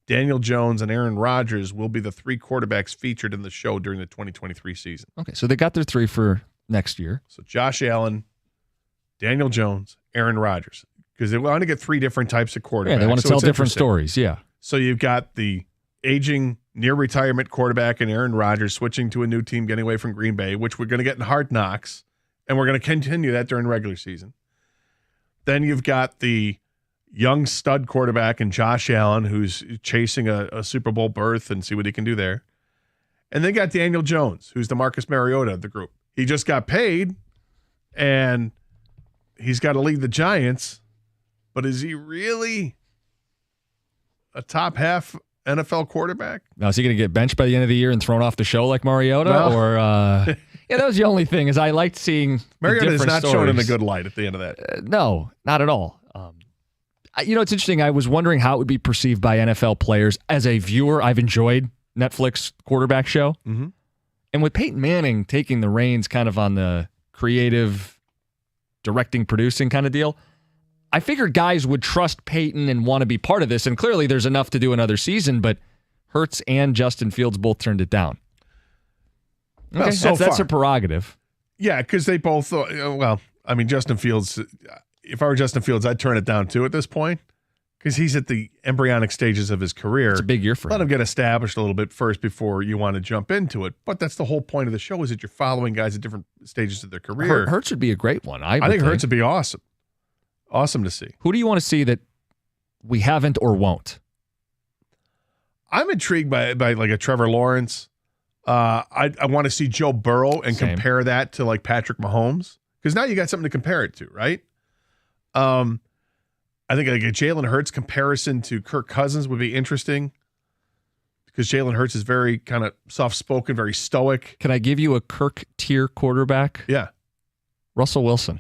Daniel Jones, and Aaron Rodgers will be the 3 quarterbacks featured in the show during the 2023 season. Okay, so they got their 3 for next year. So Josh Allen, Daniel Jones, Aaron Rodgers, because they want to get 3 different types of quarterbacks. Yeah, they want to tell different stories. Yeah. So you've got the aging, near retirement quarterback in Aaron Rodgers switching to a new team, getting away from Green Bay, which we're going to get in Hard Knocks, and we're going to continue that during regular season. Then you've got the young stud quarterback in Josh Allen, who's chasing a Super Bowl berth and see what he can do there. And then got Daniel Jones, who's the Marcus Mariota of the group. He just got paid, and he's got to lead the Giants, but is he really a top half NFL quarterback? Now, is he going to get benched by the end of the year and thrown off the show like Mariota? Yeah, that was the only thing, is I liked seeing Mariota is not stories. shown in a good light at the end of that. No, not at all. It's interesting. I was wondering how it would be perceived by NFL players. As a viewer, I've enjoyed Netflix quarterback show. Mm-hmm. And with Peyton Manning taking the reins kind of on the creative directing, producing kind of deal, I figured guys would trust Peyton and want to be part of this. And clearly there's enough to do another season, but Hurts and Justin Fields both turned it down. Okay, well, so that's far. a prerogative. Yeah, because they both, Justin Fields, if I were Justin Fields, I'd turn it down too at this point, because he's at the embryonic stages of his career. It's a big year for him. Let him get established a little bit first before you want to jump into it. But that's the whole point of the show, is that you're following guys at different stages of their career. Hurts would be a great one. I think Hurts would be awesome. Awesome to see. Who do you want to see that we haven't or won't? I'm intrigued by like a Trevor Lawrence. I want to see Joe Burrow and compare that to like Patrick Mahomes, because now you got something to compare it to, right? I think like a Jalen Hurts comparison to Kirk Cousins would be interesting, because Jalen Hurts is very kind of soft-spoken, very stoic. Can I give you a Kirk tier quarterback? Yeah. Russell Wilson.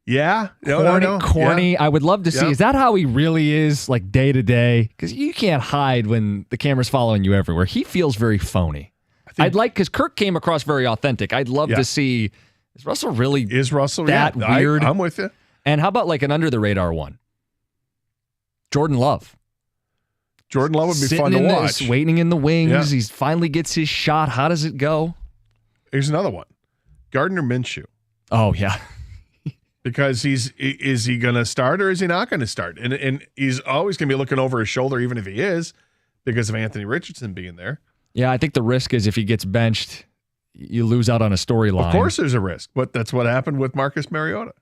Yeah. Corny. Yeah. I would love to see. Yeah. Is that how he really is, like day to day? Because you can't hide when the camera's following you everywhere. He feels very phony. Because Kirk came across very authentic. I'd love to see, is Russell that weird? I'm with you. And how about like an under the radar one? Jordan Love. Jordan Love would be fun to watch. Waiting in the wings. Yeah. He finally gets his shot. How does it go? Here's another one. Gardner Minshew. Oh, yeah. Because is he going to start or is he not going to start? And he's always going to be looking over his shoulder, even if he is, because of Anthony Richardson being there. Yeah, I think the risk is if he gets benched, you lose out on a storyline. Of course there's a risk, but that's what happened with Marcus Mariota.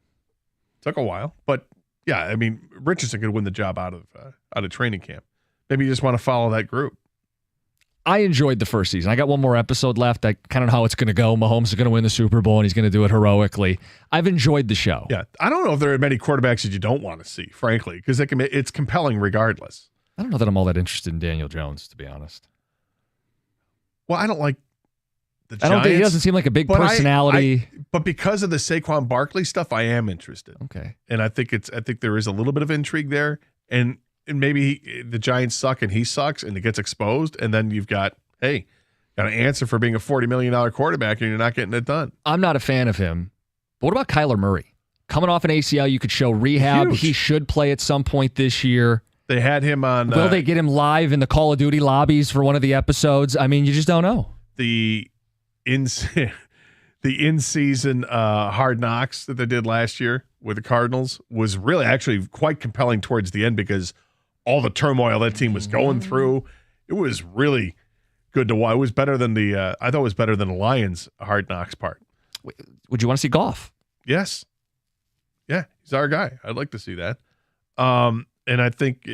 Took a while, but yeah, I mean, Richardson could win the job out of training camp. Maybe you just want to follow that group. I enjoyed the first season. I got one more episode left. I kind of know how it's going to go. Mahomes is going to win the Super Bowl, and he's going to do it heroically. I've enjoyed the show. Yeah, I don't know if there are many quarterbacks that you don't want to see, frankly, because it's compelling regardless. I don't know that I'm all that interested in Daniel Jones, to be honest. Well, I don't like the Giants. I don't think he doesn't seem like a big personality. But because of the Saquon Barkley stuff, I am interested. Okay, and I think there is a little bit of intrigue there, and maybe the Giants suck and he sucks and it gets exposed, and then you've got an answer for being a $40 million quarterback and you're not getting it done. I'm not a fan of him. But what about Kyler Murray? Coming off an ACL, you could show rehab. Huge. He should play at some point this year. They had him on. Will they get him live in the Call of Duty lobbies for one of the episodes? I mean, you just don't know. The in-season Hard Knocks that they did last year with the Cardinals was really actually quite compelling towards the end, because all the turmoil that team was going through, it was really good to watch. It was better than I thought it was better than the Lions Hard Knocks part. Would you want to see Goff? Yes. Yeah, he's our guy. I'd like to see that. And I think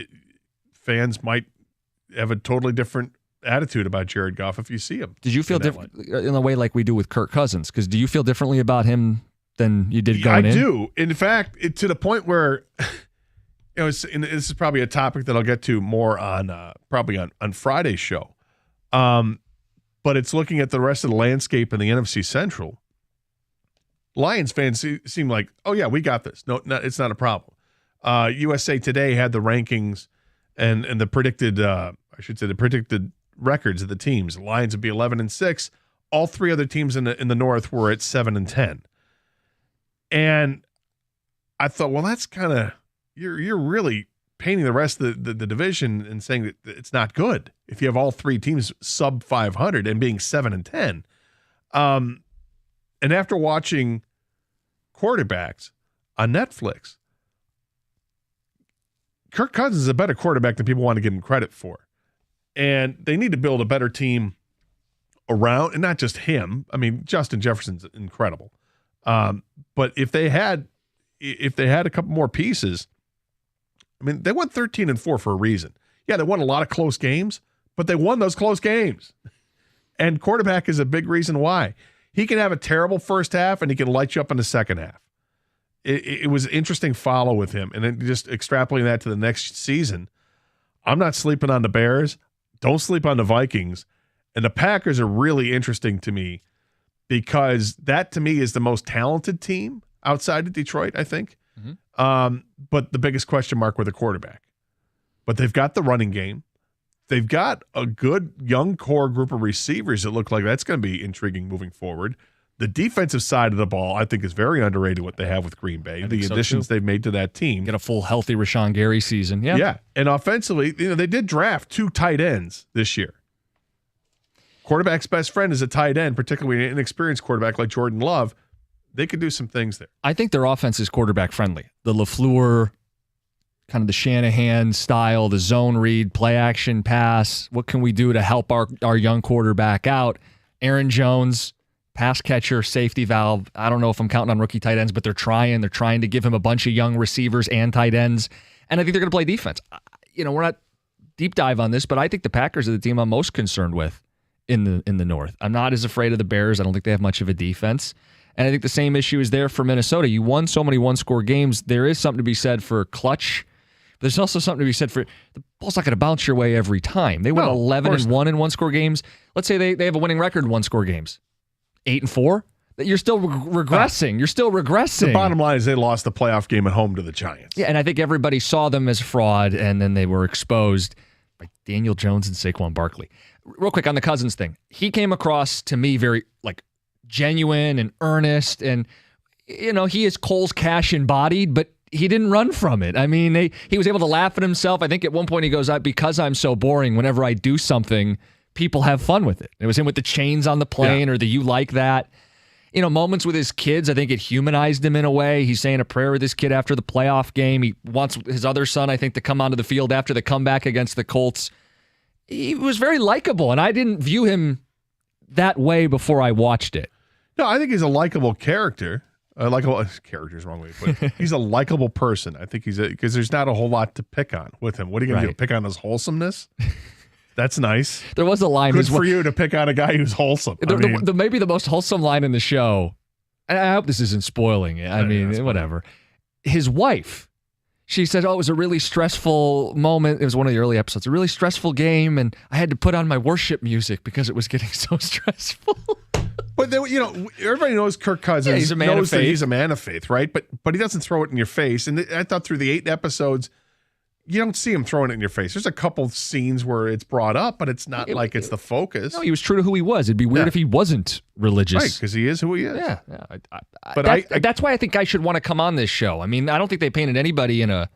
fans might have a totally different attitude about Jared Goff if you see him. Did you feel different in a way like we do with Kirk Cousins? Because do you feel differently about him than you did going in? I do. In fact, to the point where, this is probably a topic that I'll get to more on probably on Friday's show. But it's looking at the rest of the landscape in the NFC Central. Lions fans seem like, oh yeah, we got this. No, it's not a problem. USA Today had the rankings and the predicted, the predicted records of the teams. The Lions would be 11-6. All three other teams in the North were at 7-10. And I thought, well, that's kind of you're really painting the rest of the division and saying that it's not good if you have all three teams sub 500 and being 7-10. And after watching quarterbacks on Netflix, Kirk Cousins is a better quarterback than people want to give him credit for. And they need to build a better team around, and not just him. I mean, Justin Jefferson's incredible. But if they had a couple more pieces, I mean, they won 13-4 for a reason. Yeah, they won a lot of close games, but they won those close games. And quarterback is a big reason why. He can have a terrible first half, and he can light you up in the second half. It was an interesting follow with him. And then just extrapolating that to the next season, I'm not sleeping on the Bears. Don't sleep on the Vikings. And the Packers are really interesting to me because that, to me, is the most talented team outside of Detroit, I think. Mm-hmm. But the biggest question mark with the quarterback. But they've got the running game. They've got a good young core group of receivers that look like that's going to be intriguing moving forward. The defensive side of the ball, I think, is very underrated what they have with Green Bay. The additions they've made to that team. Get a full, healthy Rashawn Gary season. Yeah. Yeah. And offensively, they did draft 2 tight ends this year. Quarterback's best friend is a tight end, particularly an inexperienced quarterback like Jordan Love. They could do some things there. I think their offense is quarterback friendly. The LaFleur, kind of the Shanahan style, the zone read, play action pass. What can we do to help our young quarterback out? Aaron Jones, pass catcher, safety valve. I don't know if I'm counting on rookie tight ends, but they're trying. They're trying to give him a bunch of young receivers and tight ends. And I think they're going to play defense. We're not deep dive on this, but I think the Packers are the team I'm most concerned with in the North. I'm not as afraid of the Bears. I don't think they have much of a defense. And I think the same issue is there for Minnesota. You won so many one-score games. There is something to be said for clutch. But there's also something to be said for the ball's not going to bounce your way every time. They went 11-1 in one-score games. Let's say they have a winning record in one-score games. 8-4. You're still regressing. You're still regressing. The bottom line is they lost the playoff game at home to the Giants. Yeah, and I think everybody saw them as fraud, and then they were exposed by Daniel Jones and Saquon Barkley. Real quick on the Cousins thing. He came across to me very genuine and earnest, and he is Cole's cash embodied, but he didn't run from it. I mean, he was able to laugh at himself. I think at one point he goes, because I'm so boring, whenever I do something, people have fun with it. It was him with the chains on the plane or the you like that. Moments with his kids, I think it humanized him in a way. He's saying a prayer with his kid after the playoff game. He wants his other son, I think, to come onto the field after the comeback against the Colts. He was very likable, and I didn't view him that way before I watched it. No, I think he's a likable character. Character's the wrong way, but he's a likable person. I think because there's not a whole lot to pick on with him. What are you going to do? Pick on his wholesomeness? That's nice. There was a line. Good for you to pick on a guy who's wholesome. Maybe the most wholesome line in the show. And I hope this isn't spoiling it. I mean, whatever. His wife, she said, it was a really stressful moment. It was one of the early episodes. A really stressful game, and I had to put on my worship music because it was getting so stressful. But everybody knows Kirk Cousins. Yeah, he's a man of faith. He's a man of faith, right? But he doesn't throw it in your face. And I thought through the 8 episodes, you don't see him throwing it in your face. There's a couple scenes where it's brought up, but it's not it's the focus. No, he was true to who he was. It'd be weird if he wasn't religious. Right, because he is who he is. Yeah. That's why I think I should want to come on this show. I mean, I don't think they painted anybody in a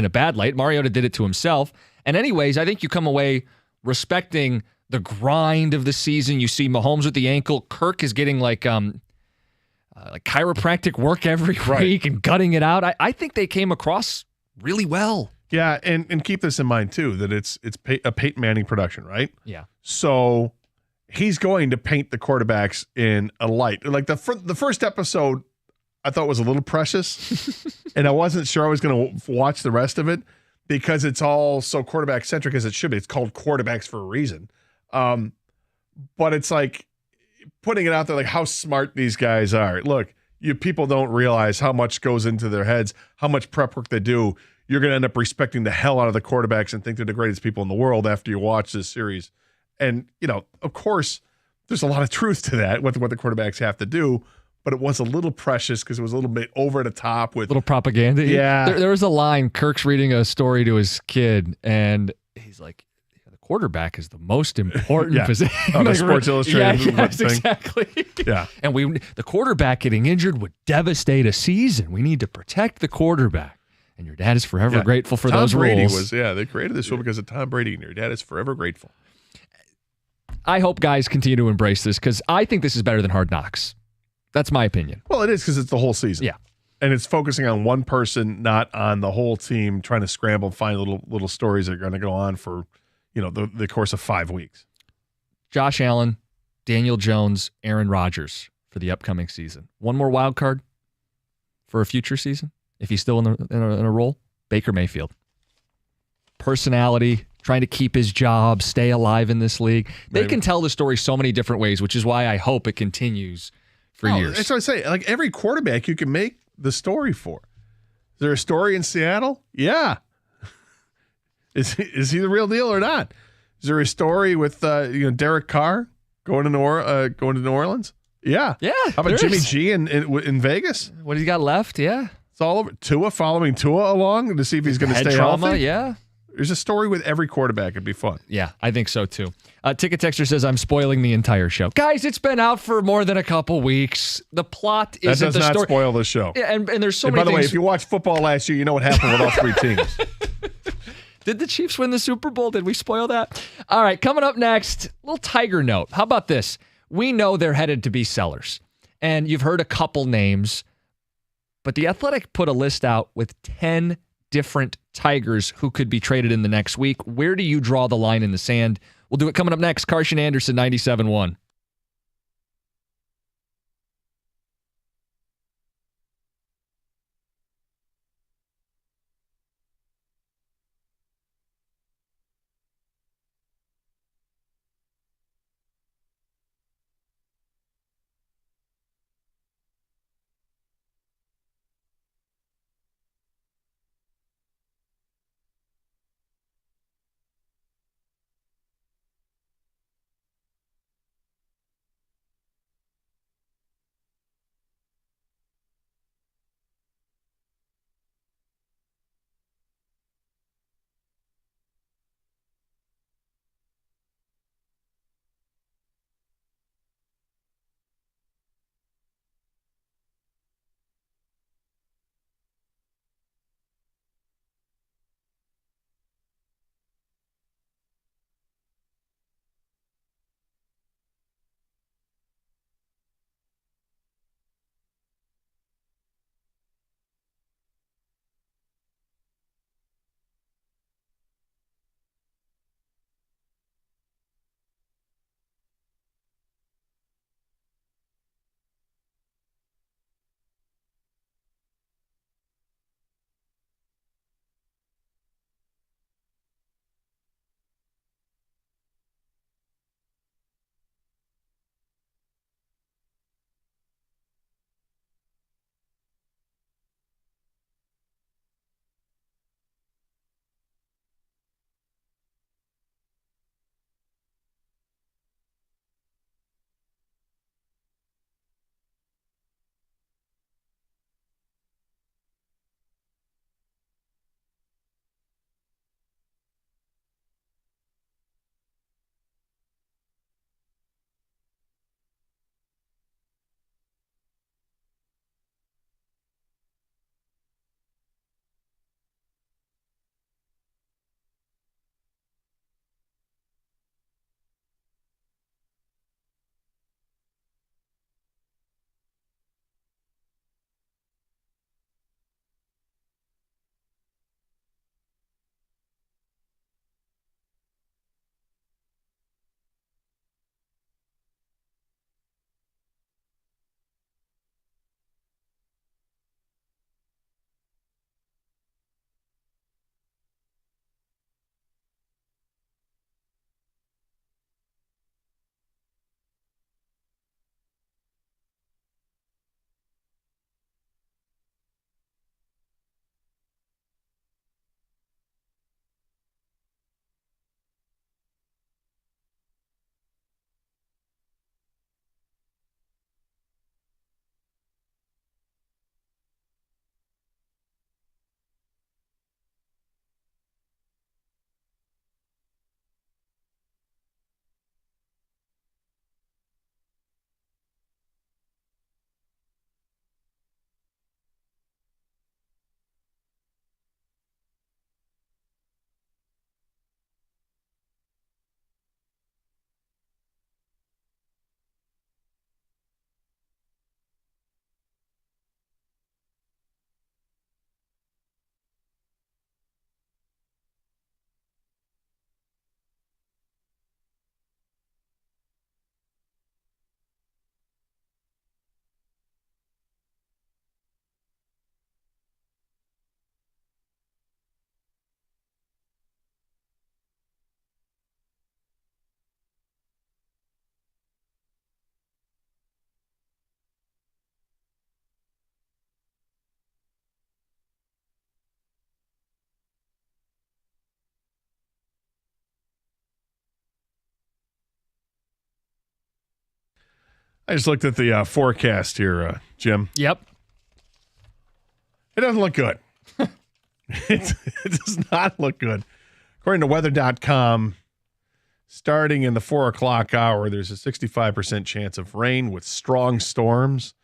bad light. Mariota did it to himself. And anyways, I think you come away respecting the grind of the season. You see Mahomes with the ankle. Kirk is getting like chiropractic work every week and gutting it out. I think they came across really well. Yeah, and keep this in mind too, that it's a Peyton Manning production, right? Yeah. So he's going to paint the quarterbacks in a light. Like the first episode, I thought was a little precious, and I wasn't sure I was going to watch the rest of it. because it's all so quarterback centric as it should be. It's called quarterbacks for a reason. But it's like putting it out there, like how smart these guys are. Look, you people don't realize how much goes into their heads, how much prep work they do. You're going to end up respecting the hell out of the quarterbacks and think they're the greatest people in the world after you watch this series. And, of course, there's a lot of truth to that, what the quarterbacks have to do, but it was a little precious because it was a little bit over the top with little propaganda. Yeah. There was a line, Kirk's reading a story to his kid, and he's like, the quarterback is the most important position. Oh, the Sports Illustrated yes, thing. exactly. Yeah. And the quarterback getting injured would devastate a season. We need to protect the quarterback. And your dad is forever grateful for those Brady rules. They created this rule because of Tom Brady, and your dad is forever grateful. I hope guys continue to embrace this because I think this is better than Hard Knocks. That's my opinion. Well, it is because it's the whole season. Yeah. And it's focusing on one person, not on the whole team, trying to scramble and find little stories that are going to go on for, the course of 5 weeks. Josh Allen, Daniel Jones, Aaron Rodgers for the upcoming season. One more wild card for a future season, if he's still in a role, Baker Mayfield. Personality, trying to keep his job, stay alive in this league. They can tell the story so many different ways, which is why I hope it continues for years. That's what I say. Like every quarterback you can make the story for. Is there a story in Seattle? Yeah. Is he the real deal or not? Is there a story with Derek Carr going to New Orleans? Yeah. Yeah. How about Jimmy G in Vegas? What he's got left? Yeah. It's all over. Following Tua along to see if he's going to stay healthy. Yeah. There's a story with every quarterback. It'd be fun. Yeah, I think so too. Ticket Texter says, I'm spoiling the entire show. Guys, it's been out for more than a couple weeks. The plot isn't the story. That does not spoil the show. Yeah, and there's so and many by the way, things. if you watched football last year, you know what happened with all three teams. Did the Chiefs win the Super Bowl? Did we spoil that? All right, coming up next, a little Tiger note. How about this? We know they're headed to be sellers. And you've heard a couple names, but The Athletic put a list out with 10 different Tigers who could be traded in the next week. Where do you draw the line in the sand? We'll do it coming up next. Karsch and Anderson, 97.1. I just looked at the forecast here, Jim. Yep. It doesn't look good. It does not look good. According to weather.com, starting in the 4 o'clock hour, there's a 65% chance of rain with strong storms.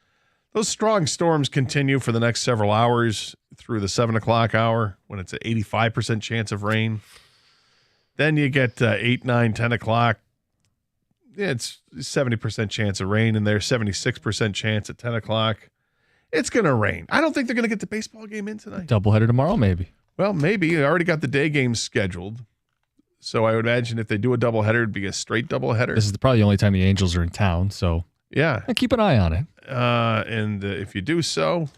Those strong storms continue for the next several hours through the 7 o'clock hour when it's an 85% chance of rain. Then you get 8, 9, 10 o'clock. Yeah, it's 70% chance of rain, and there's 76% chance at 10 o'clock. It's going to rain. I don't think they're going to get the baseball game in tonight. Doubleheader tomorrow, maybe. Well, maybe. They already got the day games scheduled. So I would imagine if they do a doubleheader, it'd be a straight doubleheader. This is probably the only time the Angels are in town, so yeah, keep an eye on it. And if you do so,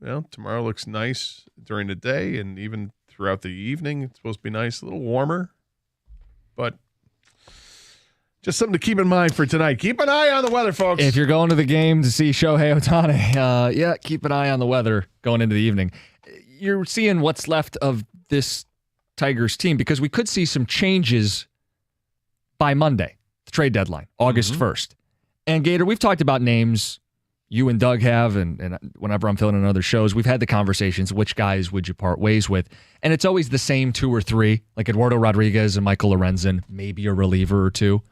well, tomorrow looks nice during the day, and even throughout the evening, it's supposed to be nice, a little warmer. But just something to keep in mind for tonight. Keep an eye on the weather, folks. If you're going to the game to see Shohei Ohtani, keep an eye on the weather going into the evening. You're seeing what's left of this Tigers team because we could see some changes by Monday, the trade deadline, August 1st. And Gator, we've talked about names you and Doug have, and whenever I'm filling in other shows, we've had the conversations, which guys would you part ways with? And it's always the same 2 or 3, like Eduardo Rodriguez and Michael Lorenzen, maybe a reliever or 2.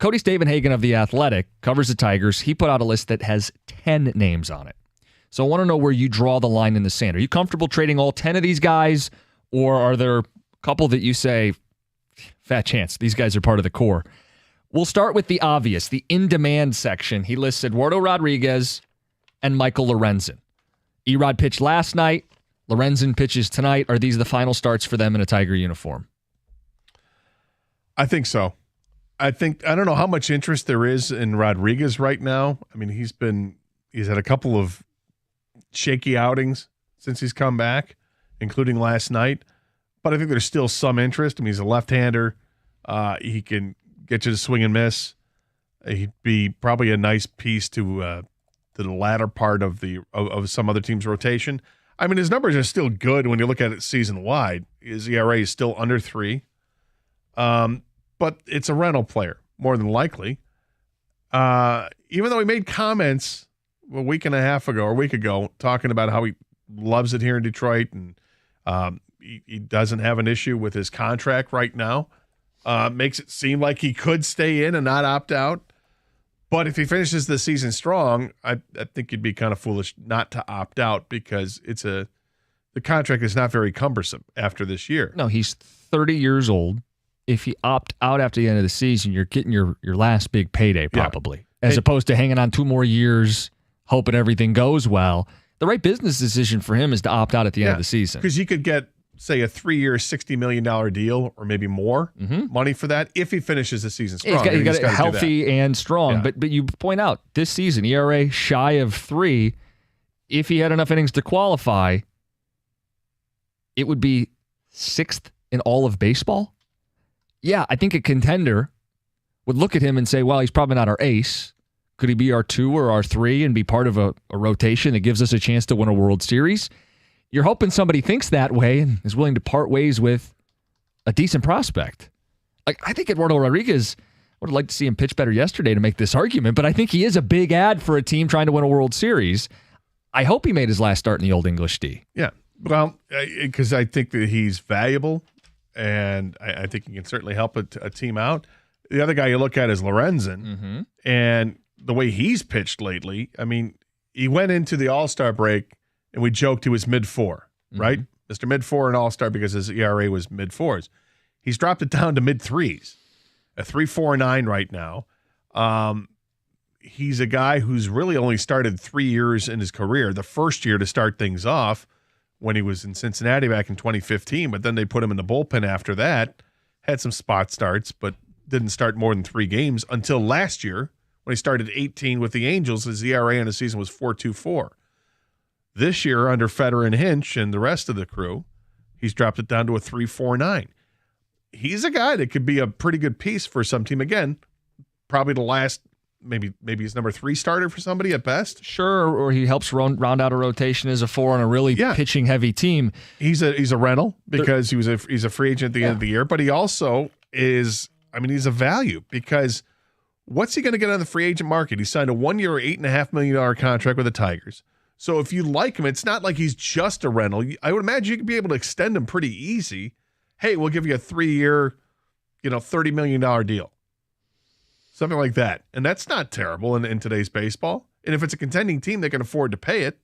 Cody Stavenhagen of The Athletic covers the Tigers. He put out a list that has 10 names on it. So I want to know where you draw the line in the sand. Are you comfortable trading all 10 of these guys, or are there a couple that you say, fat chance, these guys are part of the core? We'll start with the obvious, the in-demand section. He lists Eduardo Rodriguez and Michael Lorenzen. Erod pitched last night. Lorenzen pitches tonight. Are these the final starts for them in a Tiger uniform? I think so. I don't know how much interest there is in Rodriguez right now. I mean, he's had a couple of shaky outings since he's come back, including last night. But I think there's still some interest. I mean, he's a left-hander. He can get you to swing and miss. He'd be probably a nice piece to the latter part of some other team's rotation. I mean, his numbers are still good when you look at it season-wide. His ERA is still under 3. But it's a rental player, more than likely. Even though he made comments a week ago, talking about how he loves it here in Detroit and he doesn't have an issue with his contract right now. Makes it seem like he could stay in and not opt out. But if he finishes the season strong, I think you'd be kind of foolish not to opt out because the contract is not very cumbersome after this year. No, he's 30 years old. If you opt out after the end of the season, you're getting your last big payday probably, as opposed to hanging on 2 more years, hoping everything goes well. The right business decision for him is to opt out at the end of the season. Because you could get, say, a 3-year, $60 million deal or maybe more money for that if he finishes the season strong. He's got it healthy and strong. Yeah. But you point out, this season, ERA shy of 3, if he had enough innings to qualify, it would be 6th in all of baseball. Yeah, I think a contender would look at him and say, well, he's probably not our ace. Could he be our 2 or our 3 and be part of a rotation that gives us a chance to win a World Series? You're hoping somebody thinks that way and is willing to part ways with a decent prospect. Like, I think Eduardo Rodriguez, would have liked to see him pitch better yesterday to make this argument, but I think he is a big ad for a team trying to win a World Series. I hope he made his last start in the Old English D. Yeah, well, because I think that he's valuable. And I think he can certainly help a team out. The other guy you look at is Lorenzen. And the way he's pitched lately, I mean, he went into the All-Star break, and we joked he was mid-4, right? Mr. Mid-4 and All-Star because his ERA was mid-4s. He's dropped it down to mid-3s, a 3.49 right now. He's a guy who's really only started 3 years in his career. The first year to start things off, when he was in Cincinnati back in 2015, but then they put him in the bullpen after that, had some spot starts, but didn't start more than 3 games until last year when he started 18 with the Angels. His ERA in the season was 4.24. This year, under Federer and Hinch and the rest of the crew, he's dropped it down to a 3.49. He's a guy that could be a pretty good piece for some team. Again, probably the last, maybe he's number 3 starter for somebody at best. Sure, or he helps round out a rotation as a 4 on a really pitching heavy team. He's a rental because he's a free agent at the end of the year, but he also is, I mean, he's a value because What's he going to get on the free agent market? He signed a 1-year, $8.5 million contract with the Tigers. So if you like him, it's not like he's just a rental. I would imagine you could be able to extend him pretty easy. Hey, we'll give you a 3-year, $30 million deal. Something like that. And that's not terrible in today's baseball. And if it's a contending team, they can afford to pay it.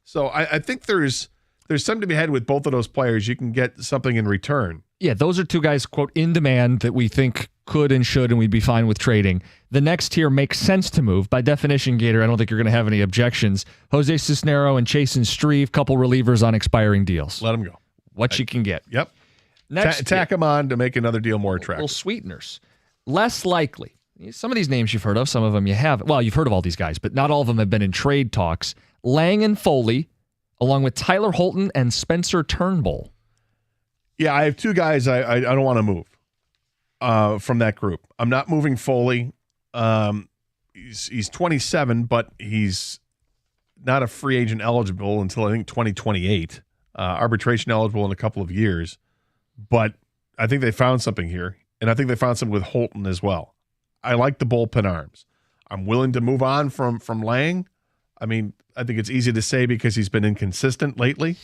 So I think there's something to be had with both of those players. You can get something in return. Yeah, those are two guys, quote, in demand that we think could and should and we'd be fine with trading. The next tier makes sense to move. By definition, Gator, I don't think you're going to have any objections. Jose Cisnero and Chasen Streve, couple relievers on expiring deals. Let them go. What you can get. Yep. Next, tack them on to make another deal more attractive. Little sweeteners. Less likely. Some of these names you've heard of, some of them you haven't. Well, you've heard of all these guys, but not all of them have been in trade talks. Lang and Foley, along with Tyler Holton and Spencer Turnbull. Yeah, I have two guys I don't want to move from that group. I'm not moving Foley. He's 27, but he's not a free agent eligible until I think 2028. Arbitration eligible in a couple of years. But I think they found something here, and I think they found something with Holton as well. I like the bullpen arms. I'm willing to move on from Lang. I mean, I think it's easy to say because he's been inconsistent lately.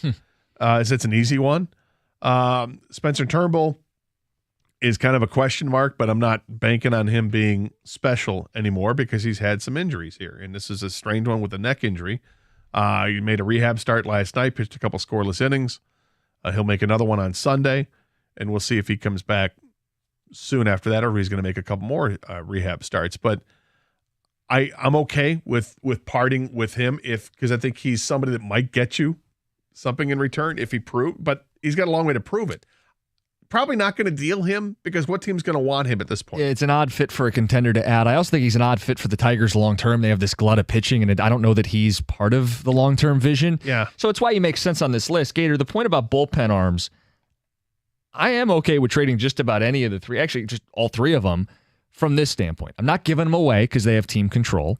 It's an easy one. Spencer Turnbull is kind of a question mark, but I'm not banking on him being special anymore because he's had some injuries here. And this is a strange one with a neck injury. He made a rehab start last night, pitched a couple scoreless innings. He'll make another one on Sunday, and we'll see if he comes back soon after that or if he's going to make a couple more rehab starts. But I'm okay with parting with him because I think he's somebody that might get you something in return if he but he's got a long way to prove it. Probably not going to deal him because what team's going to want him at this point? It's an odd fit for a contender to add. I also think he's an odd fit for the Tigers long term. They have this glut of pitching, and I don't know that he's part of the long-term vision. Yeah. So it's why he makes sense on this list. Gator, the point about bullpen arms, I am okay with trading just about any of the three, actually just all three of them from this standpoint. I'm not giving them away because they have team control.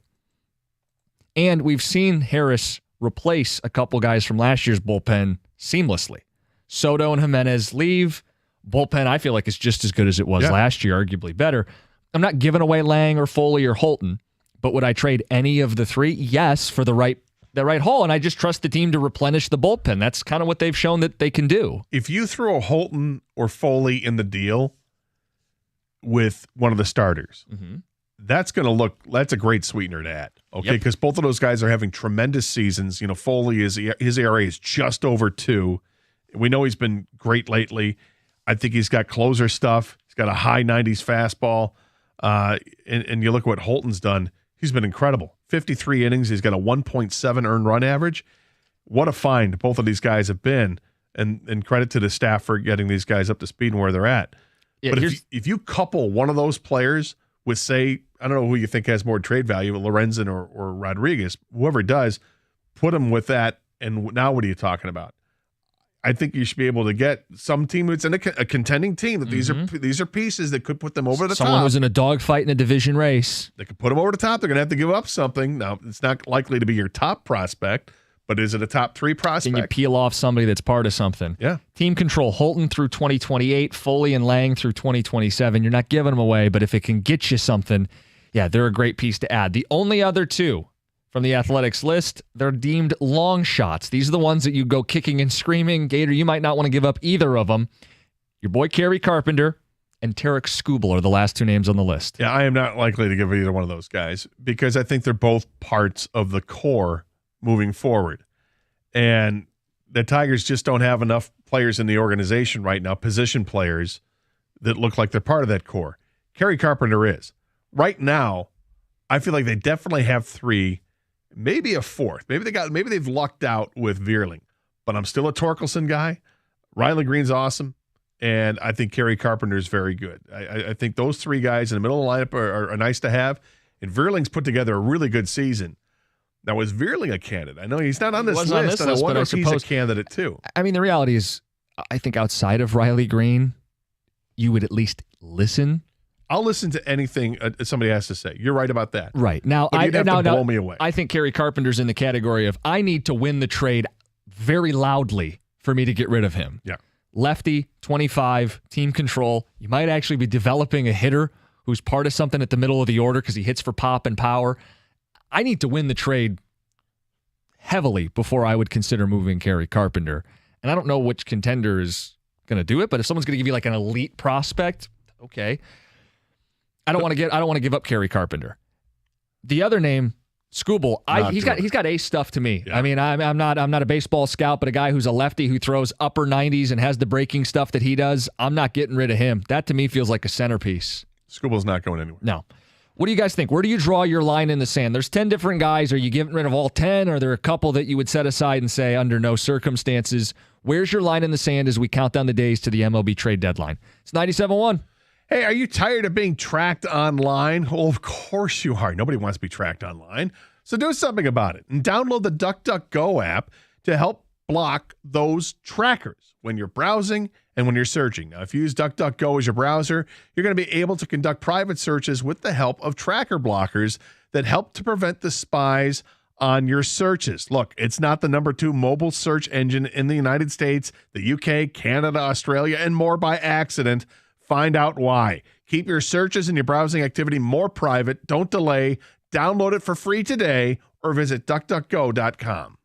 And we've seen Harris replace a couple guys from last year's bullpen seamlessly. Soto and Jimenez leave. Bullpen, I feel like, is just as good as it was last year, arguably better. I'm not giving away Lang or Foley or Holton, but would I trade any of the three? Yes, for the right haul, and I just trust the team to replenish the bullpen. That's kind of what they've shown that they can do. If you throw a Holton or Foley in the deal with one of the starters, that's a great sweetener to add. Okay, because both of those guys are having tremendous seasons. Foley his ERA is just over 2. We know he's been great lately. I think he's got closer stuff. He's got a high 90s fastball. And you look at what Holton's done. He's been incredible. 53 innings. He's got a 1.7 earned run average. What a find both of these guys have been. And credit to the staff for getting these guys up to speed and where they're at. Yeah, but if you couple one of those players with, say, I don't know who you think has more trade value, Lorenzen or Rodriguez, whoever does, put them with that. And now what are you talking about? I think you should be able to get some team that's in a contending team that these are pieces that could put them over the top. Someone who's in a dogfight in a division race. They could put them over the top. They're going to have to give up something. Now, it's not likely to be your top prospect, but is it a top 3 prospect? Can you peel off somebody that's part of something? Yeah. Team control, Holton through 2028, Foley and Lang through 2027. You're not giving them away, but if it can get you something, yeah, they're a great piece to add. The only other two from the Athletics list, they're deemed long shots. These are the ones that you go kicking and screaming. Gator, you might not want to give up either of them. Your boy Kerry Carpenter and Tarek Skubal are the last two names on the list. Yeah, I am not likely to give either one of those guys because I think they're both parts of the core moving forward. And the Tigers just don't have enough players in the organization right now, position players, that look like they're part of that core. Kerry Carpenter is. Right now, I feel like they definitely have 3, maybe a 4th. Maybe they've lucked out with Veerling. But I'm still a Torkelson guy. Riley Green's awesome. And I think Kerry Carpenter's very good. I think those 3 guys in the middle of the lineup are nice to have. And Veerling's put together a really good season. Now, was Veerling a candidate? I know he's not on this list, and I wonder if he's a candidate too. I mean, the reality is, I think outside of Riley Green, you would at least listen. I'll listen to anything somebody has to say. You're right about that. Right. Now, you'd have to blow me away. I think Kerry Carpenter's in the category of I need to win the trade very loudly for me to get rid of him. Yeah. Lefty, 25, team control. You might actually be developing a hitter who's part of something at the middle of the order because he hits for pop and power. I need to win the trade heavily before I would consider moving Kerry Carpenter. And I don't know which contender is going to do it, but if someone's going to give you like an elite prospect, okay. I don't want to give up Kerry Carpenter. The other name, Skubal, he's got ace stuff to me. Yeah. I mean, I'm not a baseball scout, but a guy who's a lefty who throws upper 90s and has the breaking stuff that he does. I'm not getting rid of him. That to me feels like a centerpiece. Skubal's not going anywhere. No. What do you guys think? Where do you draw your line in the sand? There's 10 different guys. Are you getting rid of all 10? Or are there a couple that you would set aside and say under no circumstances? Where's your line in the sand as we count down the days to the MLB trade deadline? It's 97.1. Hey, are you tired of being tracked online? Well, of course you are. Nobody wants to be tracked online. So do something about it and download the DuckDuckGo app to help block those trackers when you're browsing and when you're searching. Now, if you use DuckDuckGo as your browser, you're going to be able to conduct private searches with the help of tracker blockers that help to prevent the spies on your searches. Look, it's not the number 2 mobile search engine in the United States, the UK, Canada, Australia, and more by accident. Find out why. Keep your searches and your browsing activity more private. Don't delay. Download it for free today or visit DuckDuckGo.com.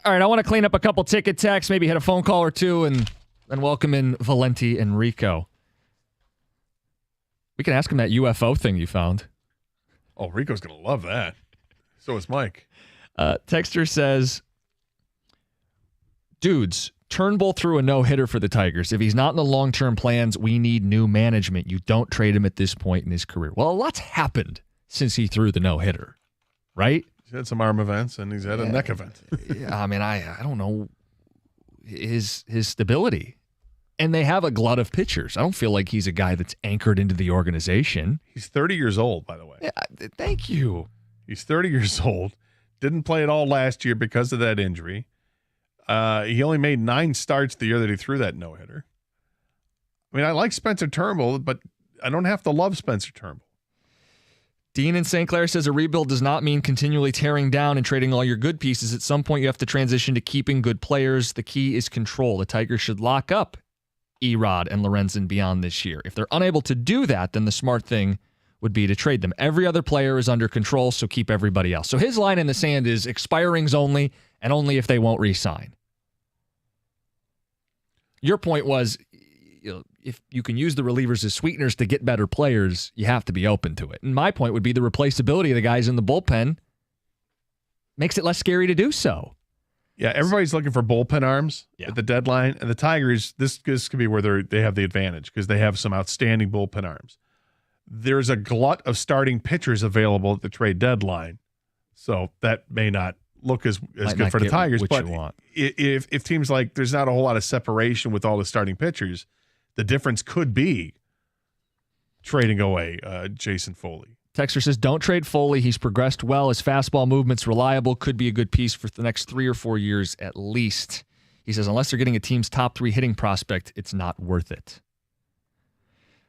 All right, I want to clean up a couple ticket texts, maybe hit a phone call or two, and welcome in Valenti and Rico. We can ask him that UFO thing you found. Oh, Rico's going to love that. So is Mike. Texter says, dudes, Turnbull threw a no-hitter for the Tigers. If he's not in the long-term plans, we need new management. You don't trade him at this point in his career. Well, a lot's happened since he threw the no-hitter, right? He's had some arm events, and he's had a neck event. Yeah, I mean, I don't know his stability. And they have a glut of pitchers. I don't feel like he's a guy that's anchored into the organization. He's 30 years old, by the way. Yeah, thank you. He's 30 years old. Didn't play at all last year because of that injury. He only made 9 starts the year that he threw that no-hitter. I mean, I like Spencer Turnbull, but I don't have to love Spencer Turnbull. Dean in St. Clair says a rebuild does not mean continually tearing down and trading all your good pieces. At some point, you have to transition to keeping good players. The key is control. The Tigers should lock up Erod and Lorenzen beyond this year. If they're unable to do that, then the smart thing would be to trade them. Every other player is under control, so keep everybody else. So his line in the sand is expirings only, and only if they won't re-sign. Your point was, if you can use the relievers as sweeteners to get better players, you have to be open to it. And my point would be the replaceability of the guys in the bullpen makes it less scary to do so. Yeah, everybody's looking for bullpen arms at the deadline, and the Tigers, this could be where they have the advantage because they have some outstanding bullpen arms. There's a glut of starting pitchers available at the trade deadline, so that may not look as good for the Tigers. But if teams like there's not a whole lot of separation with all the starting pitchers, the difference could be trading away Jason Foley. Texter says, don't trade Foley. He's progressed well. His fastball movement's reliable. Could be a good piece for the next 3 or 4 years at least. He says, unless they're getting a team's top 3 hitting prospect, it's not worth it.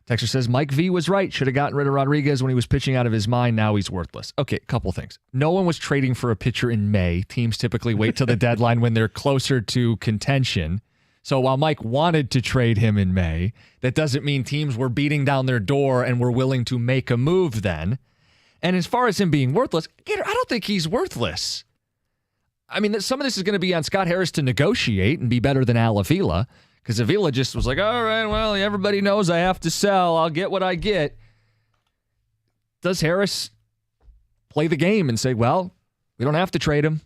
Texter says, Mike V was right. Should have gotten rid of Rodriguez when he was pitching out of his mind. Now he's worthless. Okay, a couple things. No one was trading for a pitcher in May. Teams typically wait till the deadline when they're closer to contention. So while Mike wanted to trade him in May, that doesn't mean teams were beating down their door and were willing to make a move then. And as far as him being worthless, I don't think he's worthless. I mean, some of this is going to be on Scott Harris to negotiate and be better than Al Avila, because Avila just was like, all right, well, everybody knows I have to sell. I'll get what I get. Does Harris play the game and say, well, we don't have to trade him.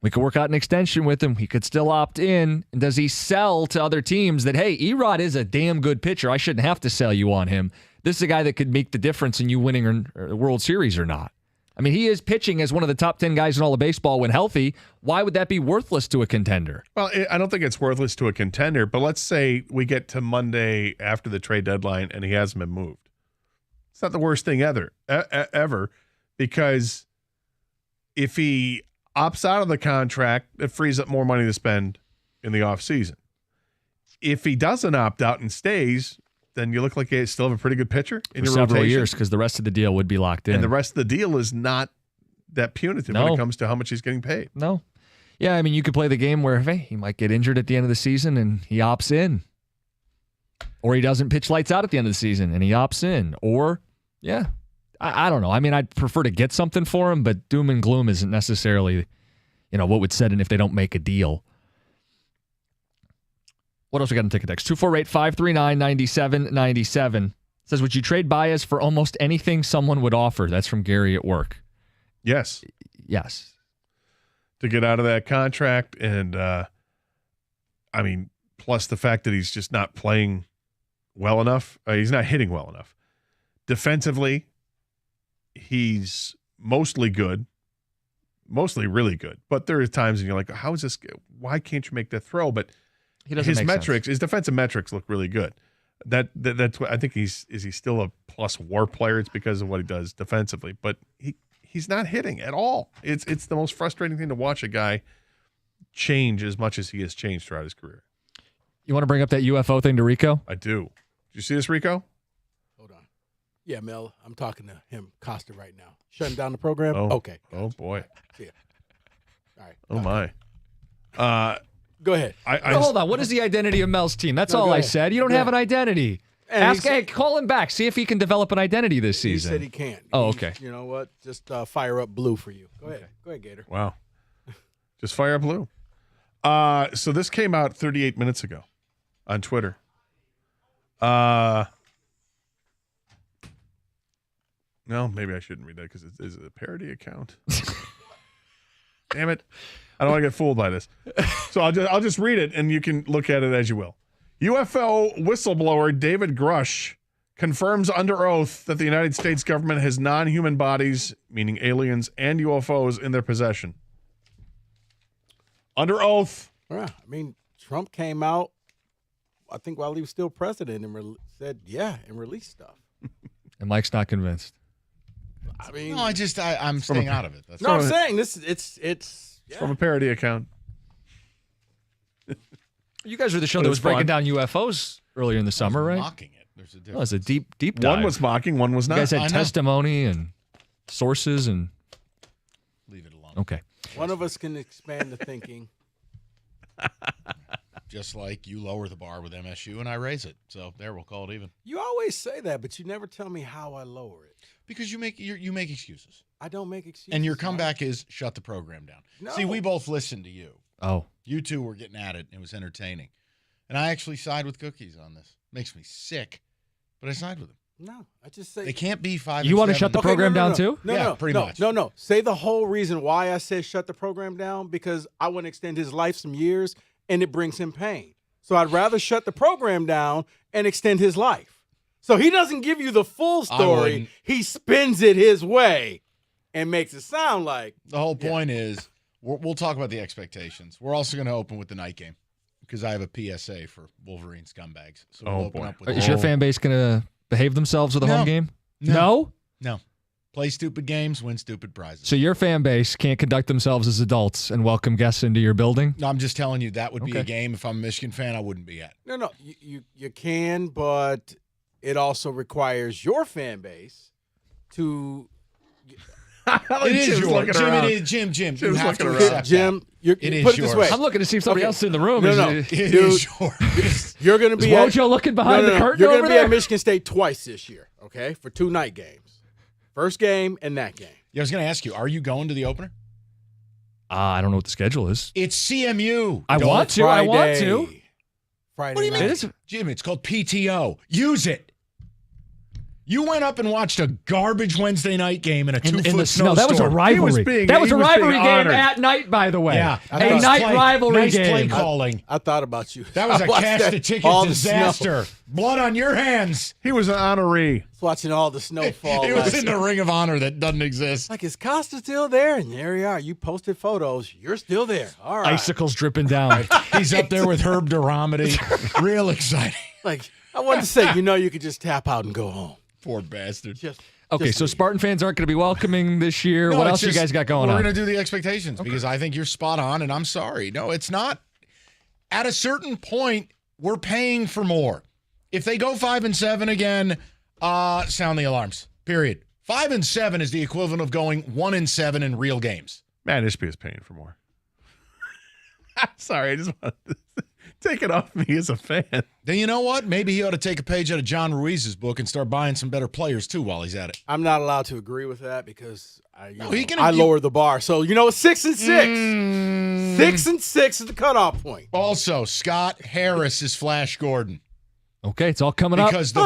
We could work out an extension with him. He could still opt in. And does he sell to other teams that, hey, Erod is a damn good pitcher. I shouldn't have to sell you on him. This is a guy that could make the difference in you winning a World Series or not. I mean, he is pitching as one of the top 10 guys in all of baseball when healthy. Why would that be worthless to a contender? Well, I don't think it's worthless to a contender, but let's say we get to Monday after the trade deadline and he hasn't been moved. It's not the worst thing ever, because if he opts out of the contract, it frees up more money to spend in the offseason. If he doesn't opt out and stays, then you look like you still have a pretty good pitcher in your several rotation. Years, because the rest of the deal would be locked in. And the rest of the deal is not that punitive when it comes to how much he's getting paid. No. Yeah, I mean, you could play the game where, hey, he might get injured at the end of the season and he opts in. Or he doesn't pitch lights out at the end of the season and he opts in. Or, yeah, I don't know. I mean, I'd prefer to get something for him, but doom and gloom isn't necessarily, what would set in if they don't make a deal. What else we got in ticket text? 248-539-9797. Says, would you trade Baez for almost anything someone would offer? That's from Gary at work. Yes. Yes. To get out of that contract. And, plus the fact that he's just not playing well enough. He's not hitting well enough. Defensively, he's mostly good. Mostly really good. But there are times when you're like, how is this? Why can't you make that throw? But his metrics, his defensive metrics look really good. That's what I think is he still a plus WAR player? It's because of what he does defensively, but he's not hitting at all. It's the most frustrating thing to watch a guy change as much as he has changed throughout his career. You want to bring up that UFO thing to Rico? I do. Did you see this, Rico? Hold on. Yeah, Mel, I'm talking to him, Costa, right now. Shutting down the program? Oh, okay. Oh, boy. Right. See ya. All right. Oh, my. Go ahead. Hold on. What is the identity of Mel's team? That's all I said. You don't have an identity. Call him back. See if he can develop an identity this season. He said he can't. Oh, okay. You know what? Just fire up Blue for you. Go ahead. Go ahead, Gator. Wow. Just fire up Blue. So this came out 38 minutes ago on Twitter. No, maybe I shouldn't read that because it's a parody account. Damn it. I don't want to get fooled by this. So I'll just read it, and you can look at it as you will. UFO whistleblower David Grush confirms under oath that the United States government has non-human bodies, meaning aliens and UFOs, in their possession. Under oath. Yeah, I mean, Trump came out, I think, while he was still president and said, yeah, and released stuff. And Mike's not convinced. I mean, no, I'm staying out of it. That's I'm saying this. It's from a parody account. You guys were the show that was breaking down UFOs earlier in the summer, right? Mocking it. There's a difference. Well, it's a deep dive. One was mocking, one was not. You guys had testimony and sources and. Leave it alone. Okay. One of us can expand the thinking. Just like you lower the bar with MSU and I raise it. So there, we'll call it even. You always say that, but you never tell me how I lower it. Because you make excuses. I don't make excuses. And your comeback is shut the program down. No. See, we both listened to you. Oh. You two were getting at it. It was entertaining. And I actually side with Cookies on this. Makes me sick, but I side with him. No, I just say they can't be 5. You want to shut the program down too? No, pretty much. No. Say the whole reason why I said shut the program down, because I want to extend his life some years, and it brings him pain. So I'd rather shut the program down and extend his life. So he doesn't give you the full story. He spins it his way and makes it sound like. The whole point is we'll talk about the expectations. We're also going to open with the night game because I have a PSA for Wolverine scumbags. So we'll open up with Is your fan base going to behave themselves with a home game? No. Play stupid games, win stupid prizes. So your fan base can't conduct themselves as adults and welcome guests into your building? No, I'm just telling you that would be a game if I'm a Michigan fan I wouldn't be at. No, you can, but it also requires your fan base to. It is yours. Jim, it is Jim. You have to accept Jim, it is put it yours. this way. I'm looking to see if somebody else is in the room. No, It is yours. You're going to be is Wojo looking behind the curtain You're over going to be there? at Michigan State twice this year, okay, for 2 night games. First game and that game. Yeah, I was going to ask you, are you going to the opener? I don't know what the schedule is. It's CMU. I want to. Friday. What do you mean? Jim, it's called PTO. Use it. You went up and watched a garbage Wednesday night game in a 2-foot snow. That was a rivalry. That was a rivalry game at night, by the way. Yeah. A night rivalry nice game. Play calling. I thought about you. That was a cash-the-ticket disaster. Blood on your hands. He was an honoree. Watching all the snowfall. He was in the Ring of Honor that doesn't exist. Like, is Costa still there? And there you are. You posted photos. You're still there. All right. Icicles dripping down. He's up there with Herb Duramity. Real exciting. Like, I wanted to say, you could just tap out and go home. Poor bastard. Okay, so Spartan fans aren't going to be welcoming this year. No, what it's else you guys got going on? We're going to do the expectations because I think you're spot on, and I'm sorry. No, it's not. At a certain point, we're paying for more. If they go 5-7 again, sound the alarms. Period. 5-7 is the equivalent of going 1-7 in real games. Man, Ishby is paying for more. Sorry, I just wanted to take it off me as a fan. Then you know what? Maybe he ought to take a page out of John Ruiz's book and start buying some better players too while he's at it. I'm not allowed to agree with that because I I lowered the bar. So, 6-6. 6-6 is the cutoff point. Also, Scott Harris is Flash Gordon. Okay, it's all coming up. Because the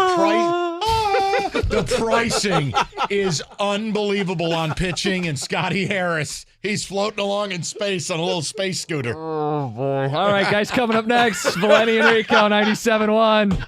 pricing is unbelievable on pitching, and Scotty Harris, he's floating along in space on a little space scooter. Oh, boy. All right, guys, coming up next, Valenti and Rico, 97.1.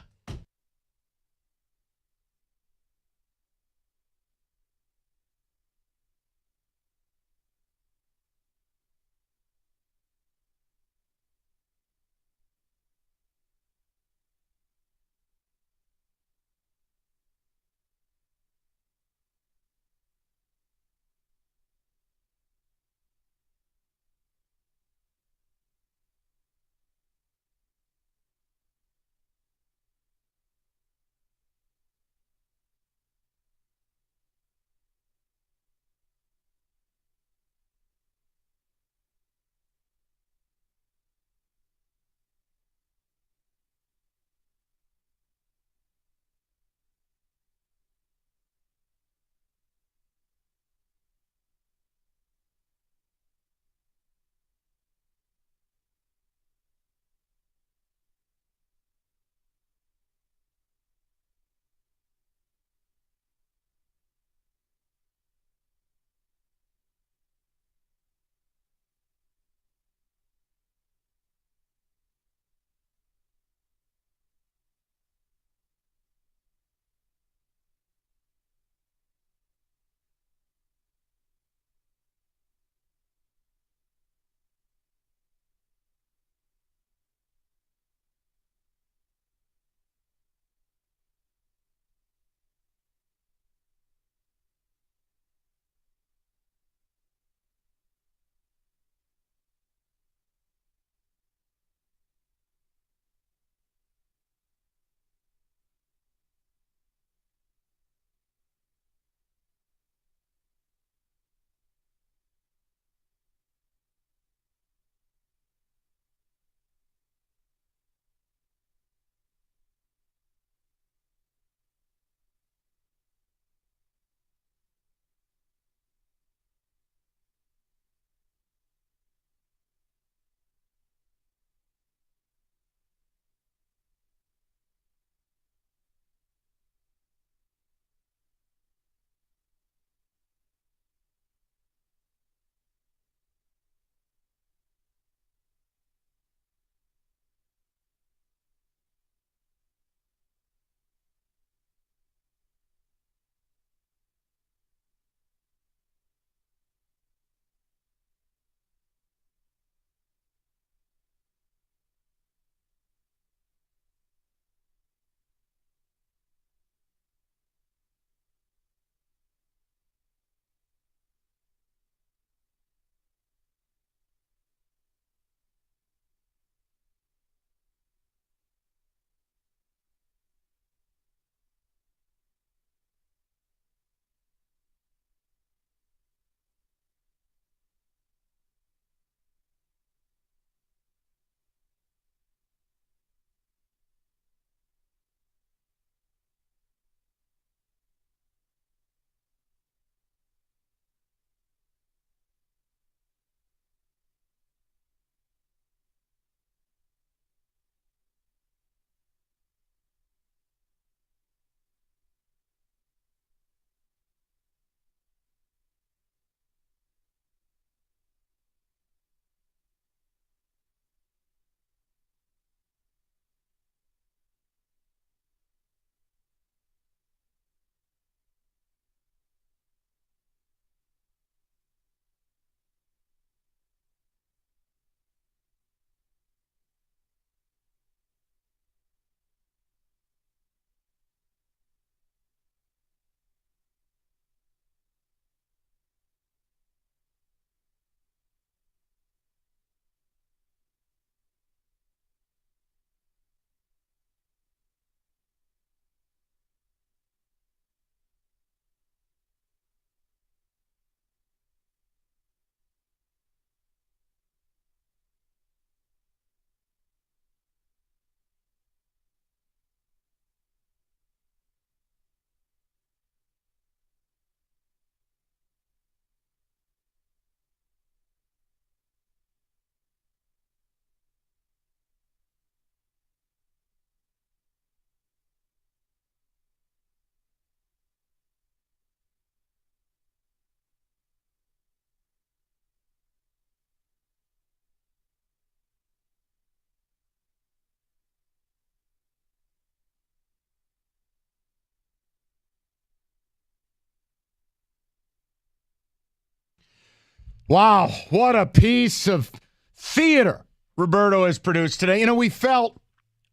Wow, what a piece of theater Roberto has produced today. You know, we felt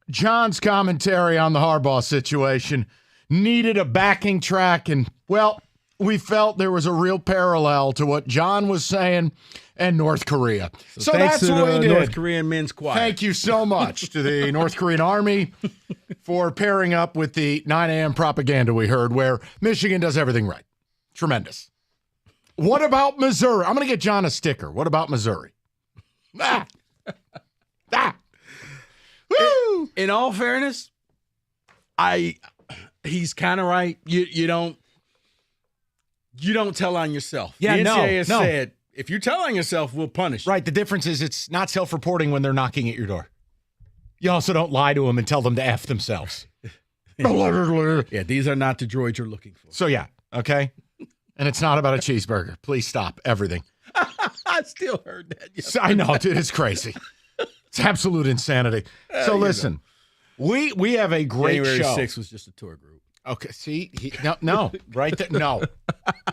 John's commentary on the Harbaugh situation needed a backing track, and, well, we felt there was a real parallel to what John was saying and North Korea. So thanks that's to what we the did. North Korean men's choir. Thank you so much to the North Korean Army for pairing up with the 9 a.m. propaganda we heard where Michigan does everything right. Tremendous. What about Missouri? I'm going to get John a sticker. What about Missouri? Woo! In all fairness, he's kind of right. You don't tell on yourself. Yeah, the NCAA has no. said, if you tell on yourself, we'll punish you. Right. The difference is it's not self-reporting when they're knocking at your door. You also don't lie to them and tell them to F themselves. Yeah, these are not the droids you're looking for. So, yeah, okay? And it's not about a cheeseburger. Please stop everything. I still heard that. So, I know, dude. It's crazy. It's absolute insanity. So, listen, we have a great January show. 6th was just a tour group. Okay, see? No, right there. No.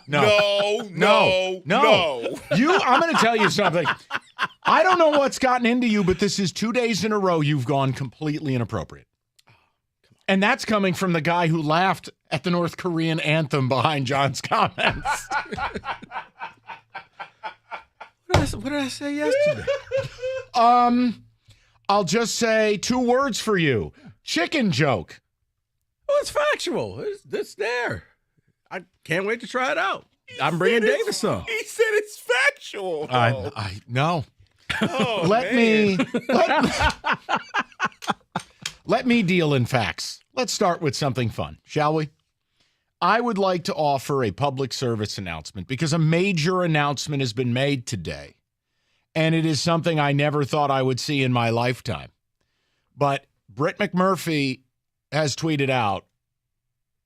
No. I'm going to tell you something. I don't know what's gotten into you, but this is 2 days in a row you've gone completely inappropriate. And that's coming from the guy who laughed at the North Korean anthem behind John's comments. What did I say yesterday? I'll just say 2 words for you. Chicken joke. Oh, it's factual. It's there. I can't wait to try it out. I'm bringing Davis some. He said it's factual. I no. Oh, Let me deal in facts. Let's start with something fun, shall we? I would like to offer a public service announcement because a major announcement has been made today, and it is something I never thought I would see in my lifetime. But Britt McMurphy has tweeted out,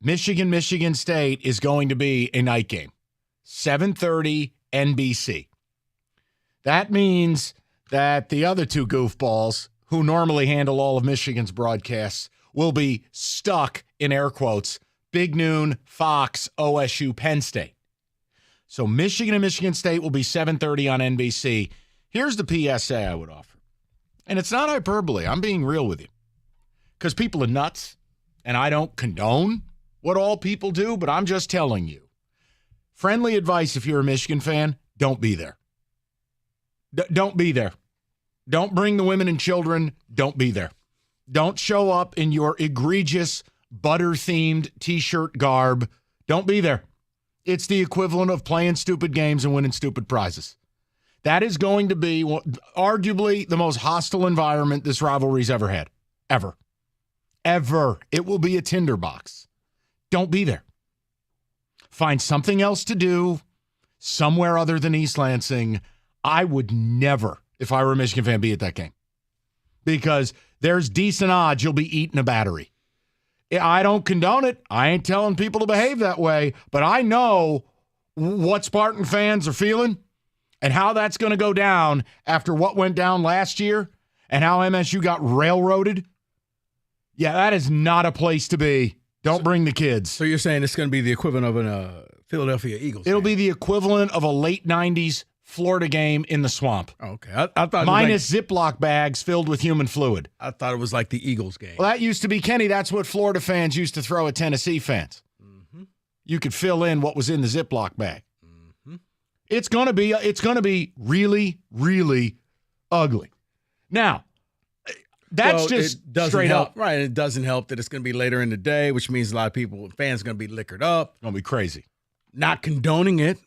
Michigan State is going to be a night game, 7:30 NBC. That means that the other 2 goofballs who normally handle all of Michigan's broadcasts will be stuck, in air quotes, Big Noon, Fox, OSU, Penn State. So Michigan and Michigan State will be 7:30 on NBC. Here's the PSA I would offer. And it's not hyperbole. I'm being real with you. Because people are nuts, and I don't condone what all people do, but I'm just telling you. Friendly advice if you're a Michigan fan, don't be there. Don't be there. Don't bring the women and children. Don't be there. Don't show up in your egregious butter-themed T-shirt garb. Don't be there. It's the equivalent of playing stupid games and winning stupid prizes. That is going to be arguably the most hostile environment this rivalry's ever had. Ever. It will be a tinderbox. Don't be there. Find something else to do somewhere other than East Lansing. I would never, if I were a Michigan fan, be at that game. Because there's decent odds you'll be eating a battery. I don't condone it. I ain't telling people to behave that way. But I know what Spartan fans are feeling and how that's going to go down after what went down last year and how MSU got railroaded. Yeah, that is not a place to be. Don't bring the kids. So you're saying it's going to be the equivalent of a Philadelphia Eagles It'll game. be the equivalent of a late 90s Florida game in the swamp. Oh, okay. I thought minus Ziploc bags filled with human fluid. I thought it was like the Eagles game. Well, that used to be, Kenny, that's what Florida fans used to throw at Tennessee fans. Mm-hmm. You could fill in what was in the Ziploc bag. Mm-hmm. It's going to be really, really ugly. Now, that's just straight help. up. Right. It doesn't help that it's going to be later in the day, which means a lot of fans are going to be liquored up. It's going to be crazy. Not condoning it,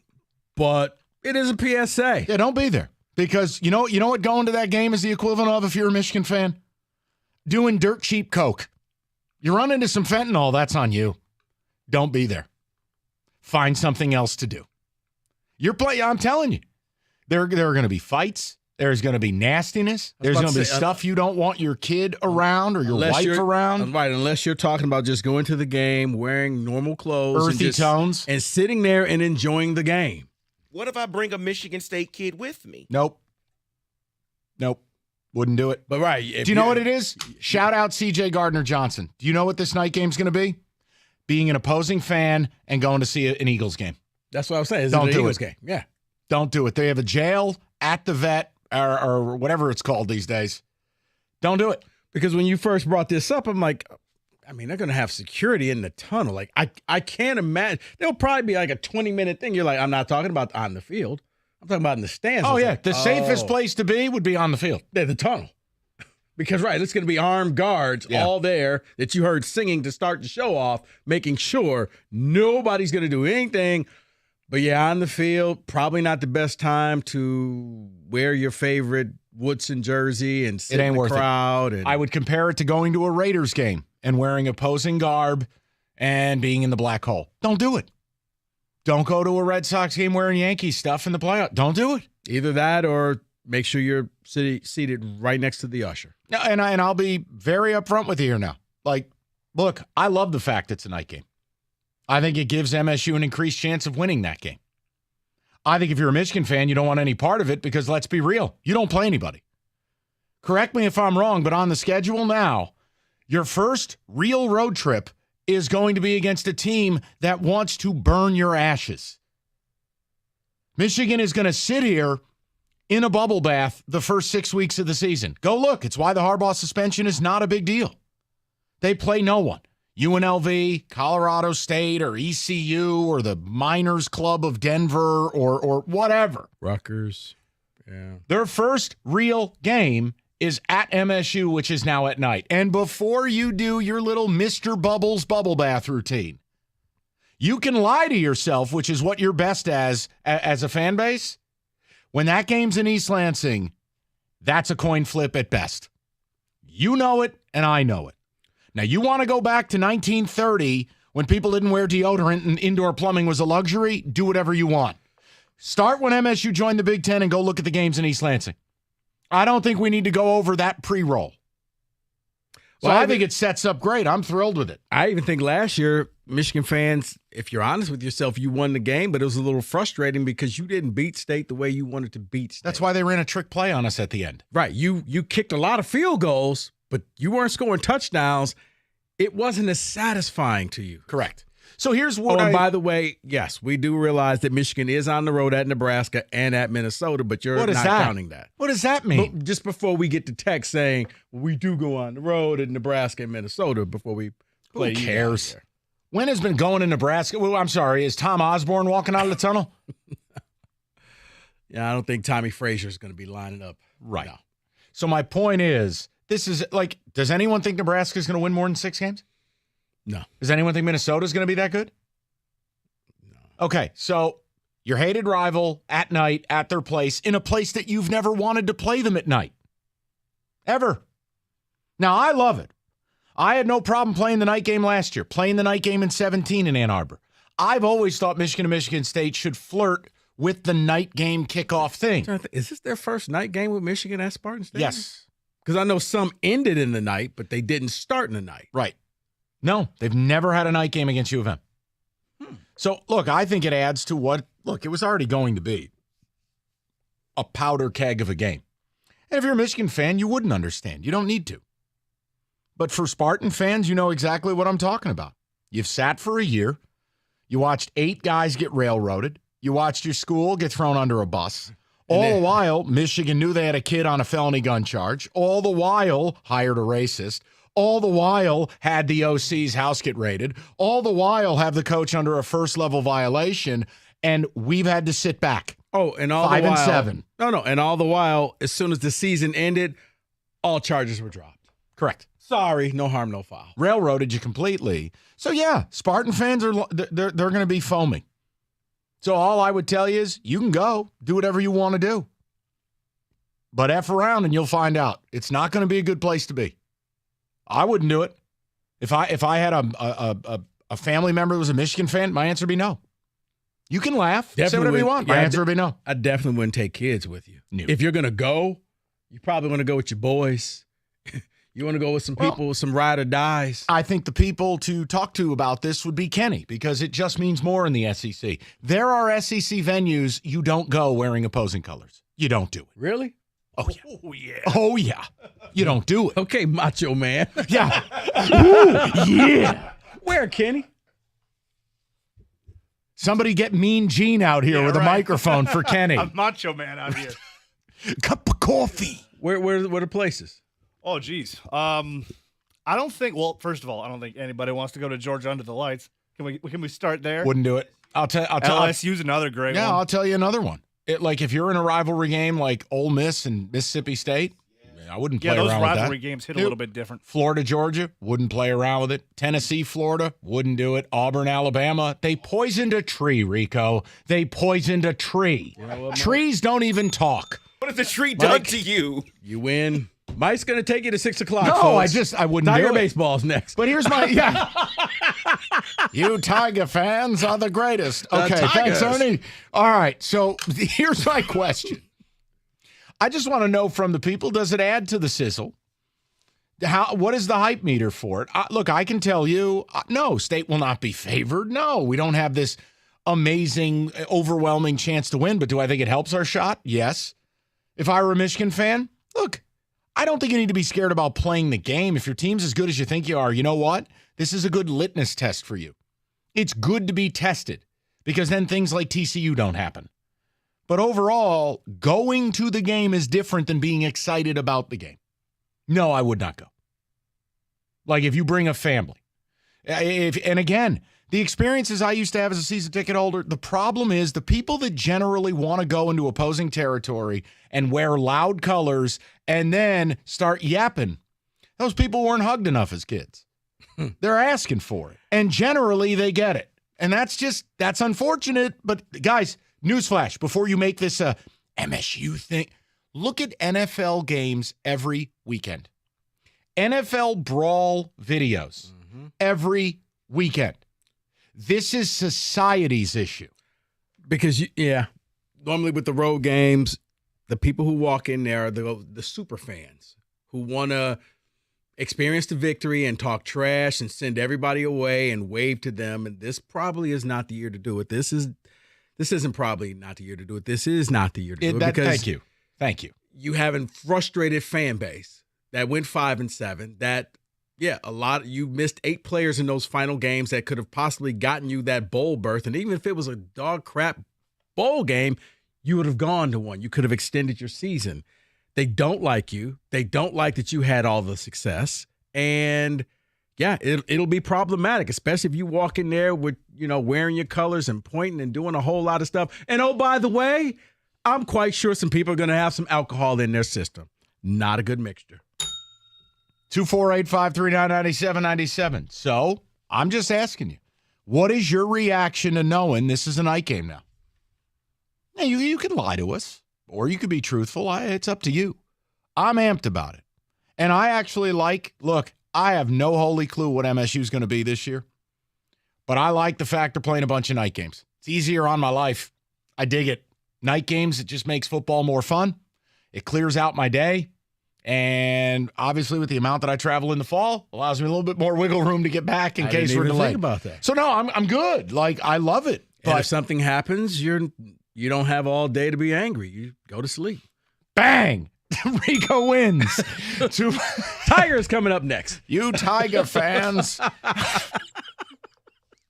but it is a PSA. Yeah, don't be there. Because you know what going to that game is the equivalent of if you're a Michigan fan? Doing dirt cheap Coke. You run into some fentanyl, that's on you. Don't be there. Find something else to do. I'm telling you. There are going to be fights. There's going to be nastiness. There's going to be stuff you don't want your kid around or your wife around. Right, unless you're talking about just going to the game, wearing normal clothes. Earthy tones. And sitting there and enjoying the game. What if I bring a Michigan State kid with me? Nope. Wouldn't do it. But right. Do you know what it is? Shout out C.J. Gardner-Johnson. Do you know what this night game's going to be? Being an opposing fan and going to see an Eagles game. That's what I was saying. Don't do Eagles it. Game. Yeah. Don't do it. They have a jail at the vet or whatever it's called these days. Don't do it. Because when you first brought this up, I'm like, I mean, they're going to have security in the tunnel. Like, I can't imagine. There'll probably be like a 20-minute thing. You're like, I'm not talking about on the field. I'm talking about in the stands. Oh, yeah. Like, The safest place to be would be on the field. Yeah, the tunnel. Because, right, it's going to be armed guards all there that you heard singing to start the show off, making sure nobody's going to do anything. But, yeah, on the field, probably not the best time to wear your favorite Woodson jersey and sit in the crowd. And I would compare it to going to a Raiders game and wearing opposing garb and being in the black hole. Don't do it. Don't go to a Red Sox game wearing Yankees stuff in the playoff. Don't do it. Either that or make sure you're seated right next to the usher. And I'll be very upfront with you here now. Like, look, I love the fact it's a night game. I think it gives MSU an increased chance of winning that game. I think if you're a Michigan fan, you don't want any part of it because, let's be real, you don't play anybody. Correct me if I'm wrong, but on the schedule now, your first real road trip is going to be against a team that wants to burn your ashes. Michigan is going to sit here in a bubble bath the first 6 weeks of the season. Go look. It's why the Harbaugh suspension is not a big deal. They play no one. UNLV, Colorado State, or ECU, or the Miners Club of Denver, or whatever. Rutgers. Yeah. Their first real game is at MSU, which is now at night. And before you do your little Mr. Bubbles bubble bath routine, you can lie to yourself, which is what you're best as a fan base. When that game's in East Lansing, that's a coin flip at best. You know it, and I know it. Now, you want to go back to 1930 when people didn't wear deodorant and indoor plumbing was a luxury? Do whatever you want. Start when MSU joined the Big Ten and go look at the games in East Lansing. I don't think we need to go over that pre-roll. So I think it sets up great. I'm thrilled with it. I even think last year, Michigan fans, if you're honest with yourself, you won the game, but it was a little frustrating because you didn't beat State the way you wanted to beat State. That's why they ran a trick play on us at the end. Right. You kicked a lot of field goals, but you weren't scoring touchdowns. It wasn't as satisfying to you. Correct. So here's what and by the way, yes, we do realize that Michigan is on the road at Nebraska and at Minnesota, but you're not counting that. What does that mean? But just before we get to text saying, well, we do go on the road at Nebraska and Minnesota before we play. Who cares? When has been going to Nebraska? Well, I'm sorry, is Tom Osborne walking out of the tunnel? Yeah, I don't think Tommy Frazier's going to be lining up. Right. No. So my point is, this is like, does anyone think Nebraska's going to win more than 6 games? No. Does anyone think Minnesota's going to be that good? No. Okay, so your hated rival at night at their place in a place that you've never wanted to play them at night. Ever. Now, I love it. I had no problem playing the night game last year, playing the night game in 17 in Ann Arbor. I've always thought Michigan and Michigan State should flirt with the night game kickoff thing. Is this their first night game with Michigan at Spartan Stadium? Yes. Because I know some ended in the night, but they didn't start in the night. Right. No, they've never had a night game against U of M. So, look, I think it adds to what, look, it was already going to be a powder keg of a game. And if you're a Michigan fan, you wouldn't understand. You don't need to. But for Spartan fans, you know exactly what I'm talking about. You've sat for a year. You watched 8 guys get railroaded. You watched your school get thrown under a bus. All the while, Michigan knew they had a kid on a felony gun charge. All the while, hired a racist. All the while, had the OC's house get raided. All the while, have the coach under a first-level violation. And we've had to sit back. Oh, and all 5 the while. and 7. No. And all the while, as soon as the season ended, all charges were dropped. Correct. Sorry, no harm, no foul. Railroaded you completely. So, yeah, Spartan fans, they're going to be foaming. So all I would tell you is you can go. Do whatever you want to do. But F around and you'll find out. It's not going to be a good place to be. I wouldn't do it. If I had a family member who was a Michigan fan, my answer would be no. You can laugh. Say whatever you want. My answer would be no. I definitely wouldn't take kids with you. No. If you're going to go, you probably want to go with your boys. You want to go with some people with some ride or dies. I think the people to talk to about this would be Kenny because it just means more in the SEC. There are SEC venues you don't go wearing opposing colors. You don't do it. Really? Oh, yeah. Oh, yeah. Oh, yeah. You don't do it. Okay, macho man. Yeah. Ooh, yeah. Where, Kenny? Somebody get Mean Gene out here with a microphone for Kenny. I'm Macho Man out here. Cup of coffee. Where the places? Oh, geez. I don't think. Well, first of all, I don't think anybody wants to go to Georgia under the lights. Can we start there? Wouldn't do it. I'll tell. LSU's another great one. Yeah, I'll tell you another one. Like if you're in a rivalry game like Ole Miss and Mississippi State, I wouldn't play around with that. Yeah, those rivalry games hit a little bit different. Florida, Georgia, wouldn't play around with it. Tennessee, Florida, wouldn't do it. Auburn, Alabama, they poisoned a tree, Rico. They poisoned a tree. Trees don't even talk. What has the tree done to you? You win. Mike's going to take you to 6 o'clock. No, folks. I wouldn't Tiger do it. baseball's next. But here's my You Tiger fans are the greatest. Okay, thanks, Ernie. All right, so here's my question. I just want to know from the people, does it add to the sizzle? What is the hype meter for it? Look, I can tell you, no, State will not be favored. No, we don't have this amazing, overwhelming chance to win. But do I think it helps our shot? Yes. If I were a Michigan fan, look, I don't think you need to be scared about playing the game. If your team's as good as you think you are, you know what? This is a good litmus test for you. It's good to be tested because then things like TCU don't happen. But overall, going to the game is different than being excited about the game. No, I would not go. Like if you bring a family. And again, the experiences I used to have as a season ticket holder, the problem is the people that generally want to go into opposing territory and wear loud colors and then start yapping, those people weren't hugged enough as kids. They're asking for it. And generally they get it. And that's unfortunate. But guys, newsflash, before you make this a MSU thing, look at NFL games every weekend. NFL brawl videos every weekend. This is society's issue. Because, normally with the road games, the people who walk in there are the super fans who want to experience the victory and talk trash and send everybody away and wave to them. And this probably is not the year to do it. This isn't probably not the year to do it. This is not the year to do it. Because Thank you. You have a frustrated fan base that went 5-7. That, you missed 8 players in those final games that could have possibly gotten you that bowl berth. And even if it was a dog crap bowl game, you would have gone to one. You could have extended your season. They don't like you. They don't like that you had all the success. And it'll be problematic, especially if you walk in there with, wearing your colors and pointing and doing a whole lot of stuff. And oh, by the way, I'm quite sure some people are going to have some alcohol in their system. Not a good mixture. 248-539-9797. So I'm just asking you, what is your reaction to knowing this is a night game now? Now, you can lie to us, or you could be truthful. It's up to you. I'm amped about it. And I actually look, I have no holy clue what MSU is going to be this year, but I like the fact they're playing a bunch of night games. It's easier on my life. I dig it. Night games, it just makes football more fun. It clears out my day. And obviously with the amount that I travel in the fall, allows me a little bit more wiggle room to get back in case we're delayed. Think about that. So no, I'm good. I love it. But if something happens, you don't have all day to be angry. You go to sleep. Bang! Rico wins. Tigers coming up next. You Tiger fans.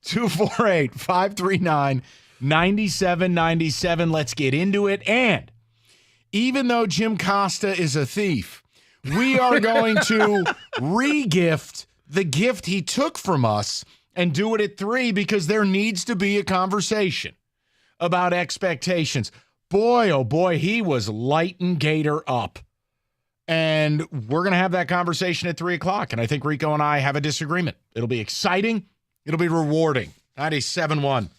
248-539-9797. Let's get into it. And even though Jim Costa is a thief, we are going to re-gift the gift he took from us and do it at 3 because there needs to be a conversation about expectations. Boy, oh boy, he was lighting Gator up. And we're going to have that conversation at 3 o'clock. And I think Rico and I have a disagreement. It'll be exciting. It'll be rewarding. 97-1.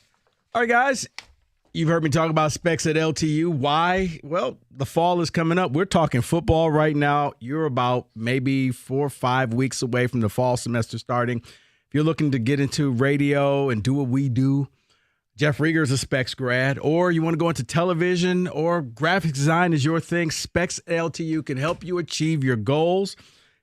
All right, guys. You've heard me talk about specs at LTU. Why? Well, the fall is coming up. We're talking football right now. You're about maybe 4 or 5 weeks away from the fall semester starting. If you're looking to get into radio and do what we do, Jeff Rieger is a specs grad, or you want to go into television or graphic design is your thing, specs at LTU can help you achieve your goals.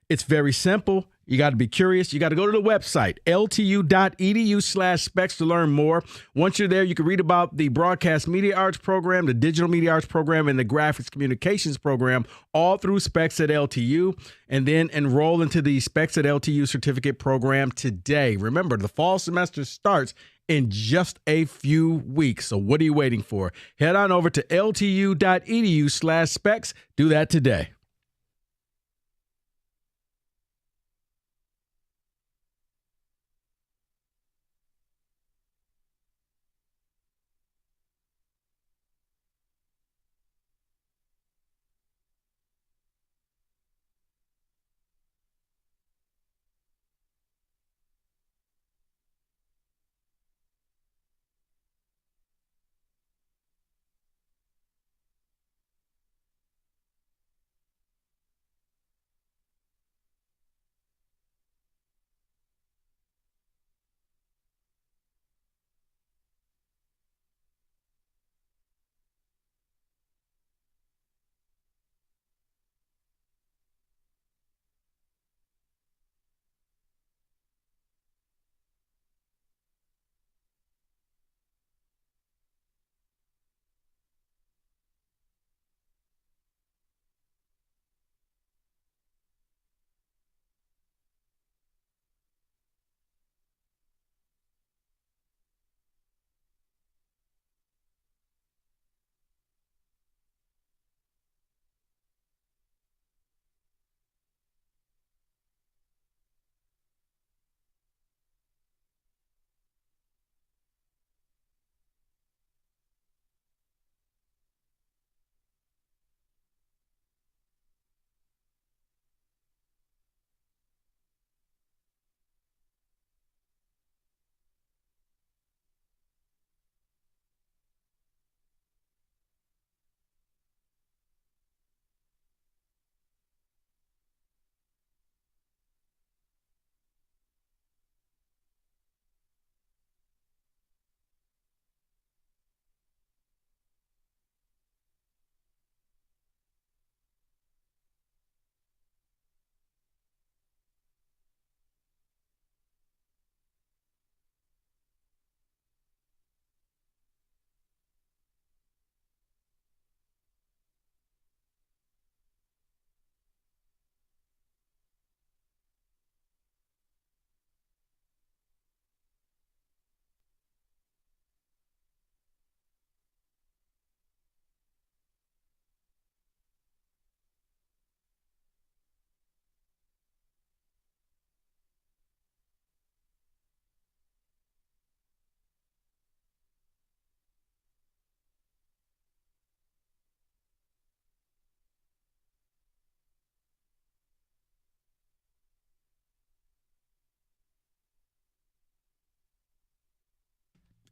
It's very simple. You got to be curious. You got to go to the website, ltu.edu/specs to learn more. Once you're there, you can read about the broadcast media arts program, the digital media arts program, and the graphics communications program, all through Specs at LTU, and then enroll into the Specs at LTU certificate program today. Remember, the fall semester starts in just a few weeks. So what are you waiting for? Head on over to ltu.edu/specs. Do that today.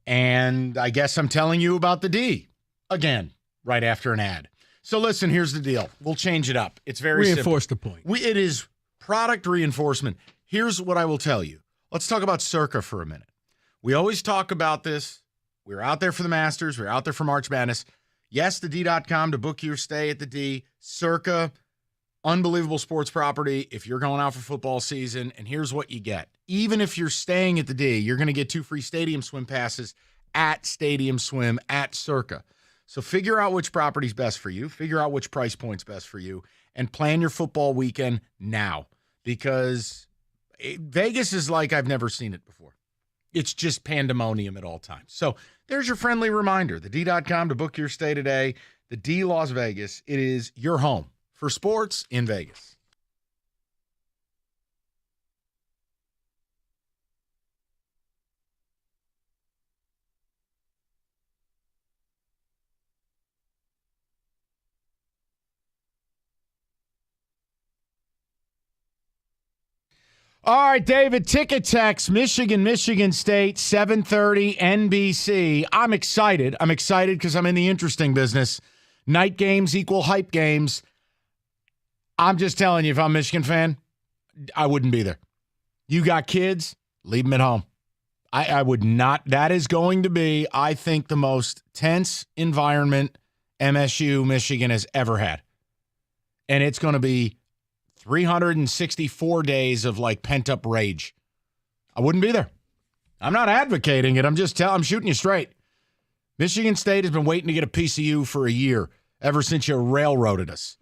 And I guess I'm telling you about the D again, right after an ad. So listen, here's the deal. We'll change it up. It's very Reinforce simple. the point. It is product reinforcement. Here's what I will tell you. Let's talk about Circa for a minute. We always talk about this. We're out there for the Masters. We're out there for March Madness. Yes, the D.com to book your stay at the D. Circa, unbelievable sports property if you're going out for football season. And here's what you get. Even if you're staying at the D, you're going to get 2 free stadium swim passes at Stadium Swim at Circa. So figure out which property's best for you, figure out which price point's best for you, and plan your football weekend now, because Vegas is like I've never seen it before. It's just pandemonium at all times. So there's your friendly reminder, the D.com to book your stay today. The D Las Vegas, it is your home for sports in Vegas. All right, David, ticket text, Michigan State, 7:30 NBC. I'm excited. I'm excited because I'm in the interesting business. Night games equal hype games. I'm just telling you, if I'm a Michigan fan, I wouldn't be there. You got kids, leave them at home. I would not. That is going to be, I think, the most tense environment MSU Michigan has ever had. And it's going to be 364 days of like pent up rage. I wouldn't be there. I'm not advocating it. I'm shooting you straight. Michigan State has been waiting to get a piece of you for a year, ever since you railroaded us.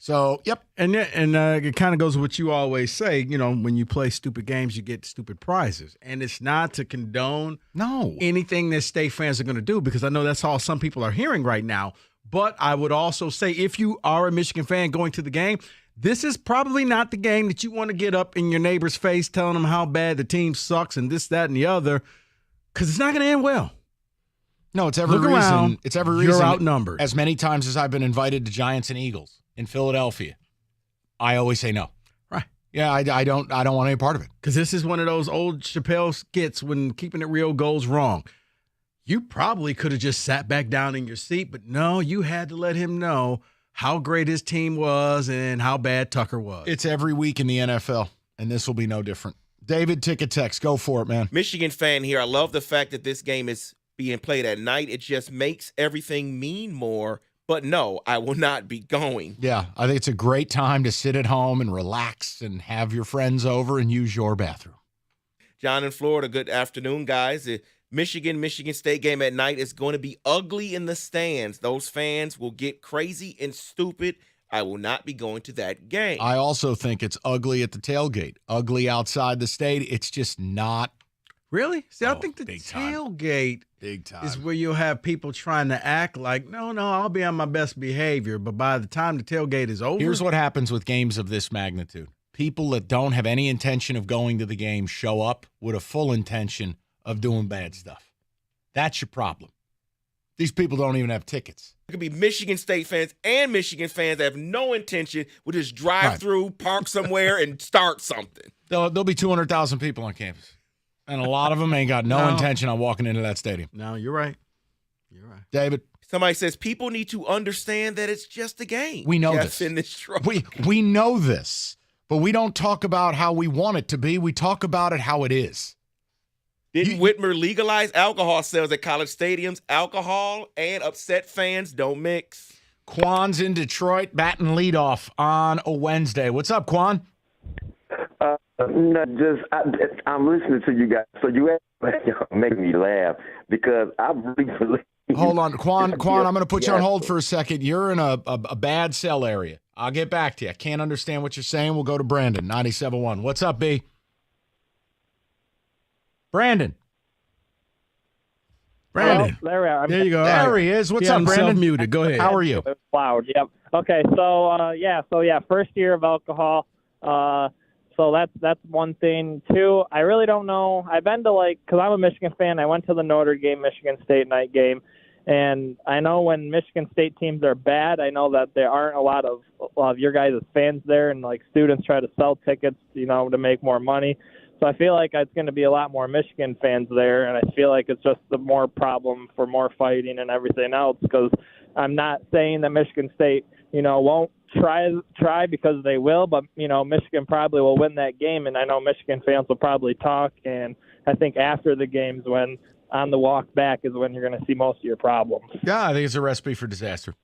So, yep. And it kind of goes with what you always say, when you play stupid games, you get stupid prizes. And it's not to condone anything that State fans are going to do, because I know that's all some people are hearing right now. But I would also say, if you are a Michigan fan going to the game, this is probably not the game that you want to get up in your neighbor's face telling them how bad the team sucks and this, that, and the other, because it's not going to end well. No, it's every reason. Around, it's every reason. You're outnumbered. As many times as I've been invited to Giants and Eagles in Philadelphia, I always say no. Right. Yeah, I don't want any part of it. Because this is one of those old Chappelle skits when keeping it real goes wrong. You probably could have just sat back down in your seat, but no, you had to let him know how great his team was and how bad Tucker was. It's every week in the NFL, and this will be no different. David, ticket text. Go for it, man. Michigan fan here. I love the fact that this game is being played at night. It just makes everything mean more. But no, I will not be going. Yeah, I think it's a great time to sit at home and relax and have your friends over and use your bathroom. John in Florida, good afternoon, guys. The Michigan State game at night is going to be ugly in the stands. Those fans will get crazy and stupid. I will not be going to that game. I also think it's ugly at the tailgate, ugly outside the stadium. It's just not. Really? See, I think the tailgate is where you'll have people trying to act like, no, I'll be on my best behavior. But by the time the tailgate is over. Here's what happens with games of this magnitude. People that don't have any intention of going to the game show up with a full intention of doing bad stuff. That's your problem. These people don't even have tickets. It could be Michigan State fans and Michigan fans that have no intention, will just drive through, park somewhere, and start something. There'll be 200,000 people on campus. And a lot of them ain't got no intention on walking into that stadium. No, you're right. You're right. David? Somebody says people need to understand that it's just a game. We know this. this. In this we know this, but we don't talk about how we want it to be. We talk about it how it is. Didn't Whitmer legalize alcohol sales at college stadiums? Alcohol and upset fans don't mix. Quan's in Detroit, batting leadoff on a Wednesday. What's up, Quan? I'm listening to you guys, so you make me laugh because I really believe. Hold on, Quan, I'm going to put you on hold for a second. You're in a bad cell area. I'll get back to you. I can't understand what you're saying. We'll go to Brandon, 97.1. What's up, B? Brandon. Brandon. Well, there we are. There you go. There he is. What's up, Brandon? Muted. Go ahead. How are you? Loud. Yep. Okay. So first year of alcohol. So that's one thing. Two, I really don't know. I've been to because I'm a Michigan fan. I went to the Notre Dame Michigan State night game, and I know when Michigan State teams are bad, I know that there aren't a lot of your guys as fans there, and students try to sell tickets, to make more money. So I feel like it's going to be a lot more Michigan fans there, and I feel like it's just the more problem for more fighting and everything else, because I'm not saying that Michigan State, won't try because they will, but, Michigan probably will win that game, and I know Michigan fans will probably talk, and I think after the games when on the walk back is when you're going to see most of your problems. Yeah, I think it's a recipe for disaster.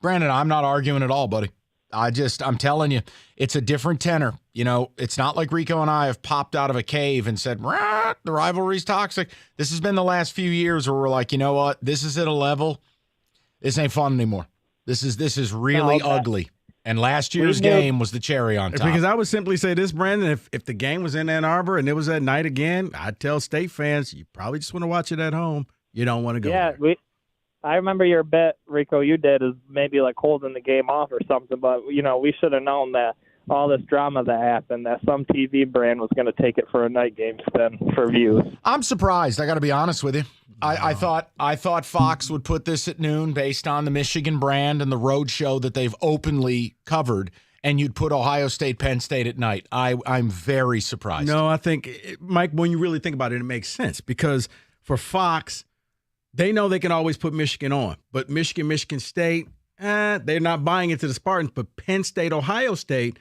Brandon, I'm not arguing at all, buddy. I'm telling you, it's a different tenor. It's not like Rico and I have popped out of a cave and said, the rivalry's toxic. This has been the last few years where we're like, you know what? This is at a level. This ain't fun anymore. This is really ugly. And last year's game was the cherry on top. Because I would simply say this, Brandon, if the game was in Ann Arbor and it was at night again, I'd tell State fans, you probably just want to watch it at home. You don't want to go there. I remember your bet, Rico, you did is maybe holding the game off or something, but, we should have known that all this drama that happened, that some TV brand was going to take it for a night game spin for views. I'm surprised. I got to be honest with you. I thought Fox would put this at noon based on the Michigan brand and the road show that they've openly covered, and you'd put Ohio State, Penn State at night. I'm very surprised. No, I think, Mike, when you really think about it, it makes sense because for Fox, they know they can always put Michigan on, but Michigan State, they're not buying into the Spartans, but Penn State, Ohio State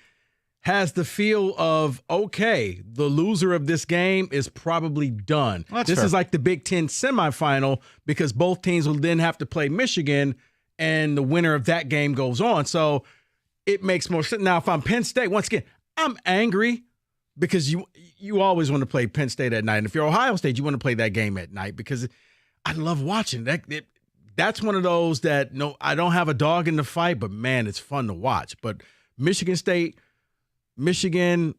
has the feel of, okay, the loser of this game is probably done. This is like the Big Ten semifinal because both teams will then have to play Michigan, and the winner of that game goes on. So it makes more sense. Now, if I'm Penn State, once again, I'm angry because you always want to play Penn State at night. And if you're Ohio State, you want to play that game at night because I love watching that. That's one of those that, no, I don't have a dog in the fight, but, man, it's fun to watch. But Michigan State, Michigan,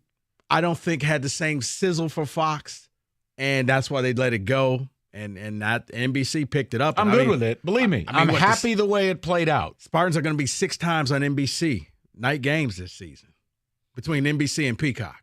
I don't think had the same sizzle for Fox, and that's why they let it go. And that NBC picked it up. I'm good with it. Believe me, I'm happy the way it played out. Spartans are going to be 6 times on NBC night games this season between NBC and Peacock.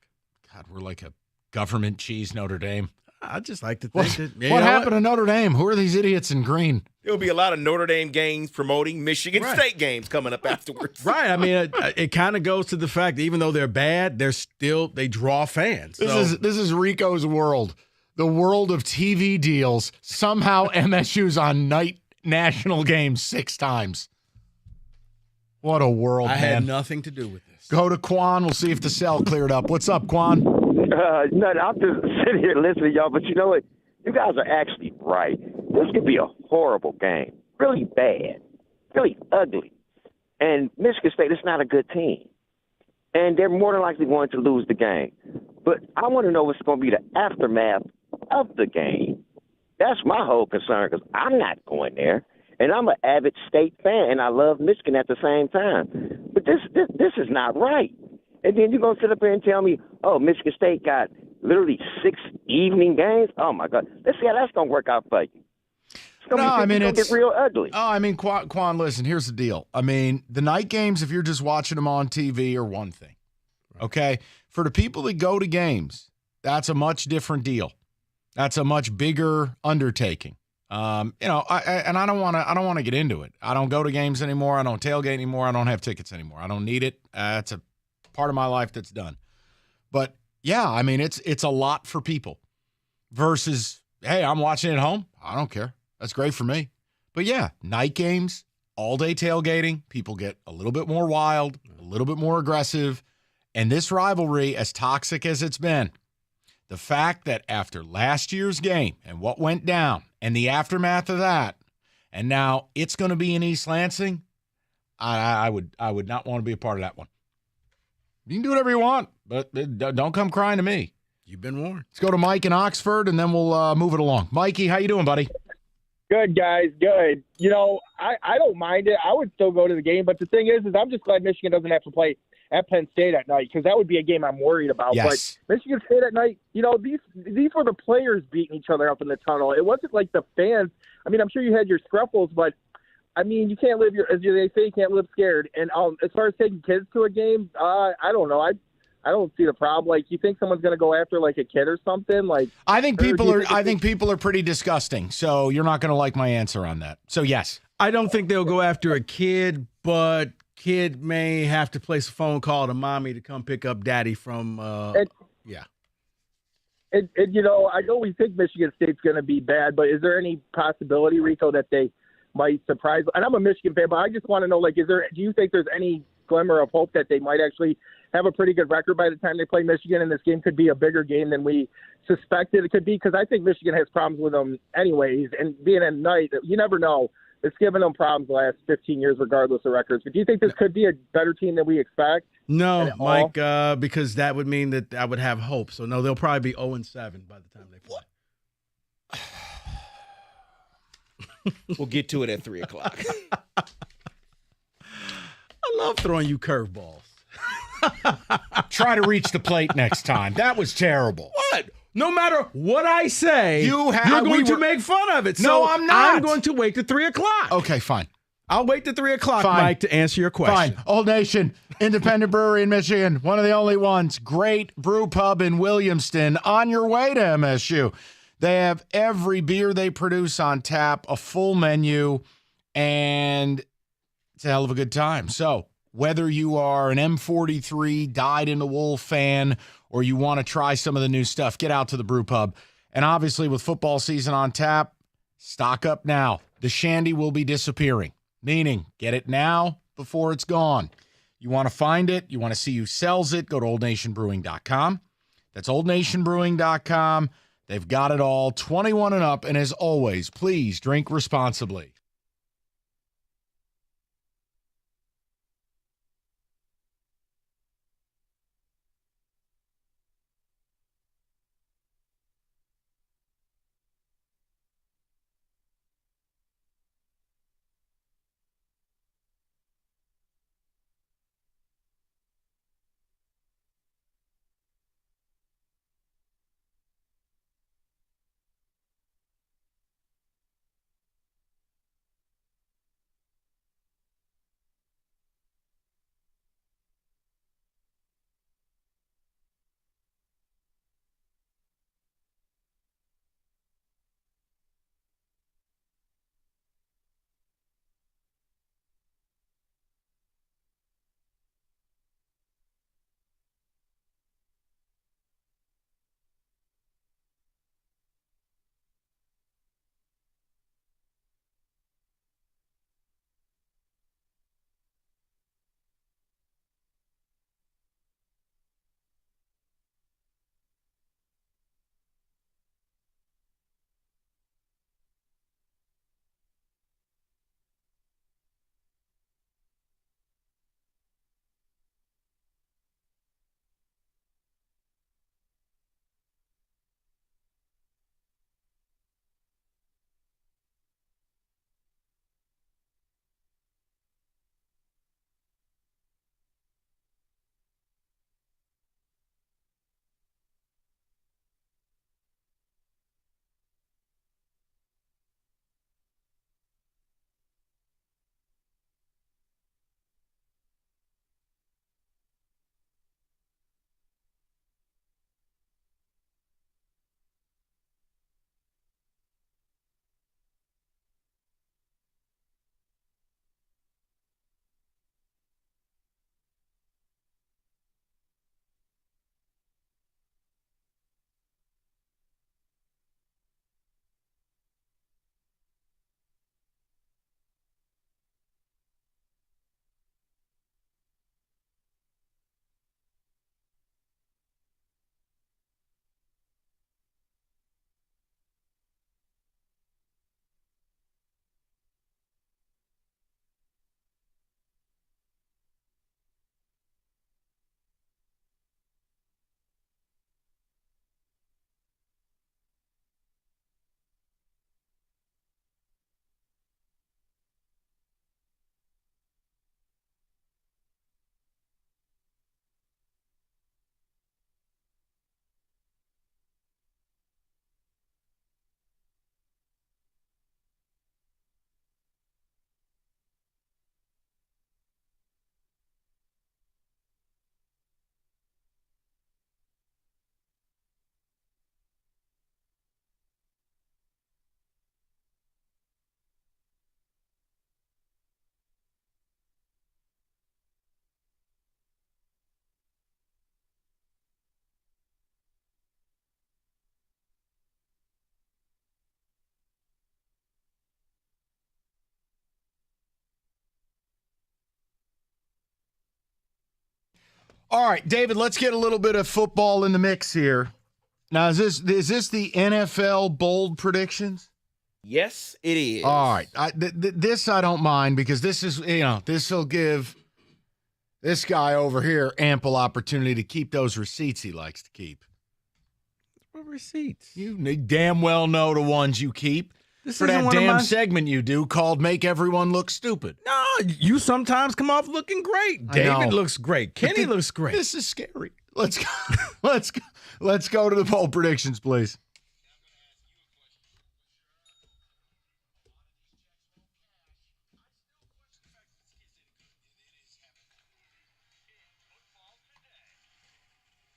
God, we're like a government cheese Notre Dame. I just like to think that. What happened to Notre Dame? Who are these idiots in green? There'll be a lot of Notre Dame games promoting Michigan State games coming up afterwards. Right. I mean, it kind of goes to the fact that even though they're bad, they draw fans. This is Rico's world. The world of TV deals. Somehow MSU's on night national games 6 times. What a world, I man. had nothing to do with this. Go to Quan. We'll see if the cell cleared up. What's up, Quan? Nothing. I'm just sitting here listening to y'all, but you know what? You guys are actually right. This could be a horrible game. Really bad. Really ugly. And Michigan State is not a good team. And they're more than likely going to lose the game. But I want to know what's going to be the aftermath of the game. That's my whole concern because I'm not going there. And I'm an avid State fan, and I love Michigan at the same time. But this is not right. And then you're going to sit up here and tell me, oh, Michigan State got literally 6 evening games? Oh, my God. Let's see how that's going to work out for you. It's going to get real ugly. Oh, I mean, Quan, listen, here's the deal. I mean, the night games, if you're just watching them on TV, are one thing. Okay? For the people that go to games, that's a much different deal. That's a much bigger undertaking. I don't want to get into it. I don't go to games anymore. I don't tailgate anymore. I don't have tickets anymore. I don't need it. That's a part of my life that's done. But yeah, I mean, it's a lot for people versus, hey, I'm watching it at home. I don't care. That's great for me. But yeah, night games, all day tailgating, people get a little bit more wild, a little bit more aggressive. And this rivalry, as toxic as it's been, the fact that after last year's game and what went down and the aftermath of that, and now it's going to be in East Lansing, I would not want to be a part of that one. You can do whatever you want, but don't come crying to me. You've been warned. Let's go to Mike in Oxford, and then we'll move it along. Mikey, how you doing, buddy? Good, guys. Good. You know, I don't mind it. I would still go to the game, but the thing is I'm just glad Michigan doesn't have to play at Penn State at night because that would be a game I'm worried about. Yes. But Michigan State at night, you know, these were the players beating each other up in the tunnel. It wasn't like the fans. I mean, I'm sure you had your scruffles, but I mean, you can't live as they say, you can't live scared. And as far as taking kids to a game, I don't know. I don't see the problem. Like, you think someone's going to go after like a kid or something? Like, I think people are pretty disgusting. So you're not going to like my answer on that. So yes, I don't think they'll go after a kid, but kid may have to place a phone call to mommy to come pick up daddy from. Yeah. And you know, I know we think Michigan State's going to be bad, but is there any possibility, Rico, that they might surprise? And I'm a Michigan fan, but I just want to know, like, do you think there's any glimmer of hope that they might actually have a pretty good record by the time they play Michigan, and this game could be a bigger game than we suspected it could be? Because I think Michigan has problems with them anyways, and being at night, you never know. It's given them problems the last 15 years regardless of records. But do you think this could be a better team than we expect? No, Mike, because that would mean that I would have hope. So, no, they'll probably be 0-7 by the time they play. We'll get to it at 3 o'clock. I love throwing you curveballs. Try to reach the plate next time. That was terrible. What? No matter what I say, you're going to make fun of it. No, so I'm not. I'm going to wait to 3 o'clock. Okay, fine. I'll wait to 3 o'clock, Fine. Mike, to answer your question. Fine. Old Nation, independent brewery in Michigan, one of the only ones. Great brew pub in Williamston. On your way to MSU. They have every beer they produce on tap, a full menu, and it's a hell of a good time. So whether you are an M43 dyed-in-the-wool fan or you want to try some of the new stuff, get out to the brew pub. And obviously with football season on tap, stock up now. The shandy will be disappearing, meaning get it now before it's gone. You want to find it, you want to see who sells it, go to oldnationbrewing.com. That's oldnationbrewing.com. They've got it all, 21 and up. And as always, please drink responsibly. All right, David, let's get a little bit of football in the mix here. Now, is this the NFL bold predictions? Yes, it is. All right. This I don't mind because this is, this will give this guy over here ample opportunity to keep those receipts he likes to keep. What receipts? You damn well know the ones you keep. This for isn't that one of damn my- segment you do called Make Everyone Look Stupid. No, you sometimes come off looking great. I know. David looks great. Kenny looks great. This is scary. Let's go. Let's go to the poll predictions, please.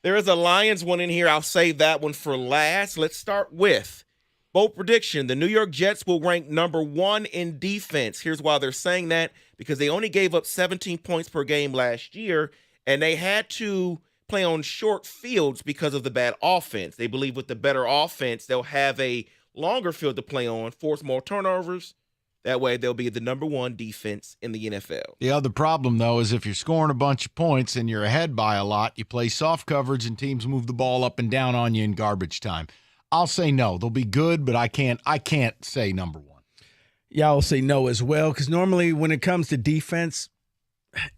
There is a Lions one in here. I'll save that one for last. Let's start with bold prediction. The New York Jets will rank number 1 in defense. Here's why they're saying that. Because they only gave up 17 points per game last year, and they had to play on short fields because of the bad offense. They believe with the better offense, they'll have a longer field to play on, force more turnovers. That way, they'll be the number 1 defense in the NFL. The other problem, though, is if you're scoring a bunch of points and you're ahead by a lot, you play soft coverage and teams move the ball up and down on you in garbage time. I'll say no. They'll be good, but I can't say number 1. Yeah, I'll say no as well, because normally when it comes to defense,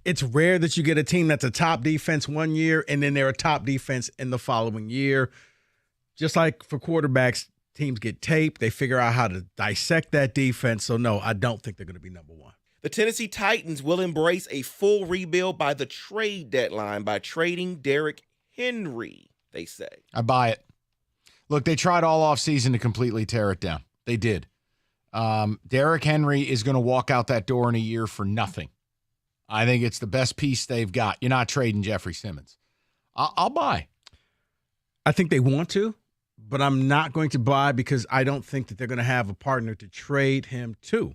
it's rare that you get a team that's a top defense one year and then they're a top defense in the following year. Just like for quarterbacks, teams get taped. They figure out how to dissect that defense. So, no, I don't think they're going to be number 1. The Tennessee Titans will embrace a full rebuild by the trade deadline by trading Derrick Henry, they say. I buy it. Look, they tried all offseason to completely tear it down. They did. Derrick Henry is going to walk out that door in a year for nothing. I think it's the best piece they've got. You're not trading Jeffrey Simmons. I'll buy. I think they want to, but I'm not going to buy because I don't think that they're going to have a partner to trade him to.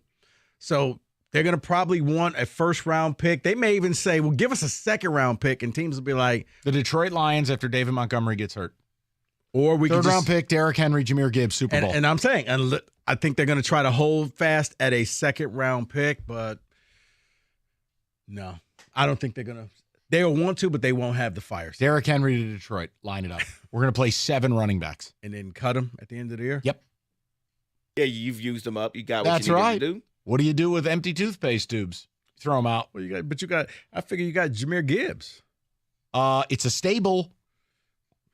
So they're going to probably want a first-round pick. They may even say, well, give us a second-round pick, and teams will be like. The Detroit Lions after David Montgomery gets hurt. Or we could third-round pick, Derrick Henry, Jahmyr Gibbs, Super Bowl. And I'm saying, I think they're going to try to hold fast at a second-round pick, but no. I don't think they're going to. They'll want to, but they won't have the fire. Derrick Henry to Detroit. Line it up. We're going to play 7 running backs. And then cut them at the end of the year? Yep. Yeah, you've used them up. You got what That's you needed right. to do. What do you do with empty toothpaste tubes? Throw them out. Well, I figure you got Jahmyr Gibbs. It's a stable.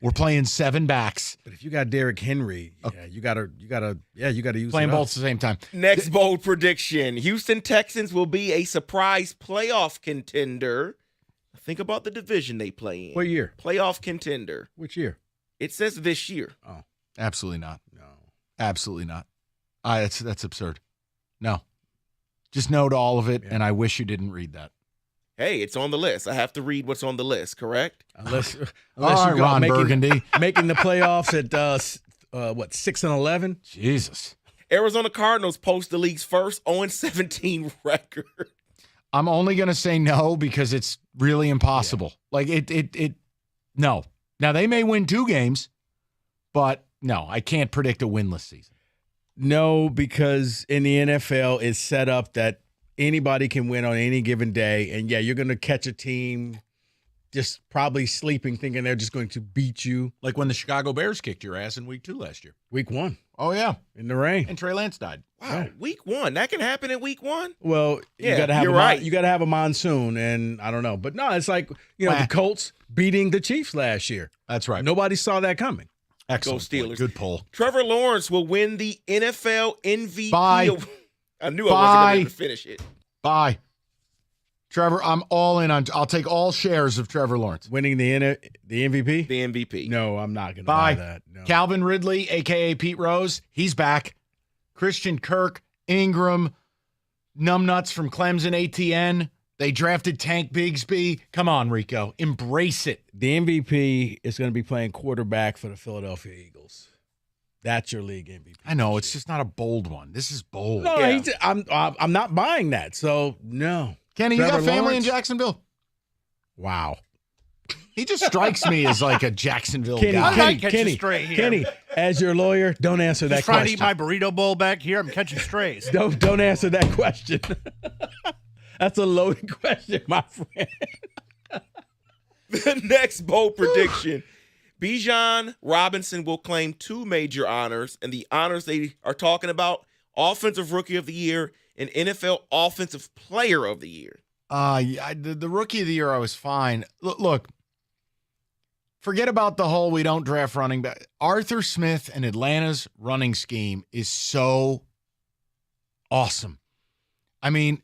We're playing 7 backs. But if you got Derrick Henry, you gotta use playing it both up. at the same time. Next bold prediction. Houston Texans will be a surprise playoff contender. Think about the division they play in. What year? Playoff contender. Which year? It says this year. Oh. Absolutely not. No. Absolutely not. That's absurd. No. Just no to all of it, and I wish you didn't read that. Hey, it's on the list. I have to read what's on the list, correct? Unless All right, you Ron Burgundy. making the playoffs at 6-11. Jesus. Arizona Cardinals post the league's first 0-17 record. I'm only going to say no because it's really impossible. Like no. Now they may win 2 games, but no, I can't predict a winless season. No, because in the NFL it's set up that anybody can win on any given day. And you're going to catch a team just probably sleeping, thinking they're just going to beat you. Like when the Chicago Bears kicked your ass in week 2 last year. Week 1. Oh, yeah. In the rain. And Trey Lance died. Wow, week 1. That can happen in week 1? Well, Yeah, you got to have you're right. You got to have a monsoon, and I don't know. But no, it's like, the Colts beating the Chiefs last year. That's right. Nobody saw that coming. Excellent. Go Steelers. Good pull. Trevor Lawrence will win the NFL MVP. Bye. I knew I wasn't going to finish it. Bye. Trevor, I'm all in on. I'll take all shares of Trevor Lawrence. Winning the MVP? The MVP. No, I'm not going to buy that. No. Calvin Ridley, a.k.a. Pete Rose, he's back. Christian Kirk, Ingram, numbnuts from Clemson, ATN. They drafted Tank Bigsby. Come on, Rico. Embrace it. The MVP is going to be playing quarterback for the Philadelphia Eagles. That's your league MVP. I know. It's just not a bold one. This is bold. No, I'm not buying that. So, no. Kenny, Trevor you got family Lawrence? in Jacksonville? Wow. He just strikes me as like a Jacksonville Kenny, guy. Kenny, as your lawyer, don't answer that Just trying question. to eat my burrito bowl back here. I'm catching strays. Don't answer that question. That's a loaded question, my friend. The next bold prediction. Bijan Robinson will claim 2 major honors, and the honors they are talking about, Offensive Rookie of the Year and NFL Offensive Player of the Year. The Rookie of the Year, I was fine. Look, forget about the whole we don't draft running back. Arthur Smith and Atlanta's running scheme is so awesome. I mean,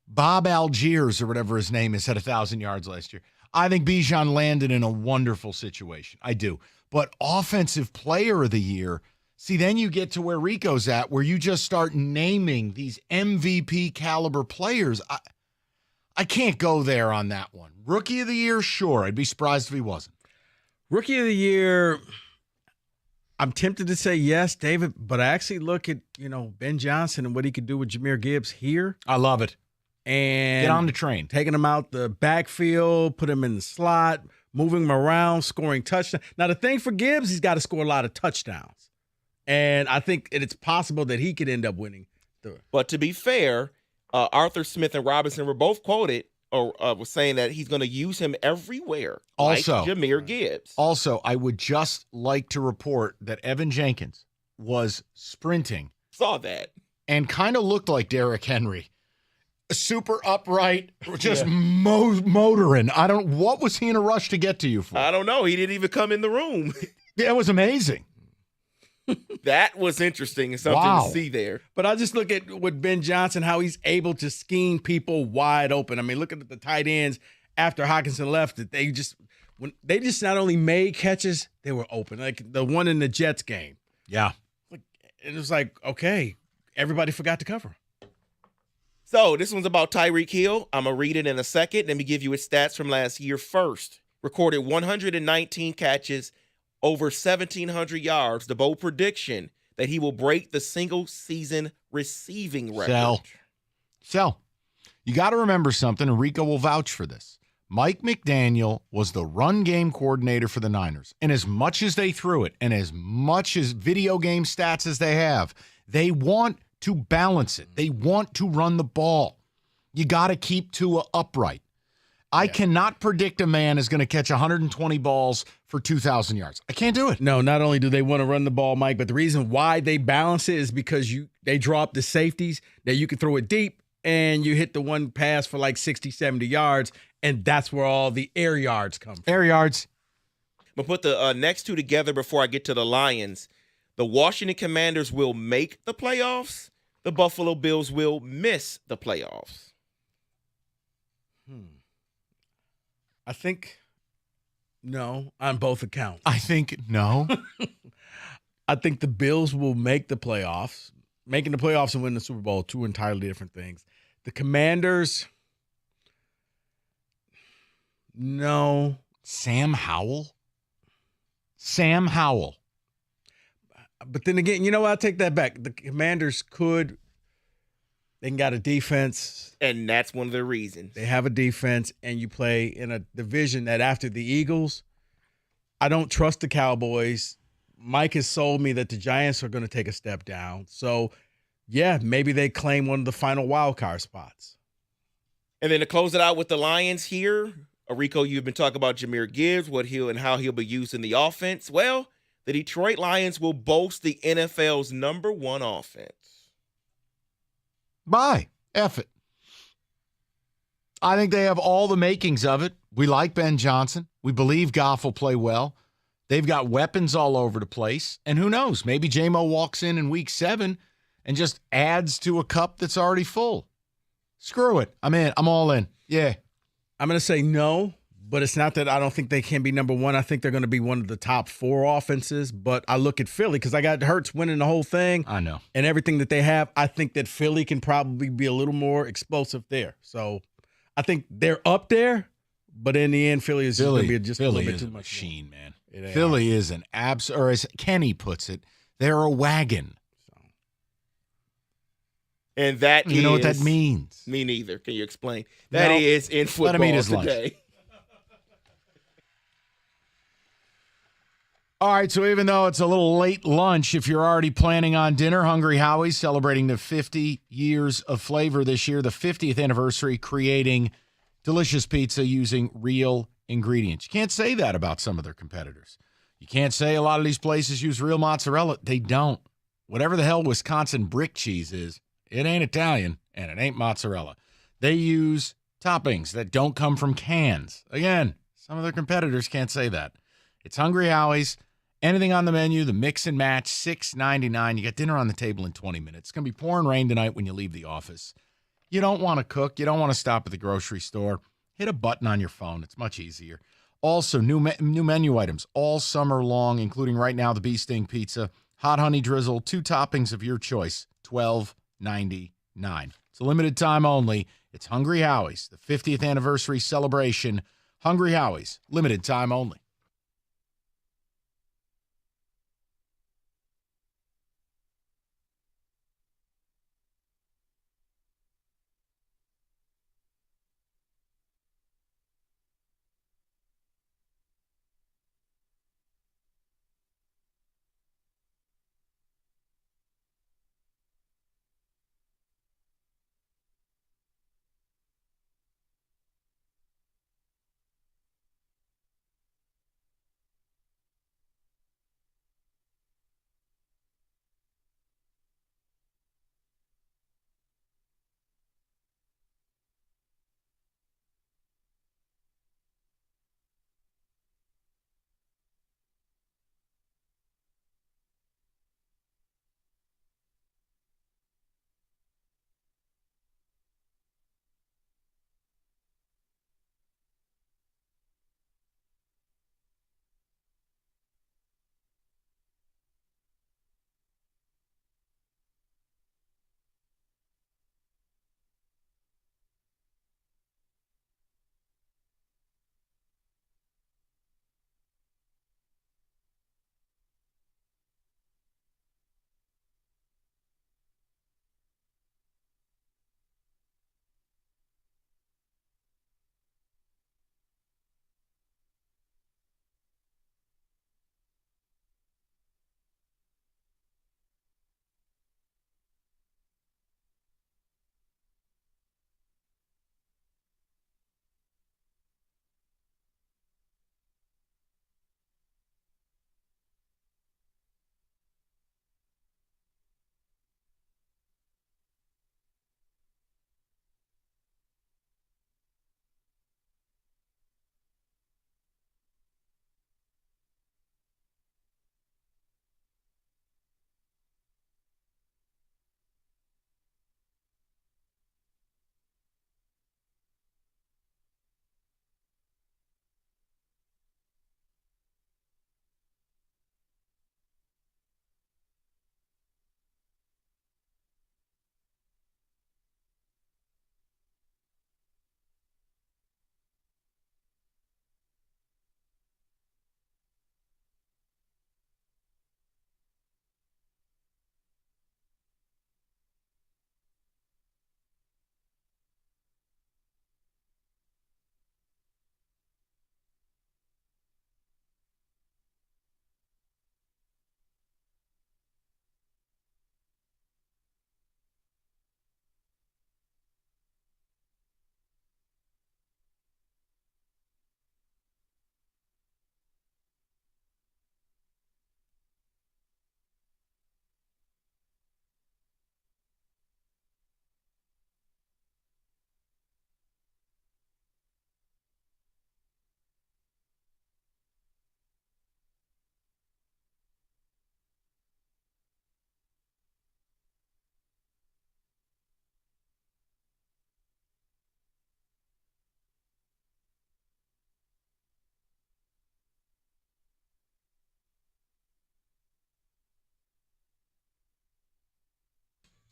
Bob Algiers, or whatever his name is, had 1,000 yards last year. I think Bijan landed in a wonderful situation. I do. But Offensive Player of the Year, see, then you get to where Rico's at, where you just start naming these MVP caliber players. I can't go there on that one. Rookie of the Year, sure. I'd be surprised if he wasn't. Rookie of the Year, I'm tempted to say yes, David, but I actually look at, Ben Johnson and what he could do with Jahmyr Gibbs here. I love it. And get on the train. Taking him out the backfield, put him in the slot, moving him around, scoring touchdowns. Now, the thing for Gibbs, he's got to score a lot of touchdowns. And I think it's possible that he could end up winning. But to be fair, Arthur Smith and Robinson were both quoted or was saying that he's going to use him everywhere. Also, like Jahmyr Gibbs. Also, I would just like to report that Evan Jenkins was sprinting. Saw that. And kind of looked like Derrick Henry. Super upright, just motoring. What was he in a rush to get to you for? I don't know. He didn't even come in the room. Yeah, it was amazing. That was interesting and something to see there. But I just look at with Ben Johnson, how he's able to scheme people wide open. I mean, look at the tight ends after Hockenson left. That they just not only made catches, they were open. Like the one in the Jets game. Yeah. It was like, okay, everybody forgot to cover. So this one's about Tyreek Hill. I'm going to read it in a second. Let me give you his stats from last year first. Recorded 119 catches, over 1,700 yards. The bold prediction that he will break the single-season receiving record. Sell. You got to remember something, and Rico will vouch for this. Mike McDaniel was the run game coordinator for the Niners. And as much as they threw it, and as much as video game stats as they have, they want to balance it. They want to run the ball. You got to keep Tua upright. I cannot predict a man is going to catch 120 balls for 2,000 yards. I can't do it. No, not only do they want to run the ball, Mike, but the reason why they balance it is because they drop the safeties that you can throw it deep and you hit the one pass for like 60, 70 yards, and that's where all the air yards come from. Air yards. I'm going to put the next two together before I get to the Lions. The Washington Commanders will make the playoffs. The Buffalo Bills will miss the playoffs. I think no on both accounts. I think no. I think the Bills will make the playoffs. Making the playoffs and winning the Super Bowl, two entirely different things. The Commanders, no. Sam Howell? But then again, you know what? I'll take that back. The Commanders they got a defense. And that's one of the reasons. They have a defense, and you play in a division that after the Eagles, I don't trust the Cowboys. Mike has sold me that the Giants are going to take a step down. So, yeah, maybe they claim one of the final wild card spots. And then to close it out with the Lions here, Rico, you've been talking about Jahmyr Gibbs, how he'll be used in the offense. Well, the Detroit Lions will boast the NFL's #1 offense. Bye. F it. I think they have all the makings of it. We like Ben Johnson. We believe Goff will play well. They've got weapons all over the place. And who knows? Maybe J-Mo walks in week 7 and just adds to a cup that's already full. Screw it. I'm in. I'm all in. Yeah. I'm going to say no, but it's not that I don't think they can be #1. I think they're going to be one of the top 4 offenses. But I look at Philly because I got Hurts winning the whole thing. I know. And everything that they have, I think that Philly can probably be a little more explosive there. So I think they're up there, but in the end, Philly is going to be just a little bit too much machine, man. Philly is an or as Kenny puts it, they're a wagon. And that you know what that means? Me neither. Can you explain? That is in football let him eat his today. Lunch. All right, so even though it's a little late lunch, if you're already planning on dinner, Hungry Howie's celebrating the 50 years of flavor this year, the 50th anniversary, creating delicious pizza using real ingredients. You can't say that about some of their competitors. You can't say a lot of these places use real mozzarella. They don't. Whatever the hell Wisconsin brick cheese is, it ain't Italian and it ain't mozzarella. They use toppings that don't come from cans. Again, some of their competitors can't say that. It's Hungry Howie's. Anything on the menu, the mix and match, $6.99. You got dinner on the table in 20 minutes. It's going to be pouring rain tonight when you leave the office. You don't want to cook. You don't want to stop at the grocery store. Hit a button on your phone. It's much easier. Also, new menu items all summer long, including right now the Bee Sting Pizza, Hot Honey Drizzle, 2 toppings of your choice, $12.99. It's a limited time only. It's Hungry Howie's, the 50th anniversary celebration. Hungry Howie's, limited time only.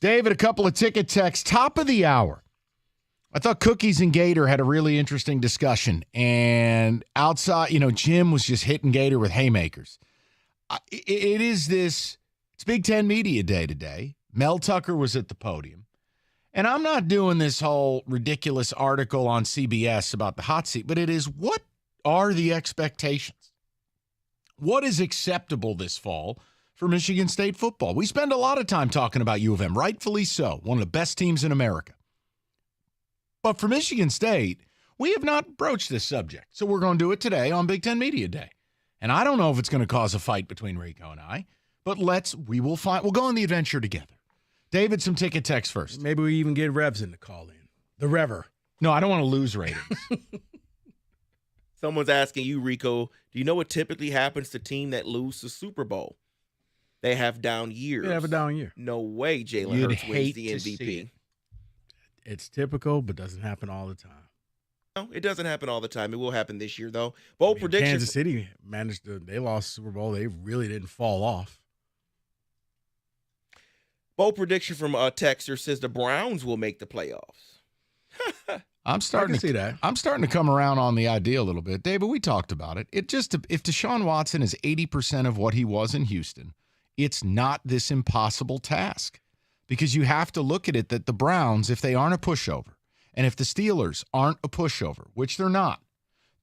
David, a couple of ticket texts. Top of the hour. I thought Cookies and Gator had a really interesting discussion. And outside, Jim was just hitting Gator with haymakers. It's Big Ten Media Day today. Mel Tucker was at the podium. And I'm not doing this whole ridiculous article on CBS about the hot seat, but it is, what are the expectations? What is acceptable this fall for Michigan State football? We spend a lot of time talking about U of M, rightfully so, one of the best teams in America. But for Michigan State, We have not broached this subject, so we're going to do it today on Big Ten Media Day. And I don't know if it's going to cause a fight between Rico and I, but we'll go on the adventure together. David, some ticket text first. Maybe we even get Revs in to call in. The Rever. No, I don't want to lose ratings. Someone's asking you, Rico, do you know what typically happens to team that lose the Super Bowl? They have down years. They have a down year. No way Jalen Hurts wins the MVP. It's typical, but doesn't happen all the time. No, it doesn't happen all the time. It will happen this year, though. Bold prediction. Kansas City they lost Super Bowl. They really didn't fall off. Bold prediction from a texter says the Browns will make the playoffs. I'm starting to see that. I'm starting to come around on the idea a little bit. David, we talked about it. If Deshaun Watson is 80% of what he was in Houston, it's not this impossible task. Because you have to look at it that the Browns, if they aren't a pushover, and if the Steelers aren't a pushover, which they're not,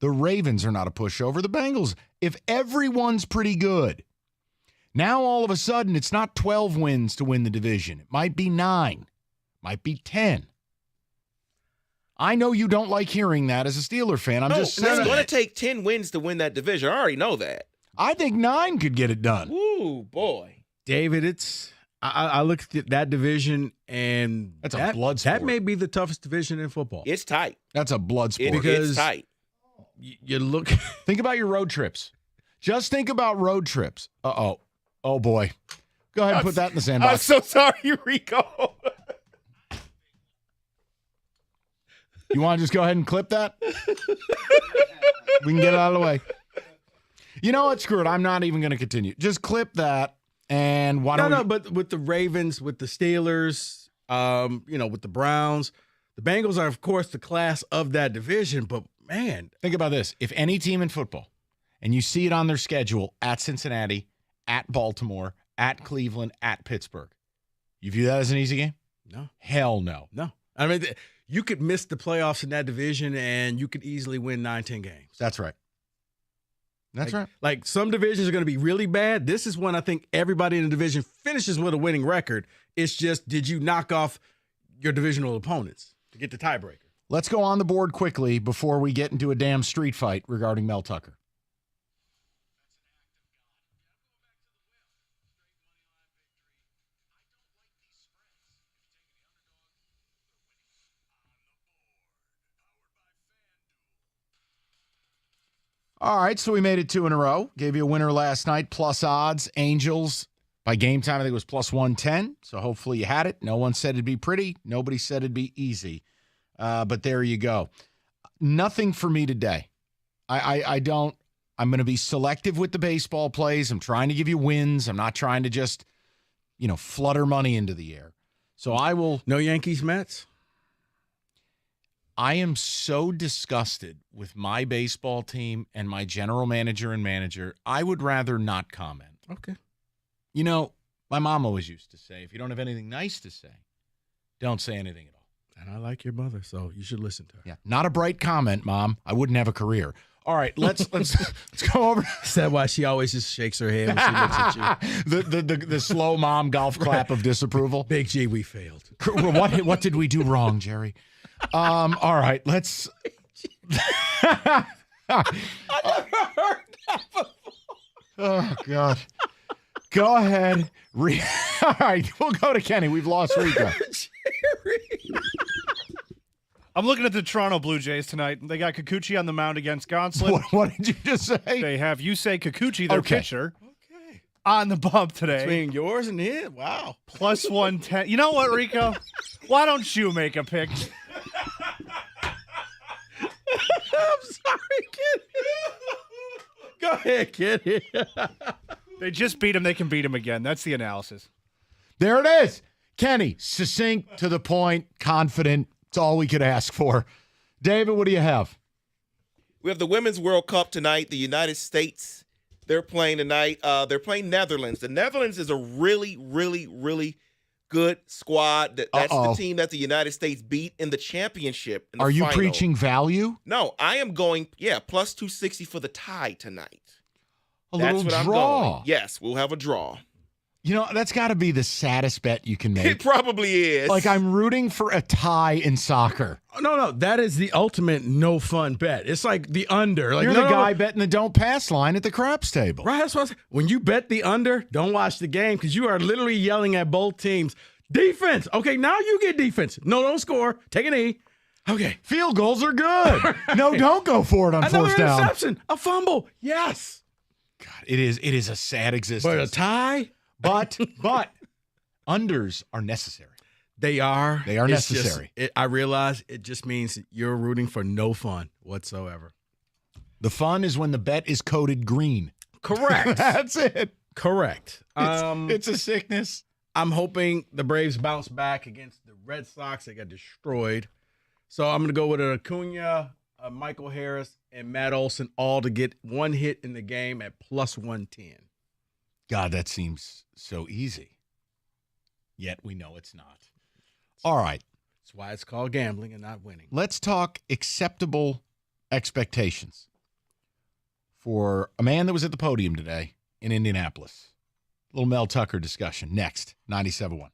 the Ravens are not a pushover, the Bengals, if everyone's pretty good, now all of a sudden it's not 12 wins to win the division. It might be 9, might be 10. I know you don't like hearing that as a Steeler fan. I'm just saying. It's going to take 10 wins to win that division. I already know that. I think 9 could get it done. Ooh, boy. David, I look at that division, and that's a blood sport. That may be the toughest division in football. It's tight. That's a blood sport. It's tight. You look. Think about your road trips. Just think about road trips. Uh-oh. Oh, boy. Go ahead and put that in the sandbox. I'm so sorry, Rico. You want to just go ahead and clip that? We can get it out of the way. You know what? Screw it. I'm not even going to continue. Just clip that. And why don't No, but with the Ravens, with the Steelers, with the Browns, the Bengals are, of course, the class of that division. But, man. Think about this. If any team in football, and you see it on their schedule, at Cincinnati, at Baltimore, at Cleveland, at Pittsburgh, you view that as an easy game? No. Hell no. No. I mean, you could miss the playoffs in that division, and you could easily win 9-10 games. That's right. That's right. Like some divisions are going to be really bad. This is when I think everybody in the division finishes with a winning record. It's just, did you knock off your divisional opponents to get the tiebreaker? Let's go on the board quickly before we get into a damn street fight regarding Mel Tucker. All right, so we made it 2 in a row. Gave you a winner last night, plus odds. Angels, by game time, I think it was plus 110. So hopefully you had it. No one said it'd be pretty. Nobody said it'd be easy. But there you go. Nothing for me today. I'm going to be selective with the baseball plays. I'm trying to give you wins. I'm not trying to just, flutter money into the air. So I will. No Yankees, Mets? I am so disgusted with my baseball team and my general manager and manager. I would rather not comment. Okay. My mom always used to say, if you don't have anything nice to say, don't say anything at all. And I like your mother, so you should listen to her. Yeah. Not a bright comment, Mom. I wouldn't have a career. All right, let's go over. Is that why she always just shakes her head when she looks at you? the slow mom golf clap of disapproval. Big G, we failed. What did we do wrong, Jerry? All right, let's. I never heard that before. Oh God. Go ahead. All right, we'll go to Kenny. We've lost Rico. Jerry. I'm looking at the Toronto Blue Jays tonight. They got Kikuchi on the mound against Gonsolin. What did you just say? They have Yusei Kikuchi, their pitcher, on the bump today. Between yours and his? Wow. Plus 110. You know what, Rico? Why don't you make a pick? I'm sorry, kid. Go ahead, kid. They just beat him. They can beat him again. That's the analysis. There it is. Kenny, succinct, to the point, confident. It's all we could ask for. David, what do you have? We have the Women's World Cup tonight. The United States, they're playing tonight. They're playing Netherlands. The Netherlands is a really, really, really good squad. That's the team that the United States beat in the championship. In the Are you final. preaching value? No, I am going, plus 260 for the tie tonight. That's what draw. I'm going. Yes, we'll have a draw. You know, that's got to be the saddest bet you can make. It probably is. Like, I'm rooting for a tie in soccer. No, that is the ultimate no fun bet. It's like the under. Like, You're the guy betting the don't pass line at the craps table. Right, that's what I'm saying. When you bet the under, don't watch the game because you are literally yelling at both teams. Defense. Okay, now you get defense. No, don't score. Take a knee. Okay. Field goals are good. No, don't go for it on fourth down. Another interception. A fumble. Yes. God, it is a sad existence. But a tie? But unders are necessary. They are. They are necessary. I realize it just means you're rooting for no fun whatsoever. The fun is when the bet is coded green. Correct. That's it. Correct. It's a sickness. I'm hoping the Braves bounce back against the Red Sox. They got destroyed. So I'm going to go with Acuna, Michael Harris, and Matt Olson all to get one hit in the game at plus 110. God, that seems so easy. Yet we know it's not. All right. That's why it's called gambling and not winning. Let's talk acceptable expectations for a man that was at the podium today in Indianapolis. A little Mel Tucker discussion next, 97.1.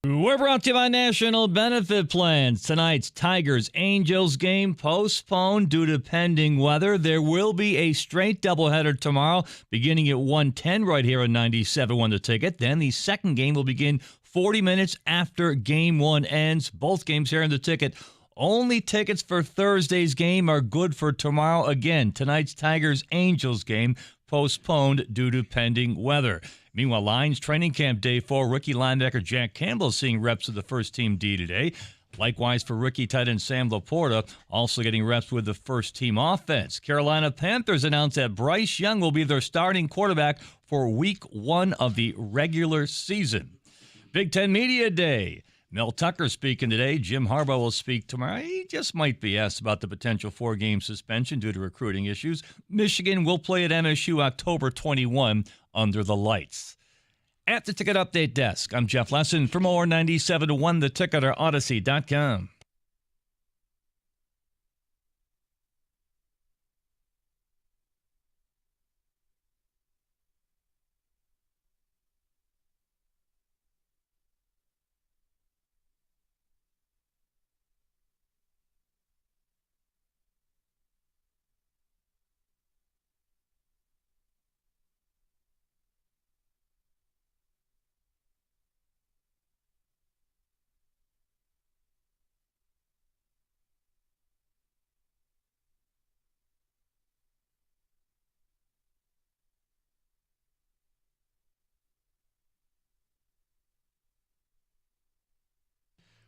We're brought to you by National Benefit Plans. Tonight's Tigers-Angels game postponed due to pending weather. There will be a straight doubleheader tomorrow beginning at 1:10 right here on 97.1 The Ticket. Then the second game will begin 40 minutes after Game 1 ends. Both games here on The Ticket. Only tickets for Thursday's game are good for tomorrow. Again, tonight's Tigers-Angels game postponed due to pending weather. Meanwhile, Lions training camp day 4, rookie linebacker Jack Campbell seeing reps of the first team D today. Likewise for rookie tight end Sam Laporta, also getting reps with the first team offense. Carolina Panthers announced that Bryce Young will be their starting quarterback for week 1 of the regular season. Big Ten Media Day. Mel Tucker speaking today. Jim Harbaugh will speak tomorrow. He just might be asked about the potential 4-game suspension due to recruiting issues. Michigan will play at MSU October 21 under the lights. At the Ticket Update Desk, I'm Jeff Lesson. For more 97.1 The Ticket or Odyssey.com.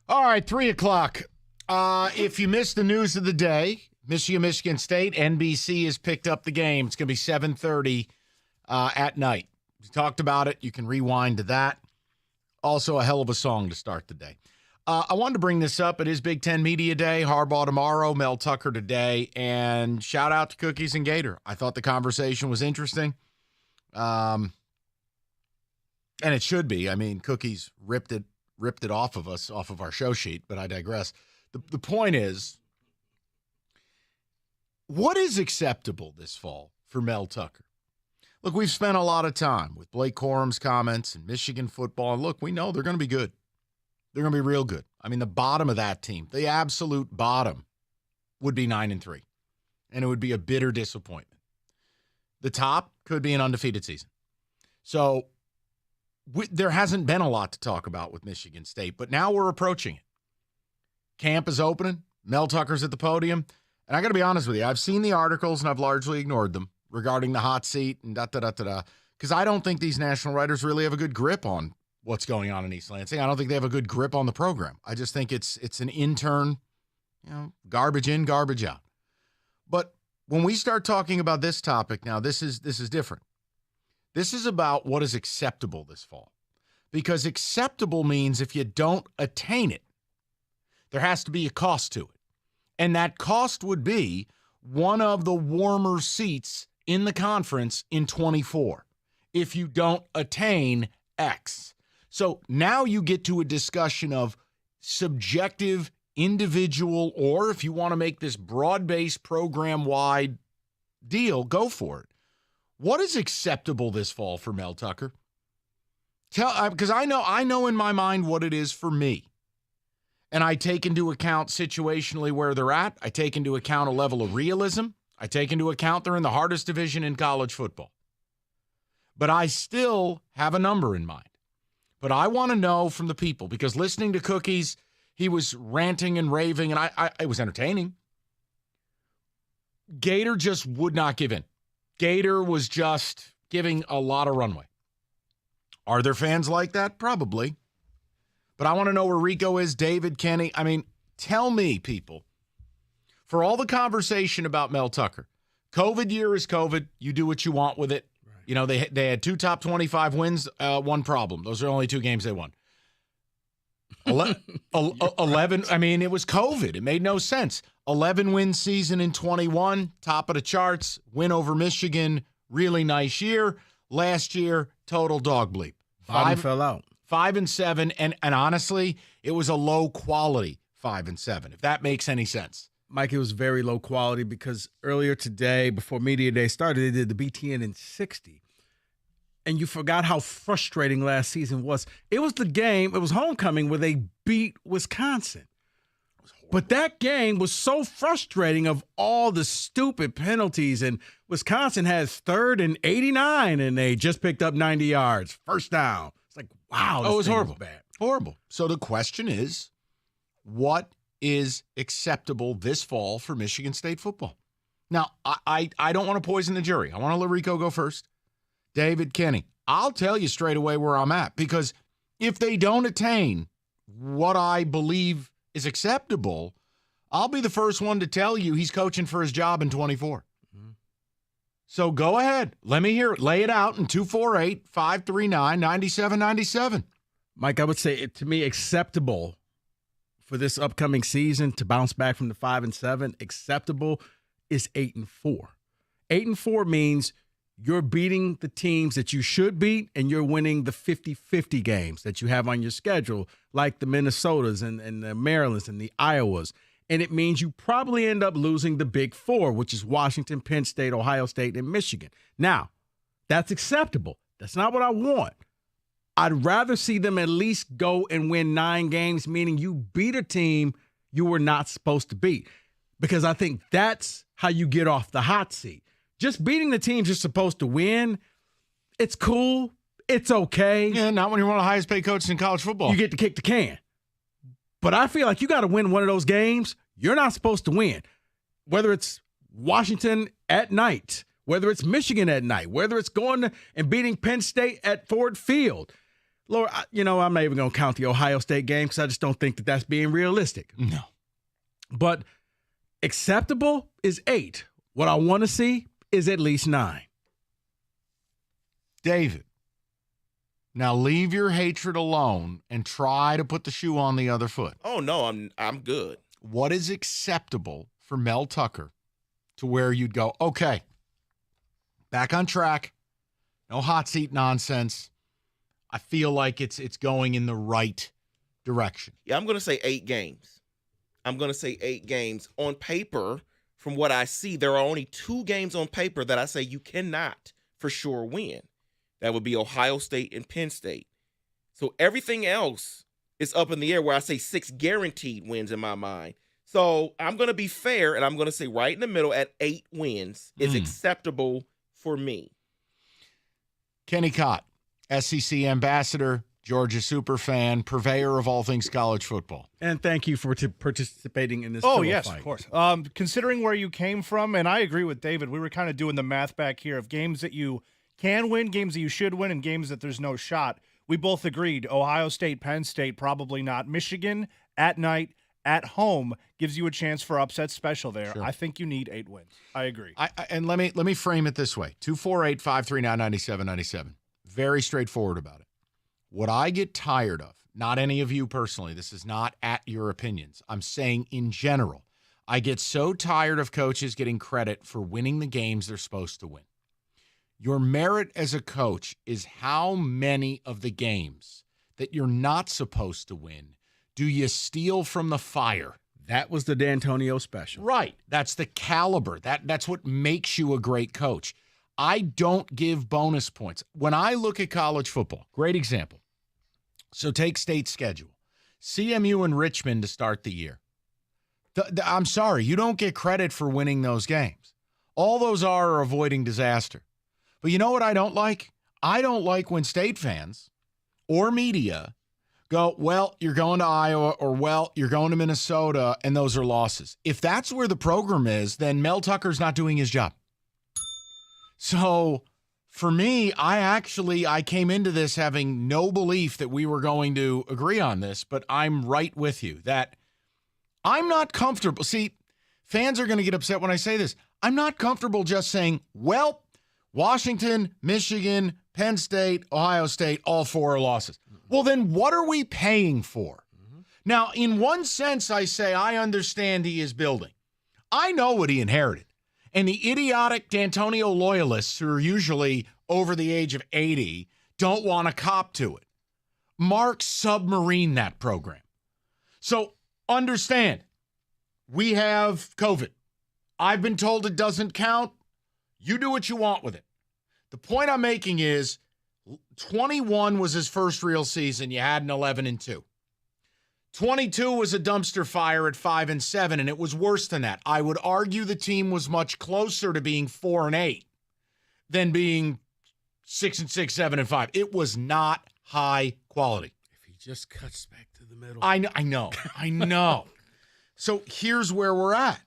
All right, 3 o'clock. If you missed the news of the day, Michigan State, NBC has picked up the game. It's going to be 7:30 at night. We talked about it. You can rewind to that. Also, a hell of a song to start the day. I wanted to bring this up. It is Big Ten Media Day. Harbaugh tomorrow, Mel Tucker today. And shout out to Cookies and Gator. I thought the conversation was interesting. And it should be. I mean, Cookies ripped it off of us, off of our show sheet, but I digress. The point is, what is acceptable this fall for Mel Tucker? Look, we've spent a lot of time with Blake Corum's comments and Michigan football, and look, we know they're going to be good. They're going to be real good. I mean, the bottom of that team, the absolute bottom, would be 9-3, and it would be a bitter disappointment. The top could be an undefeated season. So there hasn't been a lot to talk about with Michigan State, but now we're approaching it. Camp is opening. Mel Tucker's at the podium. And I got to be honest with you, I've seen the articles and I've largely ignored them regarding the hot seat and because I don't think these national writers really have a good grip on what's going on in East Lansing. I don't think they have a good grip on the program. I just think it's an intern, garbage in, garbage out. But when we start talking about this topic now, this is different. This is about what is acceptable this fall. Because acceptable means if you don't attain it, there has to be a cost to it. And that cost would be one of the warmer seats in the conference in 24 if you don't attain X. So now you get to a discussion of subjective, individual, or if you want to make this broad-based program-wide deal, go for it. What is acceptable this fall for Mel Tucker? Because I know in my mind what it is for me. And I take into account situationally where they're at. I take into account a level of realism. I take into account they're in the hardest division in college football. But I still have a number in mind. But I want to know from the people, because listening to Cookies, he was ranting and raving, and it was entertaining. Gator just would not give in. Gator was just giving a lot of runway. Are there fans like that? Probably. But I want to know where Rico is, David, Kenny. I mean, tell me, people, for all the conversation about Mel Tucker, COVID year is COVID. You do what you want with it. Right. You know, they had 2 top 25 wins, 1 problem. Those are only 2 games they won. 11, I mean, it was COVID. It made no sense. 11-win season in 21, top of the charts, win over Michigan, really nice year. Last year, total dog bleep. 5 fell out. 5-7, and honestly, it was a low quality 5-7, if that makes any sense. Mike, it was very low quality because earlier today, before Media Day started, they did the BTN in 60. and you forgot how frustrating last season was. It was the game, it was homecoming where they beat Wisconsin. But that game was so frustrating of all the stupid penalties, and Wisconsin has 3rd and 89, and they just picked up 90 yards, first down. It's like, wow, it was horrible. Bad. Horrible. So the question is, what is acceptable this fall for Michigan State football? Now, I don't want to poison the jury. I want to let Rico go first. David, Kenny, I'll tell you straight away where I'm at, because if they don't attain what I believe is acceptable, I'll be the first one to tell you he's coaching for his job in 24. Mm-hmm. So go ahead. Let me hear it. Lay it out in 248-539-9797. Mike, I would say to me, acceptable for this upcoming season to bounce back from the 5-7, acceptable is 8-4. 8-4 means you're beating the teams that you should beat, and you're winning the 50-50 games that you have on your schedule, like the Minnesotas and the Marylands and the Iowas. And it means you probably end up losing the Big Four, which is Washington, Penn State, Ohio State, and Michigan. Now, that's acceptable. That's not what I want. I'd rather see them at least go and win 9 games, meaning you beat a team you were not supposed to beat, because I think that's how you get off the hot seat. Just beating the teams you're supposed to win, it's cool. It's okay. Yeah, not when you're one of the highest paid coaches in college football. You get to kick the can. But I feel like you got to win one of those games you're not supposed to win, whether it's Washington at night, whether it's Michigan at night, whether it's going and beating Penn State at Ford Field. Lord, I'm not even going to count the Ohio State game because I just don't think that that's being realistic. No. But acceptable is 8. What I want to see is at least 9. David, now leave your hatred alone and try to put the shoe on the other foot. Oh, no, I'm good. What is acceptable for Mel Tucker to where you'd go, okay, back on track, no hot seat nonsense. I feel like it's going in the right direction. Yeah, I'm going to say 8 games. I'm going to say 8 games. On paper, from what I see, there are only 2 games on paper that I say you cannot for sure win. That would be Ohio State and Penn State. So everything else is up in the air, where I say 6 guaranteed wins in my mind. So I'm going to be fair, and I'm going to say right in the middle at 8 wins is acceptable for me. Kenny Cott, SEC ambassador, Georgia superfan, purveyor of all things college football. And thank you for participating in this. Oh, yes, fight. of course. Considering where you came from, and I agree with David, we were kind of doing the math back here of games that you can win, games that you should win, and games that there's no shot. We both agreed Ohio State, Penn State, probably not. Michigan at night, at home, gives you a chance for upset special there. Sure. I think you need 8 wins. I agree. And let me frame it this way. 248-539-9797. Very straightforward about it. What I get tired of, not any of you personally, this is not at your opinions, I'm saying in general, I get so tired of coaches getting credit for winning the games they're supposed to win. Your merit as a coach is how many of the games that you're not supposed to win do you steal from the fire? That was the D'Antonio special. Right. That's the caliber. That's what makes you a great coach. I don't give bonus points. When I look at college football, great example. So take state schedule. CMU and Richmond to start the year. I'm sorry, you don't get credit for winning those games. All those are avoiding disaster. But you know what I don't like? I don't like when state fans or media go, well, you're going to Iowa, or, well, you're going to Minnesota, and those are losses. If that's where the program is, then Mel Tucker's not doing his job. So for me, I came into this having no belief that we were going to agree on this, but I'm right with you that I'm not comfortable. See, fans are going to get upset when I say this. I'm not comfortable just saying, well, Washington, Michigan, Penn State, Ohio State, all 4 are losses. Well, then what are we paying for? Now, in one sense, I say I understand he is building. I know what he inherited. And the idiotic D'Antonio loyalists, who are usually over the age of 80, don't want to cop to it. Mark submarine that program. So understand, we have COVID. I've been told it doesn't count. You do what you want with it. The point I'm making is, 21 was his first real season. You had an 11-2. 22 was a dumpster fire at 5-7, and it was worse than that. I would argue the team was much closer to being 4-8 than being 6-6, 7-5. It was not high quality. If he just cuts back to the middle. I know. So here's where we're at.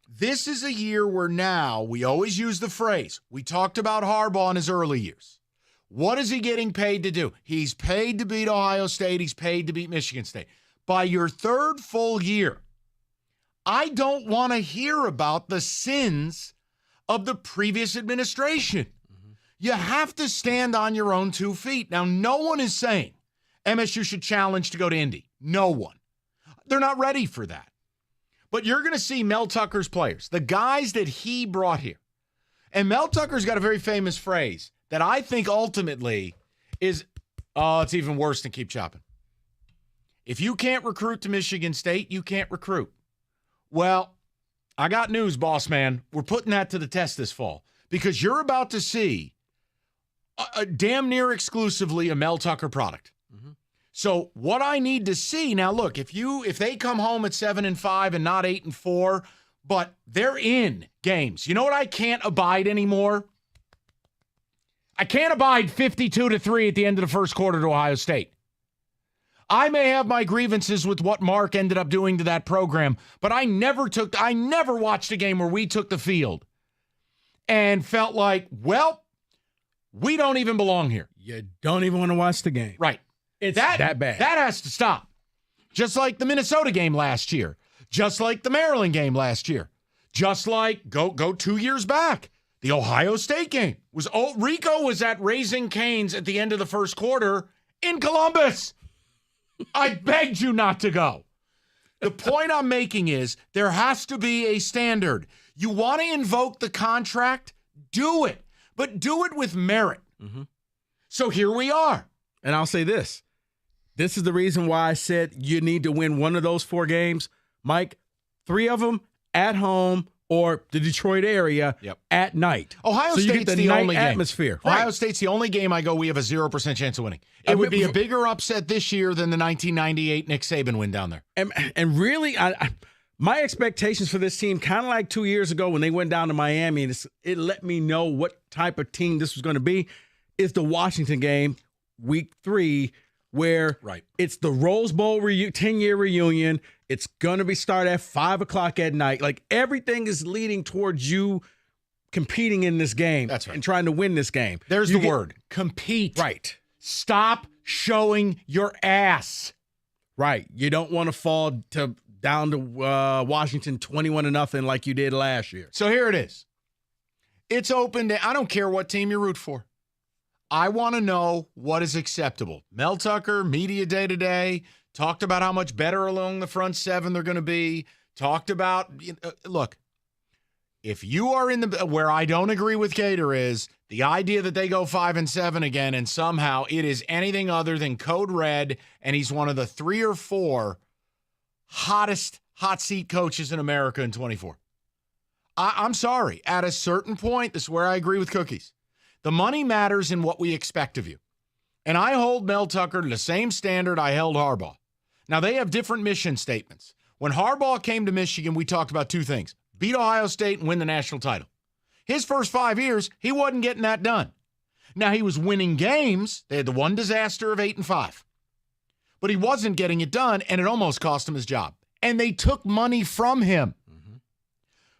This is a year where now we always use the phrase. We talked about Harbaugh in his early years. What is he getting paid to do? He's paid to beat Ohio State. He's paid to beat Michigan State. By your third full year, I don't want to hear about the sins of the previous administration. Mm-hmm. You have to stand on your own 2 feet. Now, no one is saying MSU should challenge to go to Indy. No one. They're not ready for that. But you're going to see Mel Tucker's players, the guys that he brought here. And Mel Tucker's got a very famous phrase that I think ultimately is, it's even worse than keep chopping. If you can't recruit to Michigan State, you can't recruit. Well, I got news, boss man. We're putting that to the test this fall because you're about to see a damn near exclusively a Mel Tucker product. Mm-hmm. So what I need to see now, look, if they come home at 7-5 and not 8-4, but they're in games. You know what I can't abide anymore? I can't abide 52-3 at the end of the first quarter to Ohio State. I may have my grievances with what Mark ended up doing to that program, but I never watched a game where we took the field and felt like, well, we don't even belong here. You don't even want to watch the game. Right. It's that bad. That has to stop. Just like the Minnesota game last year. Just like the Maryland game last year. Just like, go 2 years back. The Ohio State game Rico was at Raising Cane's at the end of the first quarter in Columbus. I begged you not to go. The point I'm making is there has to be a standard. You want to invoke the contract? Do it, but do it with merit. Mm-hmm. So here we are. And I'll say this. This is the reason why I said you need to win one of those 4 games. Mike, 3 of them at home or the Detroit area at night. Ohio so State's the only game. Atmosphere. Ohio right. State's the only game I go, we have a 0% chance of winning. It would be a bigger upset this year than the 1998 Nick Saban win down there. And really, my expectations for this team, kind of like 2 years ago when they went down to Miami, and it let me know what type of team this was going to be, is the Washington game, week 3, where it's the Rose Bowl 10-year reunion. It's going to be started at 5 o'clock at night. Like, everything is leading towards you competing in this game. That's right. And trying to win this game. There's the word. Compete. Right. Stop showing your ass. Right. You don't want to fall down to Washington 21-0 like you did last year. So here it is. It's open to, I don't care what team you root for. I want to know what is acceptable. Mel Tucker, media day-to-day, talked about how much better along the front 7 they're going to be. Talked about, look, if you are in the, where I don't agree with Gator is the idea that they go 5-7 again and somehow it is anything other than code red and he's one of the 3 or 4 hottest hot seat coaches in America in 24. I'm sorry. At a certain point, this is where I agree with Cookies. The money matters in what we expect of you. And I hold Mel Tucker to the same standard I held Harbaugh. Now, they have different mission statements. When Harbaugh came to Michigan, we talked about 2 things. Beat Ohio State and win the national title. His first 5 years, he wasn't getting that done. Now, he was winning games. They had the one disaster of 8-5. But he wasn't getting it done, and it almost cost him his job. And they took money from him. Mm-hmm.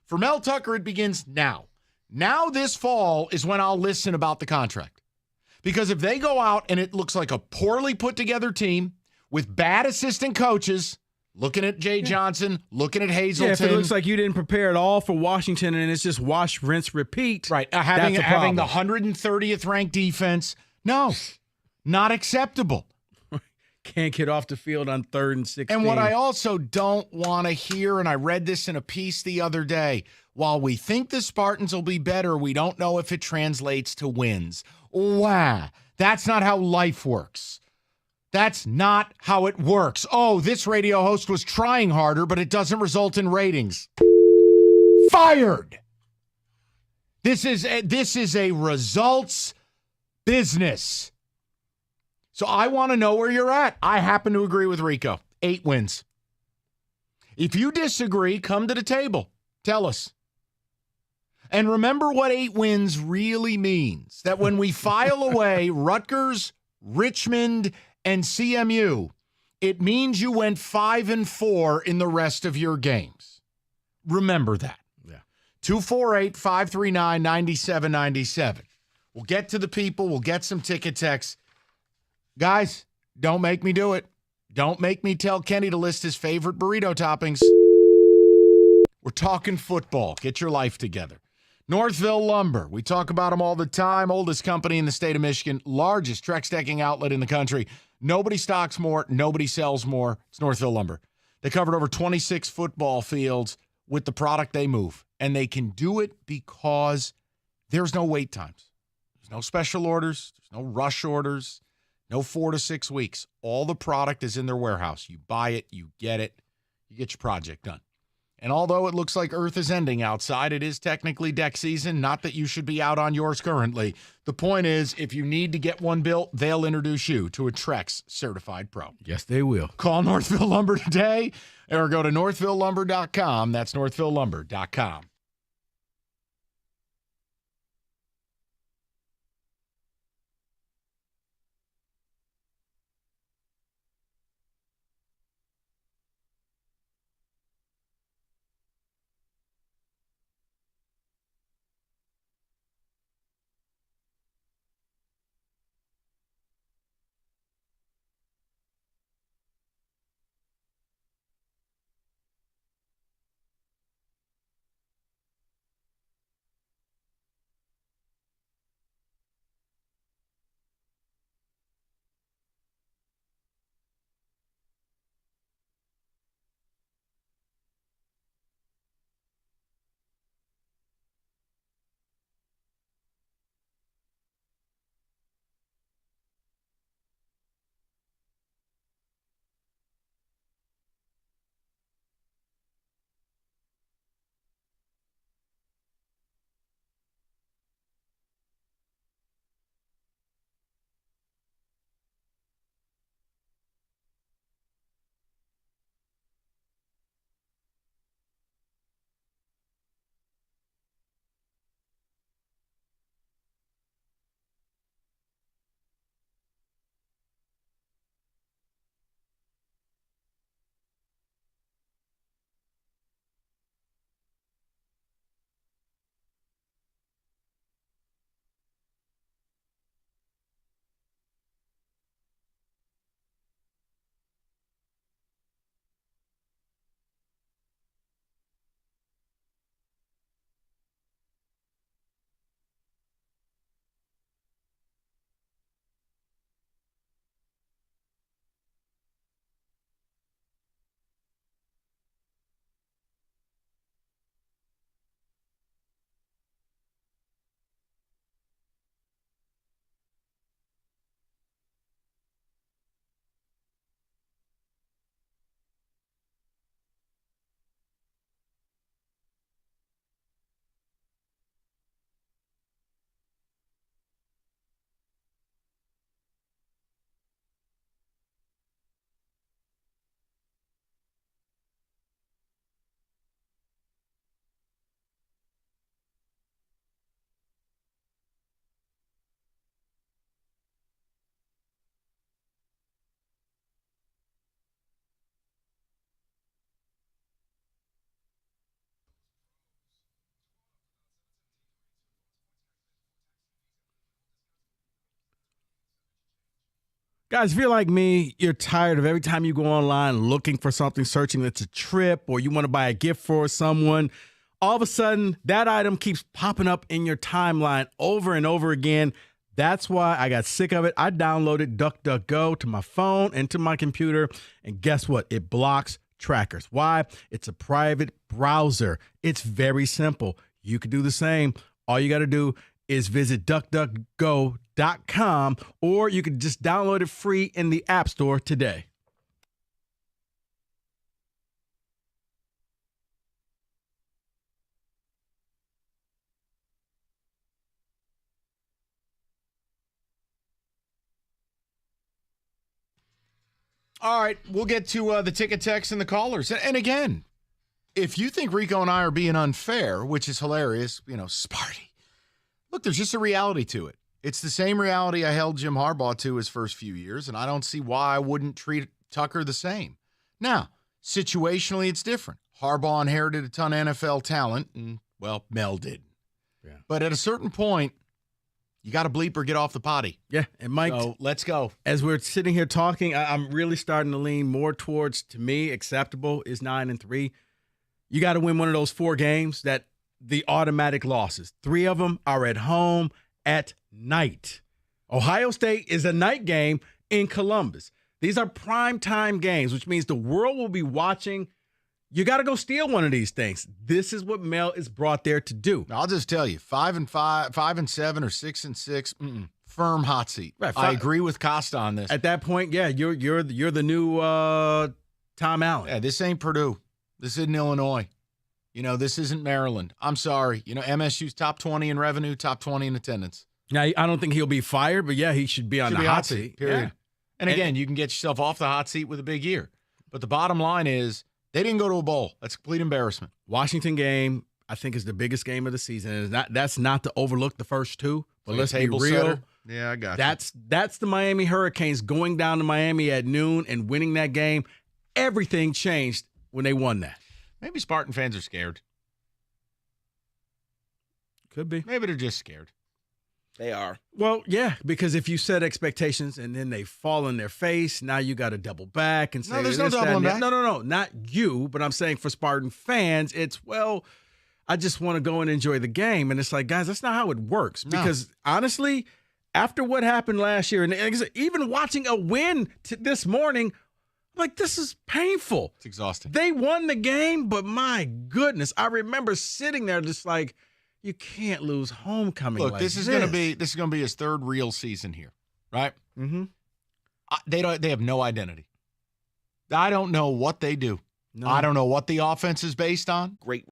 For Mel Tucker, it begins now. Now this fall is when I'll listen about the contract. Because if they go out and it looks like a poorly put together team with bad assistant coaches, looking at Jay Johnson, looking at Hazelton. Yeah, if it looks like you didn't prepare at all for Washington and it's just wash, rinse, repeat. Right. Having the 130th ranked defense. No, not acceptable. Can't get off the field on 3rd and 16. And what I also don't want to hear, and I read this in a piece the other day, while we think the Spartans will be better, we don't know if it translates to wins. Wow. That's not how life works. That's not how it works. Oh, this radio host was trying harder, but it doesn't result in ratings. Fired. This is a results business. So I want to know where you're at. I happen to agree with Rico. 8 wins. If you disagree, come to the table. Tell us. And remember what 8 wins really means. That when we file away Rutgers, Richmond, and CMU, it means you went 5-4 in the rest of your games. Remember that. Yeah. 248-539-9797. We'll get to the people. We'll get some ticket texts. Guys, don't make me do it. Don't make me tell Kenny to list his favorite burrito toppings. We're talking football. Get your life together. Northville Lumber. We talk about them all the time. Oldest company in the state of Michigan. Largest Trex decking outlet in the country. Nobody stocks more. Nobody sells more. It's Northville Lumber. They covered over 26 football fields with the product they move. And they can do it because there's no wait times. There's no special orders. There's no rush orders. No 4 to 6 weeks. All the product is in their warehouse. You buy it. You get it. You get your project done. And although it looks like Earth is ending outside, it is technically deck season. Not that you should be out on yours currently. The point is, if you need to get one built, they'll introduce you to a Trex certified pro. Yes, they will. Call Northville Lumber today or go to northvillelumber.com. That's northvillelumber.com. Guys, if you're like me, you're tired of every time you go online looking for something, searching it's a trip, or you want to buy a gift for someone, all of a sudden that item keeps popping up in your timeline over and over again. That's why I got sick of it. I downloaded DuckDuckGo to my phone and to my computer, and guess what? It blocks trackers. Why? It's a private browser. It's very simple. You could do the same. All you got to do is visit DuckDuckGo.com, or you can just download it free in the App Store today. All right, we'll get to the ticket text and the callers. And again, if you think Rico and I are being unfair, which is hilarious, Sparty. Look, there's just a reality to it. It's the same reality I held Jim Harbaugh to his first few years, and I don't see why I wouldn't treat Tucker the same. Now, situationally, it's different. Harbaugh inherited a ton of NFL talent, and, well, Mel did. Yeah. But at a certain point, you got to bleep or get off the potty. Yeah, and Mike, so let's go. As we're sitting here talking, I'm really starting to lean more towards, to me, acceptable is 9-3. You got to win one of those 4 games that the automatic losses. 3 of them are at home at night. Ohio State is a night game in Columbus. These are primetime games, which means the world will be watching. You got to go steal one of these things. This is what Mel is brought there to do. I'll just tell you, 5-5, 5-7, or 6-6, firm hot seat. Right, I agree with Costa on this. At that point, yeah, you're the new Tom Allen. Yeah, this ain't Purdue. This isn't Illinois. This isn't Maryland. I'm sorry. MSU's top 20 in revenue, top 20 in attendance. Now, I don't think he'll be fired, but yeah, he should be on the hot seat. Period. Yeah. And again, you can get yourself off the hot seat with a big year. But the bottom line is, they didn't go to a bowl. That's a complete embarrassment. Washington game, I think, is the biggest game of the season. And that's not to overlook the first 2, but let's be real. Setter. Yeah, I got That's the Miami Hurricanes going down to Miami at noon and winning that game. Everything changed when they won that. Maybe Spartan fans are scared. Could be. Maybe they're just scared. They are. Well, yeah, because if you set expectations and then they fall in their face, now you got to double back and say, no, there's no doubling back. No, not you, but I'm saying for Spartan fans, it's, well, I just want to go and enjoy the game. And it's like, guys, that's not how it works. No. Because honestly, after what happened last year, and even watching a win this morning, like, this is painful. It's exhausting. They won the game, but my goodness, I remember sitting there just like, you can't lose homecoming. Look, like this is going to be his 3rd real season here, right? Mm-hmm. They have no identity. I don't know what they do. No. I don't know what the offense is based on. Great